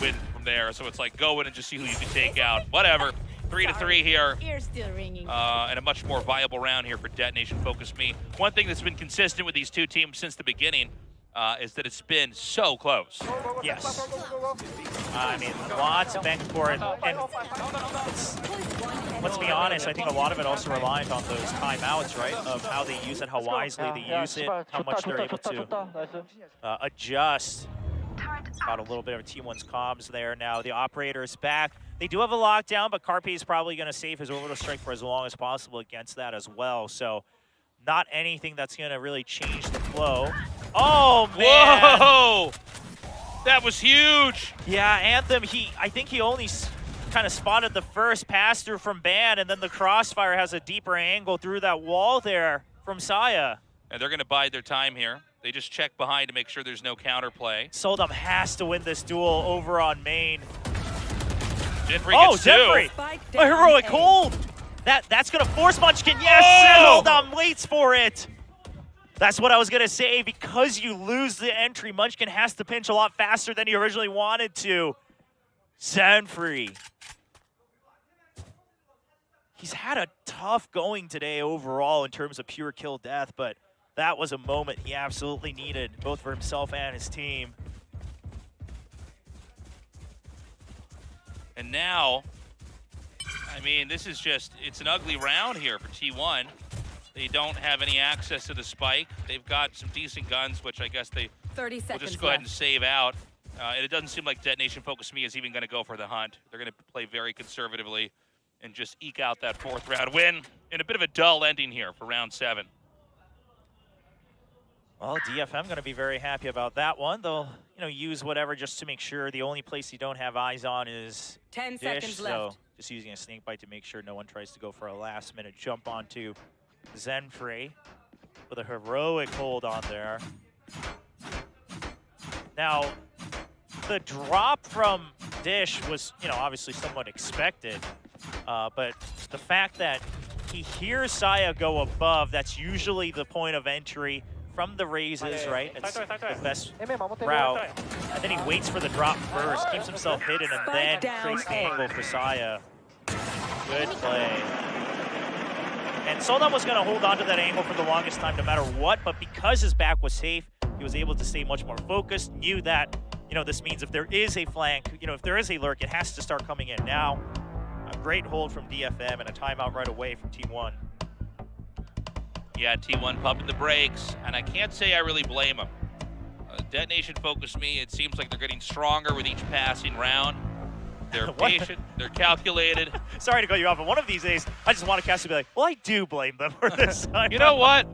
win from there. So it's like go in and just see who you can take out. Whatever. 3-3 here. Ear's still ringing. And a much more viable round here for Detonation Focus Me. One thing that's been consistent with these two teams since the beginning is that it's been so close. Yes. I mean, lots of back and forth. And let's be honest, I think a lot of it also reliant on those timeouts, right? Of how they use it, how wisely they use it, how much they're able to adjust. Got a little bit of T1's comms there now. The operator is back. They do have a lockdown, but Carpe is probably going to save his orbital strike for as long as possible against that as well. So not anything that's going to really change the flow. Oh, man. Whoa! That was huge. Yeah, Anthem, I think he only kind of spotted the first pass through from Ban, and then the crossfire has a deeper angle through that wall there from Saya. And they're going to bide their time here. They just check behind to make sure there's no counterplay. Soldom has to win this duel over on main. Zenfree gets Zenfree! A heroic hold! That's going to force Munchkin. Yes! Oh! Soldom waits for it! That's what I was going to say. Because you lose the entry, Munchkin has to pinch a lot faster than he originally wanted to. Zenfree. He's had a tough going today overall in terms of pure kill death, but that was a moment he absolutely needed, both for himself and his team. And now, I mean, this is just, it's an ugly round here for T1. They don't have any access to the spike. They've got some decent guns, which I guess they will just go ahead and save out. And it doesn't seem like Detonation Focus Me is even going to go for the hunt. They're going to play very conservatively and just eke out that 4th round win in a bit of a dull ending here for round 7. Well, DFM going to be very happy about that one. They'll, use whatever just to make sure. The only place you don't have eyes on is 10 Dish, seconds left. so just using a snake bite to make sure no one tries to go for a last-minute jump onto Zenfree with a heroic hold on there. Now, the drop from Dish was, obviously somewhat expected, but the fact that he hears Saya go above, that's usually the point of entry from the raises, right? It's the best route. And then he waits for the drop first, keeps himself hidden, and then creates the angle for Saya. Good play. And Soldan was going to hold on to that angle for the longest time no matter what, but because his back was safe, he was able to stay much more focused, knew that, this means if there is a flank, if there is a lurk, it has to start coming in now. A great hold from DFM and a timeout right away from T1. Yeah, T1 pumping the brakes, and I can't say I really blame him. Detonation focused me. It seems like they're getting stronger with each passing round. They're patient, they're calculated. Sorry to cut you off, but one of these days, I just want to cast to be like, well, I do blame them for this. You know what?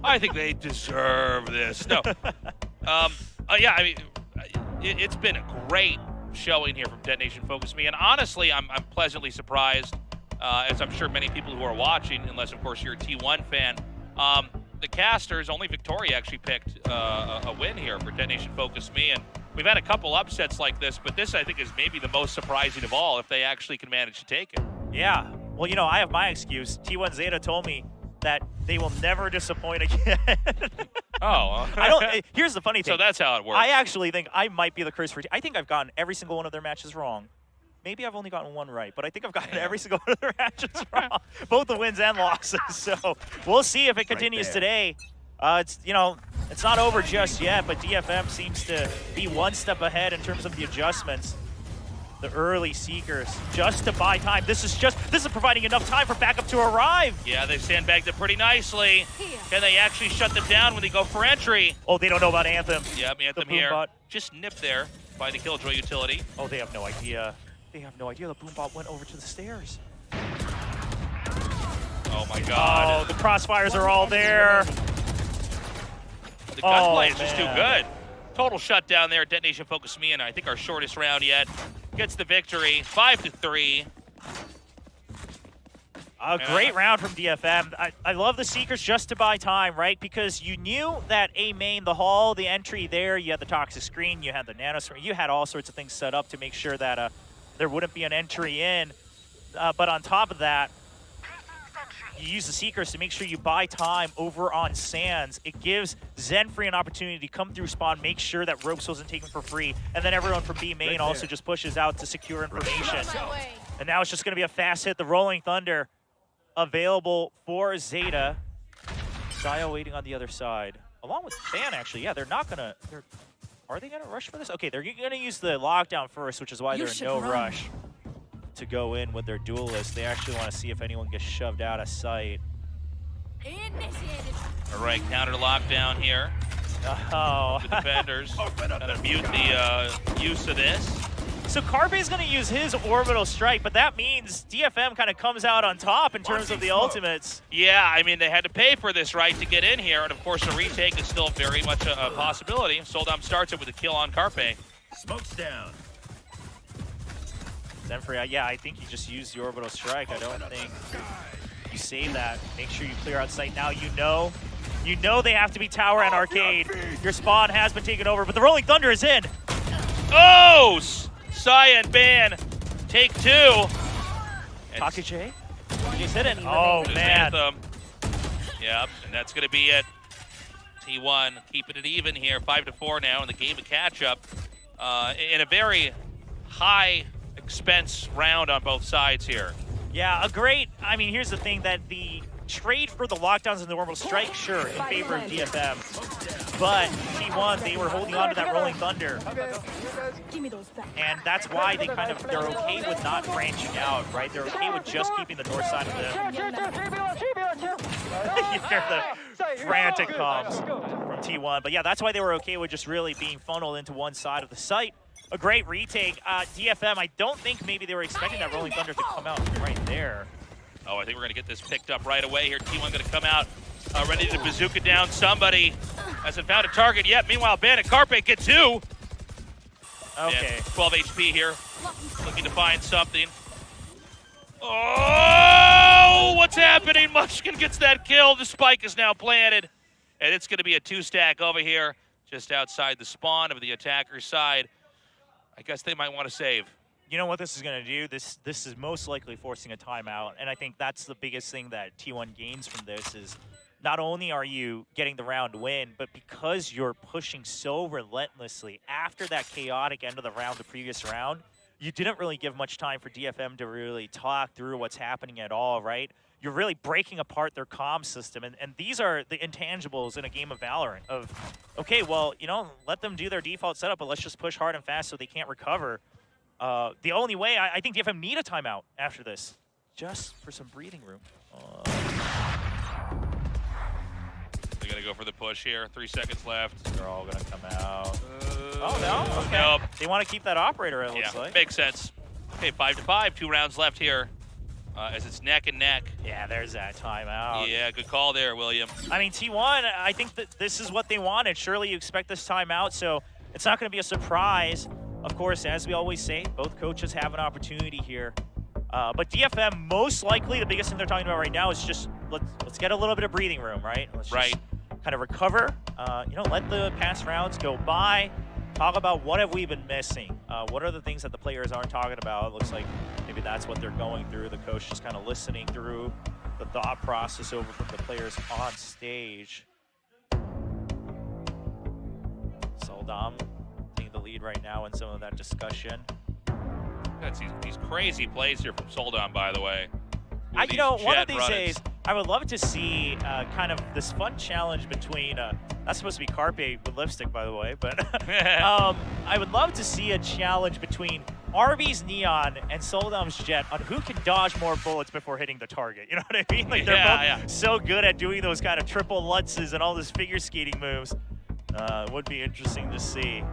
I think they deserve this. No. Yeah, I mean, it's been a great showing here from Detonation Focus Me, and honestly, I'm pleasantly surprised, as I'm sure many people who are watching, unless, of course, you're a T1 fan, the casters, only Victoria actually picked a win here for Detonation Focus Me, and we've had a couple upsets like this, but this, I think, is maybe the most surprising of all if they actually can manage to take it. Yeah. Well, I have my excuse. T1 ZETA told me that they will never disappoint again. Oh. Here's the funny thing. So that's how it works. I actually think I might be the curse for I think I've gotten every single one of their matches wrong. Maybe I've only gotten one right, but I think I've gotten every single one of their matches wrong. Both the wins and losses. So we'll see if it continues today. It's not over just yet, but DFM seems to be one step ahead in terms of the adjustments. The early Seekers just to buy time. This is providing enough time for backup to arrive. Yeah, they sandbagged it pretty nicely. Can they actually shut them down when they go for entry? Oh, they don't know about Anthem. Yep, Anthem here. Bot. Just nipped there by the Killjoy utility. Oh, they have no idea. They have no idea the Boombot went over to the stairs. Oh my god. Oh, the crossfires are all there. The gunplay is just too good. Total shutdown there. Detonation Focus Me in, I think, our shortest round yet. Gets the victory, 5-3. A great round from DFM. I love the Seekers just to buy time, right? Because you knew that A main, the hall, the entry there, you had the toxic screen, you had the nano screen, you had all sorts of things set up to make sure that there wouldn't be an entry in. But on top of that, you use the Seekers to make sure you buy time over on Sands. It gives Zenfree an opportunity to come through spawn, make sure that Ropes wasn't taken for free, and then everyone from B main also just pushes out to secure information. And now it's just going to be a fast hit. The Rolling Thunder available for ZETA. Saya waiting on the other side. Along with Fan, actually. Yeah, they're not going to... Are they going to rush for this? Okay, they're going to use the lockdown first, which is why they're in no rush to go in with their duelist. They actually want to see if anyone gets shoved out of sight. All right, counter lockdown here. Oh. The defenders gotta mute the use of this. So Carpe is going to use his orbital strike, but that means DFM kind of comes out on top in terms of the ultimates. Yeah, I mean, they had to pay for this, right, to get in here, and of course a retake is still very much a possibility. Soldam starts it with a kill on Carpe. Smokes down. Zenfree, yeah, I think you just used the orbital strike. I don't think you save that. Make sure you clear out sight now. You know they have to be tower and arcade. Your spawn has been taken over, but the Rolling Thunder is in. Oh! Saya and Ban take two. Takajay? He's hit it. Oh, man. Yep, and that's going to be it. T1 keeping it even here, 5-4 now in the game of catch-up. In a very high expense round on both sides here. Yeah, I mean, here's the thing, that the trade for the lockdowns and the orbital strike, sure, in favor of DFM. But T1, they were holding on to that Rolling Thunder. And that's why they're okay with not branching out, right? They're okay with just keeping the north side of the... You hear the frantic comms from T1. But yeah, that's why they were okay with just really being funneled into one side of the site. A great retake. DFM, I don't think maybe they were expecting that Rolling Thunder to come out right there. Oh, I think we're going to get this picked up right away here. T1 going to come out ready to bazooka down somebody. Hasn't found a target yet. Meanwhile, Bandit Carpe gets 2. Okay. And 12 HP here. Looking to find something. Oh, what's happening? Munchkin gets that kill. The spike is now planted. And it's going to be a 2-stack over here, just outside the spawn of the attacker's side. I guess they might want to save. You know what this is going to do? This is most likely forcing a timeout. And I think that's the biggest thing that T1 gains from this is not only are you getting the round win, but because you're pushing so relentlessly after that chaotic end of the round, the previous round, you didn't really give much time for DFM to really talk through what's happening at all, right? You're really breaking apart their comm system, and these are the intangibles in a game of Valorant of, okay, well, you know, let them do their default setup, but let's just push hard and fast so they can't recover. The only way, I think DFM need a timeout after this, just for some breathing room. They're going to go for the push here. 3 seconds left. They're all going to come out. Oh, no? Okay. Nope. They want to keep that operator, it looks like. Makes sense. Okay, 5-5. 2 rounds left here as it's neck and neck. Yeah, there's that timeout. Yeah, good call there, William. I mean, T1, I think that this is what they wanted. Surely you expect this timeout, so it's not going to be a surprise. Of course, as we always say, both coaches have an opportunity here. But DFM, most likely, the biggest thing they're talking about right now is just let's get a little bit of breathing room, right? Let's just kind of recover. You know, let the past rounds go by. Talk about what have we been missing. What are the things that the players aren't talking about? It looks like maybe that's what they're going through. The coach just kind of listening through the thought process over from the players on stage. Soldam taking the lead right now in some of that discussion. That's these crazy plays here from Soldam, by the way. You know, one of these days, I would love to see kind of this fun challenge between, that's supposed to be Carpe with lipstick, by the way, but I would love to see a challenge between Arby's Neon and Soldam's Jet on who can dodge more bullets before hitting the target. You know what I mean? Like they're both so good at doing those kind of triple Lutzes and all those figure skating moves. It would be interesting to see.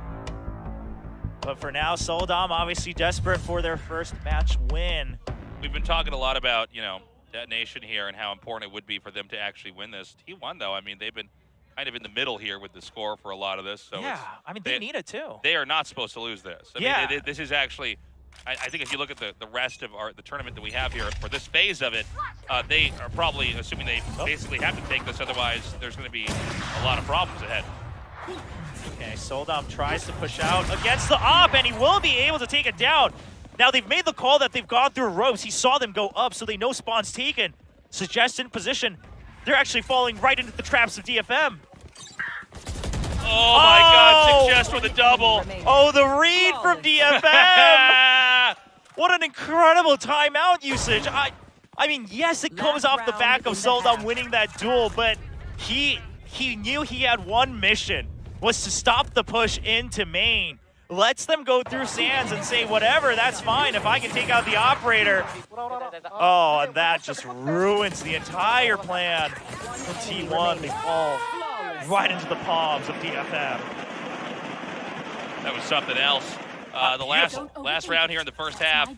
But for now, Soldam obviously desperate for their first match win. We've been talking a lot about, you know, Detonation here and how important it would be for them to actually win this. T1, though, I mean, they've been kind of in the middle here with the score for a lot of this. So yeah, I mean, they need it too. They are not supposed to lose this. I mean, this is actually, I think if you look at the rest of the tournament that we have here for this phase of it, they are probably assuming they basically have to take this, otherwise there's going to be a lot of problems ahead. Okay, Soldam tries to push out against the op, and he will be able to take it down. Now, they've made the call that they've gone through ropes. He saw them go up, so they know spawn's taken. Suggest in position. They're actually falling right into the traps of DFM. Oh my God, Suggest with a double. Oh, the read from DFM. What an incredible timeout usage. I mean, yes, it comes off the back of Soldam winning that duel, but he knew he had one mission, was to stop the push into main. Lets them go through Sands and say, whatever, that's fine if I can take out the operator. Oh, and that just ruins the entire plan from T1. They fall right into the palms of DFM. That was something else. The last round here in the first half,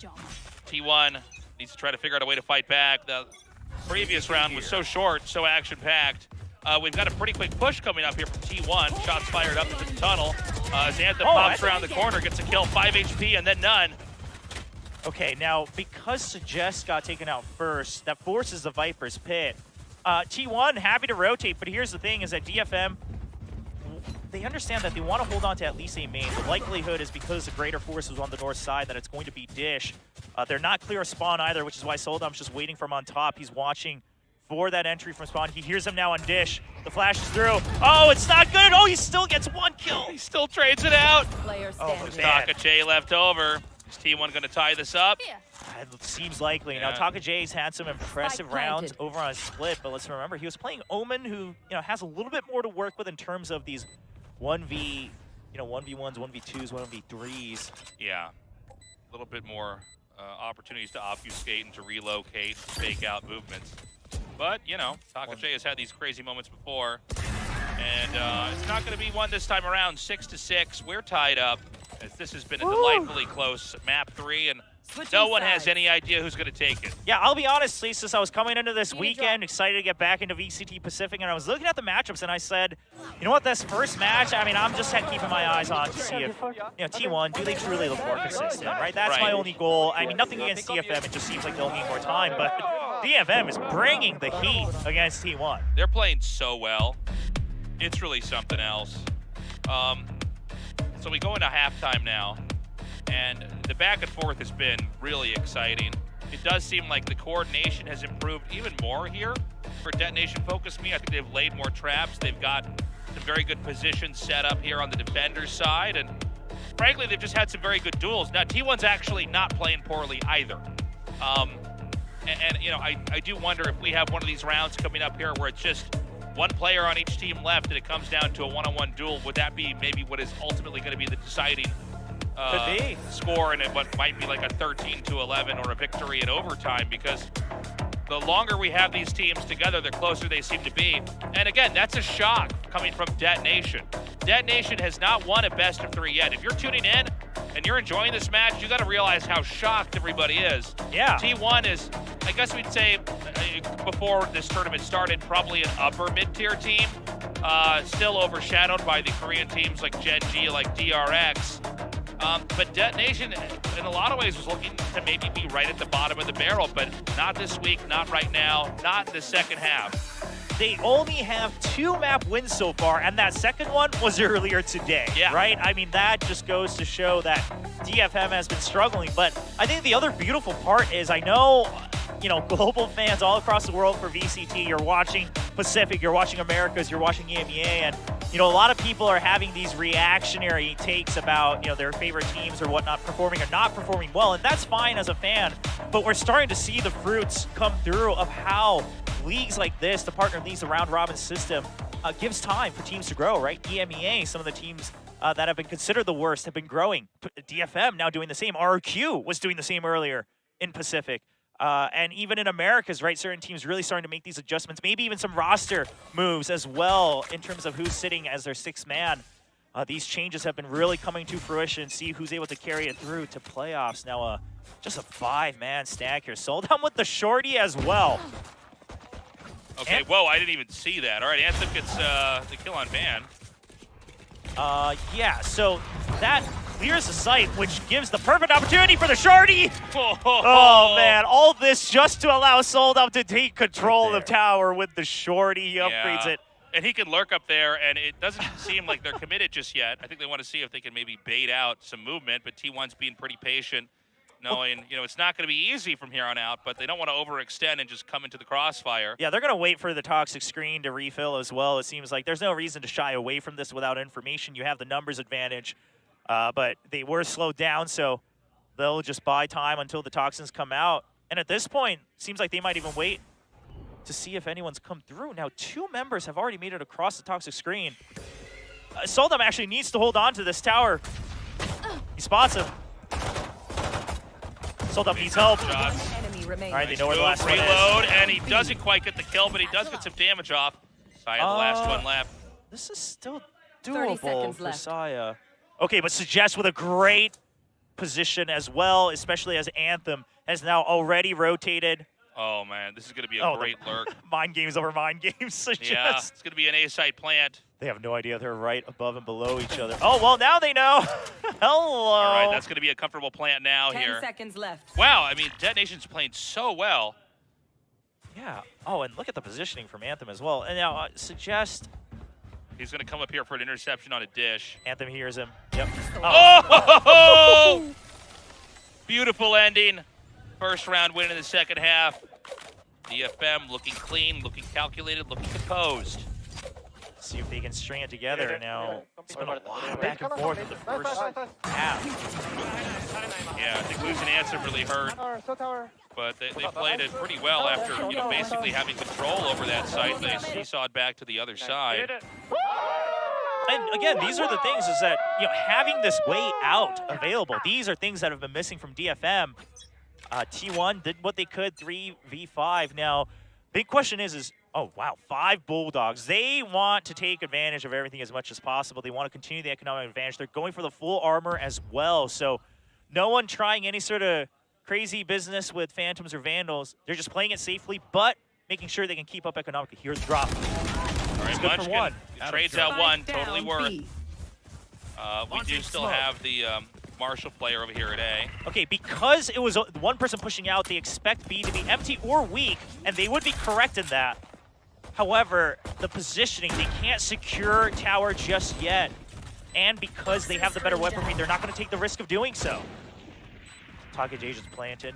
T1 needs to try to figure out a way to fight back. The previous round was so short, so action-packed. We've got a pretty quick push coming up here from T1. Shots fired up into the tunnel. Xantha pops around the corner, gets a kill, 5 HP, and then none. Okay, now, because Suggest got taken out first, that forces the Viper's Pit. T1 happy to rotate, but here's the thing, is that DFM, they understand that they want to hold on to at least a main. The likelihood is because the greater force is on the north side that it's going to be Dish. They're not clear of spawn either, which is why Soldam's just waiting from on top. He's watching for that entry from spawn. He hears him now on Dish. The flash is through. Oh, it's not good. Oh, he still gets one kill. He still trades it out. Oh, Taka J left over. Is T1 going to tie this up? It seems likely. Now, Taka J's had some impressive rounds over on Split, but let's remember, he was playing Omen, who has a little bit more to work with in terms of these 1v1s, 1v2s, 1v3s. Yeah, a little bit more opportunities to obfuscate and to relocate, fake out movements. But, Taka J has had these crazy moments before. And it's not going to be one this time around. 6-6. We're tied up, as this has been a delightfully close map 3. And No one has any idea who's going to take it. Yeah, I'll be honest, since I was coming into this weekend, excited to get back into VCT Pacific, and I was looking at the matchups, and I said, you know what, this first match, I mean, I'm just keeping my eyes on to see if, T1, do they truly look more consistent, right? That's my only goal. I mean, nothing against DFM, it just seems like they'll need more time, but DFM is bringing the heat against T1. They're playing so well. It's really something else. So we go into halftime now, and the back and forth has been really exciting. It does seem like the coordination has improved even more here for Detonation Focus Me. I think they've laid more traps. They've got some very good positions set up here on the defender's side, and frankly, they've just had some very good duels. Now, T1's actually not playing poorly either. I do wonder if we have one of these rounds coming up here where it's just one player on each team left and it comes down to a one-on-one duel. Would that be maybe what is ultimately going to be the deciding score, and what might be like a 13-11 or a victory in overtime? Because the longer we have these teams together, the closer they seem to be. And again, that's a shock coming from Detonation. Detonation has not won a best of 3 yet. If you're tuning in and you're enjoying this match, you got to realize how shocked everybody is. Yeah. T1 is, I guess we'd say, before this tournament started, probably an upper mid-tier team, still overshadowed by the Korean teams like Gen G, like DRX. But Detonation, in a lot of ways, was looking to maybe be right at the bottom of the barrel, but not this week, not right now, not in the second half. They only have 2 map wins so far, and that second one was earlier today, right? I mean, that just goes to show that DFM has been struggling. But I think the other beautiful part is, I know, global fans all across the world for VCT, you're watching Pacific, you're watching Americas, you're watching EMEA, and, a lot of people are having these reactionary takes about, their favorite teams or whatnot performing or not performing well, and that's fine as a fan, but we're starting to see the fruits come through of how leagues like this, the partner leagues, the round robin system, gives time for teams to grow, right? EMEA, some of the teams that have been considered the worst have been growing. DFM now doing the same. RQ was doing the same earlier in Pacific. And even in Americas, right, certain teams really starting to make these adjustments, maybe even some roster moves as well in terms of who's sitting as their 6th man. These changes have been really coming to fruition. See who's able to carry it through to playoffs. Now, just a 5-man stack here. Sold down with the shorty as well. Okay, whoa, I didn't even see that. All right, Anthem gets the kill on Van. Yeah, so that clears the site, which gives the perfect opportunity for the shorty. Oh, man, all this just to allow Soldum to take control of tower with the shorty. He upgrades it. And he can lurk up there, and it doesn't seem like they're committed just yet. I think they want to see if they can maybe bait out some movement, but T1's being pretty patient, knowing, it's not going to be easy from here on out, but they don't want to overextend and just come into the crossfire. Yeah, they're going to wait for the toxic screen to refill as well. It seems like there's no reason to shy away from this without information. You have the numbers advantage, but they were slowed down, so they'll just buy time until the toxins come out. And at this point, it seems like they might even wait to see if anyone's come through. Now, 2 members have already made it across the toxic screen. Soldum actually needs to hold on to this tower. He spots him. Soldum needs help. All right, they know where the last one is. Reload, and he doesn't quite get the kill, but he does get some damage off. Saya, the last one left. This is still doable for Saya. Okay, but Suggest with a great position as well, especially as Anthem has now already rotated. Oh, man, this is going to be a great lurk. Mind games over mind games. Suggest. Yeah, it's going to be an A-side plant. They have no idea they're right above and below each other. Oh, well, now they know. Hello. All right, that's going to be a comfortable plant now 10 seconds left. Wow, I mean, Detonation's playing so well. Yeah. Oh, and look at the positioning from Anthem as well. And now, Suggest. He's going to come up here for an interception on a dish. Anthem hears him. Yep. Oh! Beautiful ending. First round win in the second half. DFM looking clean, looking calculated, looking composed. See if they can string it together now. It's been a lot of back and forth in the first half. Yeah, I think losing Ansem really hurt. But they played it pretty well after, basically having control over that site. They seesawed back to the other side. And again, these are the things is that, having this way out available, these are things that have been missing from DFM. T1 did what they could, 3v5. Now, big question is oh, wow, 5 Bulldogs. They want to take advantage of everything as much as possible. They want to continue the economic advantage. They're going for the full armor as well. So no one trying any sort of crazy business with Phantoms or Vandals. They're just playing it safely, but making sure they can keep up economically. Here's the drop. All right, good for one. Trades out one, totally worth. B. We do still have the Marshall player over here at A. Okay, because it was one person pushing out, they expect B to be empty or weak, and they would be correct in that. However, the positioning, they can't secure tower just yet. And because they have the better weaponry, they're not going to take the risk of doing so. Taka J just planted.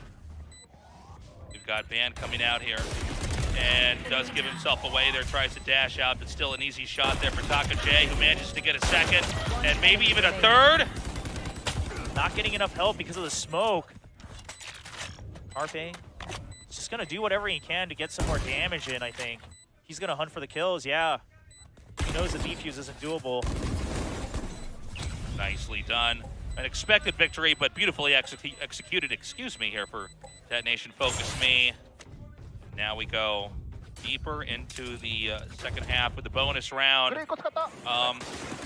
We've got Ban coming out here and does give himself away there, tries to dash out, but still an easy shot there for Taka J, who manages to get a second and maybe even a third. Not getting enough help because of the smoke. Carpe is just going to do whatever he can to get some more damage in, I think. He's going to hunt for the kills, yeah. He knows the defuse isn't doable. Nicely done. An expected victory, but beautifully executed, excuse me, here for Detonation Focus Me. Now we go deeper into the second half with the bonus round.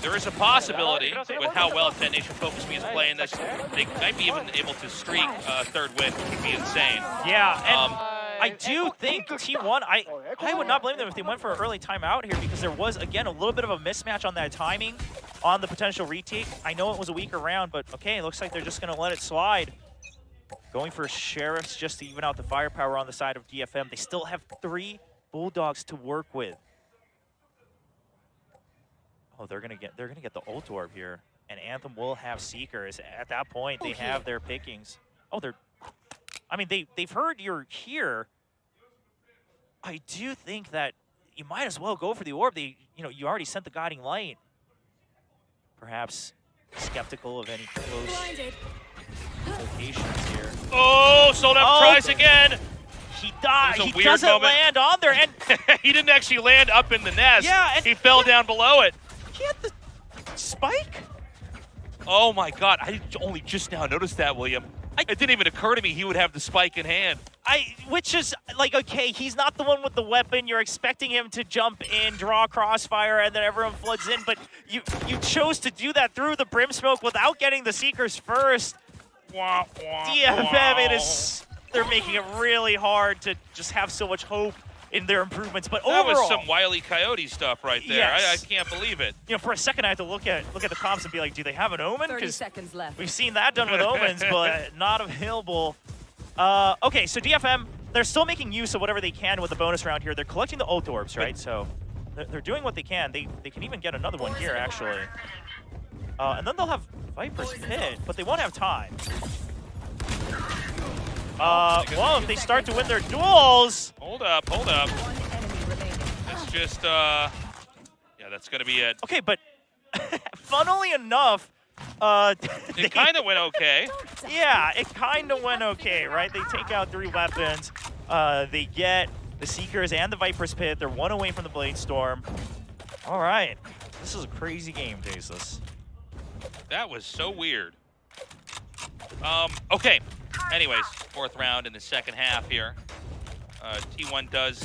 There is a possibility, with how well Detonation Focus Me is playing this, they might be even able to streak third win, which would be insane. Yeah, and I do think T1, I would not blame them if they went for an early timeout here, because there was, again, a little bit of a mismatch on that timing on the potential retake. I know it was a weaker round, but okay, it looks like they're just going to let it slide. Going for Sheriffs just to even out the firepower on the side of DFM. They still have 3 Bulldogs to work with. Oh, they're gonna get the ult orb here, and Anthem will have Seekers. At that point, they have their pickings. Oh, I mean, they've heard you're here. I do think that you might as well go for the orb. You already sent the guiding light. Perhaps skeptical of any close locations here. Oh, Sold Out tries again. He died. He doesn't moment. land on there, and he didn't actually land up in the nest. Yeah, and he fell down below it. He had the spike. Oh my God! I only just now noticed that, William. It didn't even occur to me he would have the spike in hand. Which is like, okay, he's not the one with the weapon. You're expecting him to jump in, draw Crossfire, and then everyone floods in. But you chose to do that through the Brim Smoke without getting the Seekers first. DFM, they're making it really hard to just have so much hope in their improvements. But that overall, was some Wile E. Coyote stuff right there. Yes. I can't believe it. For a second, I had to look at the comps and be like, do they have an Omen? 30 seconds left. We've seen that done with Omens, but not available. Okay, so DFM, they're still making use of whatever they can with the bonus round here. They're collecting the ult orbs, right? So they're doing what they can. They can even get another one here, actually. And then they'll have Viper's Pit, but they won't have time. Well, if they start to win their duels... Hold up. It's just, yeah, that's going to be it. Okay, but funnily enough, it kind of went okay. Yeah, it kind of went okay, right? They take out 3 weapons. They get the Seekers and the Viper's Pit. They're 1 away from the Blade Storm. All right. This is a crazy game, Jasus. That was so weird. Okay. Anyways, 4th round in the second half here. T1 does,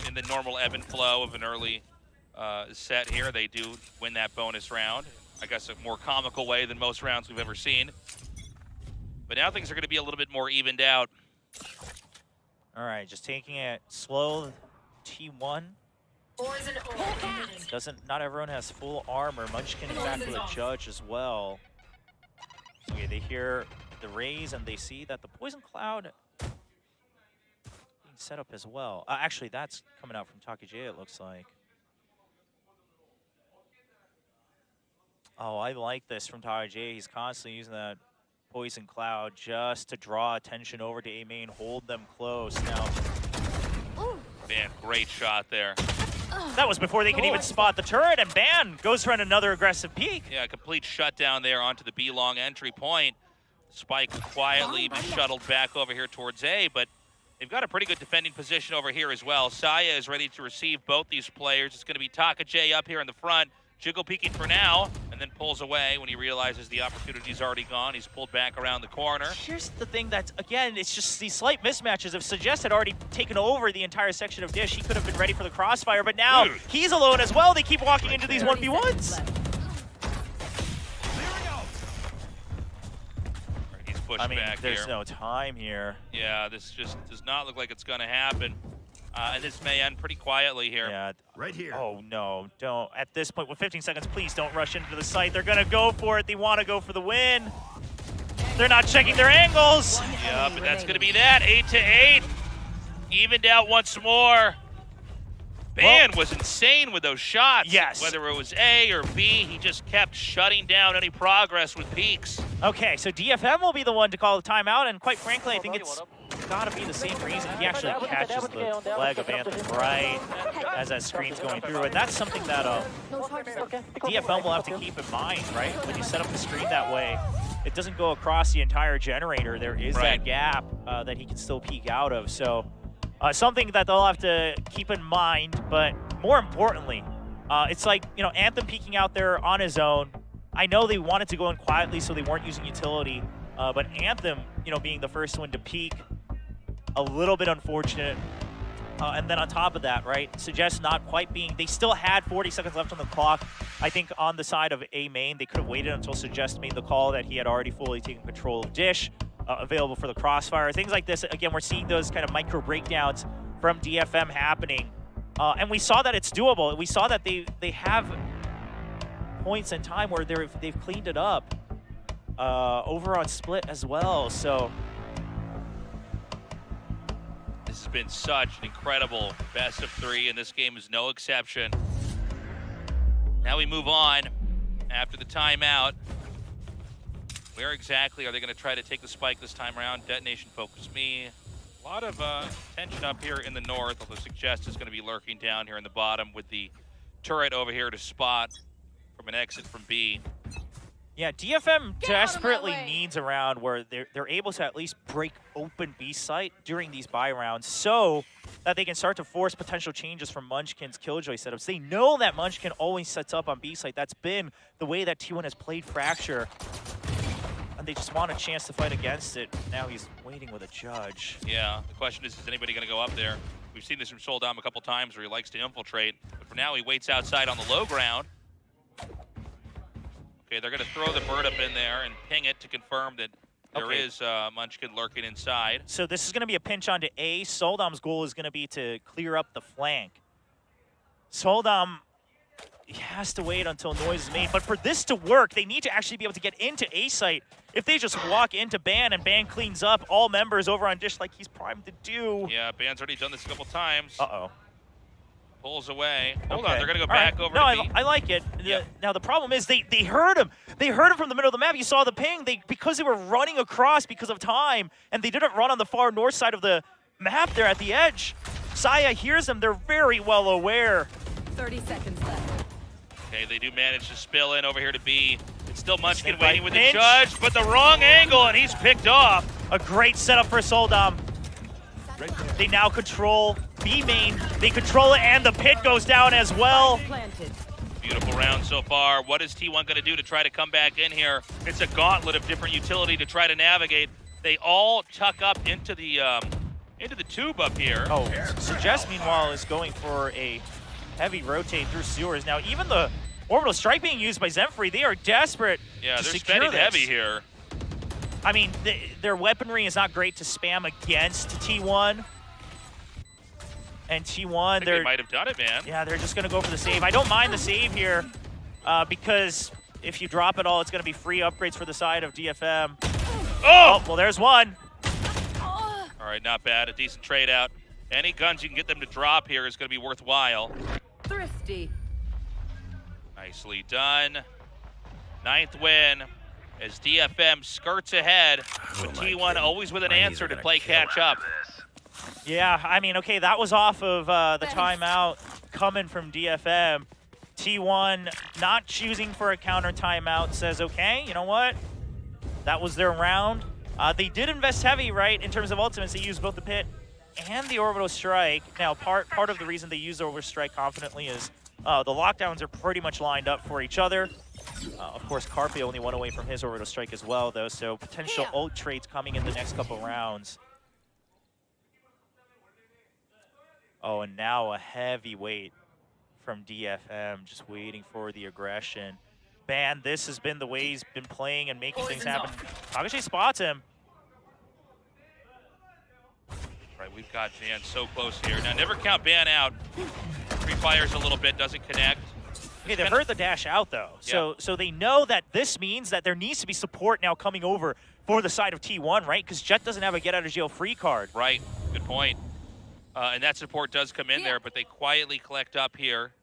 in the normal ebb and flow of an early set here, they do win that bonus round. I guess a more comical way than most rounds we've ever seen. But now things are going to be a little bit more evened out. All right, just taking it slow. T1. Not everyone has full armor. Munchkin in fact with a judge as well. Okay, they hear the raise and they see that the Poison Cloud being set up as well. Actually, that's coming out from Taka J, it looks like. Oh, I like this from Taka J. He's constantly using that Poison Cloud just to draw attention over to A main, hold them close. Now, Man, great shot there. That was before they could even spot the turret, and Ban goes for another aggressive peek. Yeah, complete shutdown there onto the B-long entry point. Spike will quietly be shuttled back over here towards A, but they've got a pretty good defending position over here as well. Saya is ready to receive both these players. It's going to be Taka J up here in the front. Jiggle peeking for now, and then pulls away when he realizes the opportunity's already gone. He's pulled back around the corner. Here's the thing that, again, it's just these slight mismatches. If Suggest had already taken over the entire section of Dish, he could have been ready for the crossfire, but now he's alone as well. They keep walking into these 1v1s. push I mean, back there's here. no time here. Yeah, this just does not look like it's going to happen. And this may end pretty quietly here. Yeah. Right here. Oh, no. Don't. At this point, with 15 seconds, please don't rush into the site. They're going to go for it. They want to go for the win. They're not checking their angles. Yep, and that's going to be that. 8-8. Evened out once more. Ban was insane with those shots. Yes. Whether it was A or B, he just kept shutting down any progress with peaks. Okay, so DFM will be the one to call the timeout, and quite frankly, I think it's got to be the same reason he actually catches the leg of Anthem right as that screen's going through, and that's something that DFM will have to keep in mind, right? When you set up the screen that way, it doesn't go across the entire generator. There is that gap that he can still peek out of, so something that they'll have to keep in mind, but more importantly, it's like, you know, Anthem peeking out there on his own. I know they wanted to go in quietly, so they weren't using utility, but Anthem, you know, being the first one to peek, a little bit unfortunate. And then on top of that, right, Suggest not quite being, they still had 40 seconds left on the clock. I think on the side of A main, they could have waited until Suggest made the call that he had already fully taken control of Dish, available for the crossfire. Things like this, again, we're seeing those kind of micro breakdowns from DFM happening. And we saw that it's doable. We saw that they have points in time where they've cleaned it up over on split as well. So this has been such an incredible best of 3, and this game is no exception. Now we move on after the timeout. Where exactly are they going to try to take the spike this time around? Detonation focused me. A lot of tension up here in the north, although Suggest is going to be lurking down here in the bottom with the turret over here to spot from an exit from B. Yeah, DFM desperately needs a round where they're able to at least break open B site during these buy rounds so that they can start to force potential changes from Munchkin's Killjoy setups. They know that Munchkin always sets up on B site. That's been the way that T1 has played Fracture. And they just want a chance to fight against it. Now he's waiting with a judge. Yeah, the question is anybody going to go up there? We've seen this from Soldam a couple times where he likes to infiltrate, but for now he waits outside on the low ground. Okay, they're going to throw the bird up in there and ping it to confirm that there is Munchkin lurking inside. So this is going to be a pinch onto A. Soldam's goal is going to be to clear up the flank. Soldam, he has to wait until noise is made. But for this to work, they need to actually be able to get into A site. If they just walk into Ban and Ban cleans up all members over on Dish like he's primed to do. Yeah, Ban's already done this a couple times. Uh-oh. Pulls away. Hold on, they're going to go back over no, to B. I like it. Yep. Now, the problem is they heard him. They heard him from the middle of the map. You saw the ping. Because they were running across because of time, and they didn't run on the far north side of the map there at the edge. Saya hears them. They're very well aware. 30 seconds left. Okay, they do manage to spill in over here to B. It's still Munchkin Snake waiting bite with pinch. the judge, but the wrong angle, and he's picked off. A great setup for Soldam. They now control B main. They control it, and the pit goes down as well. Beautiful round so far. What is T1 going to do to try to come back in here? It's a gauntlet of different utility to try to navigate. They all tuck up into the tube up here. Oh, Suggest, meanwhile, is going for a heavy rotate through sewers. Now, even the orbital strike being used by Zemfree, they are desperate Yeah, to they're secure spending this. heavy here. I mean, their weaponry is not great to spam against T1. And T1, They might have done it, man. Yeah, they're just going to go for the save. I don't mind the save here because if you drop it all, it's going to be free upgrades for the side of DFM. Oh, well, there's one. All right, not bad. A decent trade out. Any guns you can get them to drop here is going to be worthwhile. Thrifty. Nicely done. 9th win as DFM skirts ahead with T1 always with an answer to play catch up. Yeah, I mean, okay, that was off of the timeout coming from DFM. T1 not choosing for a counter timeout says, okay, you know what? That was their round. They did invest heavy, right, in terms of ultimates. They used both the pit and the orbital strike. Now, part of the reason they use the orbital strike confidently is the lockdowns are pretty much lined up for each other. Of course, Carpe only one away from his orbital strike as well, though, so potential ult trades coming in the next couple rounds. Oh, and now a heavy weight from DFM, just waiting for the aggression. Ban, this has been the way he's been playing and making things happen. Tagashi spots him. Right, we've got Ban so close here. Now, never count Ban out. Free fires a little bit, doesn't connect. Okay, they've heard the dash out, though. So they know that this means that there needs to be support now coming over for the side of T1, right? Because Jet doesn't have a get-out-of-jail-free card. Right, good point. And that support does come in there, but they quietly collect up here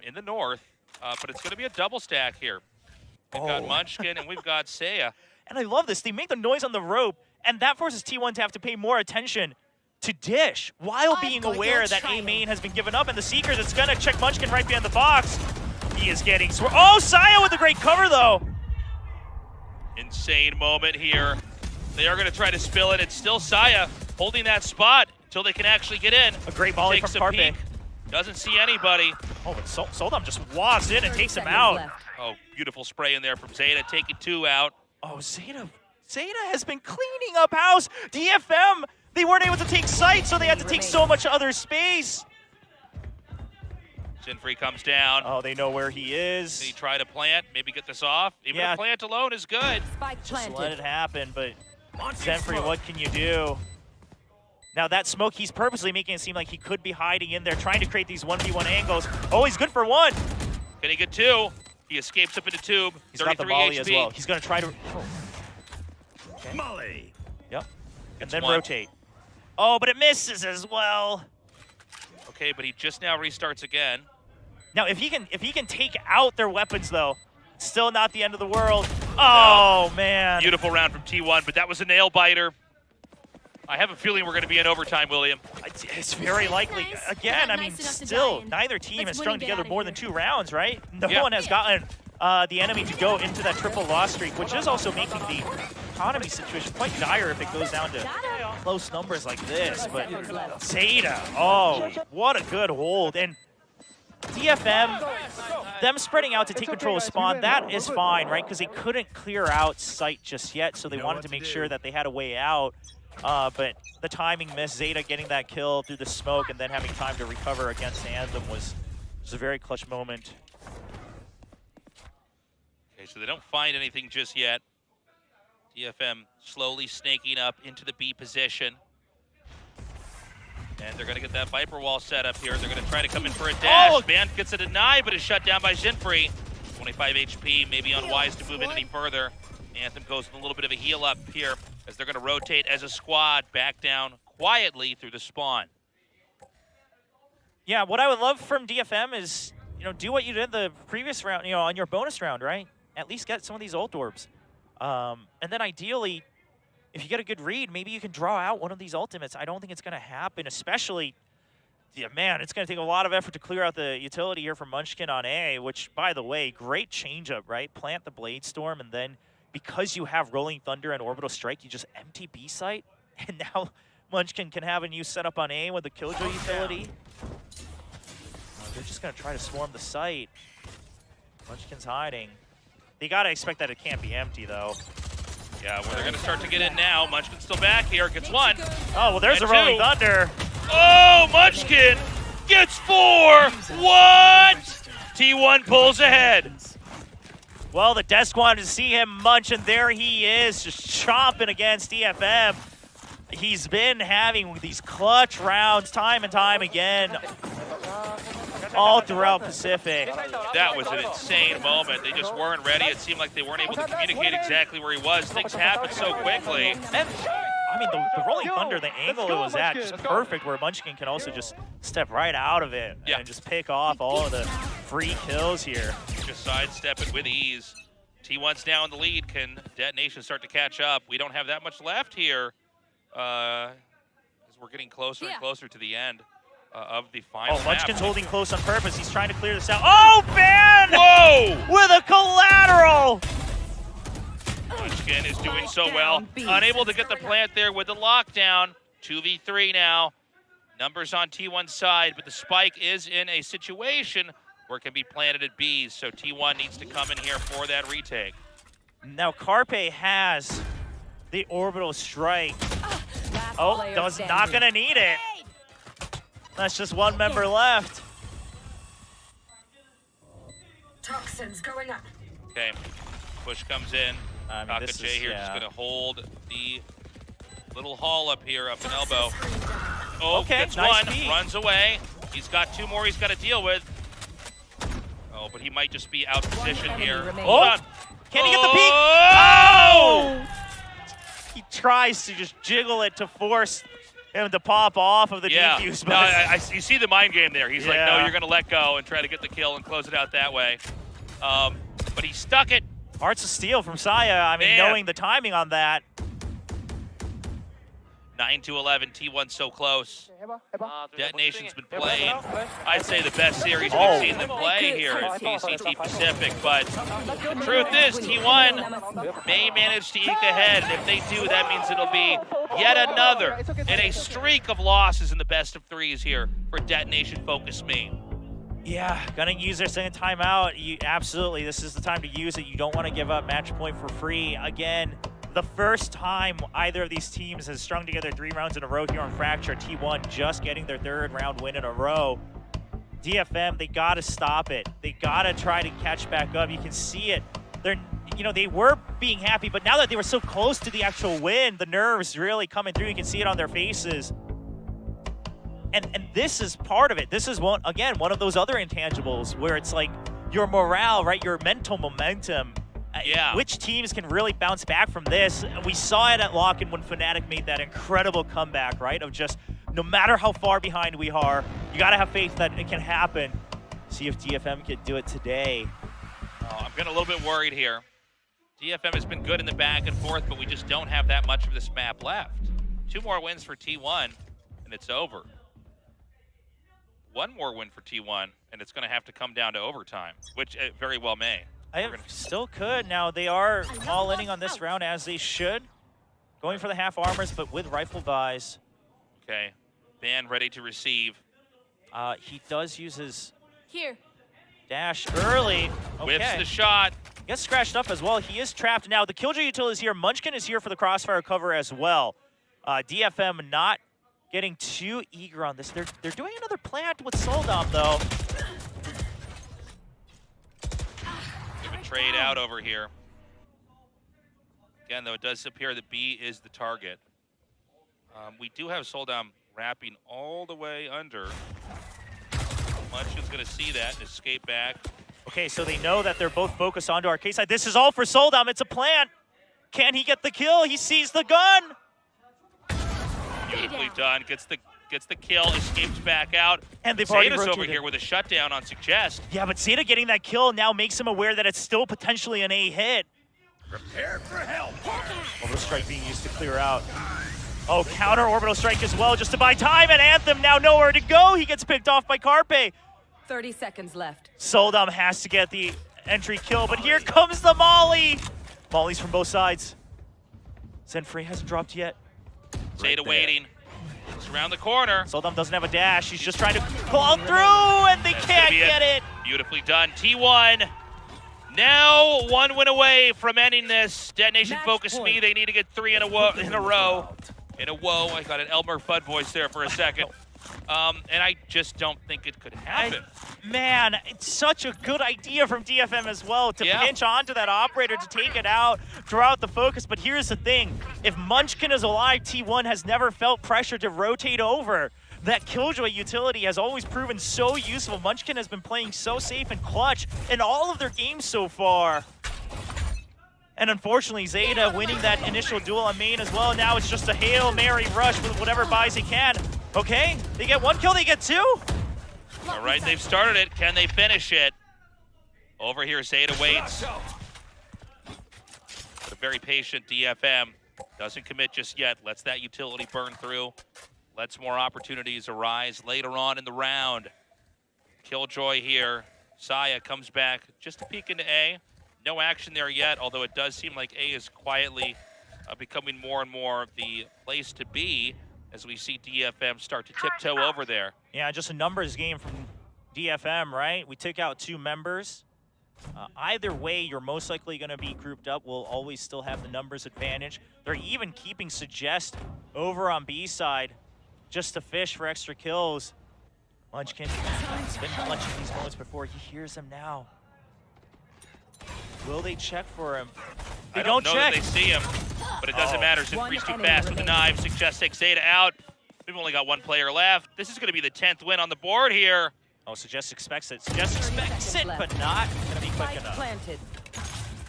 in the north. But it's going to be a double stack here. We've got Munchkin and we've got Seiya. And I love this. They make the noise on the rope, and that forces T1 to have to pay more attention to Dish while being aware that A main has been given up. And the Seekers, it's going to check Munchkin right behind the box. He is getting oh, Seiya with a great cover, though. Insane moment here. They are going to try to spill it. It's still Seiya holding that spot until they can actually get in. A great volley from Carpe. Doesn't see anybody. Oh, but Soldom just walks in and takes him out. Oh, beautiful spray in there from ZETA, taking 2 out. Oh, ZETA has been cleaning up house. DFM, they weren't able to take sight, so they had to take so much other space. Zinfree comes down. Oh, they know where he is. Did he try to plant, maybe get this off? Even a plant alone is good. Just let it happen, but Zinfree, what can you do? Now that smoke, he's purposely making it seem like he could be hiding in there, trying to create these 1v1 angles. Oh, he's good for 1. Can he get 2? He escapes up into tube. He's got the volley as well. He's going to try to... Okay. Molly. Yep. And then rotate. Oh, but it misses as well. Okay, but he just now restarts again. Now, if he can take out their weapons, though, it's still not the end of the world. Oh, no. Man. Beautiful round from T1, but that was a nail biter. I have a feeling we're going to be in overtime, William. It's very likely. Again, I mean, still, neither team has strung together more than 2 rounds, right? No one has gotten the enemy to go into that triple loss streak, which is also making the economy situation quite dire if it goes down to close numbers like this. But ZETA, oh, what a good hold. And DFM, them spreading out to take control of spawn, that is fine, right? Because they couldn't clear out site just yet, so they wanted to make sure that they had a way out. But the timing missed. ZETA getting that kill through the smoke and then having time to recover against Anthem was a very clutch moment. Okay, so they don't find anything just yet. DFM slowly snaking up into the B position. And they're going to get that Viper wall set up here. They're going to try to come in for a dash. Oh! Band gets a deny, but is shut down by Zinfree. 25 HP, maybe unwise to move in any further. Anthem goes with a little bit of a heal up here as they're going to rotate as a squad back down quietly through the spawn. Yeah, what I would love from DFM is, do what you did the previous round, on your bonus round, right? At least get some of these ult orbs. And then ideally, if you get a good read, maybe you can draw out one of these ultimates. I don't think it's going to happen, especially, man, it's going to take a lot of effort to clear out the utility here from Munchkin on A, which, by the way, great changeup, right? Plant the Blade Storm, and then because you have Rolling Thunder and Orbital Strike, you just empty B site, and now Munchkin can have a new setup on A with the Killjoy utility. They're just going to try to swarm the site. Munchkin's hiding. They got to expect that it can't be empty, though. Yeah, well, they're going to start to get in now. Munchkin's still back here. Gets 1. Oh, well, there's a Rolling Thunder. Oh, Munchkin gets 4. What? T1 pulls ahead. Well, the desk wanted to see him munch, and there he is, just chomping against DFM. He's been having these clutch rounds time and time again, all throughout Pacific. That was an insane moment. They just weren't ready. It seemed like they weren't able to communicate exactly where he was. Things happened so quickly. And, I mean, the Rolling Thunder, the angle it was at, just perfect, where Munchkin can also just step right out of it and just pick off all of the free kills here. Just sidestep it with ease. T1's now in the lead. Can Detonation start to catch up? We don't have that much left here as we're getting closer and closer to the end of the final Oh, Munchkin's map. holding close on purpose. He's trying to clear this out. Oh, Ban! Whoa! With a collateral! Munchkin is doing so well. Unable to get the plant there with the lockdown. 2v3 now. Numbers on T1's side, but the spike is in a situation where it can be planted at B's, so T1 needs to come in here for that retake. Now Carpe has the orbital strike. Oh, not gonna need it. That's just 1 member left. Toxins going up. Okay, push comes in. Kaka J here just gonna hold the little haul up here, up an elbow. Oh, okay, gets nice one, beat. runs away. He's got 2 more he's got to deal with. Oh, but he might just be out position here. Hold on. Can he get the peek? Oh! He tries to just jiggle it to force him to pop off of the defuse. No, you see the mind game there. He's like, no, Yeah. you're going to let go and try to get the kill and close it out that way. But he stuck it. Hearts of Steel from Saya. I mean, knowing the timing on that. 9-11, T1 so close. Detonation's been playing, I'd say, the best series we've seen them play here at VCT Pacific, but the truth is T1 may manage to eke ahead, and if they do, that means it'll be yet another in a streak of losses in the best of 3s here for Detonation Focus Me. Yeah, gonna use their second timeout. Absolutely, this is the time to use it. You don't want to give up match point for free. Again, the first time either of these teams has strung together 3 rounds in a row here on Fracture. T1 just getting their 3rd round win in a row. DFM, they gotta stop it. They gotta try to catch back up. You can see it. They were being happy, but now that they were so close to the actual win, the nerves really coming through. You can see it on their faces. And this is part of it. This is one of those other intangibles where it's like your morale, right? Your mental momentum. Yeah. Which teams can really bounce back from this? We saw it at Lock-In when Fnatic made that incredible comeback, right? Of just, no matter how far behind we are, you gotta have faith that it can happen. See if DFM can do it today. I'm getting a little bit worried here. DFM has been good in the back and forth, but we just don't have that much of this map left. 2 more wins for T1, and it's over. 1 more win for T1, and it's gonna have to come down to overtime, which it very well may. Still could. Now, they are all-inning on this round, as they should. Going for the half armors, but with rifle buys. Okay, Van ready to receive. He does use his Here. dash early. Okay. Whips the shot. Gets scratched up as well. He is trapped. Now, the Killjoy utility is here. Munchkin is here for the crossfire cover as well. DFM not getting too eager on this. They're doing another plant with Soldom, though. Trade out over here. Again, though, it does appear that B is the target. We do have Soldom wrapping all the way under. Munchkin's going to see that and escape back. Okay, so they know that they're both focused onto Arcade side. This is all for Soldom. It's a plant. Can he get the kill? He sees the gun. Beautifully done. Gets the kill, escapes back out. And they've already ZETA's rotated over here with a shutdown on Suggest. Yeah, but ZETA getting that kill now makes him aware that it's still potentially an A hit. Prepare for hell. Orbital strike being used to clear out. Oh, counter orbital strike as well, just to buy time, and Anthem now nowhere to go. He gets picked off by Carpe. 30 seconds left. Soldom has to get the entry kill, but here comes the Molly. Molly's from both sides. Zenfree hasn't dropped yet. ZETA waiting. It's around the corner. Soldom doesn't have a dash. He's just trying to claw through, and they can't get it. Beautifully done. T1 now 1 win away from ending this. Detonation Focus Me. They need to get 3 in a row. I got an Elmer Fudd voice there for a second. And I just don't think it could happen. Man, it's such a good idea from DFM as well to pinch onto that operator to take it out, draw out the focus. But here's the thing. If Munchkin is alive, T1 has never felt pressure to rotate over. That Killjoy utility has always proven so useful. Munchkin has been playing so safe and clutch in all of their games so far. And unfortunately, ZETA winning that initial duel on main as well. Now it's just a Hail Mary rush with whatever buys he can. Okay, they get 1 kill, they get 2. All right, they've started it. Can they finish it? Over here, ZETA waits. But a very patient DFM. Doesn't commit just yet. Lets that utility burn through. Lets more opportunities arise later on in the round. Killjoy here. Saya comes back just to peek into A. No action there yet, although it does seem like A is quietly becoming more and more the place to be as we see DFM start to tiptoe over there. Yeah, just a numbers game from DFM, right? We took out 2 members. Either way, you're most likely going to be grouped up. We'll always still have the numbers advantage. They're even keeping Suggest over on B side just to fish for extra kills. Munchkin has been clutching these moments before. He hears them now. Will they check for him? They don't know check. That they see him, but it doesn't matter. Zenfree's too fast with the knife. Suggest takes ZETA out. We've only got one player left. This is going to be the 10th win on the board here. Oh, Suggest expects it. Suggest expects it, but not going to be quick enough. Planted.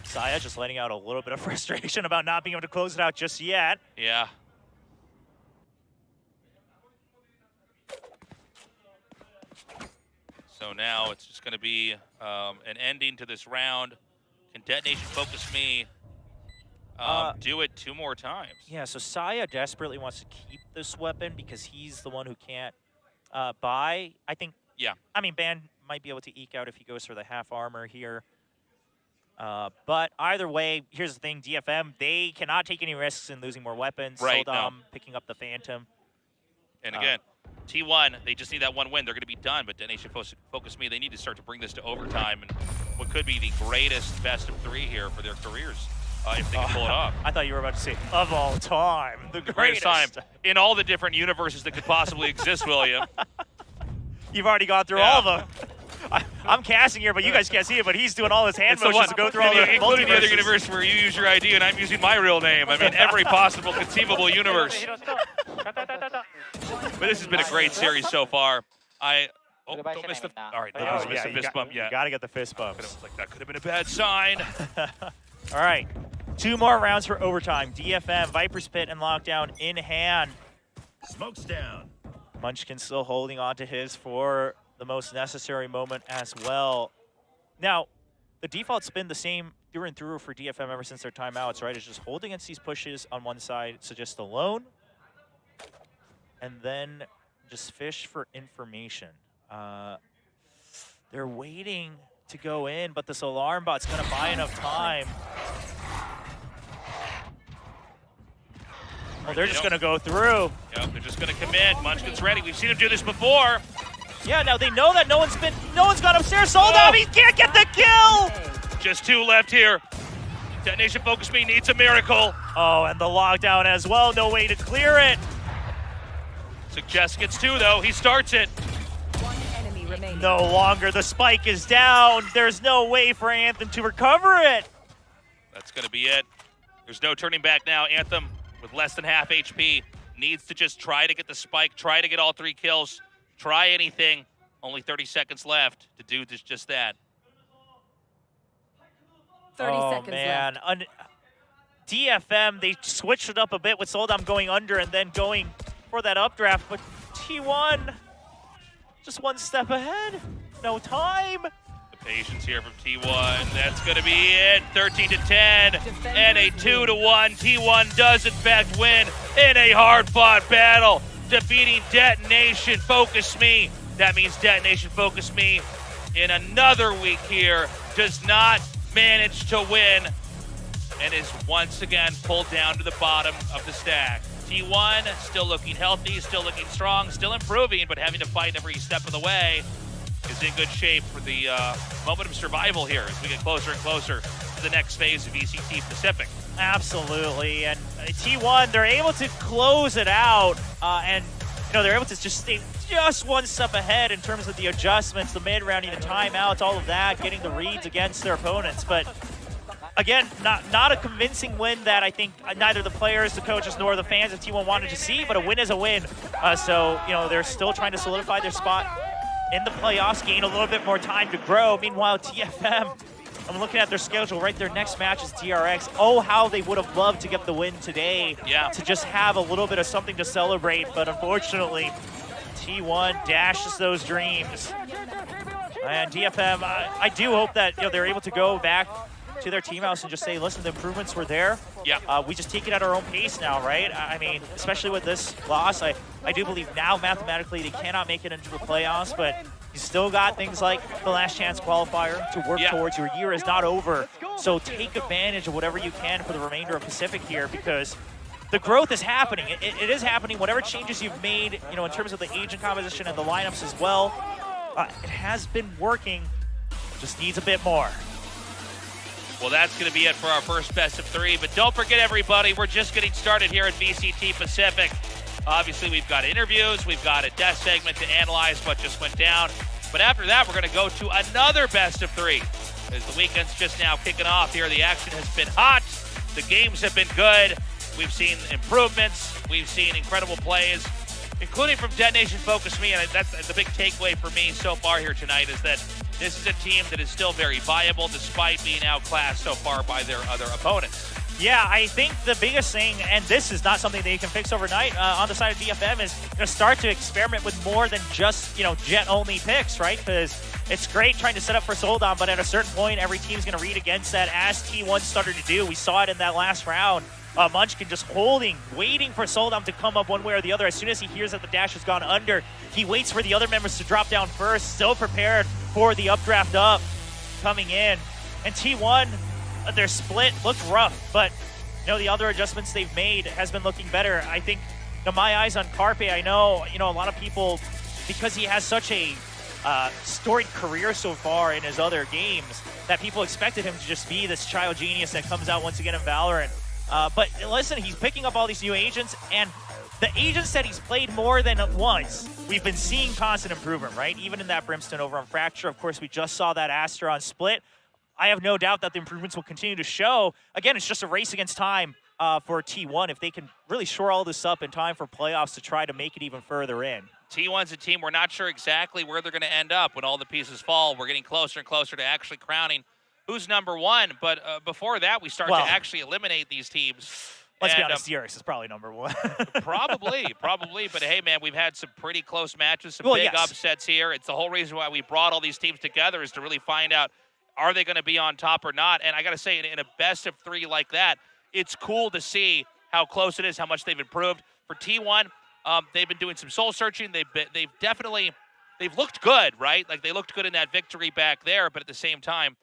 Saya just letting out a little bit of frustration about not being able to close it out just yet. Yeah. So now it's just going to be an ending to this round. Can Detonation Focus Me do it 2 more times? Yeah, so Saya desperately wants to keep this weapon because he's the one who can't buy. I think, yeah. I mean, Ban might be able to eke out if he goes for the half armor here. But either way, here's the thing, DFM, they cannot take any risks in losing more weapons. Right, Soldom picking up the Phantom. And again, T1, they just need that 1 win. They're going to be done, but Detonation Focus Me, they need to start to bring this to overtime and what could be the greatest best of 3 here for their careers if they can pull it off. I thought you were about to say, of all time, the greatest time in all the different universes that could possibly exist, William. You've already gone through all of them. I'm casting here, but you guys can't see it, but he's doing all his hand It's motions to go through all the including the other universe where you use your ID and I'm using my real name. I mean, every possible conceivable universe. But this has been a great series so far. Don't miss the. All right, don't miss the fist bump yet. You got to get the fist bump. Like that could have been a bad sign. All right, 2 more rounds for overtime. DFM, Viper's Pit, and Lockdown in hand. Smokes down. Munchkin still holding on to his for the most necessary moment as well. Now, the default's been the same through and through for DFM ever since their timeouts, right? It's just hold against these pushes on one side, so just alone, and then just fish for information. They're waiting to go in, but this alarm bot's gonna buy enough time. Oh, they're just gonna go through. Yep, they're just gonna commit. Munchkin's ready. We've seen him do this before. Yeah, now they know that no one's gone upstairs. Soldom, he can't get the kill! Just 2 left here. Detonation Focus Me needs a miracle. Oh, and the lockdown as well. No way to clear it. Suggest gets 2 though. He starts it. One enemy remaining. No longer. The spike is down. There's no way for Anthem to recover it. That's gonna be it. There's no turning back now. Anthem with less than half HP needs to just try to get the spike, try to get all 3 kills. Try anything. Only 30 seconds left to do just that. 30 seconds man. left. DFM, they switched it up a bit with Soldom going under and then going for that updraft, but T1 just 1 step ahead. No time. The patience here from T1. That's going to be it. 13-10 and a 2-1. T1 does in fact win in a hard-fought battle, defeating Detonation Focus Me. That means Detonation Focus Me in another week here does not manage to win and is once again pulled down to the bottom of the stack. T1 still looking healthy, still looking strong, still improving, but having to fight every step of the way is in good shape for the moment of survival here as we get closer and closer to the next phase of VCT Pacific. Absolutely, and T1, they're able to close it out, and they're able to just stay just 1 step ahead in terms of the adjustments, the mid-rounding, the timeouts, all of that, getting the reads against their opponents. But again, not a convincing win that I think neither the players, the coaches, nor the fans of T1 wanted to see, but a win is a win. So, they're still trying to solidify their spot in the playoffs, gain a little bit more time to grow. Meanwhile, TFM, I'm looking at their schedule, right? Their next match is DRX. Oh, how they would have loved to get the win today. Yeah. To just have a little bit of something to celebrate, but unfortunately, T1 dashes those dreams. And DFM, I do hope that they're able to go back to their team house and just say, listen, the improvements were there. Yeah. We just take it at our own pace now, right? I mean, especially with this loss, I do believe now mathematically they cannot make it into the playoffs, but you still got things like the last chance qualifier to work towards. Your year is not over. So take advantage of whatever you can for the remainder of Pacific here, because the growth is happening. It is happening. Whatever changes you've made, in terms of the agent composition and the lineups as well, it has been working. Just needs a bit more. Well, that's going to be it for our first best of 3. But don't forget, everybody, we're just getting started here at VCT Pacific. Obviously, we've got interviews. We've got a death segment to analyze what just went down. But after that, we're going to go to another best of 3. As the weekend's just now kicking off here, the action has been hot. The games have been good. We've seen improvements. We've seen incredible plays. including from Dead Nation Focus Me, and that's the big takeaway for me so far here tonight, is that this is a team that is still very viable despite being outclassed so far by their other opponents. Yeah, I think the biggest thing, and this is not something they can fix overnight on the side of DFM, is start to experiment with more than just jet-only picks, right? Because it's great trying to set up for Soldan, but at a certain point, every team's going to read against that, as T1 started to do. We saw it in that last round. Munchkin just holding, waiting for Soldan to come up one way or the other. As soon as he hears that the dash has gone under, he waits for the other members to drop down first, still prepared for the updraft up coming in. And T1, their split looked rough, but the other adjustments they've made has been looking better. I think, my eyes on Carpe, I know, a lot of people, because he has such a storied career so far in his other games, that people expected him to just be this child genius that comes out once again in Valorant. But listen, he's picking up all these new agents, and the agents that he's played more than once, we've been seeing constant improvement, right? Even in that Brimstone over on Fracture, of course, we just saw that Astra on Split. I have no doubt that the improvements will continue to show. Again, it's just a race against time for T1 if they can really shore all this up in time for playoffs to try to make it even further in. T1's a team we're not sure exactly where they're going to end up when all the pieces fall. We're getting closer and closer to actually crowning who's number one, but before that, we start to actually eliminate these teams. Let's be honest, DRX is probably number one. probably. But hey, man, we've had some pretty close matches, some big upsets here. It's the whole reason why we brought all these teams together, is to really find out, are they going to be on top or not? And I got to say, in a best of three like that, it's cool to see how close it is, how much they've improved. For T1, they've been doing some soul searching. They've definitely looked good, right? Like, they looked good in that victory back there, but at the same time,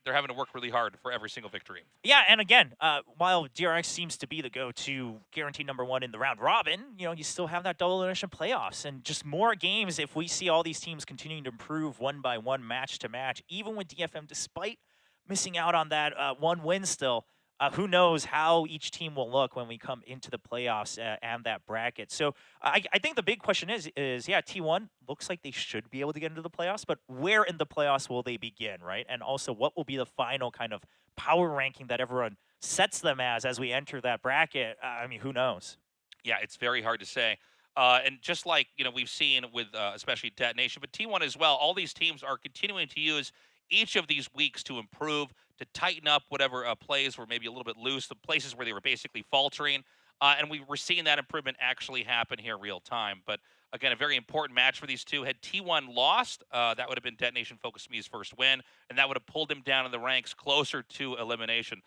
they're having to work really hard for every single victory. Yeah, and again, while DRX seems to be the go-to guaranteed number one in the round robin, you still have that double elimination playoffs, and just more games if we see all these teams continuing to improve one by one, match to match, even with DFM, despite missing out on that one win still. Who knows how each team will look when we come into the playoffs and that bracket. So I think the big question is T1 looks like they should be able to get into the playoffs, but where in the playoffs will they begin, right? And also, what will be the final kind of power ranking that everyone sets them as we enter that bracket? I mean, who knows? Yeah, it's very hard to say. And just like, we've seen with especially Dead Nation, but T1 as well, all these teams are continuing to use each of these weeks to improve, to tighten up whatever plays were maybe a little bit loose, the places where they were basically faltering. And we were seeing that improvement actually happen here real time. But again, a very important match for these two. Had T1 lost, that would have been Dead Nation Focus Me's first win, and that would have pulled him down in the ranks closer to elimination.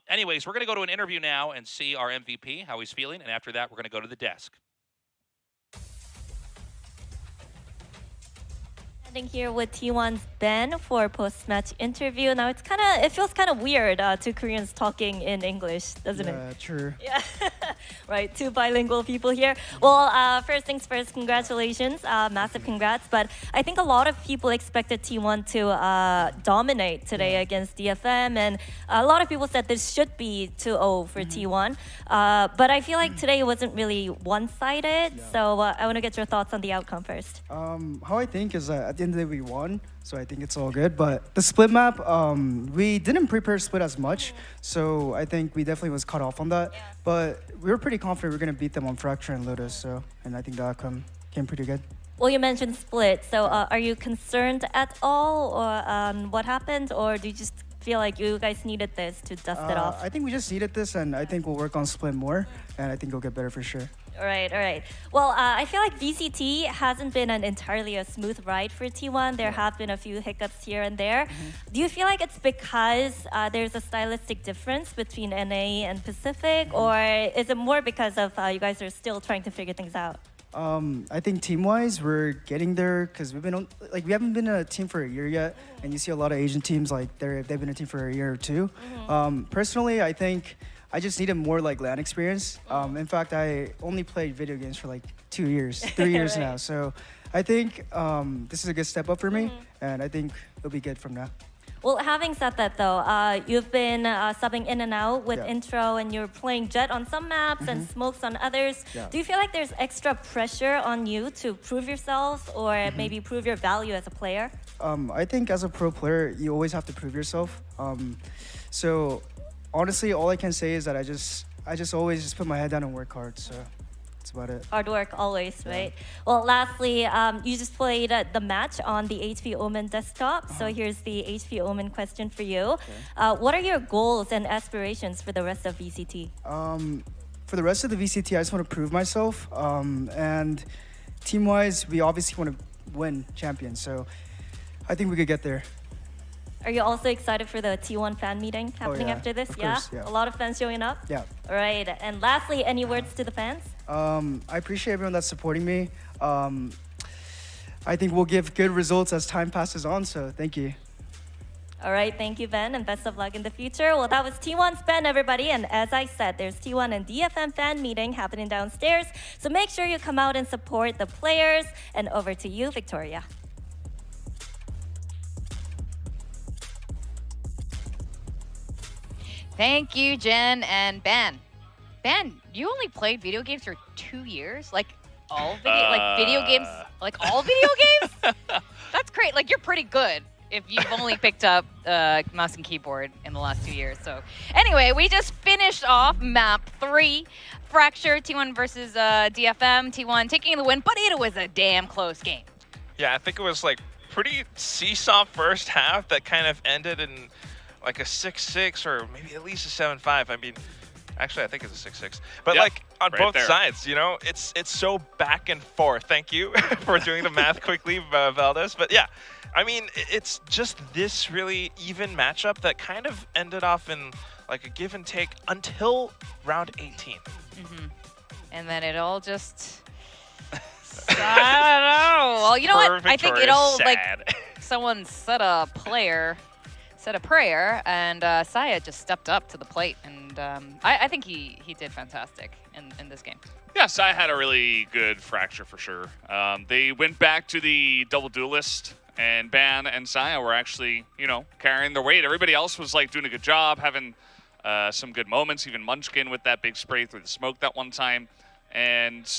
Anyways, we're going to go to an interview now and see our MVP, how he's feeling. And after that, we're going to go to the desk. Standing here with T1's Ben for post-match interview. Now it feels kind of weird, two Koreans talking in English, doesn't it? Yeah, true. Yeah, right, two bilingual people here. Well, first things first, congratulations, massive congrats. But I think a lot of people expected T1 to dominate today against DFM, and a lot of people said this should be 2-0 for T1. But I feel like today wasn't really one-sided, so I want to get your thoughts on the outcome first. How I think is at the end of the day we won, so I think it's all good. But the split map, we didn't prepare split as much, so I think we definitely was cut off on that. But we were pretty confident we were going to beat them on Fracture and Lotus, and I think the outcome came pretty good. Well, you mentioned split, so are you concerned at all or what happened, or do you just feel like you guys needed this to dust it off? I think we just needed this, and I think we'll work on split more, and I think it'll get better for sure. All right. Well, I feel like VCT hasn't been an entirely a smooth ride for T1. There have been a few hiccups here and there. Do you feel like it's because there's a stylistic difference between NA and Pacific, or is it more because of you guys are still trying to figure things out? I think team-wise, we're getting there because we haven't been a team for a year yet, and you see a lot of Asian teams they've been a team for a year or two. Personally, I think I just needed more LAN experience. In fact, I only played video games for 2 years, 3 years now. So I think this is a good step up for me, and I think it'll be good from now. Well, having said that, though, you've been subbing in and out with Intro, and you're playing Jet on some maps and Smokes on others. Do you feel like there's extra pressure on you to prove yourself or maybe prove your value as a player? I think as a pro player, you always have to prove yourself. So honestly, all I can say is that I just always put my head down and work hard. So That's about it. Hard work always, right? Well, lastly, you just played the match on the HP Omen desktop. So here's the HP Omen question for you. What are your goals and aspirations for the rest of VCT? For the rest of the VCT, I just want to prove myself. And team-wise, we obviously want to win champions. So I think we could get there. Are you also excited for the T1 fan meeting happening after this? Of course, yeah. A lot of fans showing up? Yeah. All right. And lastly, any words to the fans? I appreciate everyone that's supporting me. I think we'll give good results as time passes on, so thank you. All right, thank you, Ben, and best of luck in the future. Well, that was T1's Ben, everybody, and as I said, there's T1 and DFM fan meeting happening downstairs, so make sure you come out and support the players. And over to you, Victoria. Thank you, Jen and Ben. Ben, you only played video games for 2 years? Like all video games? Like all video games? That's great. Like you're pretty good if you've only picked up mouse and keyboard in the last 2 years. So anyway, we just finished off map 3. Fracture, T1 versus DFM. T1 taking the win, but it was a damn close game. Yeah, I think it was like pretty seesaw first half that kind of ended in like a 6-6 or maybe at least a 7-5. I mean, actually, I think it's a 6-6. But like on both sides, you know, it's so back and forth. Thank you for doing the math quickly, Valdez. But yeah, I mean, it's just this really even matchup that kind of ended off in like a give and take until round 18. And then it all just... I don't know. Well, you know what? I think it all, like, someone said a prayer, and Saya just stepped up to the plate, and I think he did fantastic in this game. Yeah, Saya had a really good fracture for sure. They went back to the double duelist, and Ban and Saya were actually, you know, carrying their weight. Everybody else was like doing a good job, having some good moments, even Munchkin with that big spray through the smoke that one time. And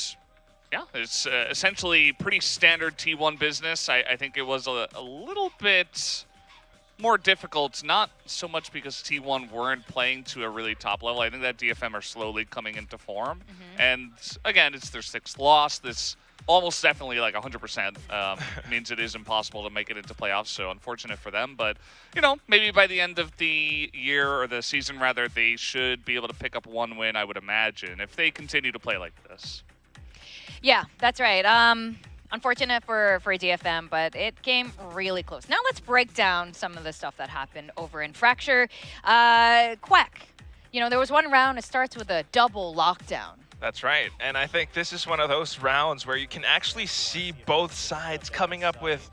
yeah, it's essentially pretty standard T1 business. I think it was a little bit more difficult, not so much because T1 weren't playing to a really top level. I think that DFM are slowly coming into form. And again, it's their 6th loss. This almost definitely like 100% means it is impossible to make it into playoffs, so unfortunate for them. But, you know, maybe by the end of the year, or the season rather, they should be able to pick up 1 win, I would imagine, if they continue to play like this. Yeah, that's right. Unfortunate for DFM, but it came really close. Now let's break down some of the stuff that happened over in Fracture. Quack, you know, there was one round, it starts with a double lockdown. That's right, and I think this is one of those rounds where you can actually see both sides coming up with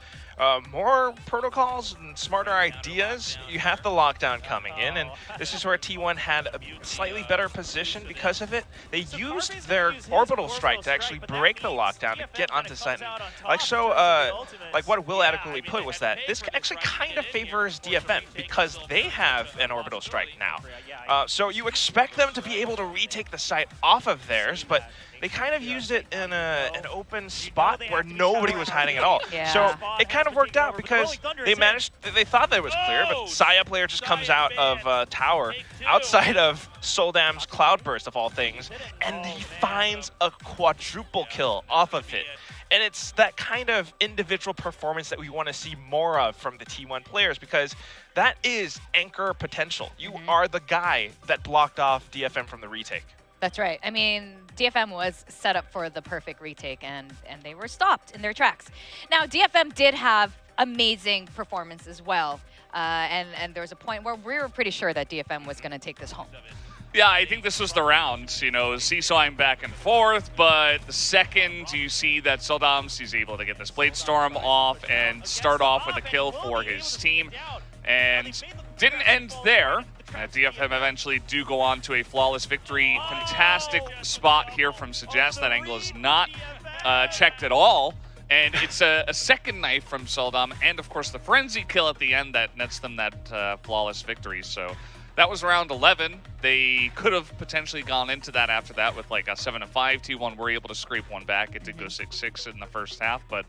more protocols and smarter ideas. You have the lockdown coming in, and this is where T1 had a slightly better position because of it. They used their orbital strike to actually break the lockdown to get onto site. Like what Will adequately put was that this actually kind of favors DFM because they have an orbital strike now. So you expect them to be able to retake the site off of theirs, but they kind of used it in an open spot where nobody was hiding at all. So it kind of worked out because they thought that it was clear, but Saya player just comes out of tower outside of Soldam's Cloudburst of all things, and he finds a quadruple kill off of it. And it's that kind of individual performance that we want to see more of from the T1 players, because that is anchor potential. You are the guy that blocked off DFM from the retake. That's right. I mean, DFM was set up for the perfect retake, and they were stopped in their tracks. Now, DFM did have amazing performance as well, and there was a point where we were pretty sure that DFM was going to take this home. Yeah, I think this was the round, you know, seesawing back and forth, but the second you see that Soldams, he's able to get this Blade Storm off and start off with a kill for his team, and didn't end there. DFM eventually do go on to a flawless victory. Fantastic spot here from Suggest. That angle is not checked at all. And it's a second knife from Soldam, and of course the Frenzy kill at the end that nets them that flawless victory. So that was round 11. They could have potentially gone into that after that with like a 7-5. T1 were able to scrape one back. It did go 6-6 in the first half, but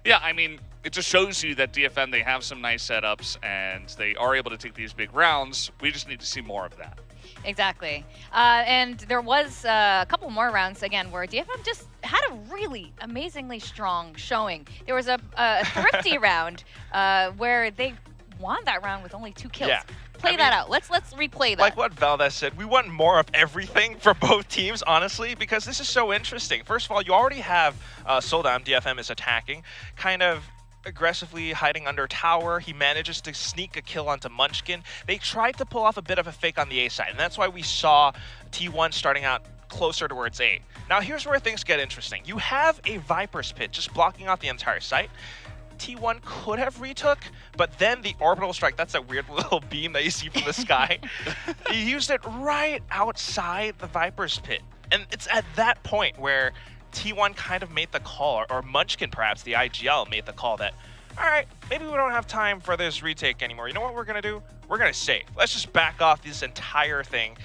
yeah, I mean, it just shows you that DFM, they have some nice setups, and they are able to take these big rounds. We just need to see more of that. Exactly. And there was a couple more rounds, again, where DFM just had a really amazingly strong showing. There was a thrifty round where they won that round with only 2 kills. Yeah. Play that out. Let's replay that. Like what Valdez said, we want more of everything for both teams, honestly, because this is so interesting. First of all, you already have Soldam, DFM is attacking, kind of aggressively hiding under tower. He manages to sneak a kill onto Munchkin. They tried to pull off a bit of a fake on the A side, and that's why we saw T1 starting out closer towards A. Now here's where things get interesting. You have a Viper's Pit just blocking off the entire site. T1 could have retook, but then the orbital strike, that's that weird little beam that you see from the sky, he used it right outside the Viper's Pit. And it's at that point where T1 kind of made the call, or Munchkin perhaps, the IGL, made the call that, all right, maybe we don't have time for this retake anymore. You know what we're going to do? We're going to save. Let's just back off this entire thing.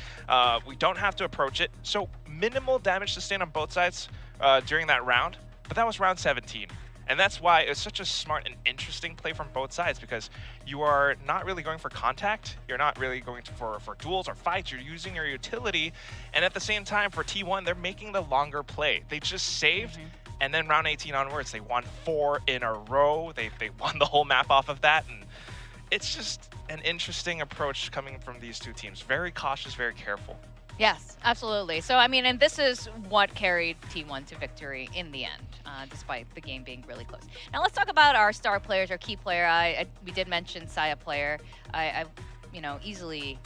We don't have to approach it. So minimal damage sustained on both sides during that round, but that was round 17. And that's why it's such a smart and interesting play from both sides, because you are not really going for contact. You're not really going for duels or fights. You're using your utility. And at the same time, for T1, they're making the longer play. They just saved, and then round 18 onwards, they won 4 in a row. They won the whole map off of that. And it's just an interesting approach coming from these two teams. Very cautious, very careful. Yes, absolutely. So, I mean, and this is what carried T1 to victory in the end, despite the game being really close. Now, let's talk about our star players, our key player. We did mention Saya player. Easily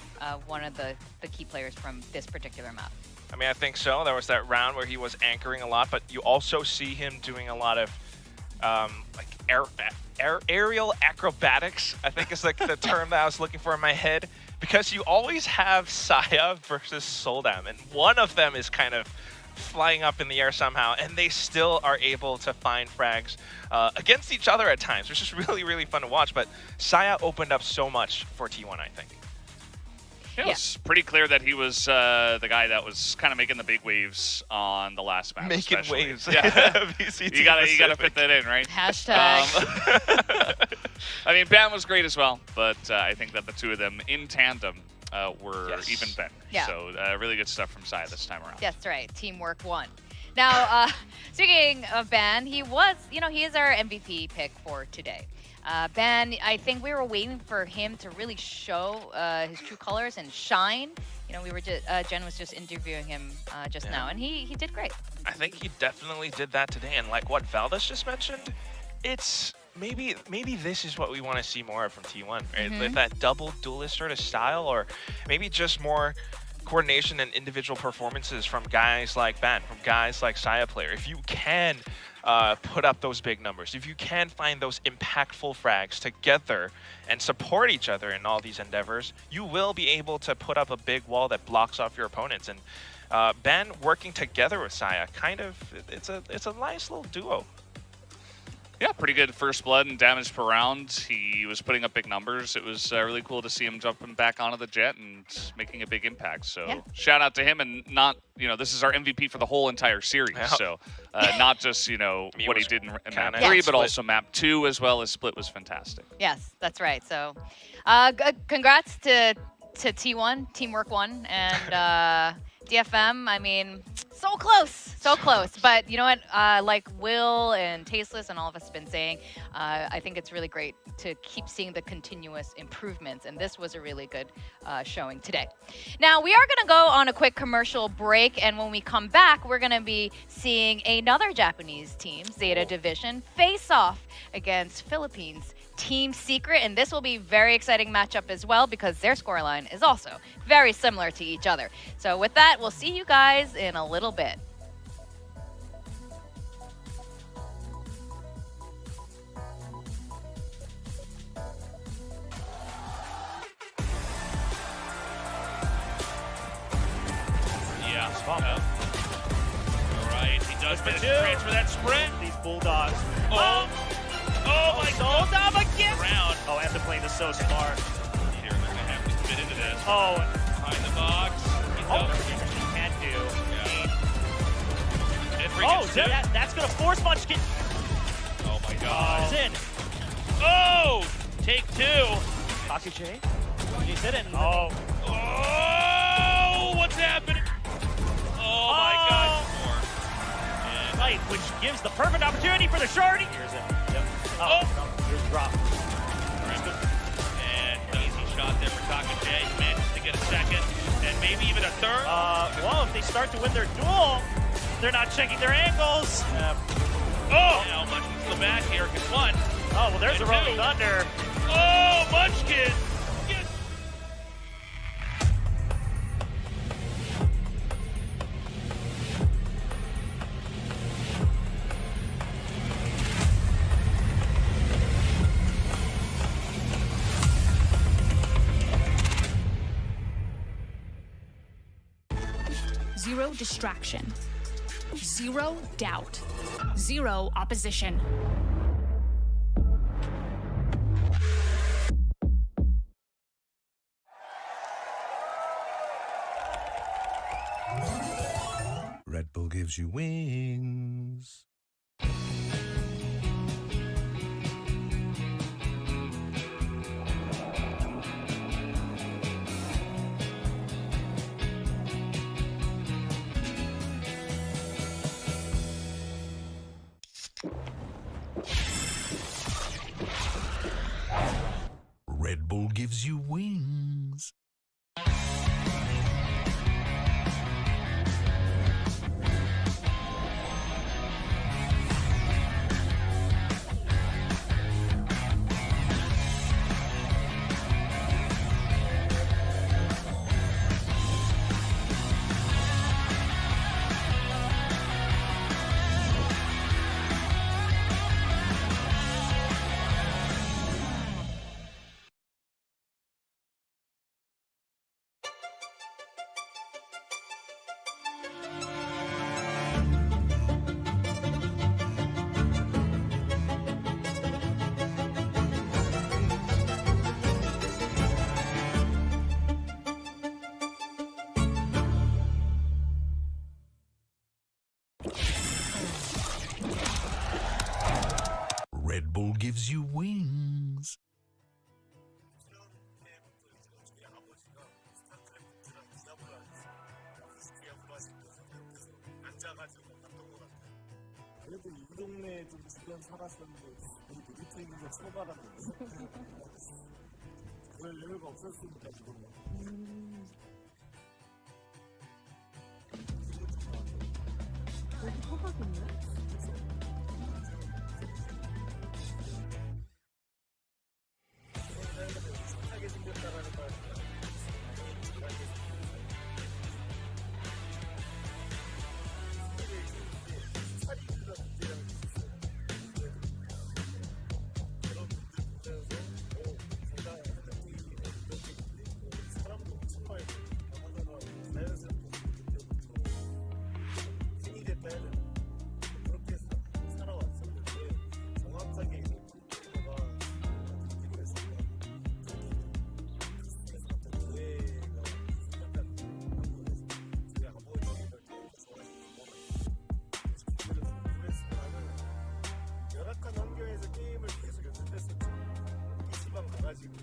one of the key players from this particular map. I mean, I think so. There was that round where he was anchoring a lot, but you also see him doing a lot of aerial acrobatics, I think is like the term that I was looking for in my head. Because you always have Saya versus Soldam, and one of them is kind of flying up in the air somehow, and they still are able to find frags against each other at times, which is really, really fun to watch. But Saya opened up so much for T1, I think. Yeah, it's pretty clear that he was the guy that was kind of making the big waves on the last map. Making especially. waves. Yeah. VCT you gotta fit that in, right? Hashtag. I mean, Ben was great as well, but I think that the two of them in tandem were even better. Yeah. So really good stuff from Sai this time around. That's right. Teamwork won. Now, speaking of Ben, he is our MVP pick for today. Ben, I think we were waiting for him to really show his true colors and shine. We were just Jen was just interviewing him just now, and he did great. I think he definitely did that today, and like what Valdez just mentioned, it's maybe this is what we want to see more of from T1, right? With that double duelist sort of style, or maybe just more coordination and individual performances from guys like Ben, from guys like Saya player. If you can put up those big numbers, if you can find those impactful frags together and support each other in all these endeavors, you will be able to put up a big wall that blocks off your opponents. And Ben working together with Saya, it's a nice little duo. Yeah, pretty good first blood and damage per round. He was putting up big numbers. It was really cool to see him jumping back onto the jet and making a big impact. So shout out to him, and this is our MVP for the whole entire series. Yeah. So not just, what he did in map 3, but also map 2 as well as Split was fantastic. Yes, that's right. So congrats to T1, Teamwork 1, and DFM, I mean, so close. But you know what? Like Will and Tasteless and all of us have been saying, I think it's really great to keep seeing the continuous improvements. And this was a really good showing today. Now, we are going to go on a quick commercial break. And when we come back, we're going to be seeing another Japanese team, ZETA Division, face off against Philippines Team Secret, and this will be a very exciting matchup as well because their scoreline is also very similar to each other. So with that, we'll see you guys in a little bit. Yeah. All right, he does manage to transfer that sprint. These Bulldogs. Oh my God! Soldam again! Around. Oh, Anthem playing this so smart. Here, they're going to have to fit into this. Oh. Behind the box. He can't do. Yeah. That's going to force Munchkin. Oh my God. He's in. Oh! Take 2. Kakuche. He's hidden. Oh! What's happening? Oh my God. Right, which gives the perfect opportunity for the shorty. Here's it. Yep. Oh, no, here's the drop. And easy shot there for Taka J. Manages to get a second and maybe even a third. Well, if they start to win their duel, they're not checking their angles. Now Munchkin's in the back here. Gets one. Oh, well, there's and a Rolling two. Thunder. Oh, Munchkin. Zero distraction. Zero doubt. Zero opposition. Red Bull gives you wings. Red Bull gives you wings. Red Bull gives you wings. 그래도 이 동네에 좀 주변 살았었는데 우리 밑에 있는 거 처음 알았는데 그럴 여유가 없었으니까 지금 여기 호박 있네? 착하게 생겼다라는 말 열악한 환경에서 게임을 계속 연습했었죠. PC방 가가지고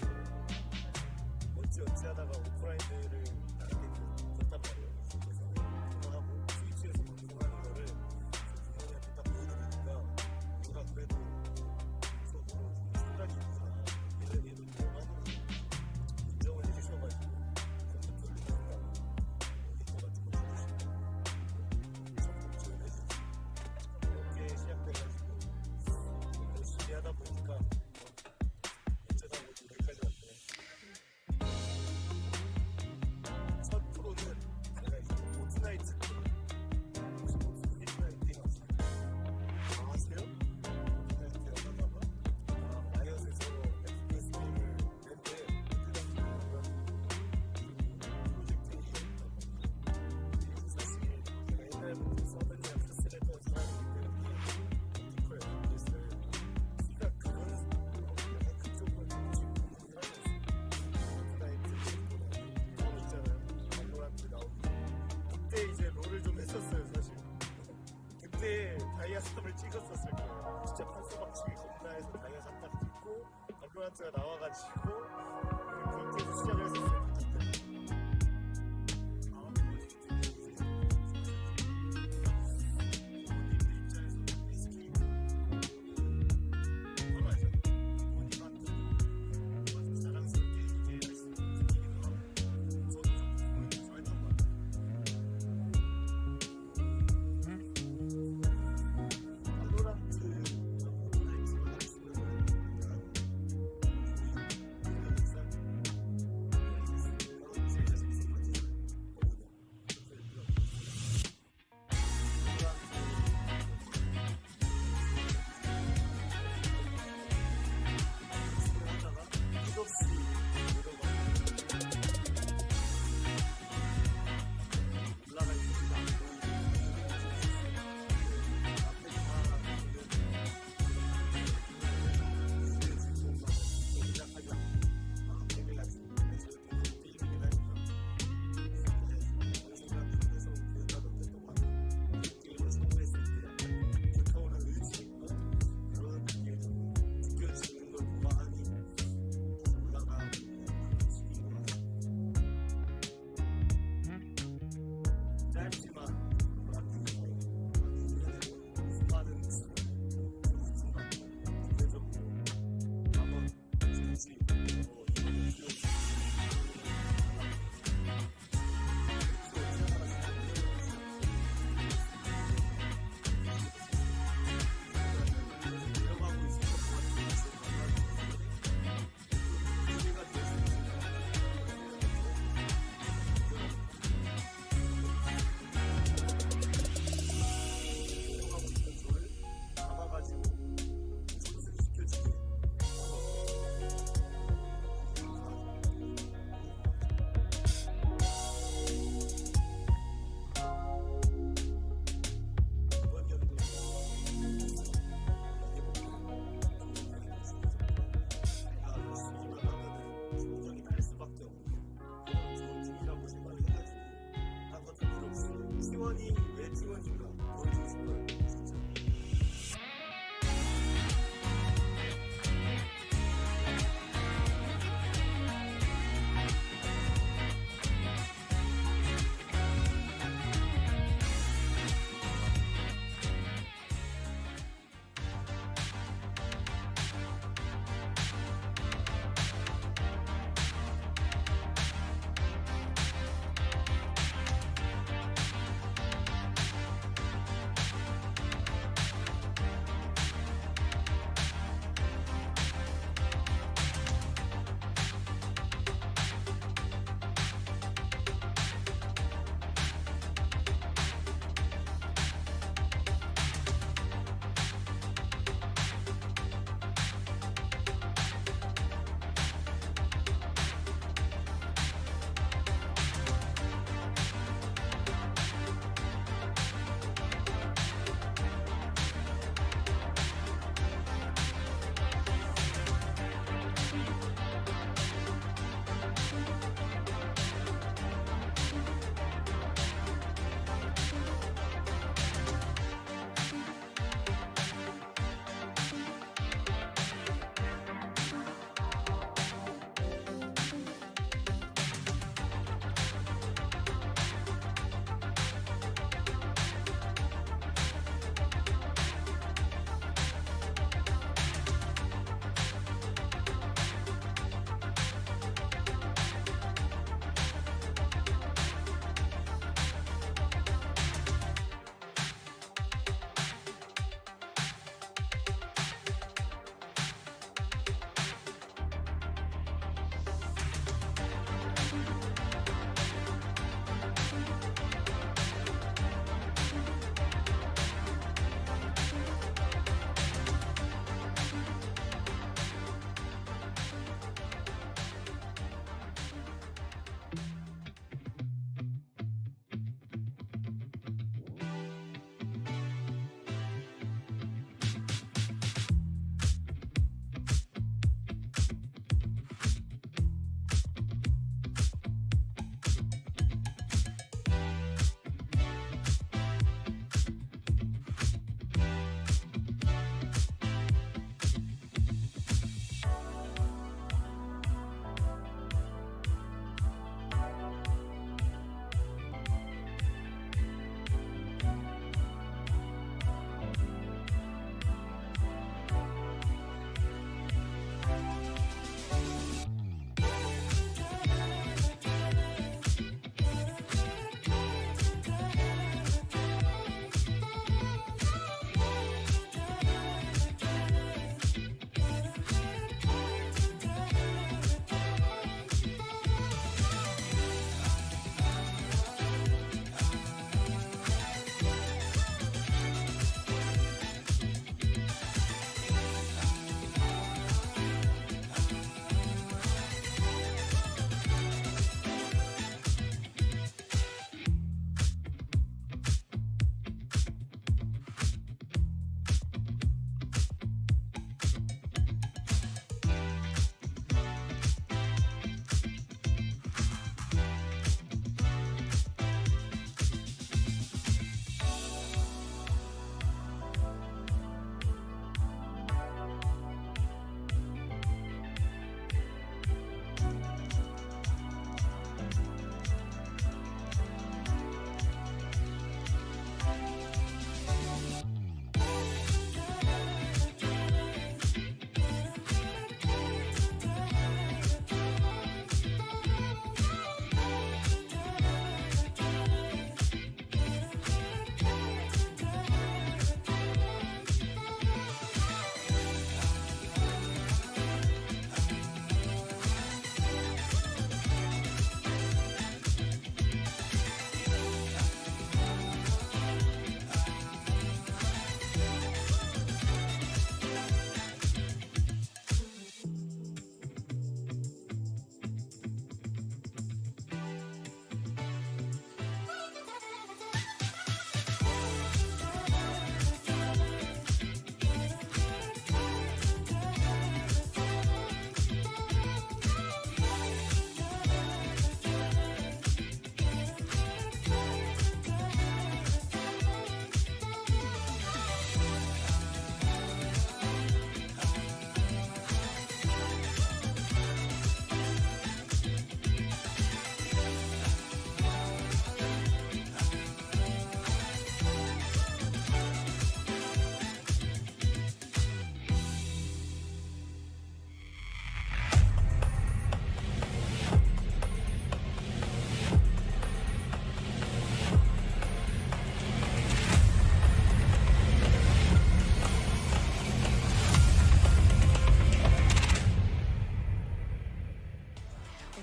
어찌 하다가 오프라인 대회를 나가게 됐단 말이에요. 그래서 그거 하고 스위치에서 방송하는 거를 부모님한테 딱 보여드리니까 누가 그래도 속으로 생각이 있구나. 얘도 하고 인정을 해주셔가지고 컴퓨터를 해준다고 컴퓨터 같은 거 해주시고 적극 지원해주시고 그렇게 시작돼가지고 열심히 하다 보니까 어쩌다 보니 여기까지 왔네. 첫 프로는 제가 이제 포트나이트 혹시 포트나이트 아세요? 포트나이트 하다가 라이엇에서 FPS 게임을 냈는데 프로젝트 이었다고 사실 제가 옛날부터 서든이랑 패스를 했던 사람이기 때문에 뮤지컬 FPS를 키가 그거는 약간 그쪽으로 지금 공부를 하고 있어요. 포트나이트 칩보다 처음 있잖아요. 발로란트 나오고 그때 이제 롤을 좀 했었어요 사실. 그때 다이아 3을 찍었었을 거예요. 진짜 판서박치기 겁나 해서 다이아 3 딱 찍고 발로란트가 나와가지고 그렇게 해서 시작을 했었어요. 그때.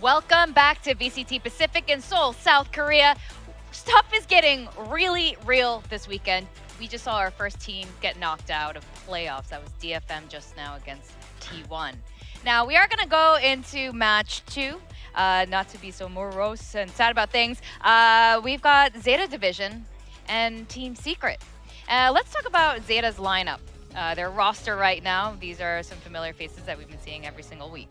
welcome back to VCT Pacific in Seoul, South Korea. Stuff is getting really real this weekend. We just saw our first team get knocked out of playoffs. That was DFM just now against T1. Now, we are going to go into match 2. Not to be so morose and sad about things. We've got ZETA Division and Team Secret. Let's talk about ZETA's lineup. Their roster right now, these are some familiar faces that we've been seeing every single week.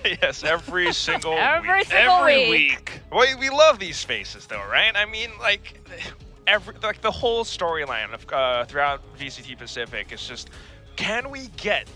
Yes, every single week. Every week. Well, we love these faces, though, right? I mean, like the whole storyline of throughout VCT Pacific is just, can we get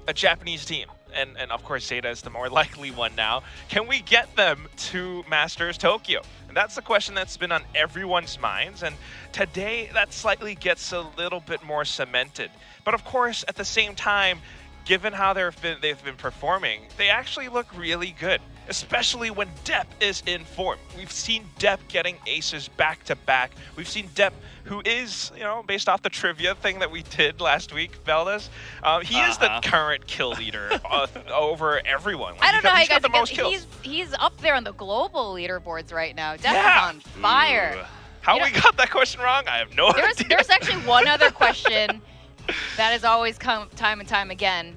a Japanese team? And of course, ZETA is the more likely one now. Can we get them to Masters Tokyo? And that's the question that's been on everyone's minds. And today, that slightly gets a little bit more cemented. But of course, at the same time, given how they've been performing, they actually look really good, especially when Depp is in form. We've seen Depp getting aces back to back. We've seen Depp, who is, based off the trivia thing that we did last week, Valdez, he is the current kill leader over everyone. Like, I don't know how you guys got the most kills. He's up there on the global leaderboards right now. Depp is on fire. Ooh. How we got that question wrong, I have no idea. There's actually one other question that has always come time and time again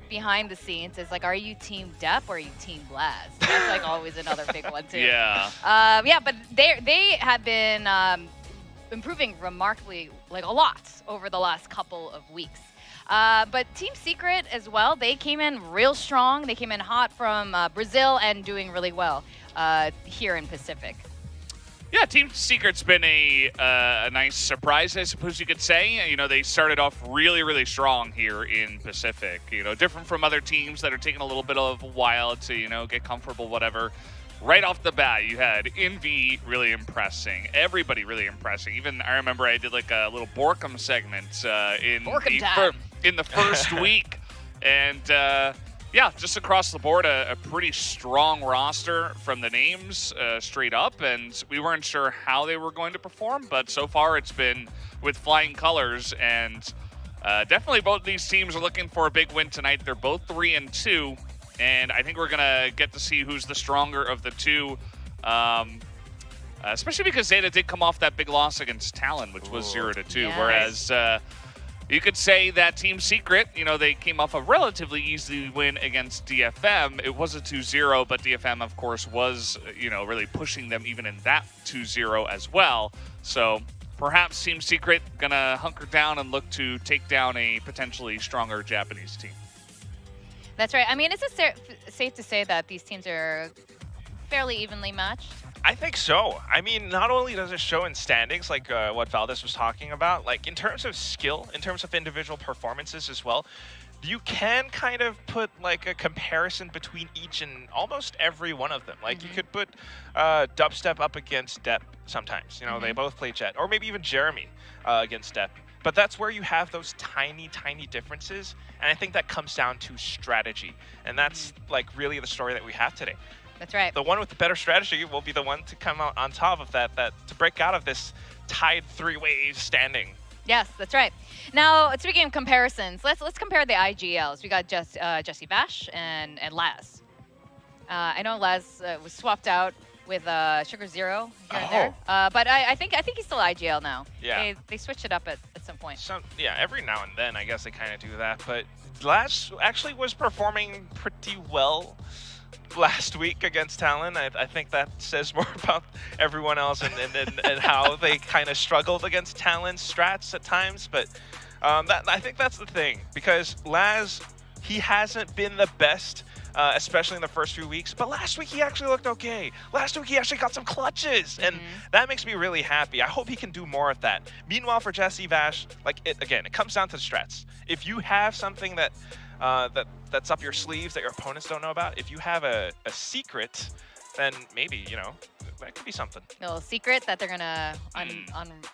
behind the scenes. Is like, are you Team Depp or are you Team Blaz? That's like always another big one too. Yeah. But they have been improving remarkably, like a lot, over the last couple of weeks. But Team Secret as well, they came in real strong. They came in hot from Brazil and doing really well here in Pacific. Yeah, Team Secret's been a nice surprise, I suppose you could say. They started off really strong here in Pacific. Different from other teams that are taking a little bit of a while to, get comfortable, whatever. Right off the bat, you had Envy really impressing. Everybody really impressing. Even I remember I did like a little Borkum segment in the first week. And yeah, just across the board, a pretty strong roster from the names straight up. And we weren't sure how they were going to perform, but so far it's been with flying colors. And definitely both these teams are looking for a big win tonight. They're both 3-2. And I think we're going to get to see who's the stronger of the two, especially because ZETA did come off that big loss against Talon, which was 0-2. Yes. Whereas you could say that Team Secret, they came off a relatively easy win against DFM. It was a 2-0, but DFM, of course, was, really pushing them even in that 2-0 as well. So perhaps Team Secret going to hunker down and look to take down a potentially stronger Japanese team. That's right. I mean, is it safe to say that these teams are fairly evenly matched? I think so. I mean, not only does it show in standings, like what Valdez was talking about, like in terms of skill, in terms of individual performances as well, you can kind of put like a comparison between each and almost every one of them. Like you could put Dubstep up against Depp sometimes. They both play Jet, or maybe even Jeremy against Depp. But that's where you have those tiny differences. And I think that comes down to strategy. And that's like really the story that we have today. That's right. The one with the better strategy will be the one to come out on top of that to break out of this tied three-way standing. Yes, that's right. Now, speaking of comparisons, let's compare the IGLs. We got Jesse Bash and Laz. I know Laz was swapped out with Sugar Zero here and there. But I think he's still IGL now. Yeah. They switched it up at some point. Every now and then I guess they kind of do that. But Laz actually was performing pretty well last week against Talon. I think that says more about everyone else and how they kind of struggled against Talon's strats at times. But I think that's the thing, because Laz, he hasn't been the best, especially in the first few weeks. But last week, he actually looked okay. Last week, he actually got some clutches, and that makes me really happy. I hope he can do more of that. Meanwhile, for Jesse Vash, it comes down to the strats. If you have something that's up your sleeves that your opponents don't know about, if you have a secret, then maybe, that could be something. A little secret that they're going to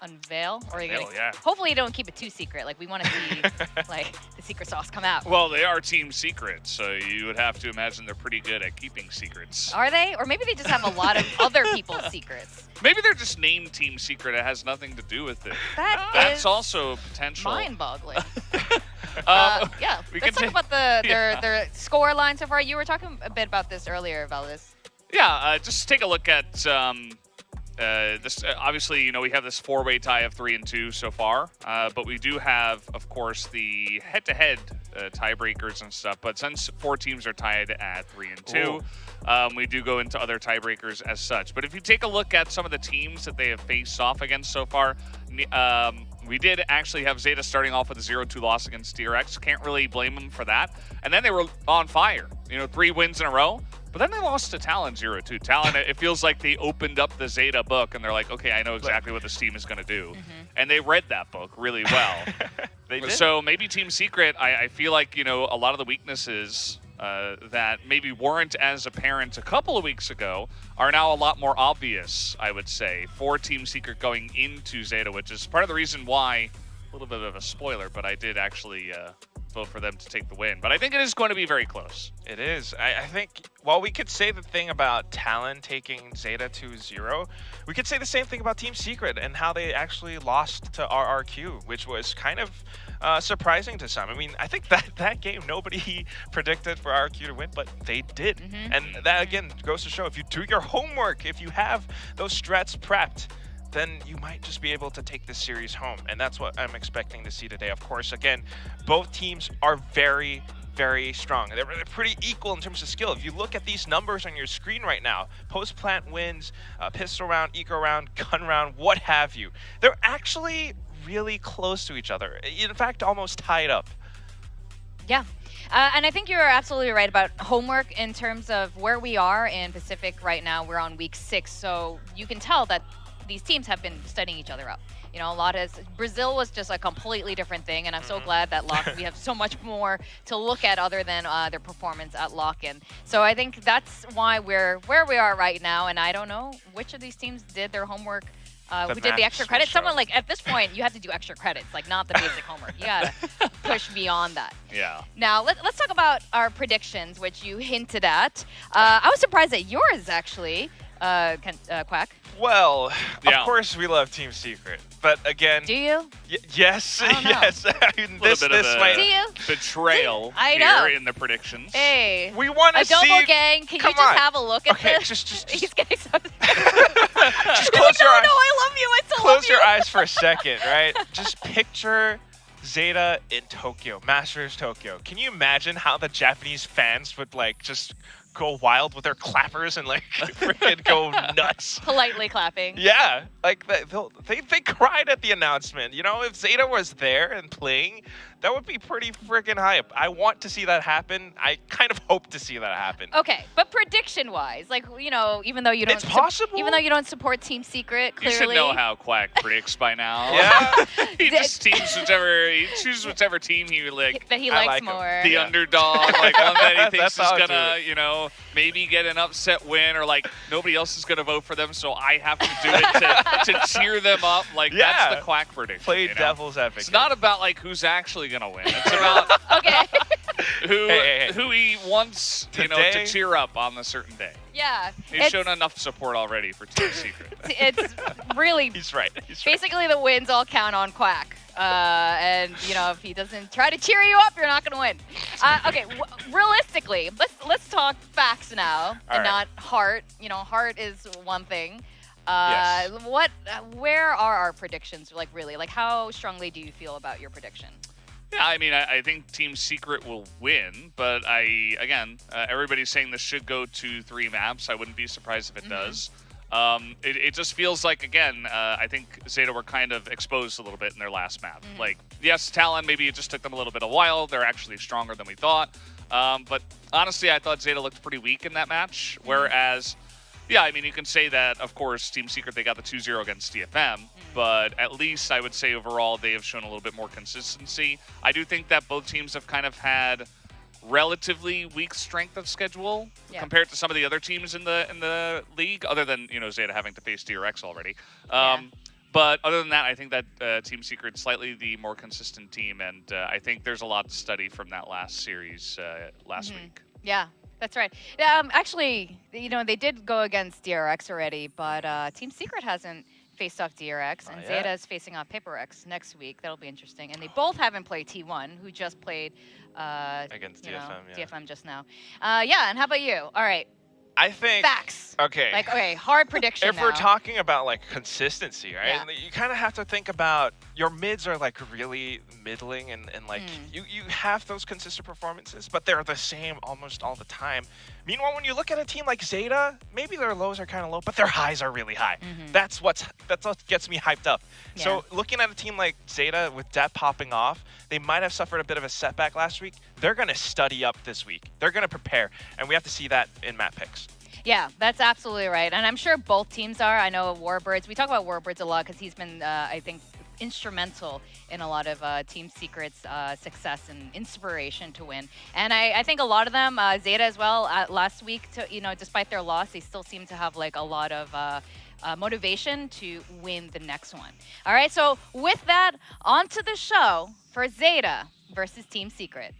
unveil. Or yeah. Hopefully you don't keep it too secret. Like, we want to see the secret sauce come out. Well, they are Team Secret, so you would have to imagine they're pretty good at keeping secrets. Are they? Or maybe they just have a lot of other people's secrets. Maybe they're just named Team Secret. It has nothing to do with it. That's also a potential. Mind-boggling. Let's talk about their score line so far. You were talking a bit about this earlier, Valdez. Yeah, just take a look at this. Obviously, we have this 4-way tie of 3 and 2 so far, but we do have, of course, the head-to-head tiebreakers and stuff. But since 4 teams are tied at 3 and 2, we do go into other tiebreakers as such. But if you take a look at some of the teams that they have faced off against so far, we did actually have ZETA starting off with a 0-2 loss against DRX. Can't really blame them for that. And then they were on fire. 3 wins in a row. But then they lost to Talon 0-2. Talon, it feels like they opened up the ZETA book and they're like, okay, I know exactly what this team is going to do. And they read that book really well. They did. So maybe Team Secret, I feel like, a lot of the weaknesses that maybe weren't as apparent a couple of weeks ago are now a lot more obvious, I would say, for Team Secret going into ZETA, which is part of the reason why, a little bit of a spoiler, but I did actually vote for them to take the win. But I think it is going to be very close. It is. I think, while we could say the thing about Talon taking ZETA 2-0, we could say the same thing about Team Secret and how they actually lost to RRQ, which was kind of surprising to some. I mean, I think that game nobody predicted for RRQ to win, but they did. And that, again, goes to show if you do your homework, if you have those strats prepped, then you might just be able to take this series home. And that's what I'm expecting to see today. Of course, again, both teams are very, very strong. They're pretty equal in terms of skill. If you look at these numbers on your screen right now, post-plant wins, pistol round, eco round, gun round, what have you, they're actually really close to each other. In fact, almost tied up. Yeah. And I think you're absolutely right about homework in terms of where we are in Pacific right now. We're on week 6, so you can tell that these teams have been studying each other up. A lot of Brazil was just a completely different thing, and I'm so glad that we have so much more to look at other than their performance at lock-in. So I think that's why we're where we are right now, and I don't know which of these teams did their homework. Who did the extra credit? Someone at this point, you have to do extra credits, not the basic homework. You gotta push beyond that. Yeah. Now, let's talk about our predictions, which you hinted at. I was surprised at yours, actually, Quack. Well, of course we love Team Secret, but again... Do you? Yes, yes. A little bit of a betrayal here in the predictions. Hey, we want to see... double gang, can you just have a look at this? Just He's getting so... just close your eyes. No, I love you. I still close love you. your eyes for a second, right? Just picture ZETA in Tokyo, Masters Tokyo. Can you imagine how the Japanese fans would just go wild with their clappers and freaking go nuts? Politely clapping. Yeah, they cried at the announcement. If ZETA was there and playing, that would be pretty freaking hype. I want to see that happen. I kind of hope to see that happen. Okay, but prediction-wise, even though you don't, it's possible. Even though you don't support Team Secret, clearly you should know how Quack predicts by now. Yeah, he just chooses whichever team he that he likes more. The underdog, one that he thinks is gonna, maybe get an upset win, or nobody else is gonna vote for them, so I have to do it to cheer them up. That's the Quack prediction. Play devil's advocate. It's not about who's actually gonna win. It's about who he wants, to cheer up on a certain day. Yeah. He's shown enough support already for Team Secret. It's really... He's right. Basically, the wins all count on Quack. And, if he doesn't try to cheer you up, you're not going to win. Okay, realistically, let's talk facts now and not heart. Heart is one thing. Yes. Where are our predictions, really? How strongly do you feel about your prediction? Yeah, I think Team Secret will win, but everybody's saying this should go to 3 maps. I wouldn't be surprised if it does. It just feels like, I think ZETA were kind of exposed a little bit in their last map. Yes, Talon, maybe it just took them a little bit of a while. They're actually stronger than we thought. But honestly, I thought ZETA looked pretty weak in that match, whereas... Yeah, you can say that, of course, Team Secret, they got the 2-0 against DFM, but at least I would say overall they have shown a little bit more consistency. I do think that both teams have kind of had relatively weak strength of schedule compared to some of the other teams in the league, other than, ZETA having to face DRX already. But other than that, I think that Team Secret's slightly the more consistent team, and I think there's a lot to study from that last series last week. Yeah. That's right. Actually, they did go against DRX already, but Team Secret hasn't faced off DRX, and ZETA is facing off PaperX next week. That'll be interesting. And they both haven't played T1, who just played against DFM, DFM just now. And how about you? All right. I think facts. Okay. Like, okay, hard prediction. If we're talking about like consistency, right? Yeah. And you kind of have to think about your mids are like really middling and like you have those consistent performances, but they're the same almost all the time. Meanwhile, when you look at a team like ZETA, maybe their lows are kind of low, but their highs are really high. That's what gets me hyped up. Yeah. So looking at a team like ZETA with Det popping off, they might have suffered a bit of a setback last week. They're going to study up this week. They're going to prepare, and we have to see that in map picks. Yeah, that's absolutely right. And I'm sure both teams are. I know Warbirds. We talk about Warbirds a lot because he's been, I think, instrumental in a lot of Team Secret's success and inspiration to win. And I think a lot of them, ZETA as well, last week, despite their loss, they still seem to have like a lot of motivation to win the next one. All right, so with that, on to the show for ZETA versus Team Secret.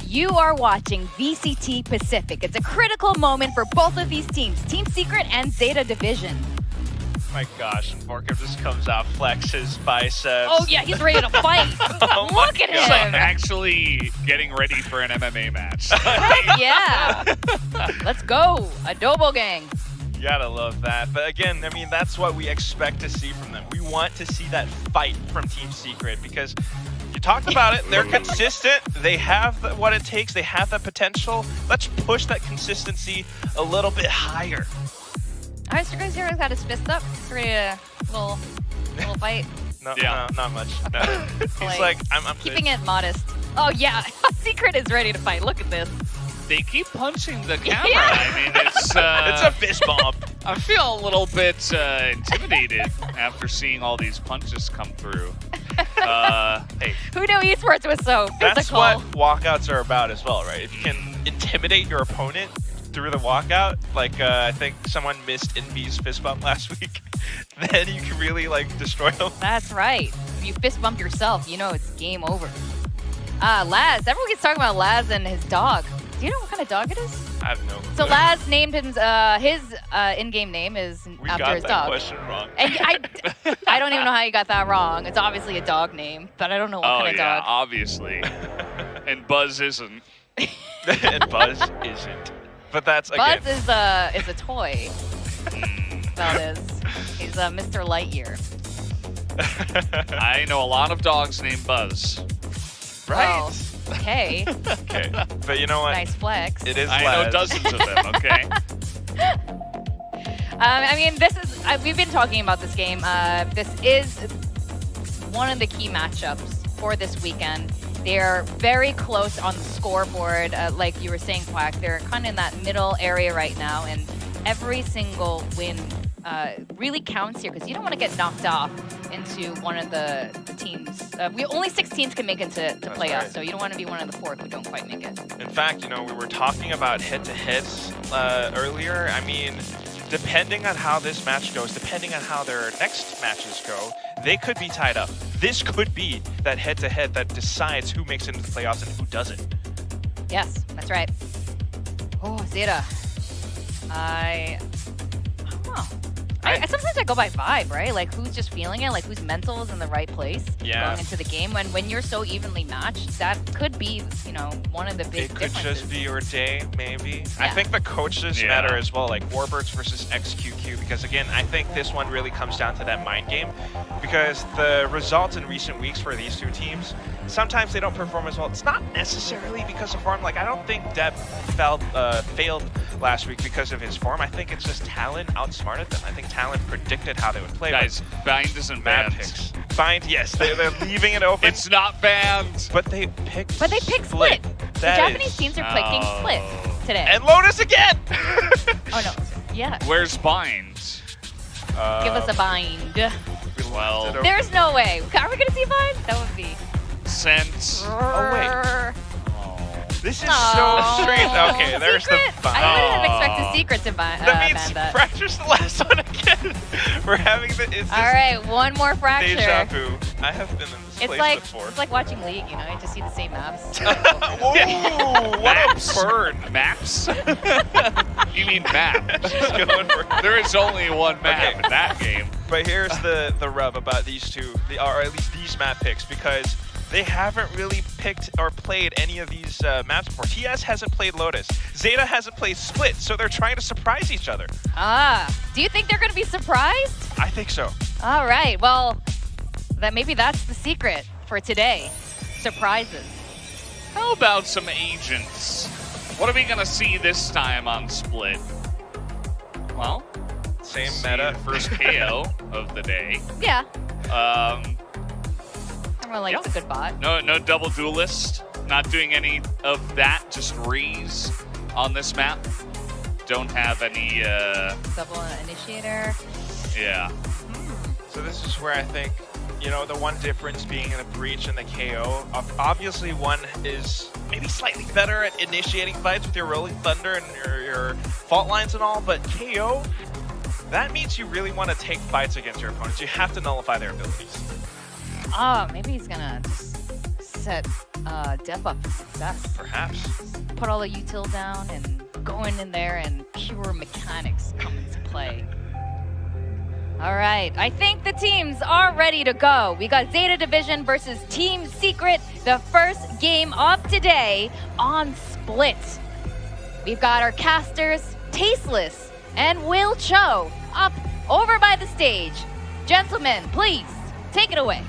You are watching VCT Pacific. It's a critical moment for both of these teams, Team Secret and ZETA Division. My gosh, and Vorkip just comes out, flexes biceps. Oh yeah, he's ready to fight. Look at him. He's like actually getting ready for an MMA match. Yeah. Let's go, Adobo Gang. You gotta love that. But again, I mean, that's what we expect to see from them. We want to see that fight from Team Secret because you talked about it. They're consistent. They have what it takes. They have that potential. Let's push that consistency a little bit higher. All right, Sir Hero's got his fist up. He's ready to little fight. No, not much. No. He's like, I'm keeping it modest. Oh yeah, Secret is ready to fight. Look at this. They keep punching the camera. Yeah. I mean, it's a fist bump. I feel a little bit intimidated after seeing all these punches come through. Hey, who knew esports was so physical? That's what walkouts are about as well, right? If you can intimidate your opponent through the walkout, like I think someone missed Envy's fist bump last week, then you can really like destroy them. That's right. If you fist bump yourself, you know it's game over. Laz, everyone keeps talking about Laz and his dog. Do you know what kind of dog it is? I have no clue. So Laz named him, his in-game name is after his dog. We got that question wrong. And I don't even know how you got that wrong. It's obviously a dog name, but I don't know what kind of dog. Obviously. And Buzz isn't. And Buzz isn't. But that's Buzz is a toy. That is. He's Mr. Lightyear. I know a lot of dogs named Buzz. Right. Oh, okay. Okay. But you know what? Nice flex. It is I know dozens of them, okay? I mean, this is, we've been talking about this game. This is one of the key matchups for this weekend. They're very close on the scoreboard. Like you were saying, Quack, they're kind of in that middle area right now, and every single win really counts here because you don't want to get knocked off into one of the teams. Only 6 teams can make it to playoffs, right. So you don't want to be one of the 4 who don't quite make it. In fact, you know, we were talking about head-to-heads earlier. I mean, depending on how this match goes, depending on how their next matches go, they could be tied up. This could be that head-to-head that decides who makes it into the playoffs and who doesn't. Yes, that's right. Oh, ZETA. I don't know. Sometimes I go by vibe, right? Like who's just feeling it, like whose mental is in the right place going into the game. When you're so evenly matched, that could be, you know, one of the big differences. It could just be your day, maybe. I think the coaches matter as well, like Warbirds versus XQQ, because again, I think this one really comes down to that mind game, because the results in recent weeks for these two teams, sometimes they don't perform as well. It's not necessarily because of form. Like, I don't think Deb failed last week because of his form. I think it's just Talon outsmarted them. I think Talon predicted how they would play. Guys, Bind isn't banned. Bind, yes, they're leaving it open. It's not banned. But they picked Split. The Japanese teams are picking Split today. And Lotus again! Oh, no. Yeah. Where's Bind? Give us a Bind. Well, there's no way. Are we going to see Bind? That would be... Sent. Oh, wait. This is so strange. Okay, there's the Bind. I wouldn't have expected Secret to ban that. That means Fracture's the last one again. We're having the... All right, one more Fracture. Deja vu. I have been in this place before. It's like watching League, you know? You just see the same maps. Whoa! What a burn. Maps? You mean map. There is only one map in that game. But here's the rub about these two, or at least these map picks, because they haven't really picked or played any of these maps before. TS hasn't played Lotus. ZETA hasn't played Split, so they're trying to surprise each other. Do you think they're going to be surprised? I think so. All right, well, maybe that's the secret for today. Surprises. How about some agents? What are we going to see this time on Split? Well, same meta. First KO of the day. Yeah. Well, like, it's a good bot. No double duelist. Not doing any of that. Just Rees on this map. Don't have any. Double initiator. Yeah. So this is where I think, you know, the one difference being in the Breach and the KO. Obviously, one is maybe slightly better at initiating fights with your Rolling Thunder and your fault lines and all, but KO, that means you really want to take fights against your opponents. You have to nullify their abilities. Maybe he's gonna just set Deb up for success. Perhaps. Put all the util down and going in there and pure mechanics come into play. All right, I think the teams are ready to go. We got ZETA Division versus Team Secret, the first game of today on Split. We've got our casters, Tasteless and Will Cho, up over by the stage. Gentlemen, please, take it away.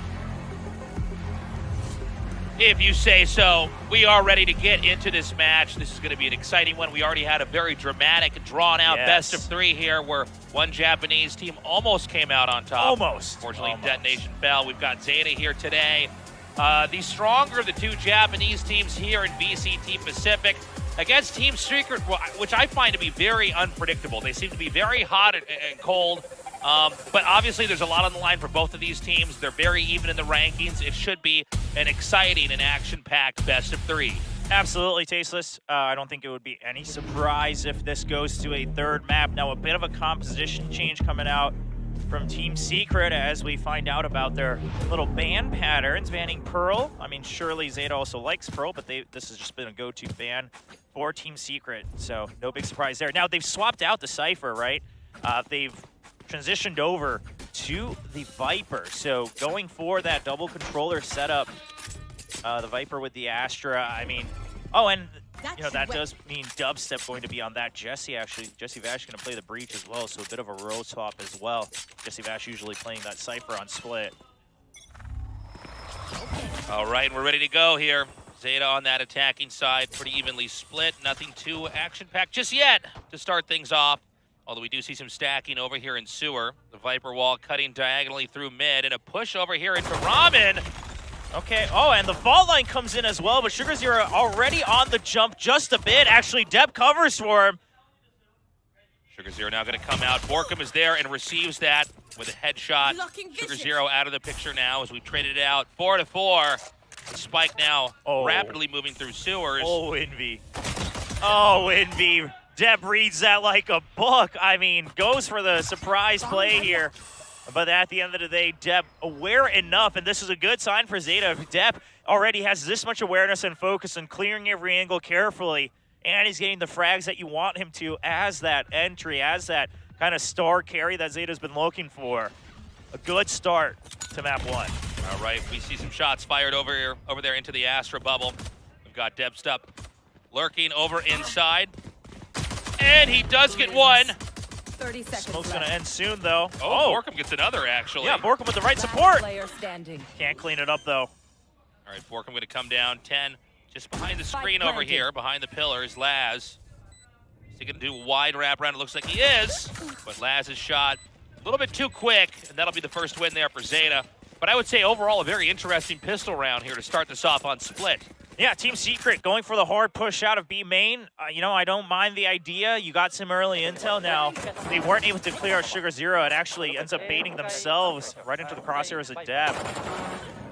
If you say so, we are ready to get into this match. This is going to be an exciting one. We already had a very dramatic, drawn-out best of three here where one Japanese team almost came out on top. Almost. Fortunately, Detonation fell. We've got ZETA here today. The stronger of the two Japanese teams here in VCT Pacific against Team Secret, which I find to be very unpredictable. They seem to be very hot and cold. But obviously there's a lot on the line for both of these teams. They're very even in the rankings. It should be an exciting and action-packed best of three. Absolutely, Tasteless. I don't think it would be any surprise if this goes to a third map. Now, a bit of a composition change coming out from Team Secret as we find out about their little ban patterns, banning Pearl. I mean, surely ZETA also likes Pearl, but this has just been a go-to ban for Team Secret, so no big surprise there. Now, they've swapped out the Cypher, right? They've transitioned over to the Viper. So going for that double controller setup, the Viper with the Astra, I mean, and you know, that does mean Dubstep going to be on that. Jesse Vash going to play the Breach as well, so a bit of a row swap as well. Jesse Vash usually playing that Cypher on Split. All right, we're ready to go here. ZETA on that attacking side, pretty evenly split. Nothing too action-packed just yet to start things off. Although we do see some stacking over here in Sewer. The Viper wall cutting diagonally through mid, and a push over here into Ramen. Okay, and the fault line comes in as well, but Sugar Zero already on the jump just a bit. Actually, Deb covers for him. Sugar Zero now going to come out. Borkum is there and receives that with a headshot. Sugar Zero out of the picture now as we traded it out 4-4. The Spike now rapidly moving through Sewers. Oh, Envy. Oh, Envy. Deb reads that like a book. I mean, goes for the surprise play here. But at the end of the day, Deb aware enough, and this is a good sign for ZETA. If Deb already has this much awareness and focus on clearing every angle carefully, and he's getting the frags that you want him to as that entry, as that kind of star carry that Zeta's been looking for. A good start to map 1. All right, we see some shots fired over there into the Astra bubble. We've got Debstup lurking over inside. And he does get one. 30 seconds Smoke's going to end soon, though. Oh, Borkum gets another, actually. Yeah, Borkum with the right support. Player standing. Can't clean it up, though. All right, Borkum going to come down 10. Just behind the screen over here, behind the pillars, Laz. Is he going to do a wide wrap around? It looks like he is. But Laz's shot a little bit too quick, and that'll be the first win there for Zeta. But I would say overall a very interesting pistol round here to start this off on Split. Yeah, Team Secret going for the hard push out of B main. I don't mind the idea. You got some early intel now. They weren't able to clear out Sugar Zero. It actually ends up baiting themselves right into the crosshairs of Deb.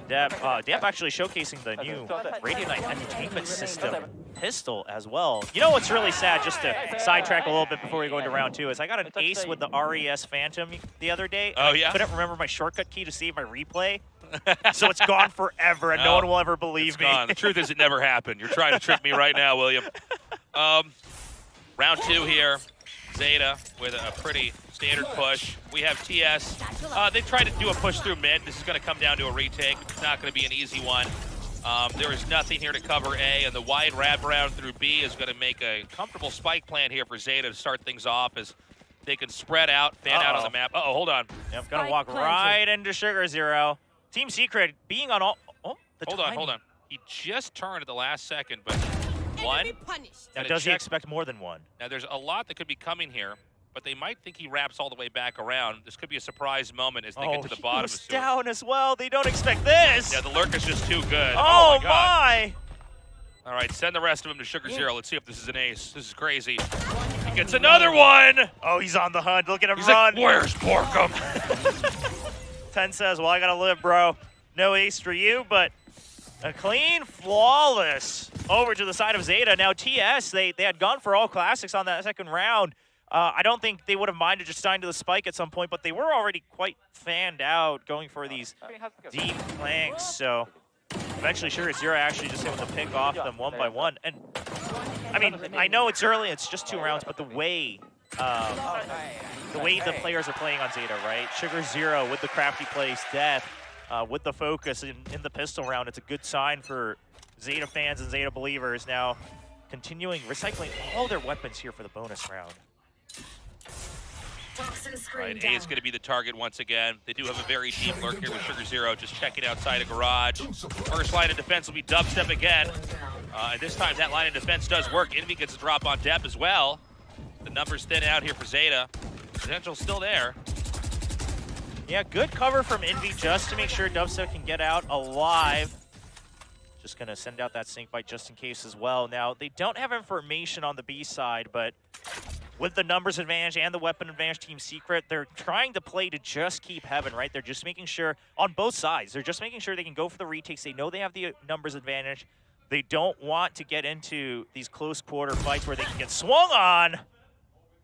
Deb actually showcasing the new Radio Night Entertainment System pistol as well. You know what's really sad, just to sidetrack a little bit before we go into round 2, is I got an ace with the RES Phantom the other day. Oh, yeah? I couldn't remember my shortcut key to save my replay. So it's gone forever, and no one will ever believe me. Gone. The truth is it never happened. You're trying to trick me right now, William. Round 2 here. Zeta with a pretty standard push. We have TS. They tried to do a push through mid. This is going to come down to a retake. It's not going to be an easy one. There is nothing here to cover A, and the wide wraparound through B is going to make a comfortable spike plan here for Zeta to start things off as they can spread out, fan out on the map. Uh-oh, hold on. Yep, going to walk right into Sugar Zero. Team Secret being on all... Oh, hold on. He just turned at the last second, but one. Now, does he expect more than one? Now, there's a lot that could be coming here, but they might think he wraps all the way back around. This could be a surprise moment as they get to the bottom. He goes down as well. They don't expect this. Yeah, the lurk is just too good. Oh, my God. my. All right, send the rest of them to Sugar Zero. Let's see if this is an ace. This is crazy. He gets another one. Oh, he's on the hunt. Look at him He's run. Like, where's Borkum? 10 says, well, I got to live, bro. No ace for you, but a clean, flawless over to the side of Zeta. Now, TS, they had gone for all classics on that second round. I don't think they would have minded just dying to the spike at some point, but they were already quite fanned out going for these deep flanks. So eventually, Sugar Zero actually just able to pick off them one by one. And I mean, I know it's early, it's just 2 rounds, but the way the players are playing on Zeta, right? Sugar Zero with the crafty plays, Death with the focus in the pistol round. It's a good sign for Zeta fans and Zeta believers. Now, continuing recycling all their weapons here for the bonus round. All right, A is going to be the target once again. They do have a very deep lurk here with Sugar Zero, just checking outside a garage. First line of defense will be Dubstep again. And this time that line of defense does work. Envy gets a drop on Dep as well. The numbers thin out here for Zeta. Potential's still there. Yeah, good cover from Envy just to make sure Dubstep can get out alive. Just going to send out that sync bite just in case as well. Now, they don't have information on the B side, but with the numbers advantage and the weapon advantage, Team Secret, they're trying to play to just keep heaven, right? They're just making sure, on both sides, they're just making sure they can go for the retakes. They know they have the numbers advantage. They don't want to get into these close quarter fights where they can get swung on.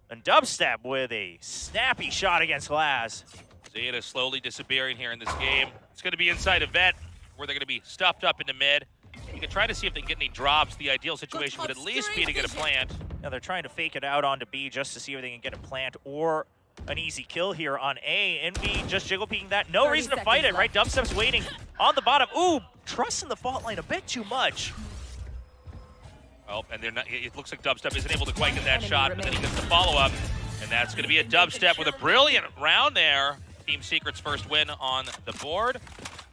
And Dubstep with a snappy shot against Glass. Zeta slowly disappearing here in this game. It's going to be inside a vet where they're going to be stuffed up in the mid. You can try to see if they can get any drops. The ideal situation would at least be to get a plant. Now they're trying to fake it out onto B just to see if they can get a plant or an easy kill here on A. Envy just jiggle peeking that. No reason to fight it, right? Dubstep's waiting on the bottom. Ooh, trusting the fault line a bit too much. Oh, and they're not, it looks like Dubstep isn't able to quite get that shot, but then he gets the follow-up. And that's going to be a Dubstep with a brilliant round there. Team Secret's first win on the board.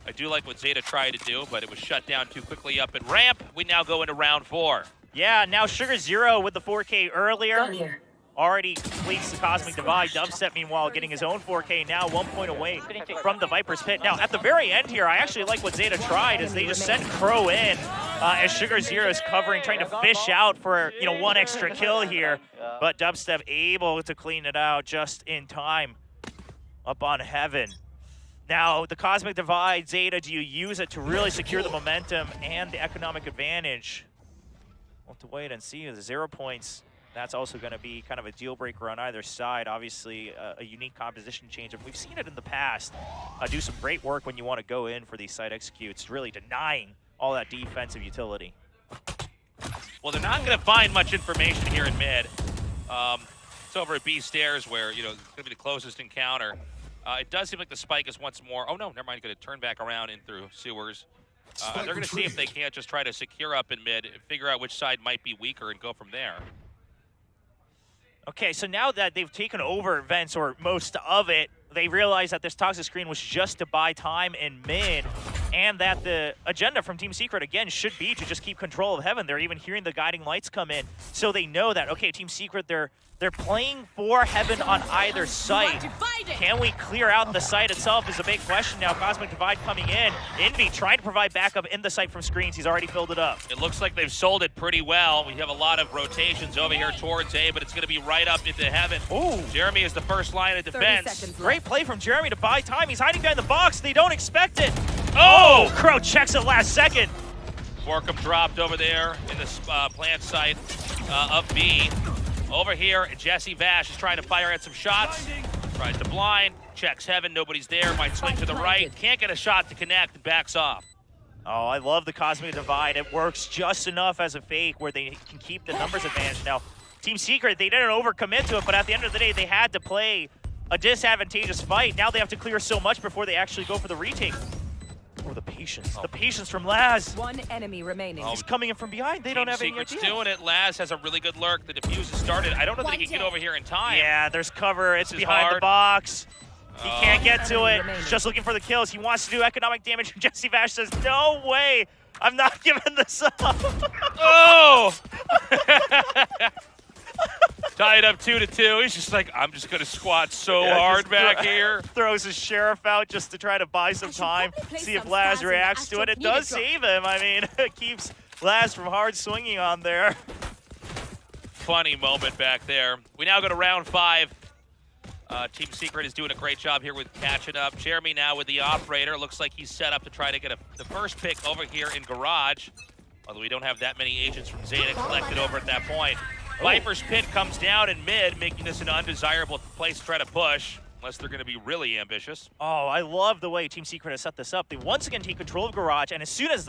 I do like what Zeta tried to do, but it was shut down too quickly up at ramp. We now go into round 4. Yeah, now Sugar Zero with the 4K earlier. Already completes the Cosmic Divide. Dubstep, meanwhile, getting his own 4K now, 1 point away from the Viper's Pit. Now, at the very end here, I actually like what Zeta tried, is they just sent Crow in as Sugar Zero is covering, trying to fish out for, one extra kill here. But Dubstep able to clean it out just in time up on heaven. Now, the Cosmic Divide, Zeta, do you use it to really secure the momentum and the economic advantage? We'll have to wait and see. The 0 points, that's also going to be kind of a deal breaker on either side. Obviously, a unique composition change. And we've seen it in the past do some great work when you want to go in for these side executes, really denying all that defensive utility. Well, they're not going to find much information here in mid. It's over at B stairs where, it's going to be the closest encounter. It does seem like the spike is once more. Oh, no, never mind. Going to turn back around in through sewers. They're going to see if they can't just try to secure up in mid, figure out which side might be weaker, and go from there. Okay, so now that they've taken over events, or most of it, they realize that this toxic screen was just to buy time in mid, and that the agenda from Team Secret, again, should be to just keep control of Heaven. They're even hearing the guiding lights come in, so they know that, okay, Team Secret, they're playing for Heaven on either site. Can we clear out the site itself is a big question now. Cosmic Divide coming in. Envy trying to provide backup in the site from screens. He's already filled it up. It looks like they've sold it pretty well. We have a lot of rotations over here towards A, but it's going to be right up into Heaven. Ooh. Jeremy is the first line of defense. Great play from Jeremy to buy time. He's hiding behind the box. They don't expect it. Oh! Crow checks it last second. Borkum dropped over there in the plant site of B. Over here, Jesse Vash is trying to fire at some shots. Tries to blind, checks Heaven, nobody's there, might swing to the right. Can't get a shot to connect and backs off. Oh, I love the Cosmic Divide. It works just enough as a fake where they can keep the numbers advantage. Now, Team Secret, they didn't overcommit to it, but at the end of the day, they had to play a disadvantageous fight. Now they have to clear so much before they actually go for the retake. Oh, the patience. The patience from Laz. One enemy remaining. He's coming in from behind. They don't have any Secret's idea. doing it. Laz has a really good lurk. The defuse has started. I don't know that he can get over here in time. Yeah, there's cover. It's This is behind the hard. box. He can't get to it. remaining. He's just looking for the kills. He wants to do economic damage. Jesse Vash says, no way. I'm not giving this up. Oh! Tied up 2-2. He's just like, I'm just going to squat so hard just back here. Throws his sheriff out just to try to buy some time, see if Laz reacts to it. It does save him. I mean, it keeps Laz from hard swinging on there. Funny moment back there. We now go to round 5. Team Secret is doing a great job here with catching up. Jeremy now with the operator. Looks like he's set up to try to get the first pick over here in Garage. Although we don't have that many agents from ZETA collected over at that point. Viper's Pit comes down in mid, making this an undesirable place to try to push, unless they're going to be really ambitious. Oh, I love the way Team Secret has set this up. They once again take control of Garage, and as soon as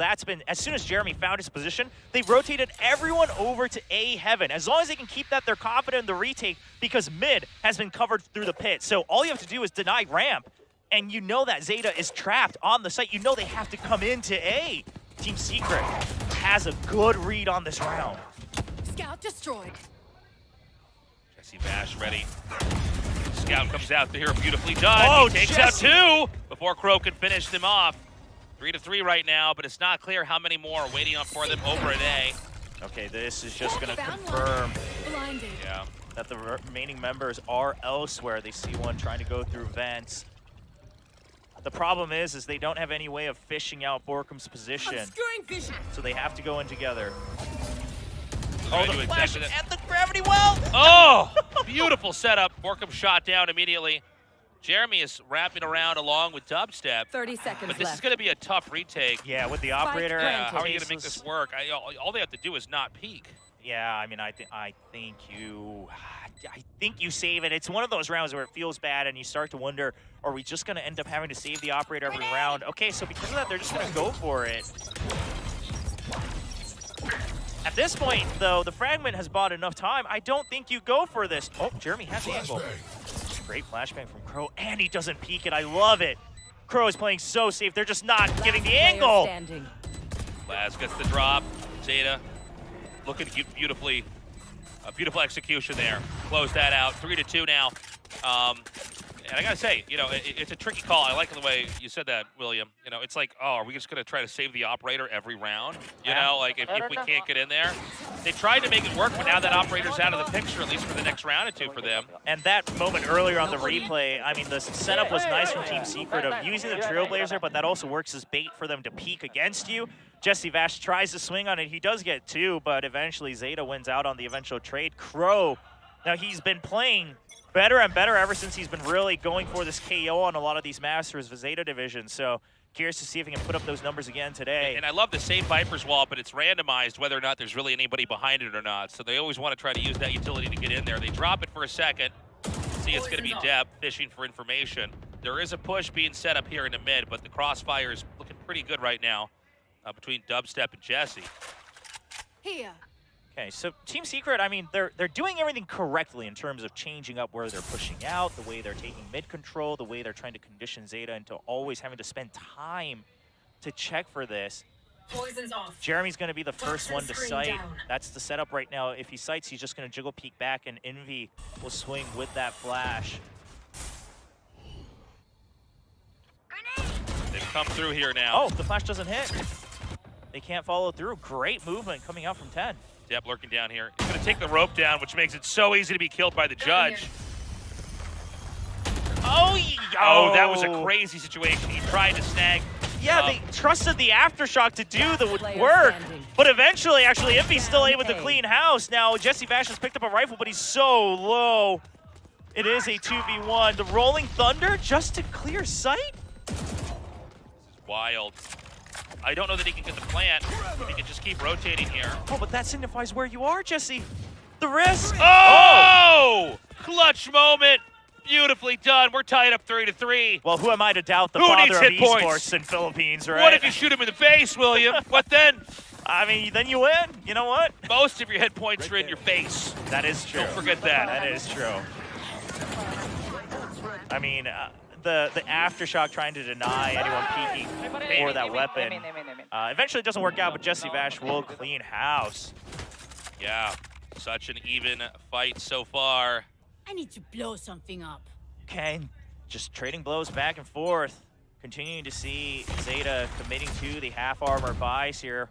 Jeremy found his position, they rotated everyone over to A Heaven. As long as they can keep that, they're confident in the retake because mid has been covered through the pit. So all you have to do is deny ramp, and you know that ZETA is trapped on the site. You know they have to come into A. Team Secret has a good read on this round. Scout destroyed. Jesse Vash ready. Scout comes out there, beautifully done. Oh, he takes Jesse. out 2 before Crow can finish them off. 3-3 right now, but it's not clear how many more are waiting up for them over at A. Okay, this is just going to confirm Blinded. that the remaining members are elsewhere. They see one trying to go through vents. The problem is they don't have any way of fishing out Borkum's position, Obscuring vision. so they have to go in together. Trying Oh, to the flash exactly that. at the gravity well! Oh, beautiful setup. Borkum shot down immediately. Jeremy is wrapping around along with Dubstep. 30 seconds But this is left. going to be a tough retake. Yeah, with the operator. Yeah, how are you going to make this work? All they have to do is not peek. Yeah, I mean, I think you save it. It's one of those rounds where it feels bad, and you start to wonder, are we just going to end up having to save the operator every round? Okay, so because of that, they're just going to go for it. At this point, though, the fragment has bought enough time. I don't think you go for this. Oh, Jeremy has the angle. Great flashbang from Crow, and he doesn't peek it. I love it. Crow is playing so safe. They're just not giving the angle. Laz gets the drop. ZETA looking beautifully. Beautiful execution there. Close that out. 3-2 now. And I gotta say, it's a tricky call. I like the way you said that, William. It's like, oh, are we just gonna try to save the operator every round? Like if we can't get in there. They tried to make it work, but now that operator's out of the picture, at least for the next round or two for them. And that moment earlier on the replay, I mean, the setup was nice from Team Secret of using the Trailblazer, but that also works as bait for them to peek against you. Jesse Vash tries to swing on it. He does get 2, but eventually ZETA wins out on the eventual trade. Crow, now he's been playing better and better ever since he's been really going for this KO on a lot of these Masters of ZETA division. So curious to see if he can put up those numbers again today. And I love the same Viper's wall, but it's randomized whether or not there's really anybody behind it or not. So they always want to try to use that utility to get in there. They drop it for a second. See, it's going to be Deb fishing for information. There is a push being set up here in the mid, but the crossfire is looking pretty good right now between Dubstep and Jesse. Here. Okay, so Team Secret, I mean, they're doing everything correctly in terms of changing up where they're pushing out, the way they're taking mid control, the way they're trying to condition ZETA into always having to spend time to check for this. Poison's off. Jeremy's going to be the first one to screen sight. down. That's the setup right now. If he sights, he's just going to jiggle peek back, and Envy will swing with that flash. They've come through here now. Oh, the flash doesn't hit. They can't follow through. Great movement coming out from 10. Yep, lurking down here. He's going to take the rope down, which makes it so easy to be killed by the judge. Oh, oh, that was a crazy situation. He tried to snag. Yeah, they trusted the Aftershock to do the work, but eventually, actually, Envy's still able to clean house. Now, Jesse Vash has picked up a rifle, but he's so low. It is a 2v1. The Rolling Thunder just to clear sight? This is wild. I don't know that he can get the plant. He can just keep rotating here. Oh, but that signifies where you are, Jesse. The risk. Oh! Clutch moment. Beautifully done. We're tied up 3-3. Well, who am I to doubt the Who father needs of hit esports points? in Philippines, right? What if you shoot him in the face, William? What then? I mean, then you win. You know what? Most of your hit points are in your face. That is true. Don't forget that. That is true. I mean, the Aftershock trying to deny anyone peeking for that weapon. Eventually it doesn't work out, but Jesse Vash will clean house. Yeah, such an even fight so far. I need to blow something up. Okay, just trading blows back and forth. Continuing to see ZETA committing to the half-armor buys here.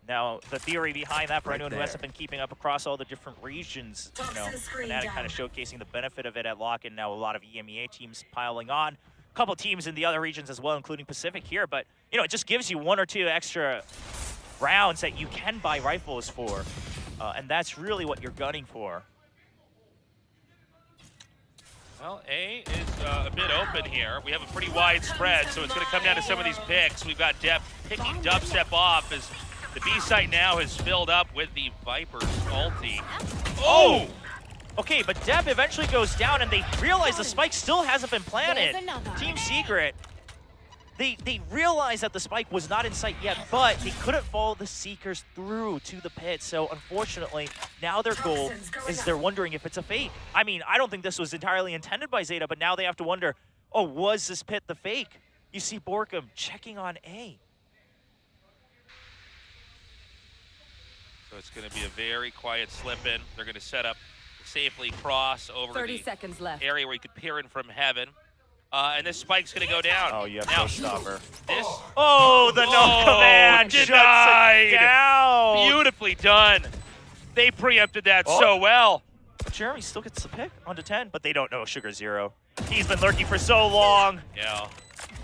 Now, the theory behind that for anyone who hasn't been keeping up across all the different regions, you know, Fnatic kind of showcasing the benefit of it at Lock-in. Now a lot of EMEA teams piling on. A couple teams in the other regions as well, including Pacific here, but, you know, it just gives you 1 or 2 extra rounds that you can buy rifles for, and that's really what you're gunning for. Well, A is a bit open here. We have a pretty wide spread, so it's going to come down to some of these picks. We've got Depp picking dubstep off as the B site now has filled up with the Viper's ulti. Oh! Okay, but Depp eventually goes down, and they realize the spike still hasn't been planted. Team Secret, they realized that the spike was not in sight yet, but they couldn't follow the Seekers through to the pit. So unfortunately, now their goal is they're wondering if it's a fake. I mean, I don't think this was entirely intended by ZETA, but now they have to wonder, oh, was this pit the fake? You see Borkum checking on A. So it's going to be a very quiet slip-in. They're going to set up safely cross over 30 the seconds left. area where you could peer in from heaven. And this spike's going to go down. Oh, you have now, no stopper. This. Oh, the no command denied. shuts it down. Beautifully done. They preempted that so well. But Jeremy still gets the pick onto 10, but they don't know Sugar Zero. He's been lurking for so long. Yeah.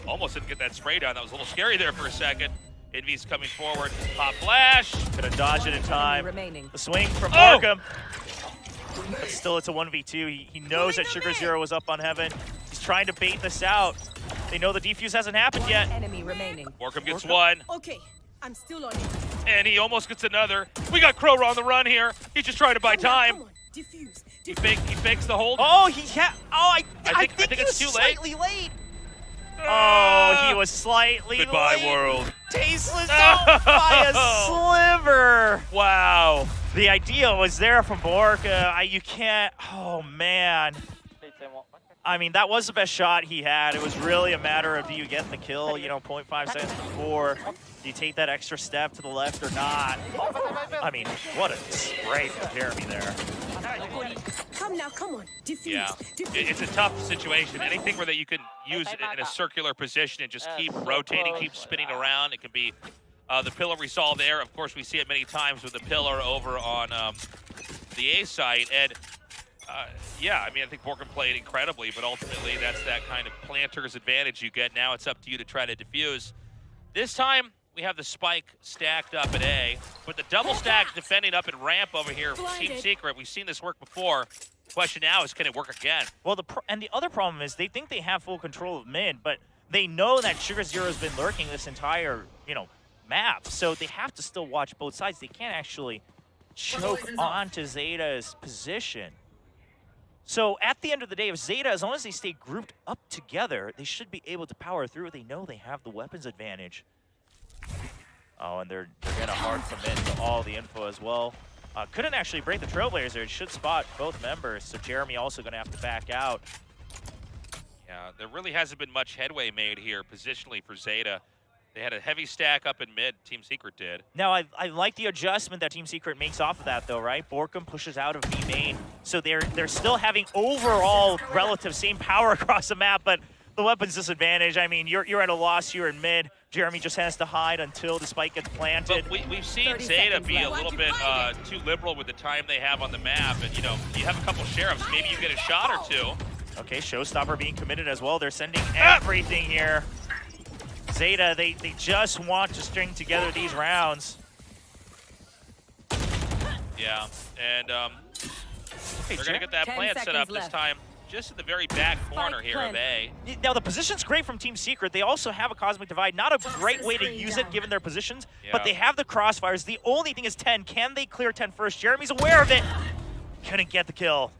Almost didn't get that spray down. That was a little scary there for a second. Envy's coming forward. Pop flash. Gonna dodge it in time. Remaining. The swing from Borkum. But still, it's a 1v2. He knows that Sugar Zero was up on Heaven. He's trying to bait this out. They know the defuse hasn't happened yet. Enemy remaining. Borkum gets one. Okay, I'm still on it. And he almost gets another. We got Crow on the run here. He's just trying to buy time. Come on. Diffuse. He fakes the hold. Oh, I think it's he too was late. slightly late. Oh, he was slightly Goodbye, late. world. Tasteless off by a sliver. Wow. The idea was there from Bork. You can't. Oh, man. I mean, that was the best shot he had. It was really a matter of do you get the kill, you know, 0.5 seconds before. Do you take that extra step to the left or not? I mean, what a spray from Jeremy there. Come now, come on. Diffuse. Yeah, it's a tough situation. Anything where that you can use it in a circular position and just keep rotating, keep spinning around. It can be the pillar we saw there. Of course, we see it many times with the pillar over on the A site. And yeah, I mean, I think Borkum played incredibly, but ultimately that's that kind of planter's advantage you get. Now it's up to you to try to defuse. This time, we have the spike stacked up at A, but the double stack defending up at ramp over here for Team Secret. We've seen this work before. Question now is, can it work again? Well, the other problem is they think they have full control of mid, but they know that Sugar Zero's been lurking this entire, you know, map, so they have to still watch both sides. They can't actually choke onto ZETA's position. So at the end of the day, if ZETA, as long as they stay grouped up together, they should be able to power through. They know they have the weapons advantage. Oh, and they're gonna hard commit to all the info as well. Couldn't actually break the Trailblazer. It should spot both members, so Jeremy also going to have to back out. Yeah, there really hasn't been much headway made here positionally for ZETA. They had a heavy stack up in mid, Team Secret did. Now, I like the adjustment that Team Secret makes off of that, though, right? Borkum pushes out of B main, so they're still having overall relative same power across the map, but the weapon's disadvantage. I mean, you're at a loss here in mid. Jeremy just has to hide until the spike gets planted. But we've seen ZETA be a little bit too liberal with the time they have on the map, and you have a couple sheriffs, maybe you get a shot or two. Okay, Showstopper being committed as well. They're sending everything here. ZETA, they just want to string together these rounds. Yeah, and they're going to get that plant set up this time just in the very back corner here of A. Now, the position's great from Team Secret. They also have a Cosmic Divide. Not a great way to use it given their positions, but they have the crossfires. The only thing is 10. Can they clear 10 first? Jeremy's aware of it. Couldn't get the kill.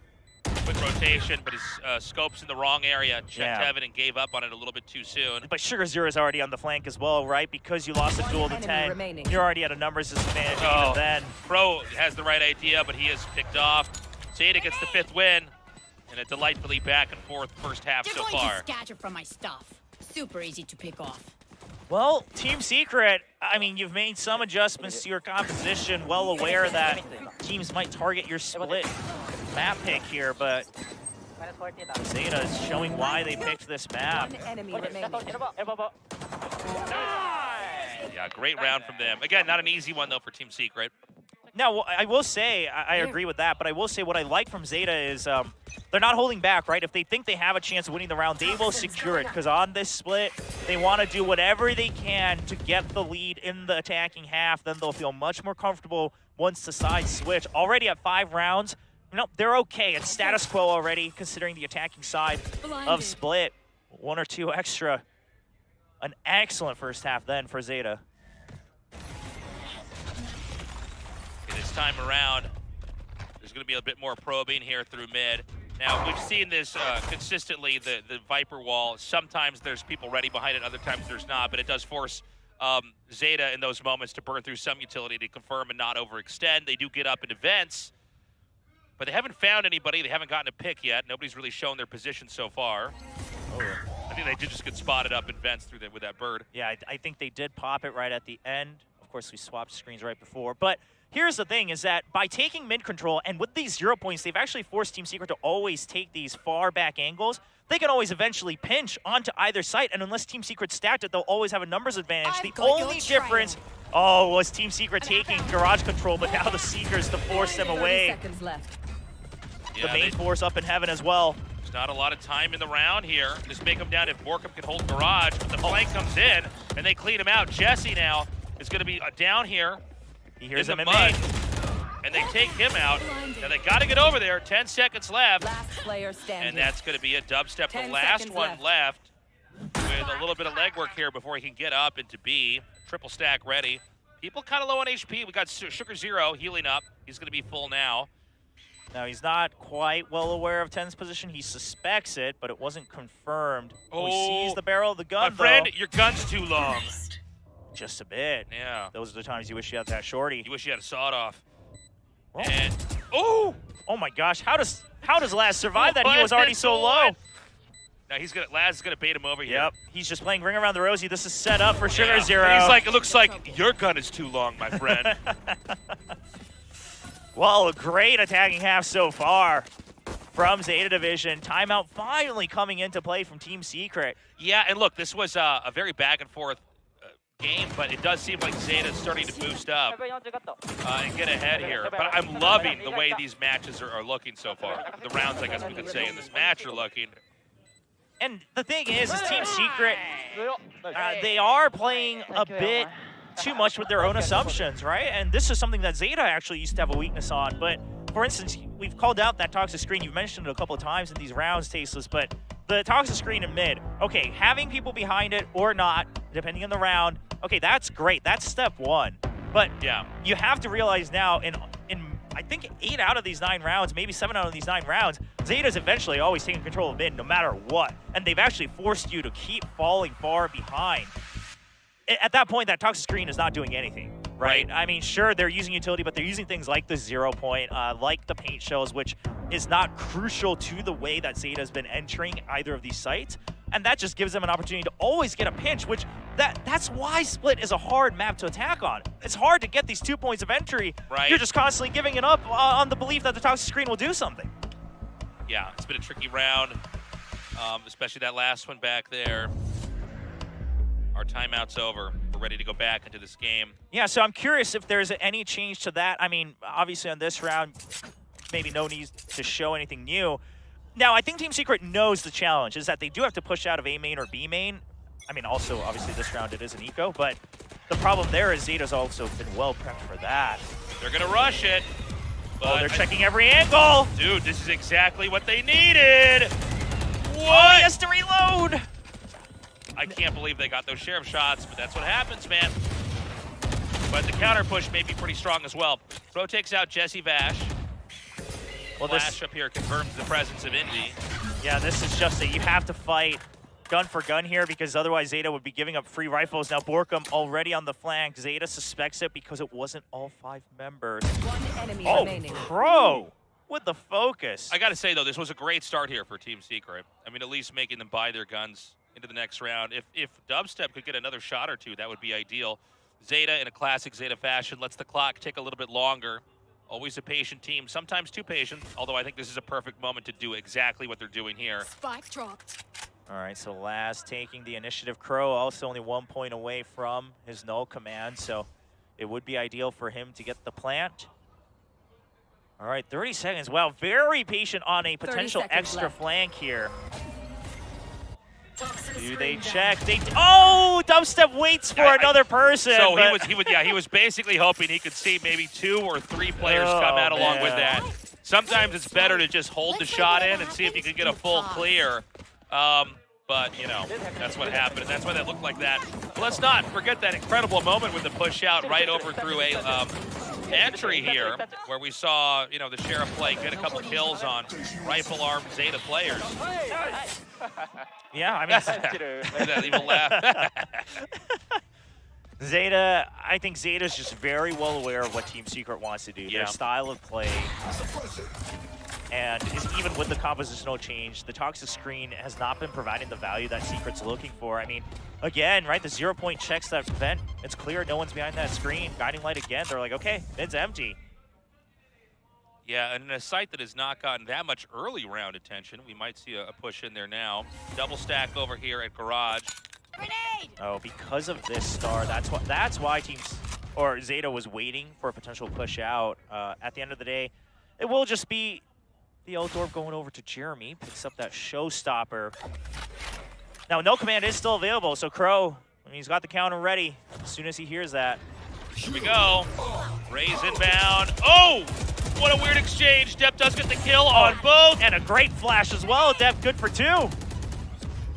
Quick rotation, but his scope's in the wrong area. Checked heaven and gave up on it a little bit too soon. But Sugar Zero is already on the flank as well, right? Because you lost a duel to 10, you're already at a numbers disadvantage even then. Pro has the right idea, but he is picked off. ZETA gets the 5th win, and a delightfully back and forth first half so far. Scatter from my stuff. Super easy to pick off. Well, Team Secret, I mean, you've made some adjustments to your composition, well aware that teams might target your split map pick here, but ZETA is showing why they picked this map. Yeah, great round from them. Again, not an easy one, though, for Team Secret. Now, I will say, I agree with that, but I will say what I like from ZETA is they're not holding back, right? If they think they have a chance of winning the round, they will secure it, because on this split, they want to do whatever they can to get the lead in the attacking half. Then they'll feel much more comfortable once the sides switch. Already at 5 rounds, they're okay. It's status quo already, considering the attacking side of split. 1 or 2 extra. An excellent first half then for ZETA. This time around, there's going to be a bit more probing here through mid. Now, we've seen this consistently, the Viper wall. Sometimes there's people ready behind it, other times there's not, but it does force ZETA in those moments to burn through some utility to confirm and not overextend. They do get up into vents, but they haven't found anybody. They haven't gotten a pick yet. Nobody's really shown their position so far. I think they did just get spotted up in vents through with that bird. Yeah, I think they did pop it right at the end. Of course, we swapped screens right before, but here's the thing is that by taking mid control and with these 0 points, they've actually forced Team Secret to always take these far back angles. They can always eventually pinch onto either site, and unless Team Secret stacked it, they'll always have a numbers advantage. The only difference, was Team Secret taking garage control, but now the Seekers to force them away. The main force up in heaven as well. There's not a lot of time in the round here. Just make them down if Borkum can hold garage, but the flank comes in, and they clean him out. Jesse now is going to be down here. He hears in him the mud, and they take him out. Now they got to get over there. 10 seconds left, and that's going to be a dubstep. The last one left with a little bit of legwork here before he can get up into B. Triple stack ready. People kind of low on HP. We got Sugar Zero healing up. He's going to be full now. Now, he's not quite well aware of 10's position. He suspects it, but it wasn't confirmed. He sees the barrel of the gun, my friend, your gun's too long. Just a bit. Yeah. Those are the times you wish you had that shorty. You wish you had a sawed off. Oh. And oh my gosh! How does Laz survive that? He was already so low. Now Laz is gonna bait him over here. Yep. He's just playing Ring Around the Rosie. This is set up for Sugar Zero. And he's like, it looks like your gun is too long, my friend. Well, a great attacking half so far from ZETA Division. Timeout finally coming into play from Team Secret. Yeah, and look, this was a very back and forth game, but it does seem like ZETA is starting to boost up and get ahead here. But I'm loving the way these matches are looking so far. The rounds, I guess we could say, in this match are looking. And the thing is Team Secret, they are playing a bit too much with their own assumptions, right? And this is something that ZETA actually used to have a weakness on. But for instance, we've called out that toxic screen. You've mentioned it a couple of times in these rounds, Tasteless, but the toxic screen in mid, okay, having people behind it or not, depending on the round, okay, that's great. That's step 1. But yeah, you have to realize now in I think 8 out of these 9 rounds, maybe 7 out of these 9 rounds, ZETA's eventually always taking control of mid no matter what. And they've actually forced you to keep falling far behind. At that point, that toxic screen is not doing anything, right? I mean, sure, they're using utility, but they're using things like the 0 point, like the paint shells, which is not crucial to the way that ZETA has been entering either of these sites. And that just gives them an opportunity to always get a pinch, which that's why Split is a hard map to attack on. It's hard to get these 2 points of entry. Right. You're just constantly giving it up on the belief that the toxic screen will do something. Yeah, it's been a tricky round, especially that last one back there. Our timeout's over. We're ready to go back into this game. Yeah, so I'm curious if there's any change to that. I mean, obviously on this round, maybe no need to show anything new. Now, I think Team Secret knows the challenge is that they do have to push out of A main or B main. I mean, also, obviously, this round it is an eco, but the problem there is Zeta's also been well prepped for that. They're going to rush it. Oh, they're checking every angle. Dude, this is exactly what they needed. What? Oh, he has to reload. I can't believe they got those sheriff shots, but that's what happens, man. But the counter push may be pretty strong as well. Pro takes out Jesse Vash. Well, Flash up here confirms the presence of Envy. Yeah, this is just that you have to fight gun for gun here because otherwise ZETA would be giving up free rifles. Now Borkum already on the flank. ZETA suspects it because it wasn't all 5 members. One enemy remaining. Pro with the focus. I got to say, though, this was a great start here for Team Secret. I mean, at least making them buy their guns into the next round. If Dubstep could get another shot or two, that would be ideal. ZETA, in a classic ZETA fashion, lets the clock tick a little bit longer. Always a patient team, sometimes too patient, although I think this is a perfect moment to do exactly what they're doing here. Spike dropped. All right, so Laz taking the initiative. Crow also only 1 point away from his null command, so it would be ideal for him to get the plant. All right, 30 seconds. Wow, very patient on a potential extra flank here. Do they check? Dubstep waits for another person. So he was basically hoping he could see maybe 2 or 3 players come out along with that. Sometimes it's better to just hold the shot in and see if you can get a full clear. But, you know, that's what happened, and that's why that looked like that. But let's not forget that incredible moment with the push out right over through a entry here, where we saw, you know, the Sheriff play get a couple kills on rifle-armed ZETA players. Yeah, I mean, that evil laugh. ZETA, I think ZETA's just very well aware of what Team Secret wants to do, their style of play. And even with the compositional change, the toxic screen has not been providing the value that Secret's looking for. I mean, again, right, the 0 point checks that vent. It's clear no one's behind that screen. Guiding light again, they're like, okay, mid's empty. Yeah, and in a site that has not gotten that much early round attention, we might see a push in there now. Double stack over here at Garage. Grenade! Oh, because of this star, that's why ZETA was waiting for a potential push out. At the end of the day, it will just be the Eldorf going over to Jeremy, picks up that showstopper. Now, no command is still available, so Crow, I mean, he's got the counter ready as soon as he hears that. Here we go. Raise inbound. Oh! What a weird exchange. Depp does get the kill on both. And a great flash as well. Depp good for 2.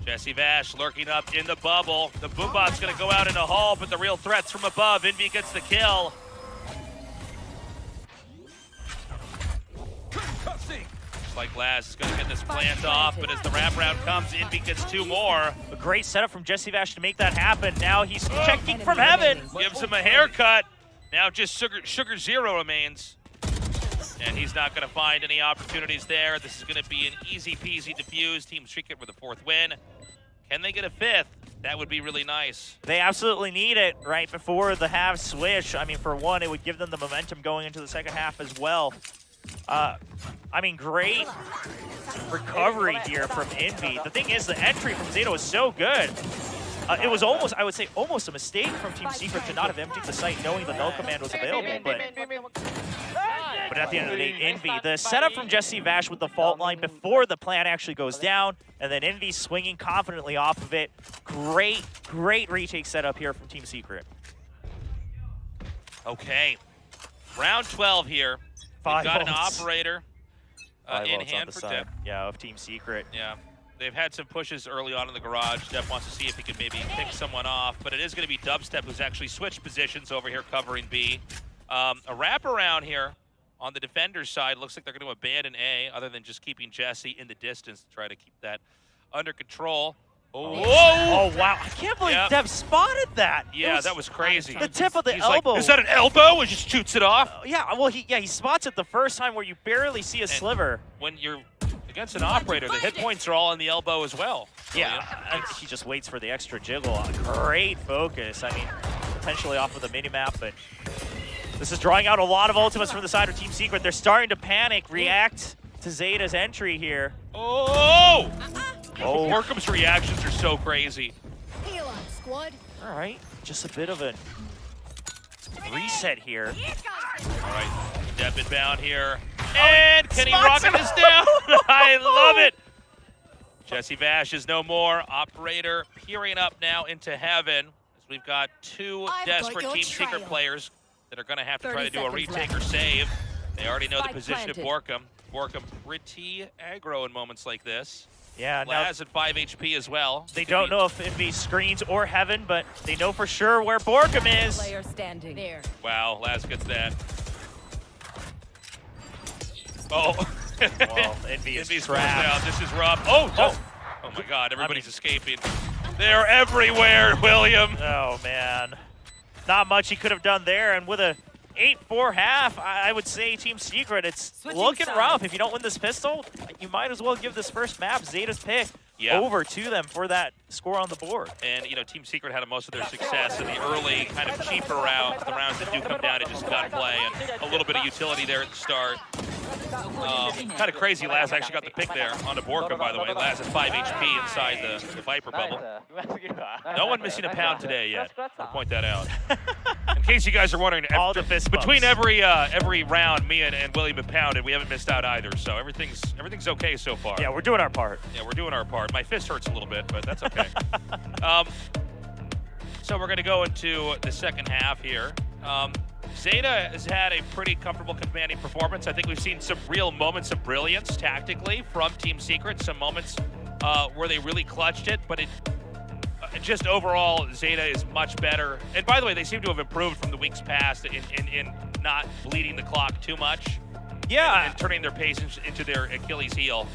Jesse Vash lurking up in the bubble. The Boombot's going to go out in a haul, but the real threat's from above. Envy gets the kill. Like Laz is going to get this plant off, but as the wraparound comes, Envy gets 2 more. A great setup from Jesse Vash to make that happen. Now he's checking from heaven. Gives him a haircut. Now just Sugar Zero remains. And he's not going to find any opportunities there. This is going to be an easy-peasy defuse. Team Secret with a 4th win. Can they get a 5th? That would be really nice. They absolutely need it right before the half switch. I mean, for one, it would give them the momentum going into the second half as well. I mean, great recovery here from Envy. The thing is, the entry from ZETA was so good. It was almost, I would say, almost a mistake from Team Secret to not have emptied the site knowing the null command was available. But at the end of the day, Envy, the setup from Jesse Vash with the fault line before the plan actually goes down, and then Envy swinging confidently off of it. Great retake setup here from Team Secret. Okay. Round 12 here. We've got an operator in hand for Depp. Yeah, of Team Secret. Yeah. They've had some pushes early on in the garage. Depp wants to see if he can maybe pick someone off, but it is going to be Dubstep who's actually switched positions over here covering B. A wraparound here on the defender's side. Looks like they're going to abandon A, other than just keeping Jesse in the distance to try to keep that under control. Whoa! Oh, wow. I can't believe Dev spotted that. Yeah, that was crazy. The tip of the He's elbow. Like, is that an elbow? And just shoots it off. Yeah, well, he spots it the first time where you barely see a sliver. When you're against an operator, the hit points are all on the elbow as well. Yeah, and he just waits for the extra jiggle. Great focus. I mean, potentially off of the minimap, but this is drawing out a lot of ultimates from the side of Team Secret. They're starting to panic, react to Zeta's entry here. Oh! Borkum's reactions are so crazy. Heal up, squad. All right, just a bit of a reset here. All right, step inbound here. And Kenny Rocket is down. I love it. Jesse Vash is no more. Operator peering up now into heaven as we've got two desperate Team Secret players that are going to have to try to do a retake or save. They already know the position of Borkum. Borkum pretty aggro in moments like this. Yeah, Laz at 5 HP as well. They don't know if it'd be screens or heaven, but they know for sure where Borkum is. Player standing. There. Wow, Laz gets that. Oh. Well, Envy's trapped. Out. This is rough. Oh my God, everybody's escaping. They're everywhere, William. Oh, man. Not much he could have done there, and with a 8-4 half, I would say Team Secret, it's looking rough. If you don't win this pistol, you might as well give this first map Zeta's pick over to them for that score on the board. And, you know, Team Secret had most of their success in the early kind of cheaper rounds, the rounds that do come down to just gunplay and a little bit of utility there at the start. Kind of crazy, Laz actually got the pick there on the Borkum, by the way. Laz at 5 HP inside the Viper bubble. No one missing a pound today yet. I'll point that out. In case you guys are wondering, between every round, me and William have pounded. We haven't missed out either, so everything's okay so far. Yeah, we're doing our part. Yeah, we're doing our part. My fist hurts a little bit, but that's okay. So we're going to go into the second half here. Zeta has had a pretty comfortable, commanding performance. I think we've seen some real moments of brilliance tactically from Team Secret, some moments where they really clutched it, but just overall, Zeta is much better. And by the way, they seem to have improved from the weeks past in not bleeding the clock too much. Yeah. And turning their pace into their Achilles heel.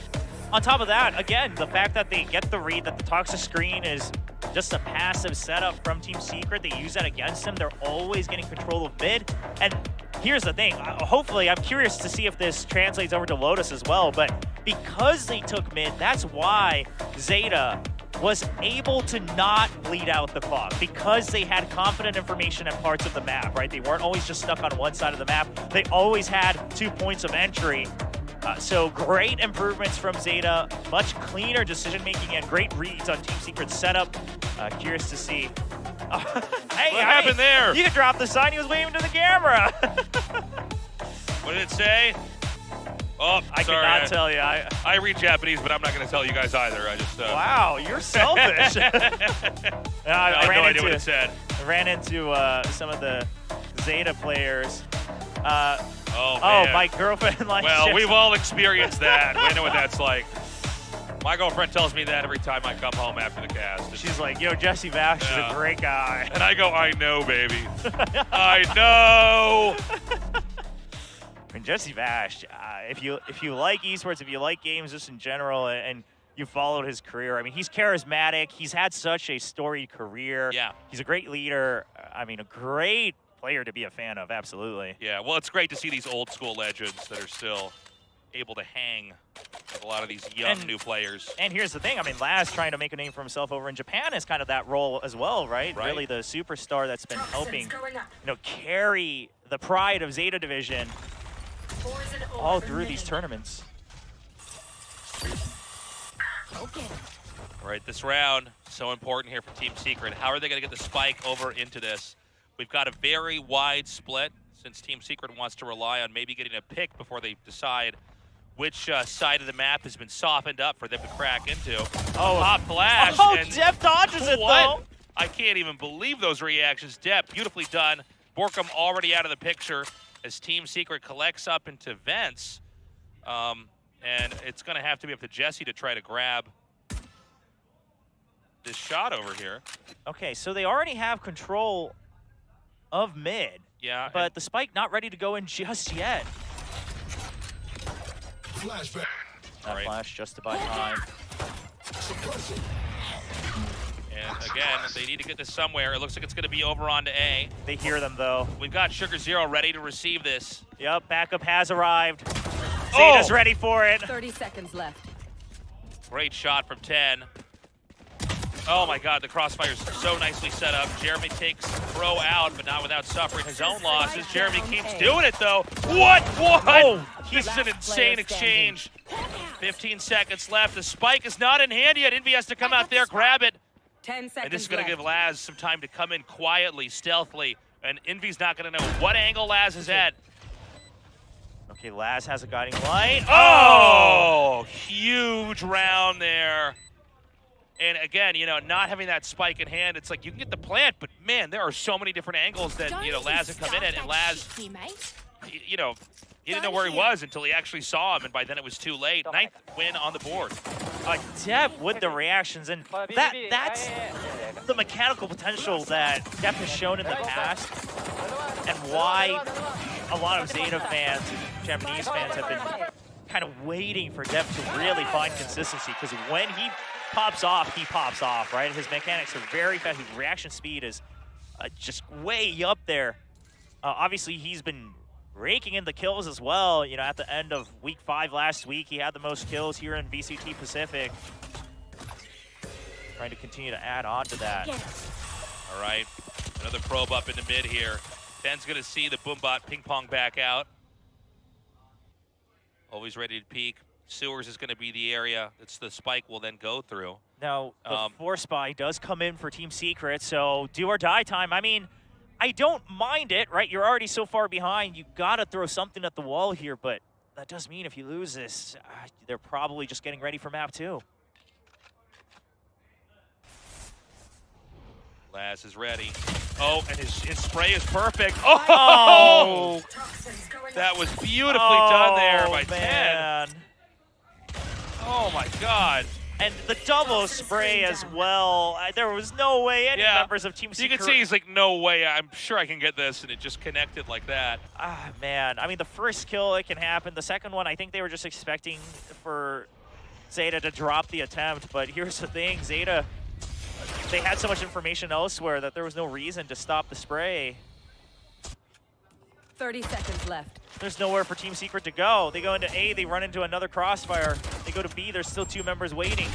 On top of that, again, the fact that they get the read that the toxic screen is just a passive setup from Team Secret. They use that against them. They're always getting control of mid. And here's the thing. Hopefully, I'm curious to see if this translates over to Lotus as well. But because they took mid, that's why Zeta was able to not bleed out the clock, because they had confident information at parts of the map, right? They weren't always just stuck on one side of the map. They always had 2 points of entry. So great improvements from Zeta, much cleaner decision-making and great reads on Team Secret's setup. Curious to see. Hey, what happened there? You could drop the sign. He was waving to the camera. What did it say? Oh, I sorry, cannot tell you. I read Japanese, but I'm not going to tell you guys either. I just. Wow, you're selfish. I have no idea what it said. I ran into some of the Zeta players. Oh, man. My girlfriend likes. Well, we've all experienced that. We know what that's like. My girlfriend tells me that every time I come home after the cast. She's like, yo, Jesse Vash is a great guy. And I go, I know, baby. I know. I mean, Jesse Vash, if you like esports, if you like games just in general, and you followed his career, I mean, he's charismatic. He's had such a storied career. Yeah. He's a great leader. I mean, a great player to be a fan of, absolutely. Yeah, well, it's great to see these old school legends that are still able to hang with a lot of these young new players. And here's the thing, I mean, Laz trying to make a name for himself over in Japan is kind of that role as well, right? Really the superstar that's been helping, carry the pride of Zeta Division all through these tournaments. Okay. All right, this round, so important here for Team Secret. How are they going to get the spike over into this? We've got a very wide split since Team Secret wants to rely on maybe getting a pick before they decide which side of the map has been softened up for them to crack into. Pop flash. Oh, and Depp dodges it, though. I can't even believe those reactions. Depp, beautifully done. Borkum already out of the picture as Team Secret collects up into vents. And it's going to have to be up to Jesse to try to grab this shot over here. Okay, so they already have control of mid. Yeah. But the spike not ready to go in just yet. Flashback. That flash just to buy time. And again, they need to get this somewhere. It looks like it's going to be over onto A. They hear them, though. We've got Sugar Zero ready to receive this. Yep, backup has arrived. ZETA's ready for it. 30 seconds left. Great shot from 10. Oh my God, the crossfire's so nicely set up. Jeremy takes throw out, but not without suffering his own losses. Jeremy keeps doing it though. What? Oh, this is an insane exchange. 15 seconds left. The spike is not in hand yet. Envy has to come out there, grab it. 10 seconds And this is going to left. give Laz some time to come in quietly, stealthily. And Envy's not going to know what angle Laz is at. Okay, Laz has a guiding light. Oh, huge round there. And again, you know, not having that spike in hand, it's like you can get the plant, but man, there are so many different angles that, you know, Laz can come in at. And Laz, you know, he didn't know where he was until he actually saw him, and by then it was too late. 9th win on the board. Depp with the reactions, and that's the mechanical potential that Depp has shown in the past, and why a lot of ZETA fans and Japanese fans have been kind of waiting for Depp to really find consistency, because when he pops off, right? His mechanics are very fast. His reaction speed is just way up there. Obviously, he's been raking in the kills as well. You know, at the end of week 5 last week, he had the most kills here in VCT Pacific. Trying to continue to add on to that. All right, another probe up in the mid here. 10's gonna see the Boombot ping pong back out. Always ready to peek. Sewers is gonna be the area that's the spike will then go through. Now, the Force Spy does come in for Team Secret, so do or die time. I mean, I don't mind it, right? You're already so far behind. You gotta throw something at the wall here, but that does mean if you lose this, they're probably just getting ready for map 2. Laz is ready. Oh, and his spray is perfect. Oh! That was beautifully done there by 10. Oh my God. And the double spray as well. There was no way any members of Team Secret... You can see he's like, no way, I'm sure I can get this, and it just connected like that. Man. I mean, the first kill, it can happen. The second one, I think they were just expecting for ZETA to drop the attempt, but here's the thing, ZETA, they had so much information elsewhere that there was no reason to stop the spray. 30 seconds left. There's nowhere for Team Secret to go. They go into A, they run into another crossfire. They go to B, there's still 2 members waiting.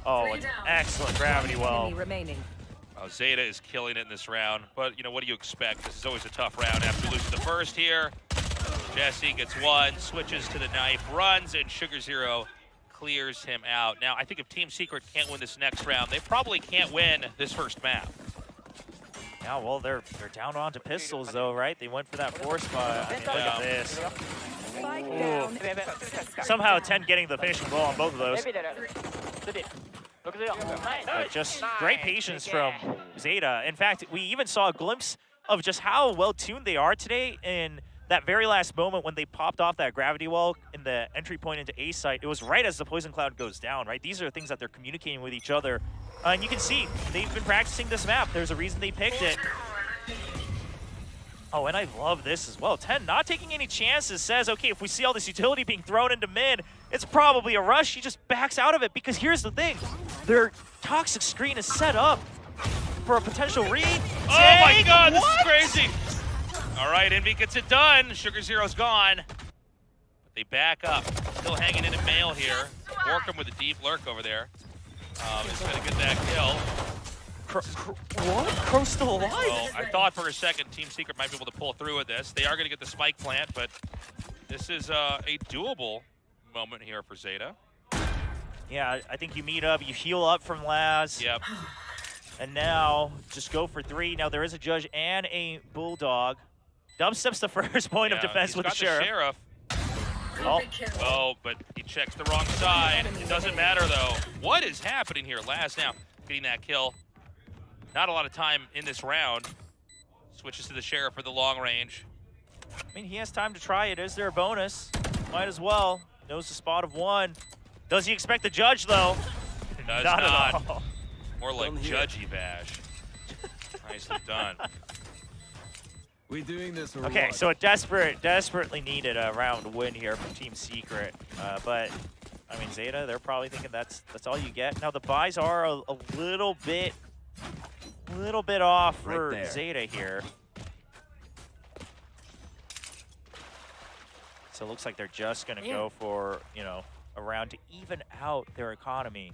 Oh, an excellent gravity well. Remaining. ZETA is killing it in this round, but you know, what do you expect? This is always a tough round after losing the first here. Jesse gets one, switches to the knife, runs, and Sugar Zero clears him out. Now, I think if Team Secret can't win this next round, they probably can't win this first map. Yeah, well, they're down onto pistols, though, right? They went for that Force Spy. I mean, look at this. Somehow 10 getting the finishing blow on both of those. But just great patience from ZETA. In fact, we even saw a glimpse of just how well-tuned they are today in that very last moment when they popped off that gravity wall in the entry point into A site. It was right as the poison cloud goes down, right? These are things that they're communicating with each other. And you can see, they've been practicing this map. There's a reason they picked it. Oh, and I love this as well. 10 not taking any chances, says, okay, if we see all this utility being thrown into mid, it's probably a rush. He just backs out of it, because here's the thing. Their toxic screen is set up for a potential read. Oh my God, this is crazy. All right, Envy gets it done. Sugar Zero's gone. But they back up. Still hanging in a mail here. Borkum with a deep lurk over there. Is going to get that kill. What? Crow's still alive? Well, I thought for a second Team Secret might be able to pull through with this. They are going to get the spike plant, but this is a doable moment here for ZETA. Yeah, I think you meet up, you heal up from Laz. Yep. And now, just go for 3. Now, there is a Judge and a Bulldog. Dubstep's the first point of defense with the Sheriff. Oh, but he checks the wrong side. It doesn't matter, though. What is happening here? Laz now getting that kill. Not a lot of time in this round. Switches to the Sheriff for the long range. I mean, he has time to try it. Is there a bonus? Might as well. Knows the spot of 1. Does he expect the Judge, though? Does not. At all. More like Judgy Bash. Nicely done. We're doing this or okay, what? so a desperately needed a round win here from Team Secret. But, I mean, ZETA, they're probably thinking that's all you get. Now, the buys are a little bit little bit off Right for there. ZETA here. So it looks like they're just going to go for, you know, a round to even out their economy.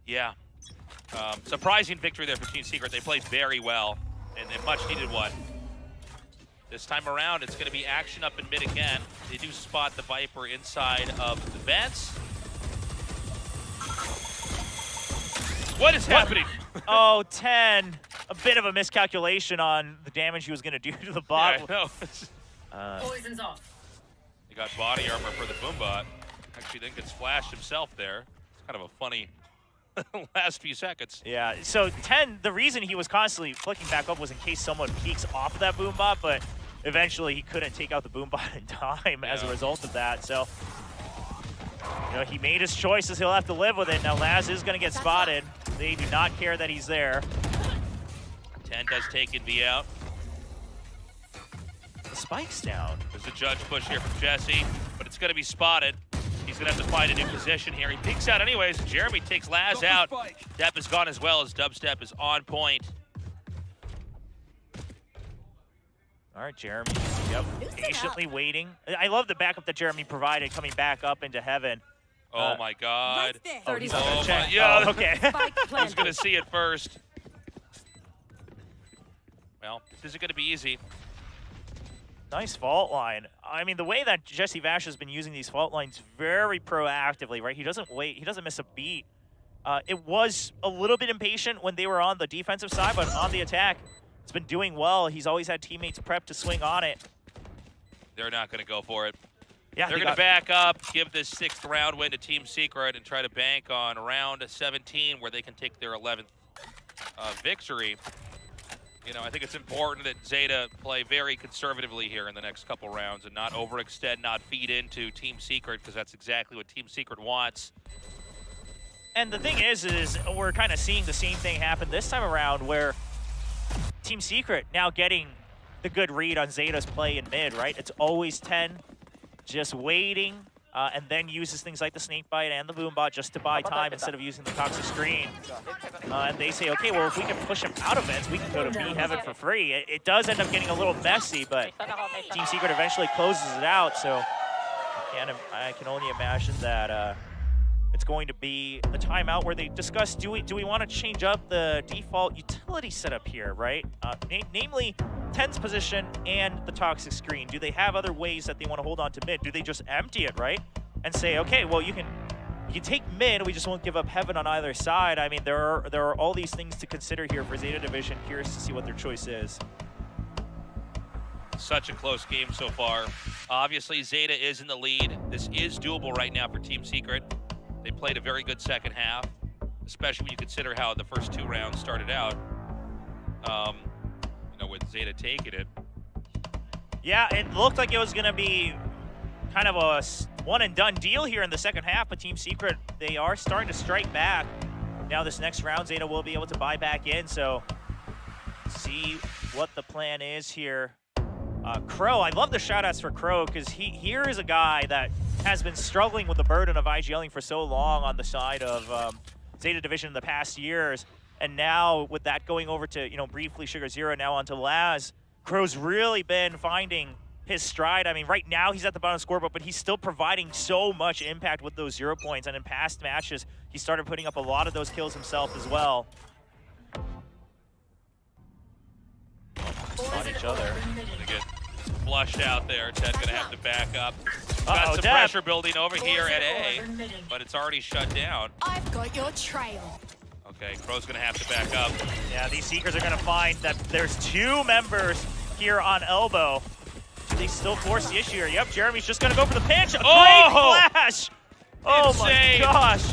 Yeah. Surprising victory there for Team Secret. They played very well, and a much-needed one. This time around, it's going to be action up in mid again. They do spot the Viper inside of the vents. What is happening? Oh, 10. A bit of a miscalculation on the damage he was going to do to the bot. Yeah, I know. Poison's off. He got body armor for the Boombot. Actually then gets flashed himself there. It's kind of a funny last few seconds. Yeah, so 10, the reason he was constantly flicking back up was in case someone peeks off of that Boombot, but eventually he couldn't take out the Boombot in time as a result of that. So, you know, he made his choices. He'll have to live with it. Now Laz is going to get spotted. They do not care that he's there. 10 does take Envy out. The spike's down. There's a judge push here from Jesse, but it's going to be spotted. He's going to have to find a new position here. He peeks out anyways. Jeremy takes Laz out. Depp is gone as well as Dubstep is on point. All right, Jeremy. Yep, patiently waiting. I love the backup that Jeremy provided coming back up into heaven. Oh my God. Oh, he's oh on the check. yeah. Oh, okay. I was going to see it first. Well, this isn't going to be easy. Nice fault line. I mean, the way that Jesse Vash has been using these fault lines very proactively, right? He doesn't wait. He doesn't miss a beat. It was a little bit impatient when they were on the defensive side, but on the attack, it's been doing well. He's always had teammates prepped to swing on it. They're not going to go for it. Yeah, they're going to back up, give this 6th round win to Team Secret, and try to bank on round 17 where they can take their 11th victory. You know, I think it's important that ZETA play very conservatively here in the next couple rounds and not overextend, not feed into Team Secret, because that's exactly what Team Secret wants. And the thing is we're kind of seeing the same thing happen this time around where Team Secret now getting the good read on ZETA's play in mid, right? It's always 10, just waiting, and then uses things like the Snakebite and the Boombot just to buy time instead of using the toxic screen. And they say, okay, well, if we can push him out of vents, we can go to B Heaven for free. It does end up getting a little messy, but Team Secret eventually closes it out, so I can only imagine that it's going to be a timeout where they discuss, do we want to change up the default utility setup here, right? Namely, 10's position and the toxic screen. Do they have other ways that they want to hold on to mid? Do they just empty it, right? And say, okay, well, you can take mid, we just won't give up heaven on either side. I mean, there are all these things to consider here for ZETA Division. Curious to see what their choice is. Such a close game so far. Obviously, ZETA is in the lead. This is doable right now for Team Secret. They played a very good second half, especially when you consider how the first 2 rounds started out. You know, with ZETA taking it. Yeah, it looked like it was going to be kind of a one-and-done deal here in the second half, but Team Secret, they are starting to strike back. Now this next round, ZETA will be able to buy back in, so see what the plan is here. Crow, I love the shout-outs for Crow, because here is a guy that has been struggling with the burden of IGLing for so long on the side of ZETA Division in the past years. And now with that going over to, you know, briefly Sugar Zero, now onto Laz, Crow's really been finding his stride. I mean, right now he's at the bottom of the scoreboard, but he's still providing so much impact with those 0 points. And in past matches, he started putting up a lot of those kills himself as well. On each other. Gonna get flushed out there. Ted gonna have to back up. Got some pressure building over here at A, but it's already shut down. I've got your trail. Okay, Crow's gonna have to back up. Yeah, these Seekers are gonna find that there's 2 members here on elbow. Do they still force the issue here? Yep, Jeremy's just gonna go for the pinch. A great flash! Oh my gosh.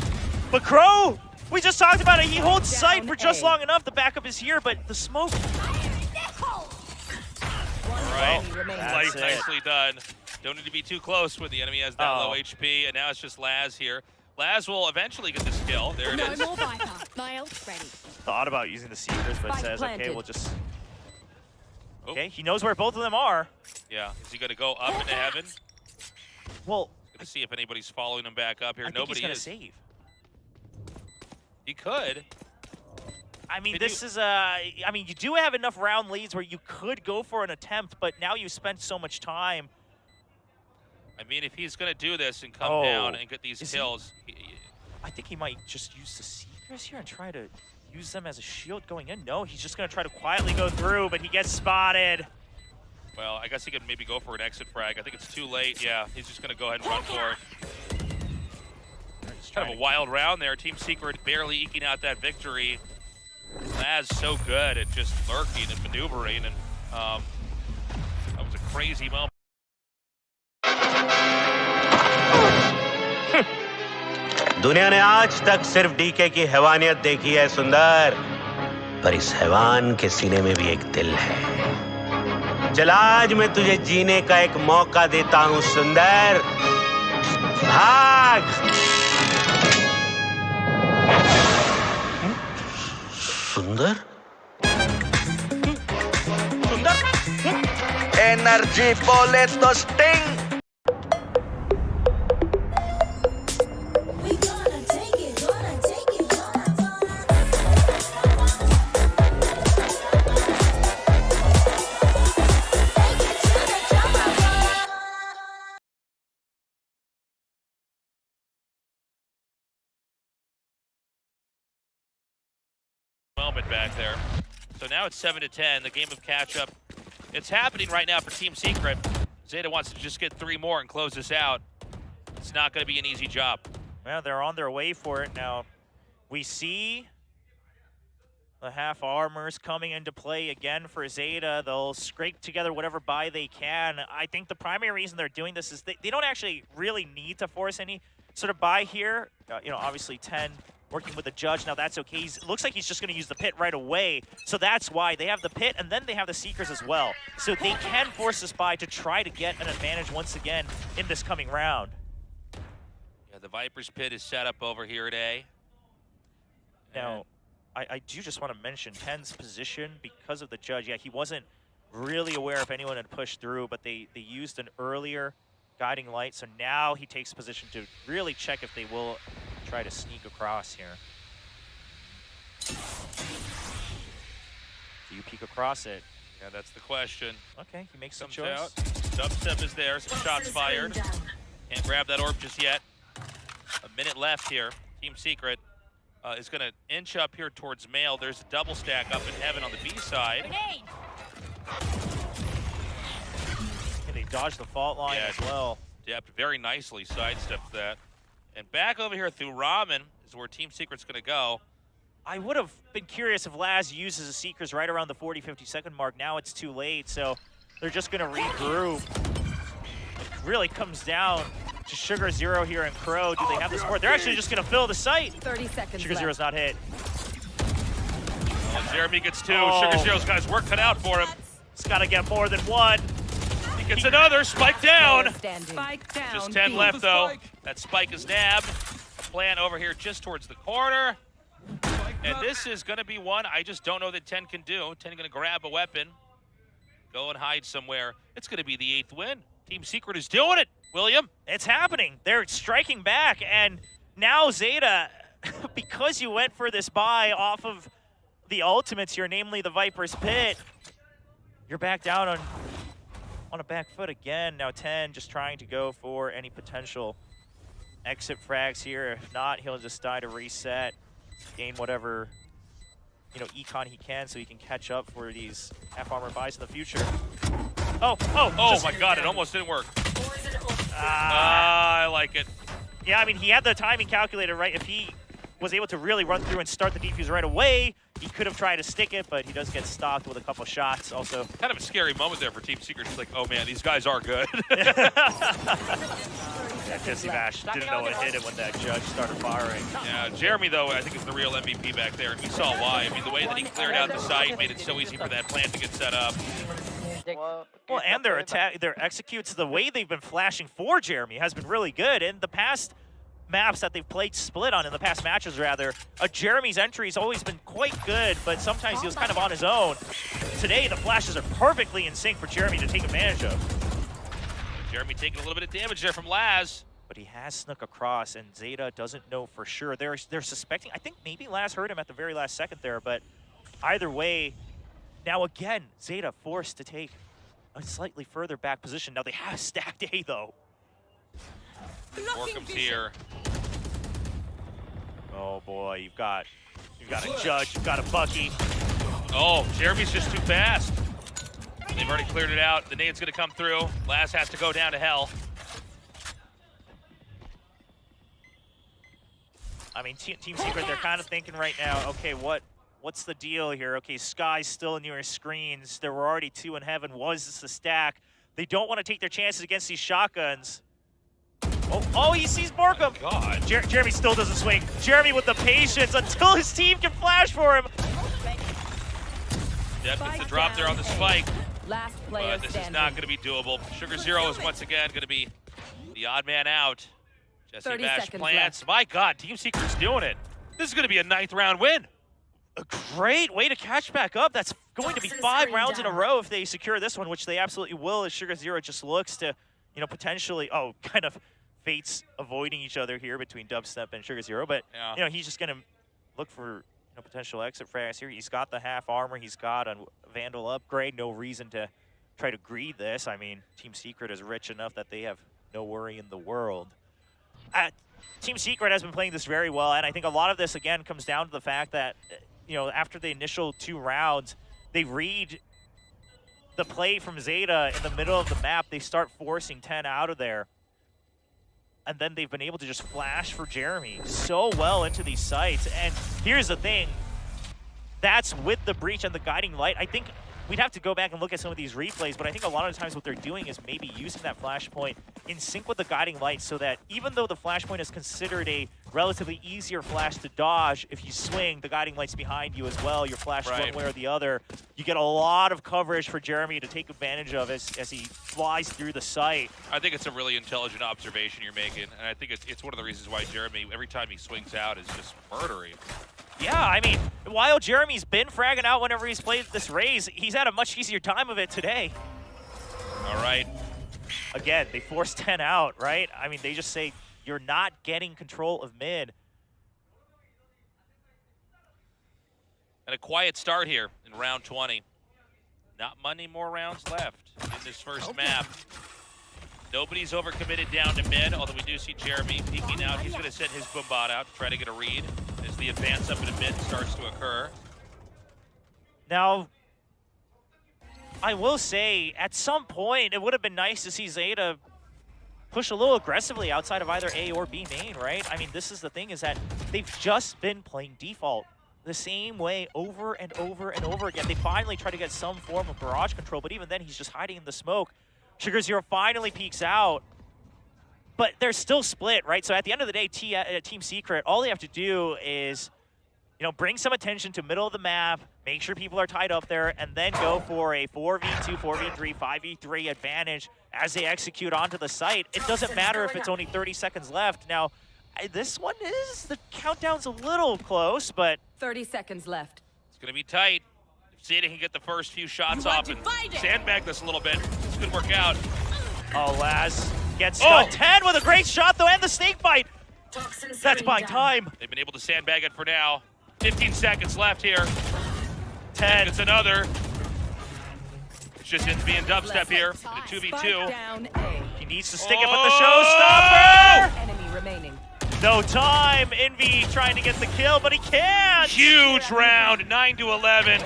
But Crow, we just talked about it. He holds sight for just long enough. The backup is here, but the smoke. All right, that's nicely done. Don't need to be too close when the enemy has that low HP, and now it's just Laz here. Laz will eventually get this kill. There it is. No more Viper. My ult's ready. Thought about using the Seekers, but says, okay, we'll just... Oh. Okay, he knows where both of them are. Yeah, is he gonna go up into heaven? Well, Gonna see if anybody's following him back up here. I think Nobody he's gonna is. save. He could. I mean, this is I mean, you do have enough round leads where you could go for an attempt, but now you spent so much time. I mean, if he's going to do this and come down and get these kills. I think he might just use the Seekers here and try to use them as a shield going in. No, he's just going to try to quietly go through, but he gets spotted. Well, I guess he could maybe go for an exit frag. I think it's too late. Yeah, he's just going to go ahead and run for it. It's kind of a wild round there. Team Secret barely eking out that victory. Laz so good at just lurking and maneuvering, and that was a crazy moment. दुनिया ने आज तक सिर्फ DK की हैवानियत देखी है सुंदर, पर इस हैवान के सीने में भी एक दिल है। चल आज मैं तुझे जीने का एक मौका देता हूं सुंदर, भाग। सुंदर? सुंदर? एनर्जी बोले तो sting. Moment back there. So now it's 7-10, the game of catch-up. It's happening right now for Team Secret. ZETA wants to just get 3 more and close this out. It's not going to be an easy job. Well, they're on their way for it now. We see the half armors coming into play again for ZETA. They'll scrape together whatever buy they can. I think the primary reason they're doing this is they don't actually really need to force any sort of buy here. You know, obviously 10 working with the judge. Now that's okay. Looks like he's just going to use the pit right away. So that's why they have the pit, and then they have the Seekers as well. So they can force this buy to try to get an advantage once again in this coming round. Yeah, the Viper's pit is set up over here at A. Now, I do just want to mention 10's position because of the judge. Yeah, he wasn't really aware if anyone had pushed through, but they used an earlier guiding light. So now he takes position to really check if they will try to sneak across here. Do you peek across it? Yeah, that's the question. Okay, he makes some Comes choice. out. Dubstep is there, some shots fired. Can't grab that orb just yet. A minute left here. Team Secret is going to inch up here towards Mail. There's a double stack up in heaven on the B side. And they dodged the fault line as well. Yep, very nicely sidestepped that. And back over here through Ramen is where Team Secret's going to go. I would have been curious if Laz uses the Seekers right around the 40-50 second mark. Now it's too late, so they're just going to regroup. It really comes down to Sugar Zero here and Crow. Do they have the support? They're actually just going to fill the site. 30 seconds Sugar Zero's not hit. Well, Jeremy gets 2. Sugar Zero's got his work cut out for him. He's got to get more than 1. He gets another. Spike down. Spike down. Just 10 left, though. That spike is nabbed. A plant over here just towards the corner. And this is going to be one I just don't know that 10 can do. 10 going to grab a weapon, go and hide somewhere. It's going to be the 8th win. Team Secret is doing it, William. It's happening. They're striking back, and now ZETA, because you went for this buy off of the ultimates here, namely the Viper's Pit, you're back down on a back foot again. Now 10 just trying to go for any potential exit frags here. If not, he'll just die to reset, gain whatever, you know, econ he can so he can catch up for these half armor buys in the future. Oh my God, it almost didn't work. I like it. Yeah, I mean, he had the timing calculated right. If he was able to really run through and start the defuse right away, he could have tried to stick it, but he does get stopped with a couple shots also. Kind of a scary moment there for Team Secret. It's like, oh man, these guys are good. Jesse Bash didn't know it hit it when that judge started firing. Yeah, Jeremy, though, I think is the real MVP back there, and we saw why. I mean, the way that he cleared out the site made it so easy for that plant to get set up. Well, and their attack, their executes, the way they've been flashing for Jeremy has been really good. In the past maps that they've played split on, in the past matches rather, Jeremy's entry has always been quite good, but sometimes he was kind of on his own. Today, the flashes are perfectly in sync for Jeremy to take advantage of. Jeremy taking a little bit of damage there from Laz. But he has snuck across, and ZETA doesn't know for sure. They're suspecting, I think maybe Laz heard him at the very last second there, but either way, now again, ZETA forced to take a slightly further back position. Now they have stacked A though. Borkum's here. Oh boy, you've got a Judge, you've got a Bucky. Oh, Jeremy's just too fast. They've already cleared it out. The nade's gonna come through. Laz has to go down to hell. I mean, Team Secret, they're kind of thinking right now, okay, what's the deal here? Okay, Sky's still near his screens. There were already 2 in heaven. Was this a stack? They don't want to take their chances against these shotguns. Oh, he sees Borkum. Oh, God. Jeremy still doesn't swing. Jeremy with the patience until his team can flash for him. Deb gets the drop there on the spike. Last player But this is not going to be doable. Sugar Zero is once again going to be the odd man out. Jesse 30 Bash seconds plants. left. My God, Team Secret's doing it. This is going to be a 9th round win. A great way to catch back up. That's going to be 5 rounds in a row if they secure this one, which they absolutely will, as Sugar Zero just looks to, potentially, kind of fates avoiding each other here between Dubstep and Sugar Zero. But, he's just going to look for potential exit frags here. He's got the half armor. He's got a Vandal upgrade. No reason to try to greed this. I mean, Team Secret is rich enough that they have no worry in the world. Team Secret has been playing this very well, and I think a lot of this, again, comes down to the fact that, after the initial 2 rounds, they read the play from ZETA in the middle of the map. They start forcing 10 out of there. And then they've been able to just flash for Jeremy so well into these sites. And here's the thing. That's with the breach and the guiding light. I think we'd have to go back and look at some of these replays, but I think a lot of the times what they're doing is maybe using that flashpoint in sync with the guiding light so that even though the flashpoint is considered a relatively easier flash to dodge, if you swing, the guiding light's behind you as well. You're flashed one way or the other. You get a lot of coverage for Jeremy to take advantage of as he flies through the site. I think it's a really intelligent observation you're making, and I think it's one of the reasons why Jeremy, every time he swings out, is just murdering. Yeah, I mean, while Jeremy's been fragging out whenever he's played this Raze, he's had a much easier time of it today. All right. Again, they force 10 out, right? I mean, they just say, you're not getting control of mid. And a quiet start here in round 20. Not many more rounds left in this first map. Nobody's overcommitted down to mid, although we do see Jeremy peeking out. He's going to send his Boombot out to try to get a read as the advance up into mid starts to occur. Now, I will say, at some point, it would have been nice to see ZETA push a little aggressively outside of either A or B main, right? I mean, this is the thing, is that they've just been playing default the same way over and over and over again. They finally try to get some form of barrage control, but even then, he's just hiding in the smoke. Sugar Zero finally peeks out, but they're still split, right? So at the end of the day, Team Secret, all they have to do is, bring some attention to middle of the map, make sure people are tied up there, and then go for a 4v2, 4v3, 5v3 advantage as they execute onto the site. It doesn't matter if it's only 30 seconds left. Now, this one the countdown's a little close, but 30 seconds left. It's going to be tight. If ZETA can get the first few shots off and sandbag this a little bit, this could work out. Oh, Laz gets stunned. 10 with a great shot, though, and the snake bite. That's buying time. They've been able to sandbag it for now. 15 seconds left here. 10. It's another. It's just being Dubstep here in a 2v2. He needs to stick it, but the showstopper! Enemy remaining. No time. Envy trying to get the kill, but he can't. Huge round, 9-11.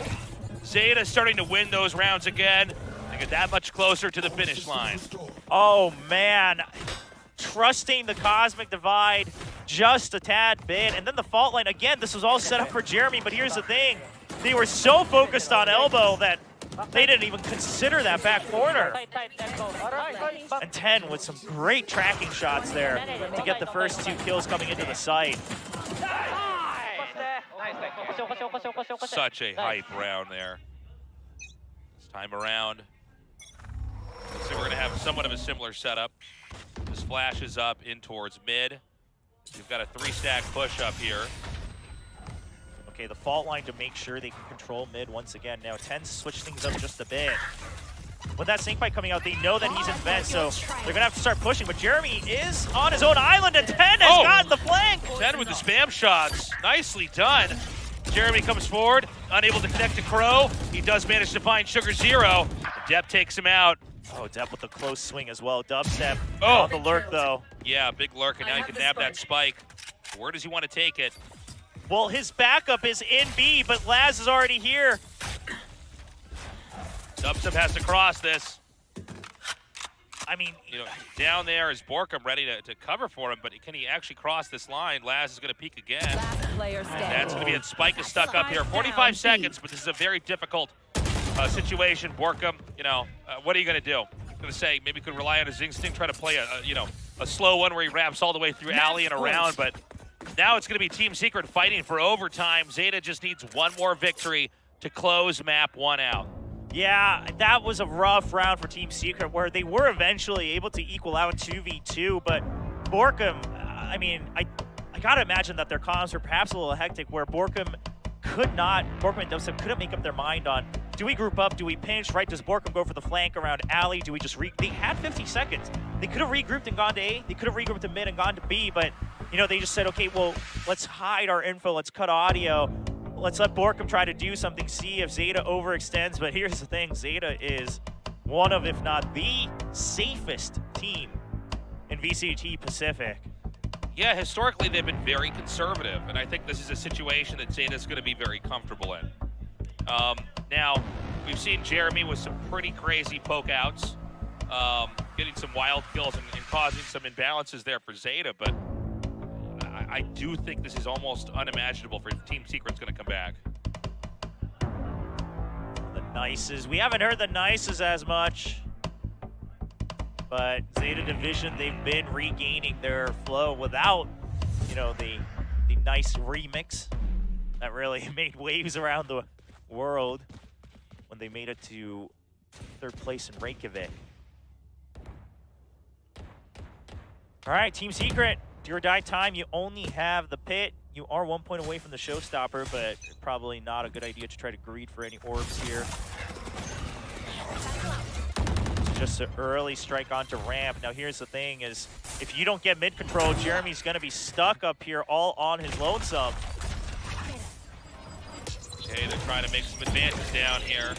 ZETA starting to win those rounds again. They get that much closer to the finish line. Oh, man. Trusting the Cosmic Divide just a tad bit. And then the fault line, again, this was all set up for Jeremy, but here's the thing. They were so focused on elbow that they didn't even consider that back corner. And 10 with some great tracking shots there to get the first 2 kills coming into the site. Such a hype round there. This time around, looks like we're going to have somewhat of a similar setup. This flashes up in towards mid. We've got a 3-stack push up here. Okay, the fault line to make sure they can control mid once again. Now 10 switch things up just a bit. With that snake bite coming out, they know that he's in vent, so they're going to have to start pushing. But Jeremy is on his own island, and 10 has gotten the flank. 10 with the spam shots. Nicely done. Jeremy comes forward, unable to connect to Crow. He does manage to find Sugar Zero. Depp takes him out. Oh, Depp with the close swing as well. Dubstep on the lurk, though. Yeah, big lurk, and now he can nab that spike. Where does he want to take it? Well, his backup is in B, but Laz is already here. Dubstep has to cross this. I mean, you know, down there is Borkum ready to cover for him, but can he actually cross this line? Laz is going to peek again. That's going to be it. Spike is stuck up here. 45 seconds, but this is a very difficult situation. Borkum, you know, what are you going to do? I'm going to say maybe could rely on his instinct, try to play a slow one where he wraps all the way through alley and around, but now it's going to be Team Secret fighting for overtime. ZETA just needs one more victory to close map 1 out. Yeah, that was a rough round for Team Secret where they were eventually able to equal out 2v2, but Borkum, I mean, I gotta imagine that their comms were perhaps a little hectic where Borkum and Dubstep couldn't make up their mind on, do we group up, do we pinch, right? Does Borkum go for the flank around alley? Do we just they had 50 seconds. They could have regrouped and gone to A, they could have regrouped to mid and gone to B, but you know, they just said, okay, well, let's hide our info, let's cut audio. Let's let Borkum try to do something, see if ZETA overextends. But here's the thing, ZETA is one of, if not the safest team in VCT Pacific. Yeah, historically they've been very conservative, and I think this is a situation that ZETA's going to be very comfortable in. Now, we've seen Jeremy with some pretty crazy poke outs, getting some wild kills and causing some imbalances there for ZETA, but I do think this is almost unimaginable for Team Secret's going to come back. The Nices. We haven't heard the Nices as much. But ZETA Division, they've been regaining their flow without, you know, the nice remix that really made waves around the world when they made it to 3rd place in Reykjavik. All right, Team Secret. Do or die time, you only have the pit. You are 1 point away from the showstopper, but probably not a good idea to try to greed for any orbs here. It's just an early strike onto ramp. Now here's the thing is, if you don't get mid control, Jeremy's gonna be stuck up here all on his lonesome. Okay, they're trying to make some advances down here.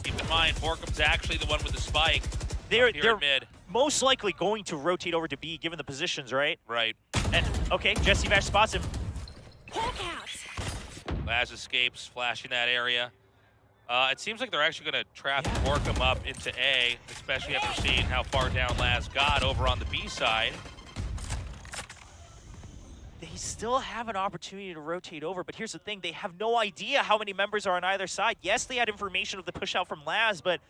Keep in mind, Borkum's actually the one with the spike. They're mid. Most likely going to rotate over to B, given the positions, right? Right. And, okay, Jesse Vash spots him. Laz escapes, flashing that area. It seems like they're actually going to trap Borkum up into A, especially after seeing how far down Laz got over on the B side. They still have an opportunity to rotate over, but here's the thing. They have no idea how many members are on either side. Yes, they had information of the push out from Laz, but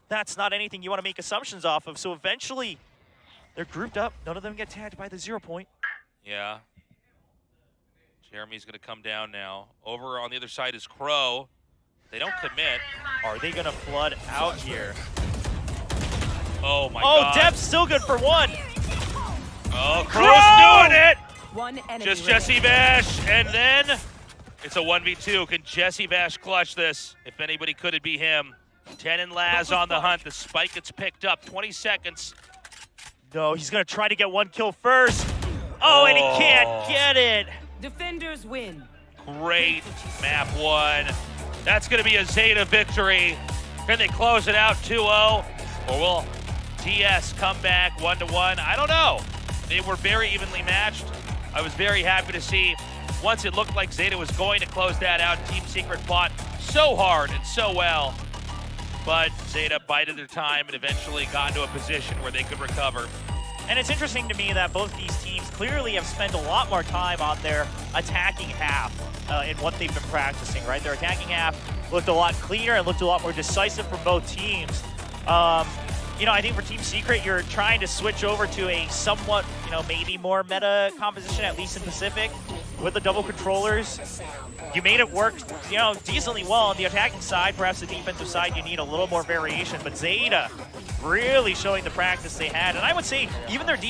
that's not anything you want to make assumptions off of. So eventually, they're grouped up. None of them get tagged by the 0 point. Yeah. Jeremy's going to come down now. Over on the other side is Crow. They don't commit. Are they going to flood out here? Oh, my God. Oh, Depp's still good for 1. Oh, Crow's doing it. One enemy just Jesse Bash, and then it's a 1v2. Can Jesse Bash clutch this? If anybody could, it'd be him. 10 and Laz on the hunt. The spike gets picked up. 20 seconds. No, he's going to try to get 1 kill first. Oh, and he can't get it. Defenders win. Great map 1. That's going to be a ZETA victory. Can they close it out 2-0? Or will TS come back 1-1? I don't know. They were very evenly matched. I was very happy to see once it looked like ZETA was going to close that out, Team Secret fought so hard and so well. But ZETA bided their time and eventually got into a position where they could recover. And it's interesting to me that both these teams clearly have spent a lot more time on their attacking half in what they've been practicing, right? Their attacking half looked a lot cleaner and looked a lot more decisive from both teams. You know, I think for Team Secret, you're trying to switch over to a somewhat, you know, maybe more meta composition, at least in Pacific, with the double controllers. You made it work, you know, decently well on the attacking side. Perhaps the defensive side, you need a little more variation. But ZETA really showing the practice they had. And I would say even their